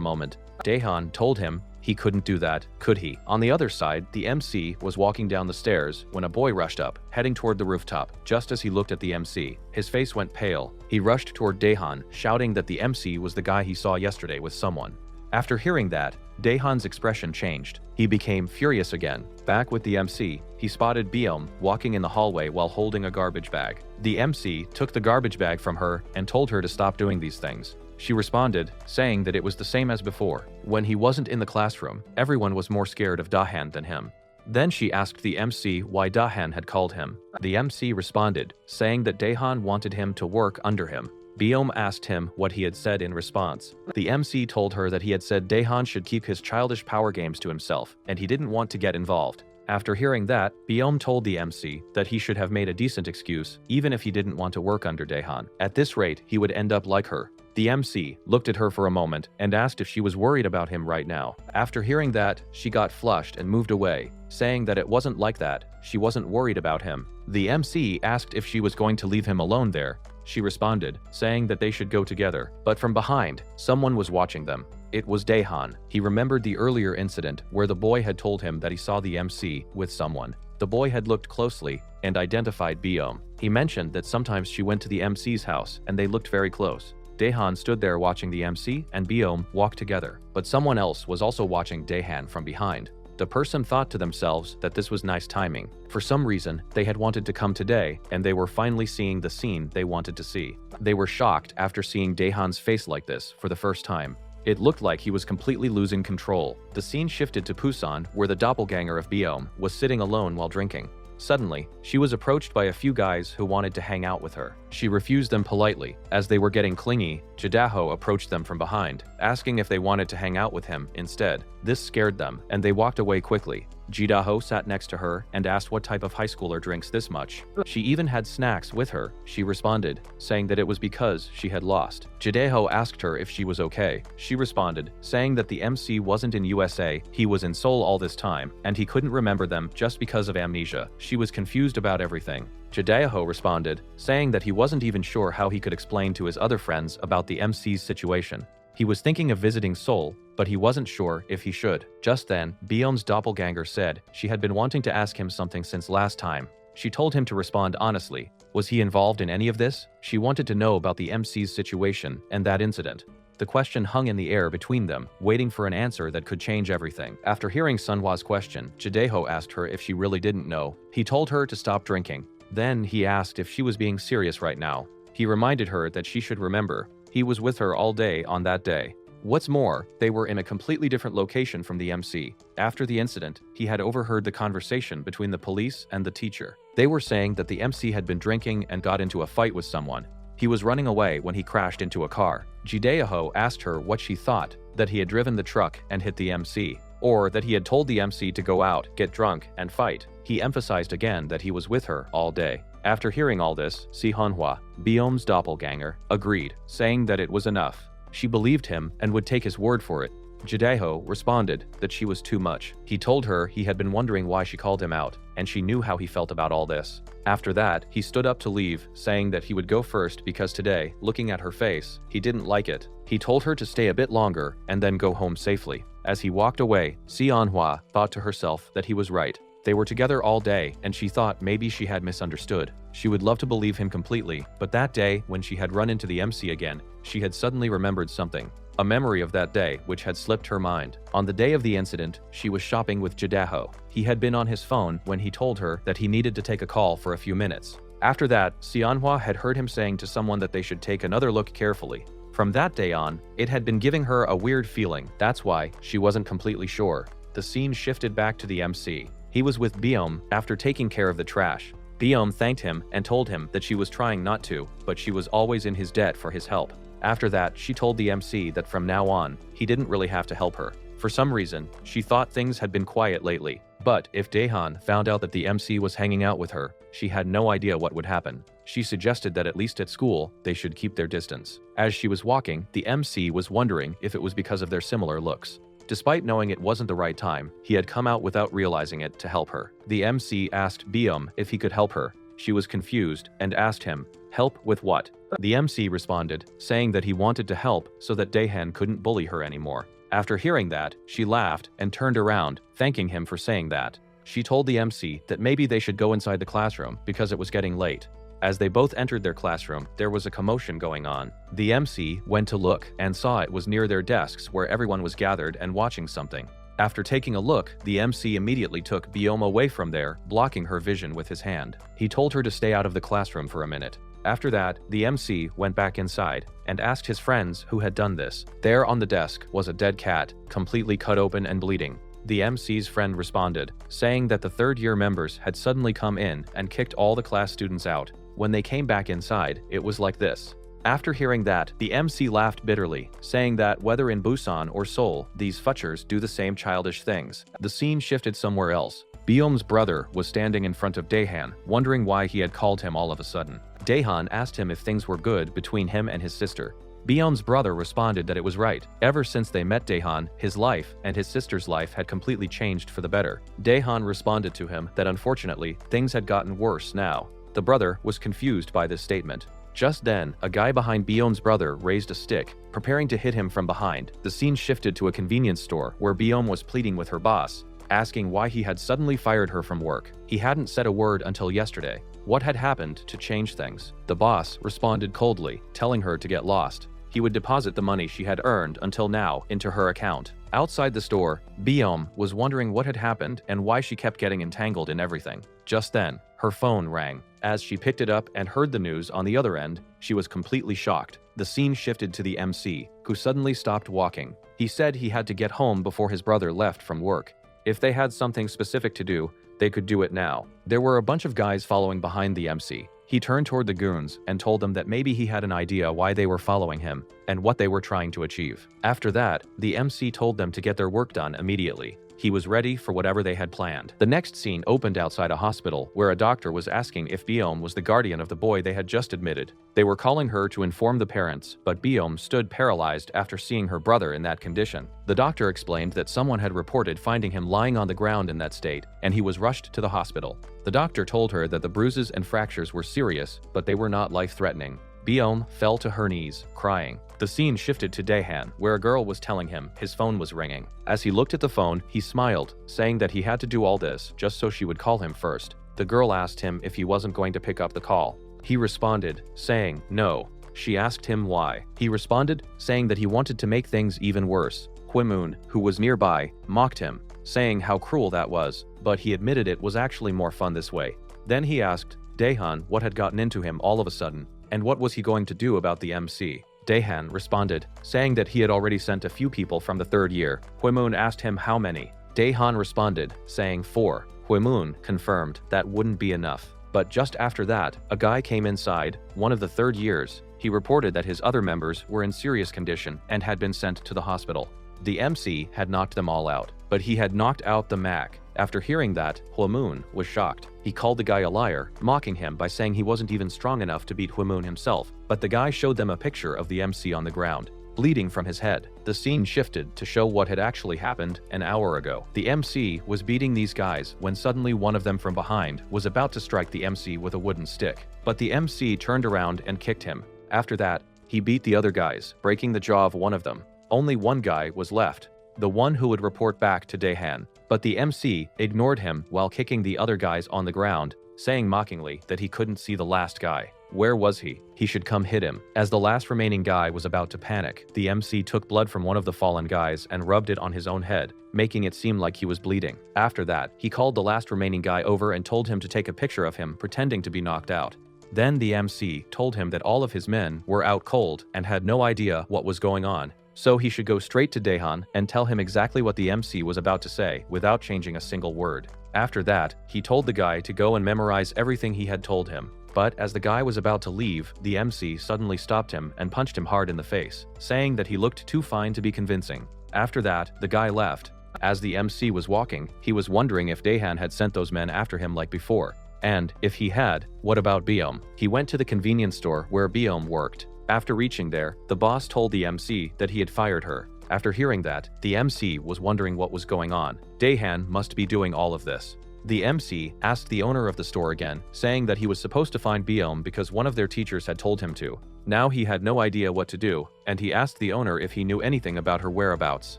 moment. Dae-han told him he couldn't do that, could he? On the other side, the MC was walking down the stairs when a boy rushed up, heading toward the rooftop. Just as he looked at the MC, his face went pale. He rushed toward Dae-han, shouting that the MC was the guy he saw yesterday with someone. After hearing that, Dae-han's expression changed. He became furious again. Back with the MC, he spotted Baeom walking in the hallway while holding a garbage bag. The MC took the garbage bag from her and told her to stop doing these things. She responded, saying that it was the same as before. When he wasn't in the classroom, everyone was more scared of Dae-han than him. Then she asked the MC why Dae-han had called him. The MC responded, saying that Dae-han wanted him to work under him. Baeom asked him what he had said in response. The MC told her that he had said Dae-han should keep his childish power games to himself, and he didn't want to get involved. After hearing that, Baeom told the MC that he should have made a decent excuse, even if he didn't want to work under Dae-han. At this rate, he would end up like her. The MC looked at her for a moment and asked if she was worried about him right now. After hearing that, she got flushed and moved away, saying that it wasn't like that. She wasn't worried about him. The MC asked if she was going to leave him alone there. she responded, saying that they should go together. But from behind, someone was watching them. It was Daehan. He remembered the earlier incident where the boy had told him that he saw the MC with someone. The boy had looked closely and identified Biom. He mentioned that sometimes she went to the MC's house and they looked very close. Daehan stood there watching the MC and Biom walk together, but someone else was also watching Daehan from behind. The person thought to themselves that this was nice timing. For some reason, they had wanted to come today, and they were finally seeing the scene they wanted to see. They were shocked after seeing Daehan's face like this for the first time. It looked like he was completely losing control. The scene shifted to Busan, where the doppelganger of Biom was sitting alone while drinking. Suddenly, she was approached by a few guys who wanted to hang out with her. She refused them politely. As they were getting clingy, Jidaho approached them from behind, asking if they wanted to hang out with him instead. This scared them, and they walked away quickly. Jidaho sat next to her and asked what type of high schooler drinks this much. She even had snacks with her. She responded, saying that it was because she had lost. Jidaho asked her if she was okay. She responded, saying that the MC wasn't in USA, he was in Seoul all this time, and he couldn't remember them just because of amnesia. She was confused about everything. Jidaho responded, saying that he wasn't even sure how he could explain to his other friends about the MC's situation. He was thinking of visiting Seoul, but he wasn't sure if he should. Just then, Biom's doppelganger said she had been wanting to ask him something since last time. She told him to respond honestly. Was he involved in any of this? She wanted to know about the MC's situation and that incident. The question hung in the air between them, waiting for an answer that could change everything. After hearing Sunhwa's question, Jidaho asked her if she really didn't know. He told her to stop drinking. Then he asked if she was being serious right now. He reminded her that she should remember he was with her all day on that day. What's more, they were in a completely different location from the MC. After the incident, he had overheard the conversation between the police and the teacher. They were saying that the MC had been drinking and got into a fight with someone. He was running away when he crashed into a car. Jidaho asked her what she thought, that he had driven the truck and hit the MC, or that he had told the MC to go out, get drunk, and fight. He emphasized again that he was with her all day. After hearing all this, Sihonhwa, Biom's doppelganger, agreed, saying that it was enough. She believed him and would take his word for it. Jidaho responded that she was too much. He told her he had been wondering why she called him out, and she knew how he felt about all this. After that, he stood up to leave, saying that he would go first because today, looking at her face, he didn't like it. He told her to stay a bit longer and then go home safely. As he walked away, Sihonhwa thought to herself that he was right. They were together all day, and she thought maybe she had misunderstood. She would love to believe him completely, but that day, when she had run into the MC again, she had suddenly remembered something. A memory of that day which had slipped her mind. On the day of the incident, she was shopping with Jidaho. He had been on his phone when he told her that he needed to take a call for a few minutes. After that, Sihonhwa had heard him saying to someone that they should take another look carefully. From that day on, it had been giving her a weird feeling. That's why she wasn't completely sure. The scene shifted back to the MC. He was with Biom after taking care of the trash. Biom thanked him and told him that she was trying not to, but she was always in his debt for his help. After that, she told the MC that from now on, he didn't really have to help her. For some reason, she thought things had been quiet lately. But if Daehan found out that the MC was hanging out with her, she had no idea what would happen. She suggested that at least at school, they should keep their distance. As she was walking, the MC was wondering if it was because of their similar looks. Despite knowing it wasn't the right time, he had come out without realizing it to help her. The MC asked Biom if he could help her. She was confused and asked him, "Help with what?" The MC responded, saying that he wanted to help so that Daehan couldn't bully her anymore. After hearing that, she laughed and turned around, thanking him for saying that. She told the MC that maybe they should go inside the classroom because it was getting late. As they both entered their classroom, there was a commotion going on. The MC went to look and saw it was near their desks where everyone was gathered and watching something. After taking a look, the MC immediately took Biom away from there, blocking her vision with his hand. He told her to stay out of the classroom for a minute. After that, the MC went back inside and asked his friends who had done this. There on the desk was a dead cat, completely cut open and bleeding. The MC's friend responded, saying that the third-year members had suddenly come in and kicked all the class students out. When they came back inside, it was like this. After hearing that, the MC laughed bitterly, saying that whether in Busan or Seoul, these futchers do the same childish things. The scene shifted somewhere else. Biom's brother was standing in front of Daehan, wondering why he had called him all of a sudden. Daehan asked him if things were good between him and his sister. Biom's brother responded that it was right. Ever since they met Daehan, his life and his sister's life had completely changed for the better. Daehan responded to him that unfortunately, things had gotten worse now. The brother was confused by this statement. Just then, a guy behind Bion's brother raised a stick, preparing to hit him from behind. The scene shifted to a convenience store where Bion was pleading with her boss, asking why he had suddenly fired her from work. He hadn't said a word until yesterday. What had happened to change things? The boss responded coldly, telling her to get lost. He would deposit the money she had earned until now into her account. Outside the store, Biom was wondering what had happened and why she kept getting entangled in everything. Just then, her phone rang. As she picked it up and heard the news on the other end, she was completely shocked. The scene shifted to the MC, who suddenly stopped walking. He said he had to get home before his brother left from work. If they had something specific to do, they could do it now. There were a bunch of guys following behind the MC. He turned toward the goons and told them that maybe he had an idea why they were following him and what they were trying to achieve. After that, the MC told them to get their work done immediately. He was ready for whatever they had planned. The next scene opened outside a hospital where a doctor was asking if Biom was the guardian of the boy they had just admitted. They were calling her to inform the parents, but Biom stood paralyzed after seeing her brother in that condition. The doctor explained that someone had reported finding him lying on the ground in that state, and he was rushed to the hospital. The doctor told her that the bruises and fractures were serious, but they were not life-threatening. Biom fell to her knees, crying. The scene shifted to Daehan, where a girl was telling him his phone was ringing. As he looked at the phone, he smiled, saying that he had to do all this just so she would call him first. The girl asked him if he wasn't going to pick up the call. He responded, saying no. She asked him why. He responded, saying that he wanted to make things even worse. Hwaemun, who was nearby, mocked him, saying how cruel that was, but he admitted it was actually more fun this way. Then he asked Daehan what had gotten into him all of a sudden, and what was he going to do about the MC. Daehan responded, saying that he had already sent a few people from the third year. Hwaemun asked him how many. Daehan responded, saying 4. Hwaemun confirmed that wouldn't be enough. But just after that, a guy came inside, one of the third years. He reported that his other members were in serious condition and had been sent to the hospital. The MC had knocked them all out, but he had knocked out the Mac. After hearing that, Hwaemun was shocked. He called the guy a liar, mocking him by saying he wasn't even strong enough to beat Hwaemun himself, but the guy showed them a picture of the MC on the ground, bleeding from his head. The scene shifted to show what had actually happened an hour ago. The MC was beating these guys when suddenly one of them from behind was about to strike the MC with a wooden stick, but the MC turned around and kicked him. After that, he beat the other guys, breaking the jaw of one of them. Only one guy was left, the one who would report back to Daehan. But the MC ignored him while kicking the other guys on the ground, saying mockingly that he couldn't see the last guy. Where was he? He should come hit him. As the last remaining guy was about to panic, the MC took blood from one of the fallen guys and rubbed it on his own head, making it seem like he was bleeding. After that, he called the last remaining guy over and told him to take a picture of him pretending to be knocked out. Then the MC told him that all of his men were out cold and had no idea what was going on. So he should go straight to Daehan and tell him exactly what the MC was about to say without changing a single word. After that, he told the guy to go and memorize everything he had told him. But as the guy was about to leave, the MC suddenly stopped him and punched him hard in the face, saying that he looked too fine to be convincing. After that, the guy left. As the MC was walking, he was wondering if Daehan had sent those men after him like before. And, if he had, what about Biom? He went to the convenience store where Biom worked. After reaching there, the boss told the MC that he had fired her. After hearing that, the MC was wondering what was going on. Daehan must be doing all of this. The MC asked the owner of the store again, saying that he was supposed to find Biom because one of their teachers had told him to. Now he had no idea what to do, and he asked the owner if he knew anything about her whereabouts.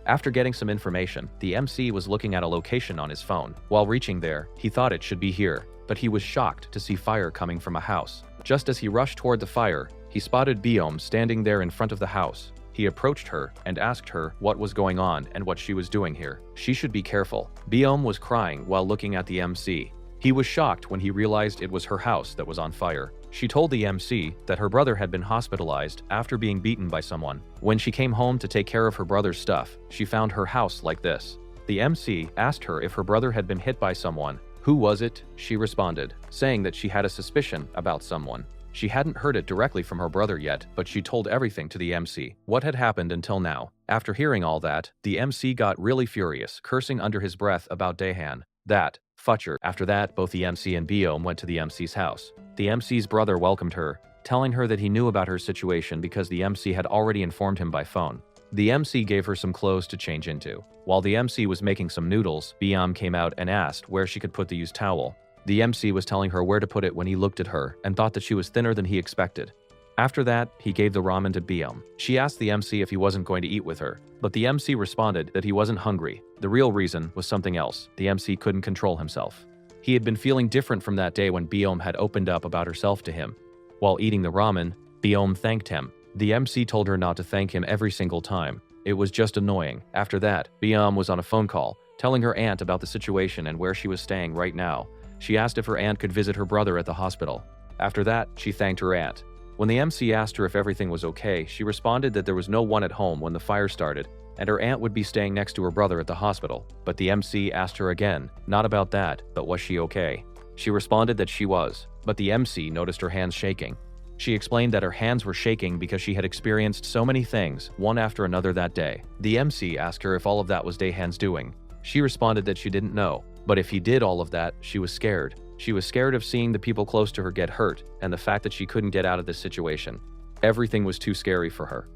After getting some information, the MC was looking at a location on his phone. While reaching there, he thought it should be here, but he was shocked to see fire coming from a house. Just as he rushed toward the fire, he spotted Biom standing there in front of the house. He approached her and asked her what was going on and what she was doing here. She should be careful. Biom was crying while looking at the MC. He was shocked when he realized it was her house that was on fire. She told the MC that her brother had been hospitalized after being beaten by someone. When she came home to take care of her brother's stuff, she found her house like this. The MC asked her if her brother had been hit by someone. Who was it? She responded, saying that she had a suspicion about someone. She hadn't heard it directly from her brother yet, but she told everything to the MC. What had happened until now? After hearing all that, the MC got really furious, cursing under his breath about Daehan. That futcher. After that, both the MC and Biom went to the MC's house. The MC's brother welcomed her, telling her that he knew about her situation because the MC had already informed him by phone. The MC gave her some clothes to change into. While the MC was making some noodles, Biom came out and asked where she could put the used towel. The MC was telling her where to put it when he looked at her and thought that she was thinner than he expected. After that, he gave the ramen to Biom. She asked the MC if he wasn't going to eat with her, but the MC responded that he wasn't hungry. The real reason was something else. The MC couldn't control himself. He had been feeling different from that day when Biom had opened up about herself to him. While eating the ramen, Biom thanked him. The MC told her not to thank him every single time. It was just annoying. After that, Biom was on a phone call, telling her aunt about the situation and where she was staying right now. She asked if her aunt could visit her brother at the hospital. After that, she thanked her aunt. When the MC asked her if everything was okay, she responded that there was no one at home when the fire started, and her aunt would be staying next to her brother at the hospital. But the MC asked her again, not about that, but was she okay? She responded that she was, but the MC noticed her hands shaking. She explained that her hands were shaking because she had experienced so many things, one after another that day. The MC asked her if all of that was Daehan's doing. She responded that she didn't know, but if he did all of that, she was scared. She was scared of seeing the people close to her get hurt, and the fact that she couldn't get out of this situation. Everything was too scary for her.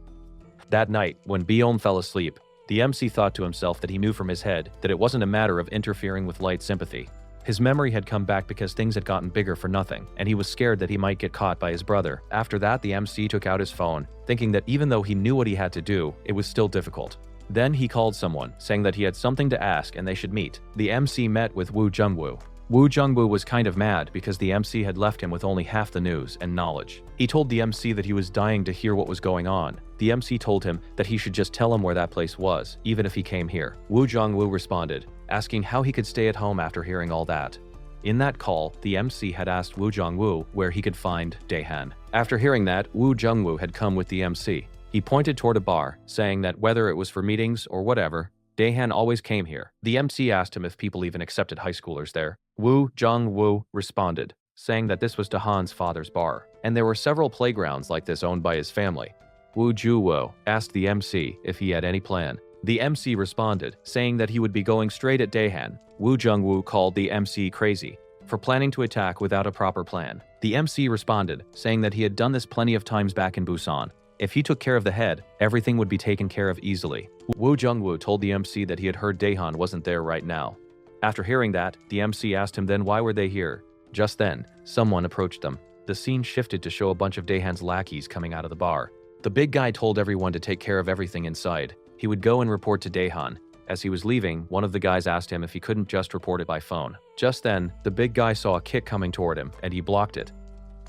That night, when Biom fell asleep, the MC thought to himself that he knew from his head that it wasn't a matter of interfering with light sympathy. His memory had come back because things had gotten bigger for nothing, and he was scared that he might get caught by his brother. After that, the MC took out his phone, thinking that even though he knew what he had to do, it was still difficult. Then he called someone, saying that he had something to ask and they should meet. The MC met with Woo Jungwoo. Woo Jungwoo was kind of mad because the MC had left him with only half the news and knowledge. He told the MC that he was dying to hear what was going on. The MC told him that he should just tell him where that place was, even if he came here. Woo Jungwoo responded, asking how he could stay at home after hearing all that. In that call, the MC had asked Woo Jungwoo where he could find Daehan. After hearing that, Woo Jungwoo had come with the MC. He pointed toward a bar, saying that whether it was for meetings or whatever, Daehan always came here. The MC asked him if people even accepted high schoolers there. Woo Jungwoo responded, saying that this was Daehan's father's bar, and there were several playgrounds like this owned by his family. Woo Jungwoo asked the MC if he had any plan. The MC responded, saying that he would be going straight at Daehan. Woo Jungwoo called the MC crazy for planning to attack without a proper plan. The MC responded, saying that he had done this plenty of times back in Busan. If he took care of the head, everything would be taken care of easily. Woo Jungwoo told the MC that he had heard Daehan wasn't there right now. After hearing that, the MC asked him then why were they here. Just then, someone approached them. The scene shifted to show a bunch of Daehan's lackeys coming out of the bar. The big guy told everyone to take care of everything inside. He would go and report to Daehan. As he was leaving, one of the guys asked him if he couldn't just report it by phone. Just then, the big guy saw a kick coming toward him, and he blocked it.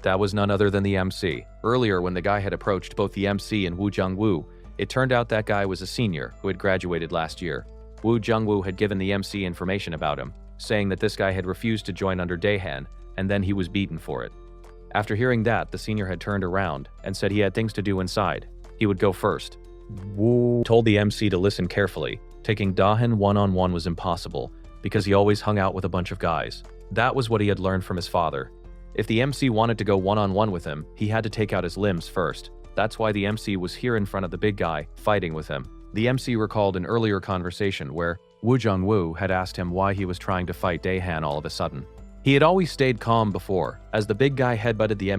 That was none other than the MC. Earlier, when the guy had approached both the MC and Woo Jungwoo, it turned out that guy was a senior who had graduated last year. Woo Jungwoo had given the MC information about him, saying that this guy had refused to join under Daehan, and then he was beaten for it. After hearing that, the senior had turned around and said he had things to do inside. He would go first. Woo told the MC to listen carefully. Taking Daehan one-on-one was impossible because he always hung out with a bunch of guys. That was what he had learned from his father. If the MC wanted to go one-on-one with him, he had to take out his limbs first. That's why the MC was here in front of the big guy, fighting with him. The MC recalled an earlier conversation where Woo Jungwoo had asked him why he was trying to fight Daehan all of a sudden. He had always stayed calm before. As the big guy headbutted the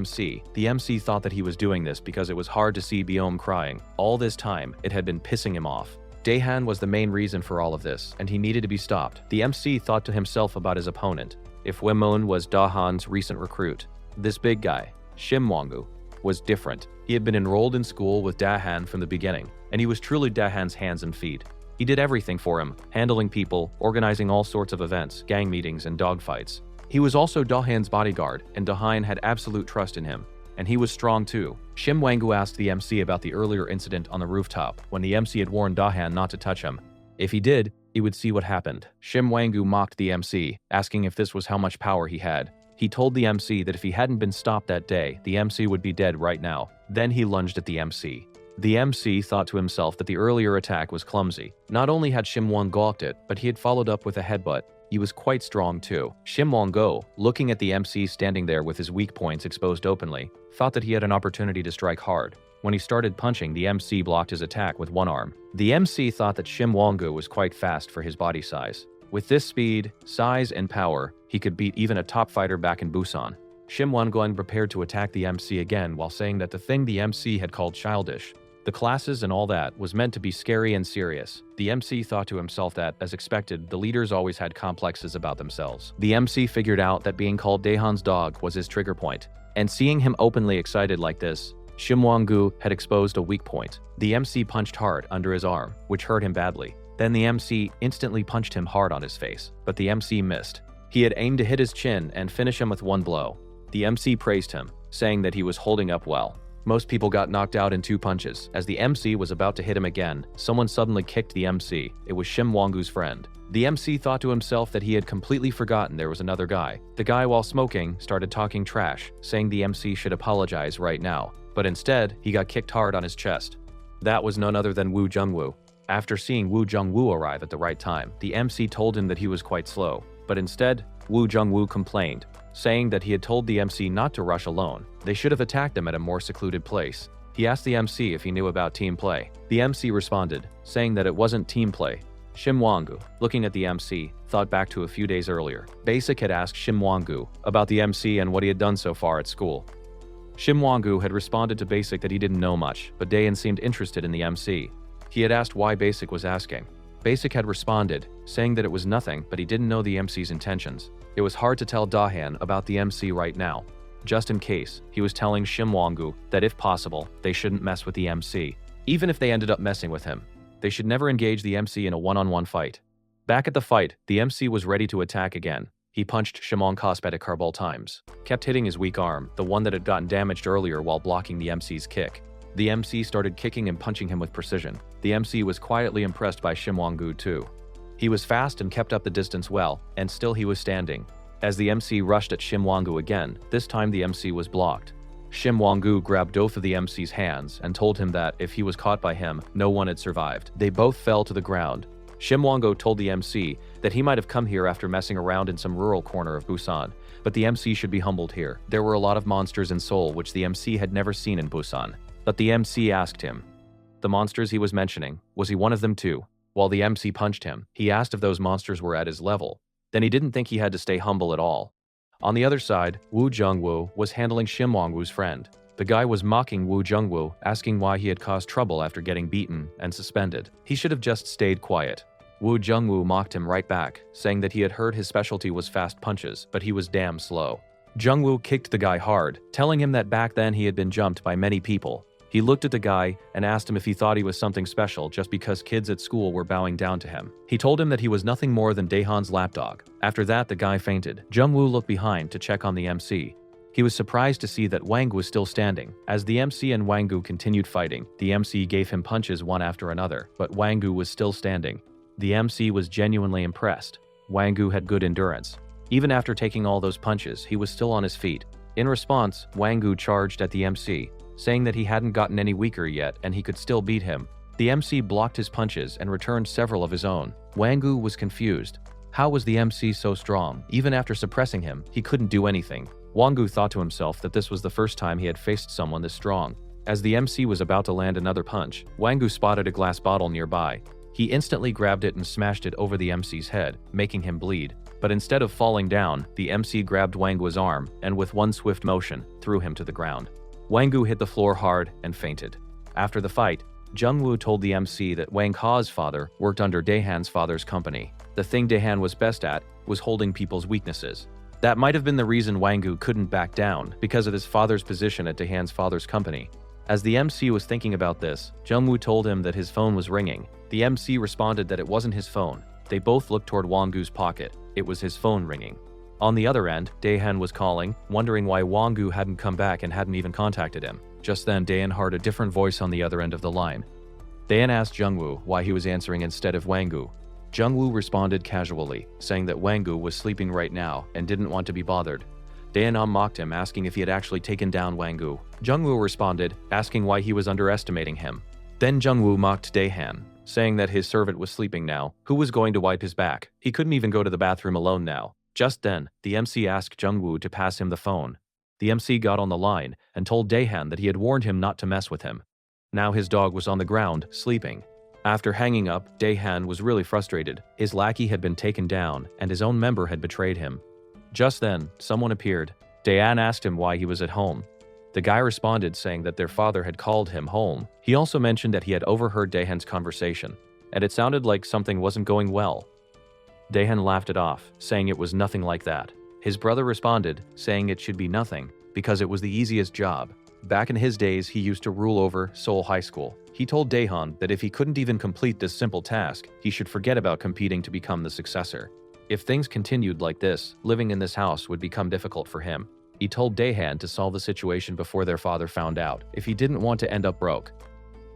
MC thought that he was doing this because it was hard to see Biom crying. All this time, it had been pissing him off. Daehan was the main reason for all of this, and he needed to be stopped. The MC thought to himself about his opponent. If Wimon was Daehan's recent recruit, this big guy, Shim Wongu, was different. He had been enrolled in school with Daehan from the beginning, and he was truly Daehan's hands and feet. He did everything for him, handling people, organizing all sorts of events, gang meetings, and dogfights. He was also Daehan's bodyguard, and Daehan had absolute trust in him, and he was strong too. Shim Wongu asked the MC about the earlier incident on the rooftop, when the MC had warned Daehan not to touch him. If he did, he would see what happened. Shim Wongu mocked the MC, asking if this was how much power he had. He told the MC that if he hadn't been stopped that day, the MC would be dead right now. Then he lunged at the MC. The MC thought to himself that the earlier attack was clumsy. Not only had Shim Won gawked it, but he had followed up with a headbutt. He was quite strong too. Shim Won-go, looking at the MC standing there with his weak points exposed openly, thought that he had an opportunity to strike hard. When he started punching, the MC blocked his attack with one arm. The MC thought that Shim Won-go was quite fast for his body size. With this speed, size, and power, he could beat even a top fighter back in Busan. Shim Won-go prepared to attack the MC again while saying that the thing the MC had called childish, the classes and all that, was meant to be scary and serious. The MC thought to himself that, as expected, the leaders always had complexes about themselves. The MC figured out that being called Daehan's dog was his trigger point, and seeing him openly excited like this, Shim Wang-gu had exposed a weak point. The MC punched hard under his arm, which hurt him badly. Then the MC instantly punched him hard on his face, but the MC missed. He had aimed to hit his chin and finish him with one blow. The MC praised him, saying that he was holding up well. Most people got knocked out in 2 punches. As the MC was about to hit him again, someone suddenly kicked the MC. It was Shim Wang-gu's friend. The MC thought to himself that he had completely forgotten there was another guy. The guy, while smoking, started talking trash, saying the MC should apologize right now. But instead, he got kicked hard on his chest. That was none other than Woo Jung-woo. After seeing Woo Jung-woo arrive at the right time, the MC told him that he was quite slow. But instead, Woo Jung-woo complained, saying that he had told the MC not to rush alone. They should have attacked him at a more secluded place. He asked the MC if he knew about team play. The MC responded, saying that it wasn't team play. Shim Wang-gu, looking at the MC, thought back to a few days earlier. Basic had asked Shim Wang-gu about the MC and what he had done so far at school. Shim Wang-gu had responded to Basic that he didn't know much, but Daein seemed interested in the MC. He had asked why Basic was asking. Basic had responded, saying that it was nothing, but he didn't know the MC's intentions. It was hard to tell Daein about the MC right now. Just in case, he was telling Shim Wang-gu that if possible, they shouldn't mess with the MC. Even if they ended up messing with him, they should never engage the MC in a one-on-one fight. Back at the fight, the MC was ready to attack again. He punched Shimon Kospet several times, kept hitting his weak arm, the one that had gotten damaged earlier while blocking the MC's kick. The MC started kicking and punching him with precision. The MC was quietly impressed by Shim Wang-gu too. He was fast and kept up the distance well, and still he was standing. As the MC rushed at Shim Wang-gu again, this time the MC was blocked. Shim Wang-gu grabbed both of the MC's hands and told him that if he was caught by him, no one had survived. They both fell to the ground. Shim Wang-gu told the MC that he might have come here after messing around in some rural corner of Busan, but the MC should be humbled here. There were a lot of monsters in Seoul which the MC had never seen in Busan. But the MC asked him, the monsters he was mentioning, was he one of them too? While the MC punched him, he asked if those monsters were at his level. Then he didn't think he had to stay humble at all. On the other side, Woo Jung-woo was handling Shim Wang-woo's friend. The guy was mocking Woo Jung-woo, asking why he had caused trouble after getting beaten and suspended. He should have just stayed quiet. Woo Jung-woo mocked him right back, saying that he had heard his specialty was fast punches, but he was damn slow. Jung-woo kicked the guy hard, telling him that back then he had been jumped by many people. He looked at the guy and asked him if he thought he was something special just because kids at school were bowing down to him. He told him that he was nothing more than Daehan's lapdog. After that, the guy fainted. Jung-woo looked behind to check on the MC. He was surprised to see that Wang was still standing. As the MC and Wang-gu continued fighting, the MC gave him punches one after another, but Wang-gu was still standing. The MC was genuinely impressed. Wang-gu had good endurance. Even after taking all those punches, he was still on his feet. In response, Wang-gu charged at the MC, saying that he hadn't gotten any weaker yet and he could still beat him. The MC blocked his punches and returned several of his own. Wang-gu was confused. How was the MC so strong? Even after suppressing him, he couldn't do anything. Wang-gu thought to himself that this was the first time he had faced someone this strong. As the MC was about to land another punch, Wang-gu spotted a glass bottle nearby. He instantly grabbed it and smashed it over the MC's head, making him bleed. But instead of falling down, the MC grabbed Wang-gu's arm and with one swift motion, threw him to the ground. Wang-gu hit the floor hard and fainted. After the fight, Jung-woo told the MC that Wang Ka's father worked under Daehan's father's company. The thing Daehan was best at was holding people's weaknesses. That might have been the reason Wang-gu couldn't back down, because of his father's position at Daehan's father's company. As the MC was thinking about this, Jung-woo told him that his phone was ringing. The MC responded that it wasn't his phone. They both looked toward Wang-gu's pocket. It was his phone ringing. On the other end, Daehan was calling, wondering why Wang-gu hadn't come back and hadn't even contacted him. Just then, Daehan heard a different voice on the other end of the line. Daehan asked Jung-woo why he was answering instead of Wang-gu. Jung-woo responded casually, saying that Wang-gu was sleeping right now and didn't want to be bothered. Daehan mocked him, asking if he had actually taken down Wang-gu. Jung-woo responded, asking why he was underestimating him. Then Jung-woo mocked Daehan, saying that his servant was sleeping now. Who was going to wipe his back? He couldn't even go to the bathroom alone now. Just then, the MC asked Jung-woo to pass him the phone. The MC got on the line and told Daehan that he had warned him not to mess with him. Now his dog was on the ground, sleeping. After hanging up, Daehan was really frustrated. His lackey had been taken down, and his own member had betrayed him. Just then, someone appeared. Daehan asked him why he was at home. The guy responded saying that their father had called him home. He also mentioned that he had overheard Daehan's conversation, and it sounded like something wasn't going well. Daehan laughed it off, saying it was nothing like that. His brother responded, saying it should be nothing, because it was the easiest job. Back in his days, he used to rule over Seoul High School. He told Daehan that if he couldn't even complete this simple task, he should forget about competing to become the successor. If things continued like this, living in this house would become difficult for him. He told Daehan to solve the situation before their father found out, if he didn't want to end up broke.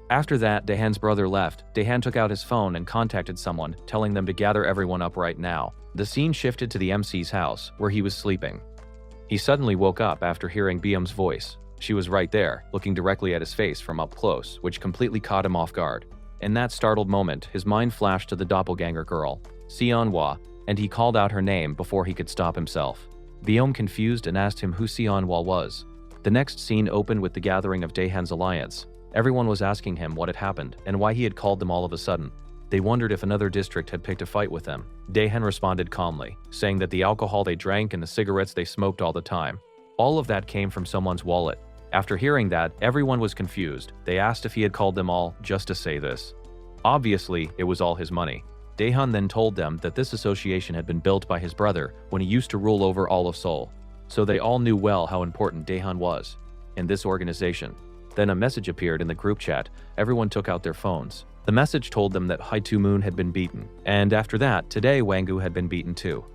After that, Daehan's brother left. Daehan took out his phone and contacted someone, telling them to gather everyone up right now. The scene shifted to the MC's house, where he was sleeping. He suddenly woke up after hearing Byum's voice. She was right there, looking directly at his face from up close, which completely caught him off guard. In that startled moment, his mind flashed to the doppelganger girl, Seonhwa, and he called out her name before he could stop himself. Byum confused and asked him who Seonhwa was. The next scene opened with the gathering of Daehan's alliance. Everyone was asking him what had happened and why he had called them all of a sudden. They wondered if another district had picked a fight with them. Daehan responded calmly, saying that the alcohol they drank and the cigarettes they smoked all the time, all of that came from someone's wallet. After hearing that, everyone was confused. They asked if he had called them all just to say this. Obviously, it was all his money. Daehan then told them that this association had been built by his brother when he used to rule over all of Seoul. So they all knew well how important Daehan was in this organization. Then a message appeared in the group chat. Everyone took out their phones. The message told them that Haitu Moon had been beaten. And after that, today Wangu had been beaten too.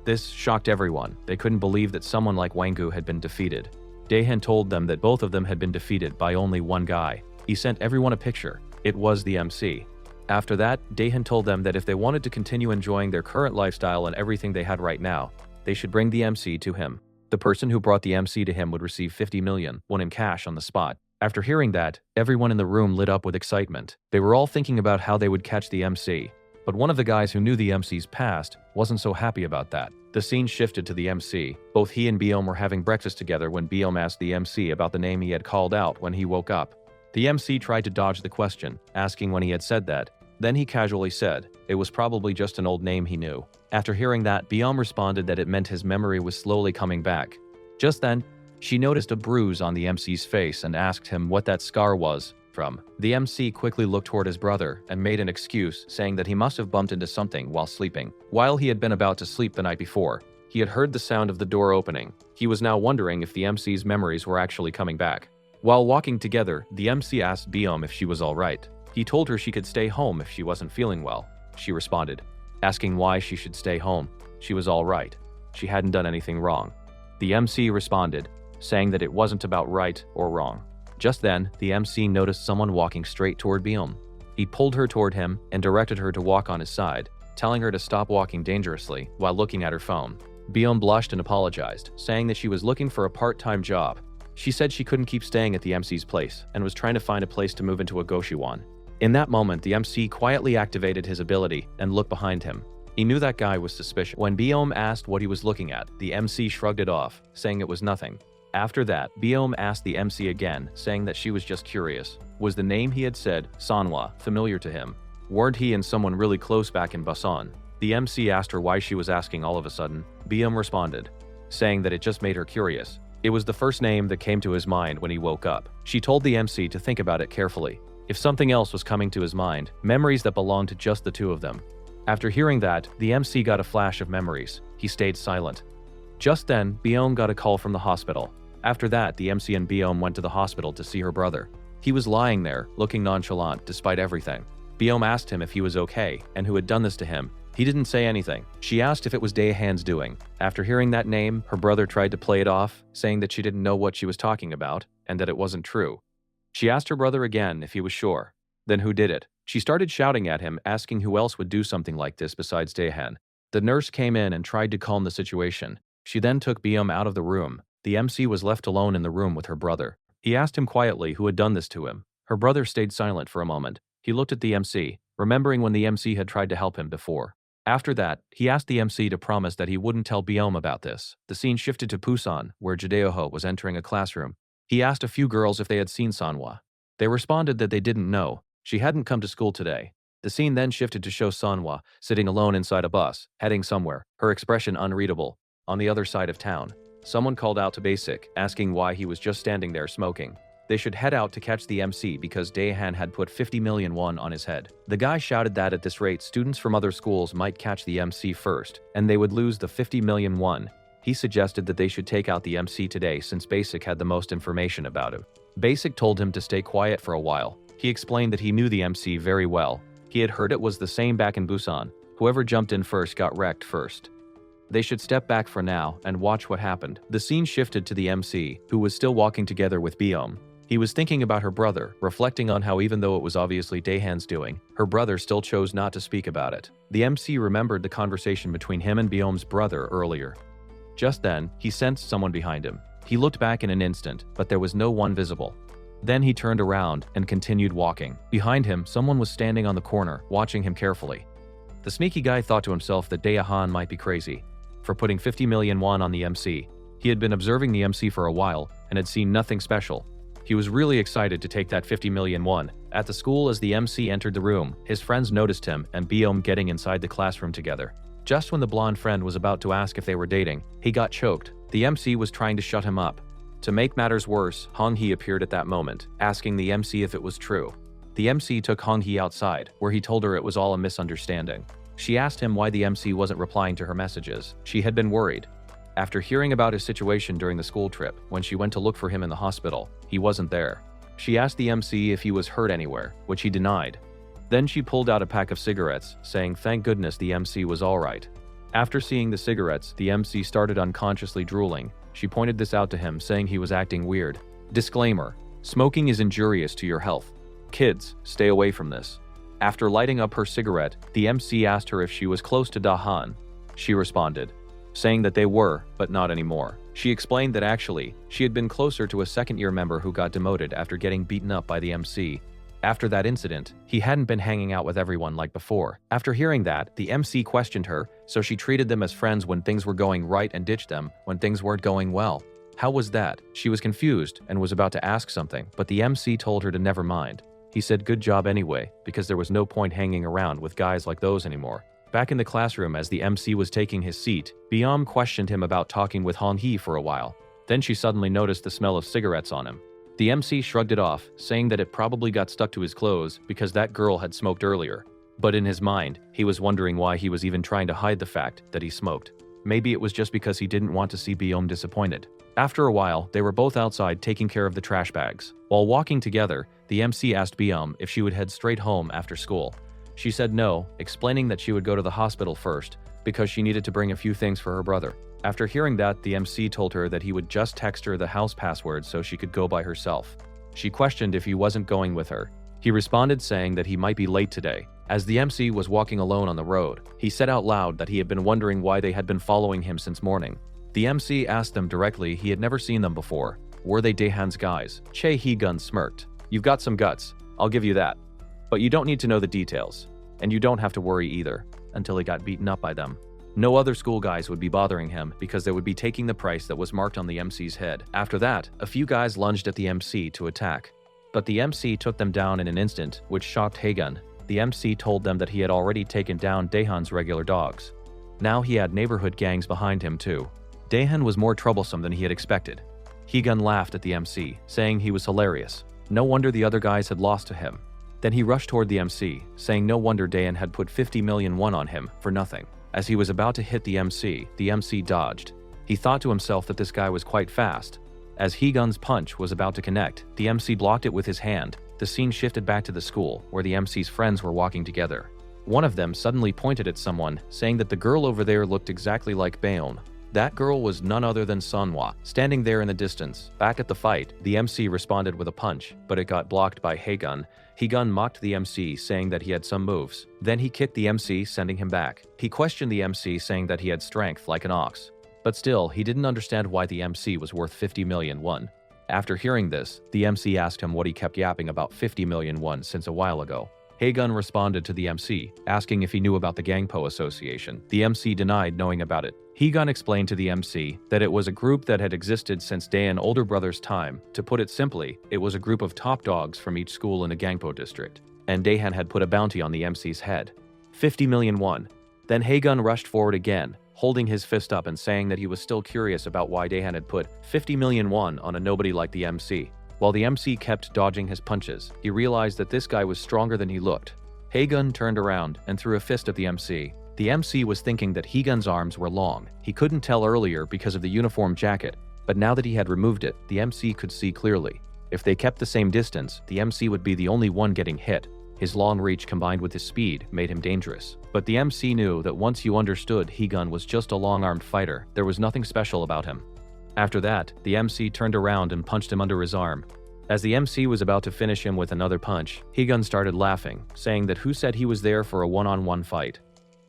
This shocked everyone. They couldn't believe that someone like Wangu had been defeated. Daehan told them that both of them had been defeated by only one guy. He sent everyone a picture. It was the MC. After that, Daehan told them that if they wanted to continue enjoying their current lifestyle and everything they had right now, they should bring the MC to him. The person who brought the MC to him would receive 50 million, won in cash on the spot. After hearing that, everyone in the room lit up with excitement. They were all thinking about how they would catch the MC. But one of the guys who knew the MC's past wasn't so happy about that. The scene shifted to the MC. Both he and Byum were having breakfast together when Byum asked the MC about the name he had called out when he woke up. The MC tried to dodge the question, asking when he had said that. Then he casually said, it was probably just an old name he knew. After hearing that, Byum responded that it meant his memory was slowly coming back. Just then, she noticed a bruise on the MC's face and asked him what that scar was from. The MC quickly looked toward his brother and made an excuse, saying that he must have bumped into something while sleeping. While he had been about to sleep the night before, he had heard the sound of the door opening. He was now wondering if the MC's memories were actually coming back. While walking together, the MC asked Byum if she was all right. He told her she could stay home if she wasn't feeling well. She responded, asking why she should stay home. She was all right. She hadn't done anything wrong. The MC responded, saying that it wasn't about right or wrong. Just then, the MC noticed someone walking straight toward Byum. He pulled her toward him and directed her to walk on his side, telling her to stop walking dangerously while looking at her phone. Byum blushed and apologized, saying that she was looking for a part-time job. She said she couldn't keep staying at the MC's place and was trying to find a place to move into a goshiwon. In that moment, the MC quietly activated his ability and looked behind him. He knew that guy was suspicious. When Byum asked what he was looking at, the MC shrugged it off, saying it was nothing. After that, Byum asked the MC again, saying that she was just curious. Was the name he had said, Seonhwa, familiar to him? Weren't he and someone really close back in Busan? The MC asked her why she was asking all of a sudden. Byum responded, saying that it just made her curious. It was the first name that came to his mind when he woke up. She told the MC to think about it carefully. If something else was coming to his mind, memories that belonged to just the two of them. After hearing that, the MC got a flash of memories. He stayed silent. Just then, Byum got a call from the hospital. After that, the MC and Byum went to the hospital to see her brother. He was lying there, looking nonchalant despite everything. Byum asked him if he was okay and who had done this to him. He didn't say anything. She asked if it was Daehan's doing. After hearing that name, her brother tried to play it off, saying that she didn't know what she was talking about and that it wasn't true. She asked her brother again if he was sure. Then who did it? She started shouting at him, asking who else would do something like this besides Daehan. The nurse came in and tried to calm the situation. She then took Byum out of the room. The MC was left alone in the room with her brother. He asked him quietly who had done this to him. Her brother stayed silent for a moment. He looked at the MC, remembering when the MC had tried to help him before. After that, he asked the MC to promise that he wouldn't tell Byum about this. The scene shifted to Busan, where Jadeoho was entering a classroom. He asked a few girls if they had seen Seonhwa. They responded that they didn't know. She hadn't come to school today. The scene then shifted to show Seonhwa sitting alone inside a bus, heading somewhere, her expression unreadable. On the other side of town, someone called out to Basic, asking why he was just standing there smoking. They should head out to catch the MC because Daehan had put 50 million won on his head. The guy shouted that at this rate, students from other schools might catch the MC first, and they would lose the 50 million won. He suggested that they should take out the MC today since Basic had the most information about him. Basic told him to stay quiet for a while. He explained that he knew the MC very well. He had heard it was the same back in Busan. Whoever jumped in first got wrecked first. They should step back for now and watch what happened. The scene shifted to the MC, who was still walking together with Biom. He was thinking about her brother, reflecting on how even though it was obviously Daehan's doing, her brother still chose not to speak about it. The MC remembered the conversation between him and Biom's brother earlier. Just then, he sensed someone behind him. He looked back in an instant, but there was no one visible. Then he turned around and continued walking. Behind him, someone was standing on the corner, watching him carefully. The sneaky guy thought to himself that Daehan might be crazy for putting 50 million won on the MC. He had been observing the MC for a while and had seen nothing special. He was really excited to take that 50 million won. At the school, as the MC entered the room, his friends noticed him and Biom getting inside the classroom together. Just when the blonde friend was about to ask if they were dating, he got choked. The MC was trying to shut him up. To make matters worse, Hong-hee appeared at that moment, asking the MC if it was true. The MC took Hong-hee outside, where he told her it was all a misunderstanding. She asked him why the MC wasn't replying to her messages. She had been worried. After hearing about his situation during the school trip, when she went to look for him in the hospital, he wasn't there. She asked the MC if he was hurt anywhere, which he denied. Then she pulled out a pack of cigarettes, saying thank goodness the MC was alright. After seeing the cigarettes, the MC started unconsciously drooling. She pointed this out to him, saying he was acting weird. Disclaimer: smoking is injurious to your health. Kids, stay away from this. After lighting up her cigarette, the MC asked her if she was close to Dahan. She responded, saying that they were, but not anymore. She explained that actually, she had been closer to a second-year member who got demoted after getting beaten up by the MC. After that incident, he hadn't been hanging out with everyone like before. After hearing that, the MC questioned her, so she treated them as friends when things were going right and ditched them when things weren't going well. How was that? She was confused and was about to ask something, but the MC told her to never mind. He said good job anyway, because there was no point hanging around with guys like those anymore. Back in the classroom as the MC was taking his seat, Biom questioned him about talking with Hong-hee for a while. Then she suddenly noticed the smell of cigarettes on him. The MC shrugged it off, saying that it probably got stuck to his clothes because that girl had smoked earlier. But in his mind, he was wondering why he was even trying to hide the fact that he smoked. Maybe it was just because he didn't want to see Biom disappointed. After a while, they were both outside taking care of the trash bags. While walking together, the MC asked Biom if she would head straight home after school. She said no, explaining that she would go to the hospital first because she needed to bring a few things for her brother. After hearing that, the MC told her that he would just text her the house password so she could go by herself. She questioned if he wasn't going with her. He responded saying that he might be late today. As the MC was walking alone on the road, he said out loud that he had been wondering why they had been following him since morning. The MC asked them directly he had never seen them before. Were they Daehan's guys? Chae Hee-gun smirked. You've got some guts, I'll give you that. But you don't need to know the details. And you don't have to worry either, until he got beaten up by them. No other school guys would be bothering him because they would be taking the price that was marked on the MC's head. After that, a few guys lunged at the MC to attack. But the MC took them down in an instant, which shocked Haegun. The MC told them that he had already taken down Daehan's regular dogs. Now he had neighborhood gangs behind him too. Daehan was more troublesome than he had expected. Haegun laughed at the MC, saying he was hilarious. No wonder the other guys had lost to him. Then he rushed toward the MC, saying no wonder Daehan had put 50 million won on him for nothing. As he was about to hit the MC dodged. He thought to himself that this guy was quite fast. As Haegun's punch was about to connect, the MC blocked it with his hand. The scene shifted back to the school, where the MC's friends were walking together. One of them suddenly pointed at someone, saying that the girl over there looked exactly like Baeon. That girl was none other than Sunhwa, standing there in the distance. Back at the fight, the MC responded with a punch, but it got blocked by Haegun. Haegun mocked the MC, saying that he had some moves. Then he kicked the MC, sending him back. He questioned the MC, saying that he had strength like an ox. But still, he didn't understand why the MC was worth 50 million won. After hearing this, the MC asked him what he kept yapping about 50 million won since a while ago. Haegun responded to the MC, asking if he knew about the Gangpo Association. The MC denied knowing about it. Haegun explained to the MC that it was a group that had existed since Daehan older brother's time. To put it simply, it was a group of top dogs from each school in the Gangpo district, and Daehan had put a bounty on the MC's head. 50 million won. Then Haegun rushed forward again, holding his fist up and saying that he was still curious about why Daehan had put 50 million won on a nobody like the MC. While the MC kept dodging his punches, he realized that this guy was stronger than he looked. Haegun turned around and threw a fist at the MC. The MC was thinking that Haegun's arms were long. He couldn't tell earlier because of the uniform jacket, but now that he had removed it, the MC could see clearly. If they kept the same distance, the MC would be the only one getting hit. His long reach combined with his speed made him dangerous. But the MC knew that once you understood Higun was just a long-armed fighter, there was nothing special about him. After that, the MC turned around and punched him under his arm. As the MC was about to finish him with another punch, Higun started laughing, saying that who said he was there for a one-on-one fight.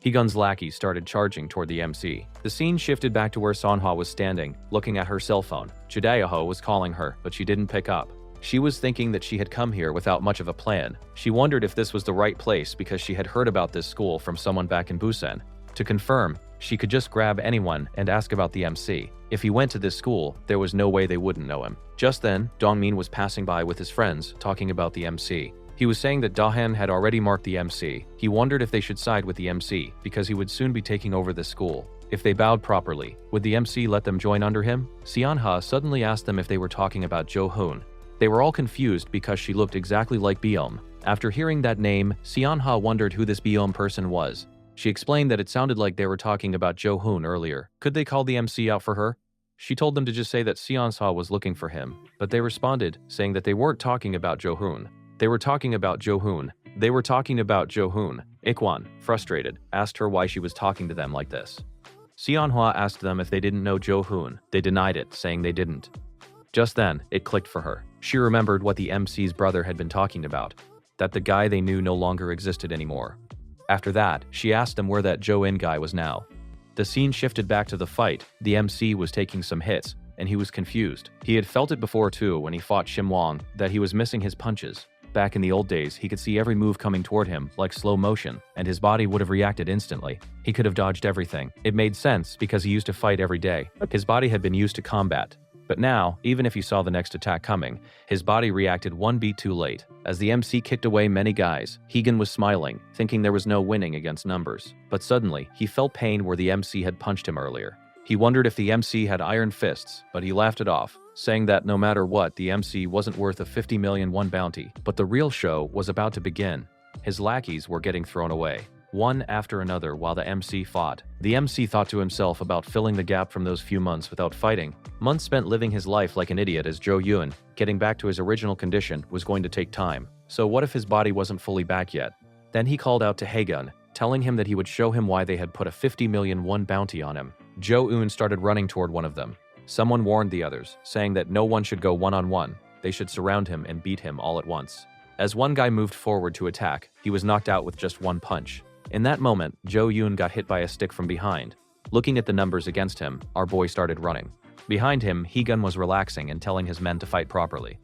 Higun's lackey started charging toward the MC. The scene shifted back to where Sanhwa was standing, looking at her cell phone. Judaeho was calling her, but she didn't pick up. She was thinking that she had come here without much of a plan. She wondered if this was the right place because she had heard about this school from someone back in Busan. To confirm, she could just grab anyone and ask about the MC. If he went to this school, there was no way they wouldn't know him. Just then, Dongmin was passing by with his friends, talking about the MC. He was saying that Dahan had already marked the MC. He wondered if they should side with the MC, because he would soon be taking over the school. If they bowed properly, would the MC let them join under him? Seonha suddenly asked them if they were talking about Jo-hoon. They were all confused because she looked exactly like Beom. After hearing that name, Seonha wondered who this Beom person was. She explained that it sounded like they were talking about Jo-hoon earlier. Could they call the MC out for her? She told them to just say that Seonha was looking for him, but they responded, saying that they weren't talking about Jo-hoon. They were talking about Jo-hoon. They were talking about Jo-hoon. Ikwan, frustrated, asked her why she was talking to them like this. Seonhwa asked them if they didn't know Jo-hoon. They denied it, saying they didn't. Just then, it clicked for her. She remembered what the MC's brother had been talking about, that the guy they knew no longer existed anymore. After that, she asked them where that Jo-in guy was now. The scene shifted back to the fight. The MC was taking some hits, and he was confused. He had felt it before too when he fought Shimwang, that he was missing his punches. Back in the old days, he could see every move coming toward him, like slow motion, and his body would have reacted instantly. He could have dodged everything. It made sense because he used to fight every day. His body had been used to combat. But now, even if he saw the next attack coming, his body reacted one beat too late. As the MC kicked away many guys, Higun was smiling, thinking there was no winning against numbers. But suddenly, he felt pain where the MC had punched him earlier. He wondered if the MC had iron fists, but he laughed it off, saying that no matter what, the MC wasn't worth a 50 million won bounty. But the real show was about to begin. His lackeys were getting thrown away, one after another while the MC fought. The MC thought to himself about filling the gap from those few months without fighting. Months spent living his life like an idiot as Jo-yoon. Getting back to his original condition was going to take time. So what if his body wasn't fully back yet? Then he called out to Haegun, telling him that he would show him why they had put a 50 million won bounty on him. Jo-eun started running toward one of them. Someone warned the others, saying that no one should go one-on-one. They should surround him and beat him all at once. As one guy moved forward to attack, he was knocked out with just one punch. In that moment, Jo-yoon got hit by a stick from behind. Looking at the numbers against him, our boy started running. Behind him, Higun was relaxing and telling his men to fight properly.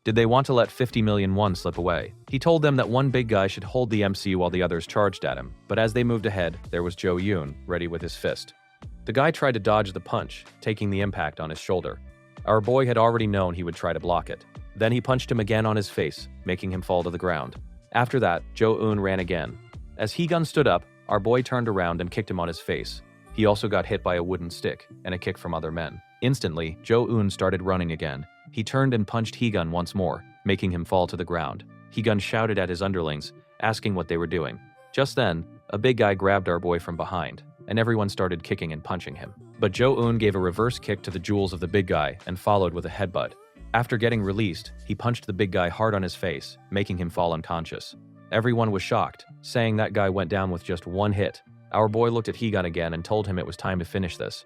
Did they want to let 50 million won slip away? He told them that one big guy should hold the MC while the others charged at him. But as they moved ahead, there was Jo-yoon, ready with his fist. The guy tried to dodge the punch, taking the impact on his shoulder. Our boy had already known he would try to block it. Then he punched him again on his face, making him fall to the ground. After that, Jo-eun ran again. As Higun stood up, our boy turned around and kicked him on his face. He also got hit by a wooden stick and a kick from other men. Instantly, Jo-eun started running again. He turned and punched Higun once more, making him fall to the ground. Higun shouted at his underlings, asking what they were doing. Just then, a big guy grabbed our boy from behind, and everyone started kicking and punching him. But Jo-eun gave a reverse kick to the jewels of the big guy and followed with a headbutt. After getting released, he punched the big guy hard on his face, making him fall unconscious. Everyone was shocked, saying that guy went down with just one hit. Our boy looked at Higun again and told him it was time to finish this.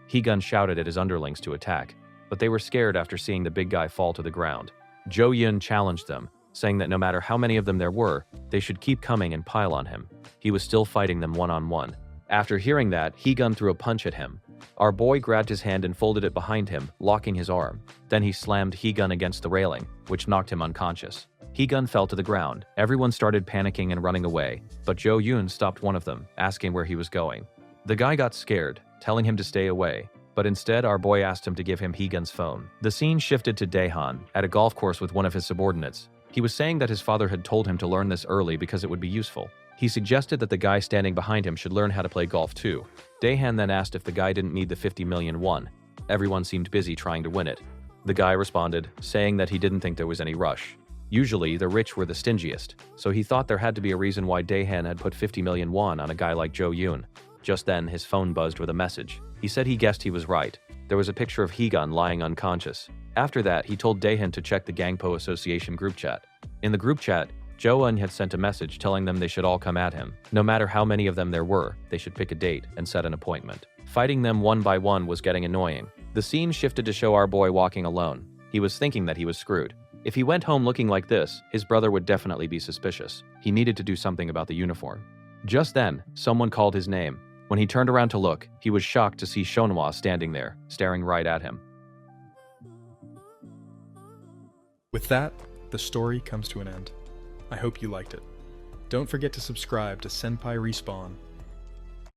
Higun shouted at his underlings to attack, but they were scared after seeing the big guy fall to the ground. Jo-yoon challenged them, saying that no matter how many of them there were, they should keep coming and pile on him. He was still fighting them one-on-one. After hearing that, Higun threw a punch at him. Our boy grabbed his hand and folded it behind him, locking his arm. Then he slammed Higun against the railing, which knocked him unconscious. Higun fell to the ground. Everyone started panicking and running away, but Jo-yoon stopped one of them, asking where he was going. The guy got scared, telling him to stay away, but instead our boy asked him to give him Higun's phone. The scene shifted to Daehan, at a golf course with one of his subordinates. He was saying that his father had told him to learn this early because it would be useful. He suggested that the guy standing behind him should learn how to play golf too. Daehan then asked if the guy didn't need the 50 million won. Everyone seemed busy trying to win it. The guy responded, saying that he didn't think there was any rush. Usually, the rich were the stingiest, so he thought there had to be a reason why Daehan had put 50 million won on a guy like Jo-yoon. Just then, his phone buzzed with a message. He said he guessed he was right. There was a picture of Higun lying unconscious. After that, he told Daehan to check the Gangpo Association group chat. In the group chat, Jo-eun had sent a message telling them they should all come at him. No matter how many of them there were, they should pick a date and set an appointment. Fighting them one by one was getting annoying. The scene shifted to show our boy walking alone. He was thinking that he was screwed. If he went home looking like this, his brother would definitely be suspicious. He needed to do something about the uniform. Just then, someone called his name. When he turned around to look, he was shocked to see Shonhwa standing there, staring right at him. With that, the story comes to an end. I hope you liked it. Don't forget to subscribe to Senpai Respawn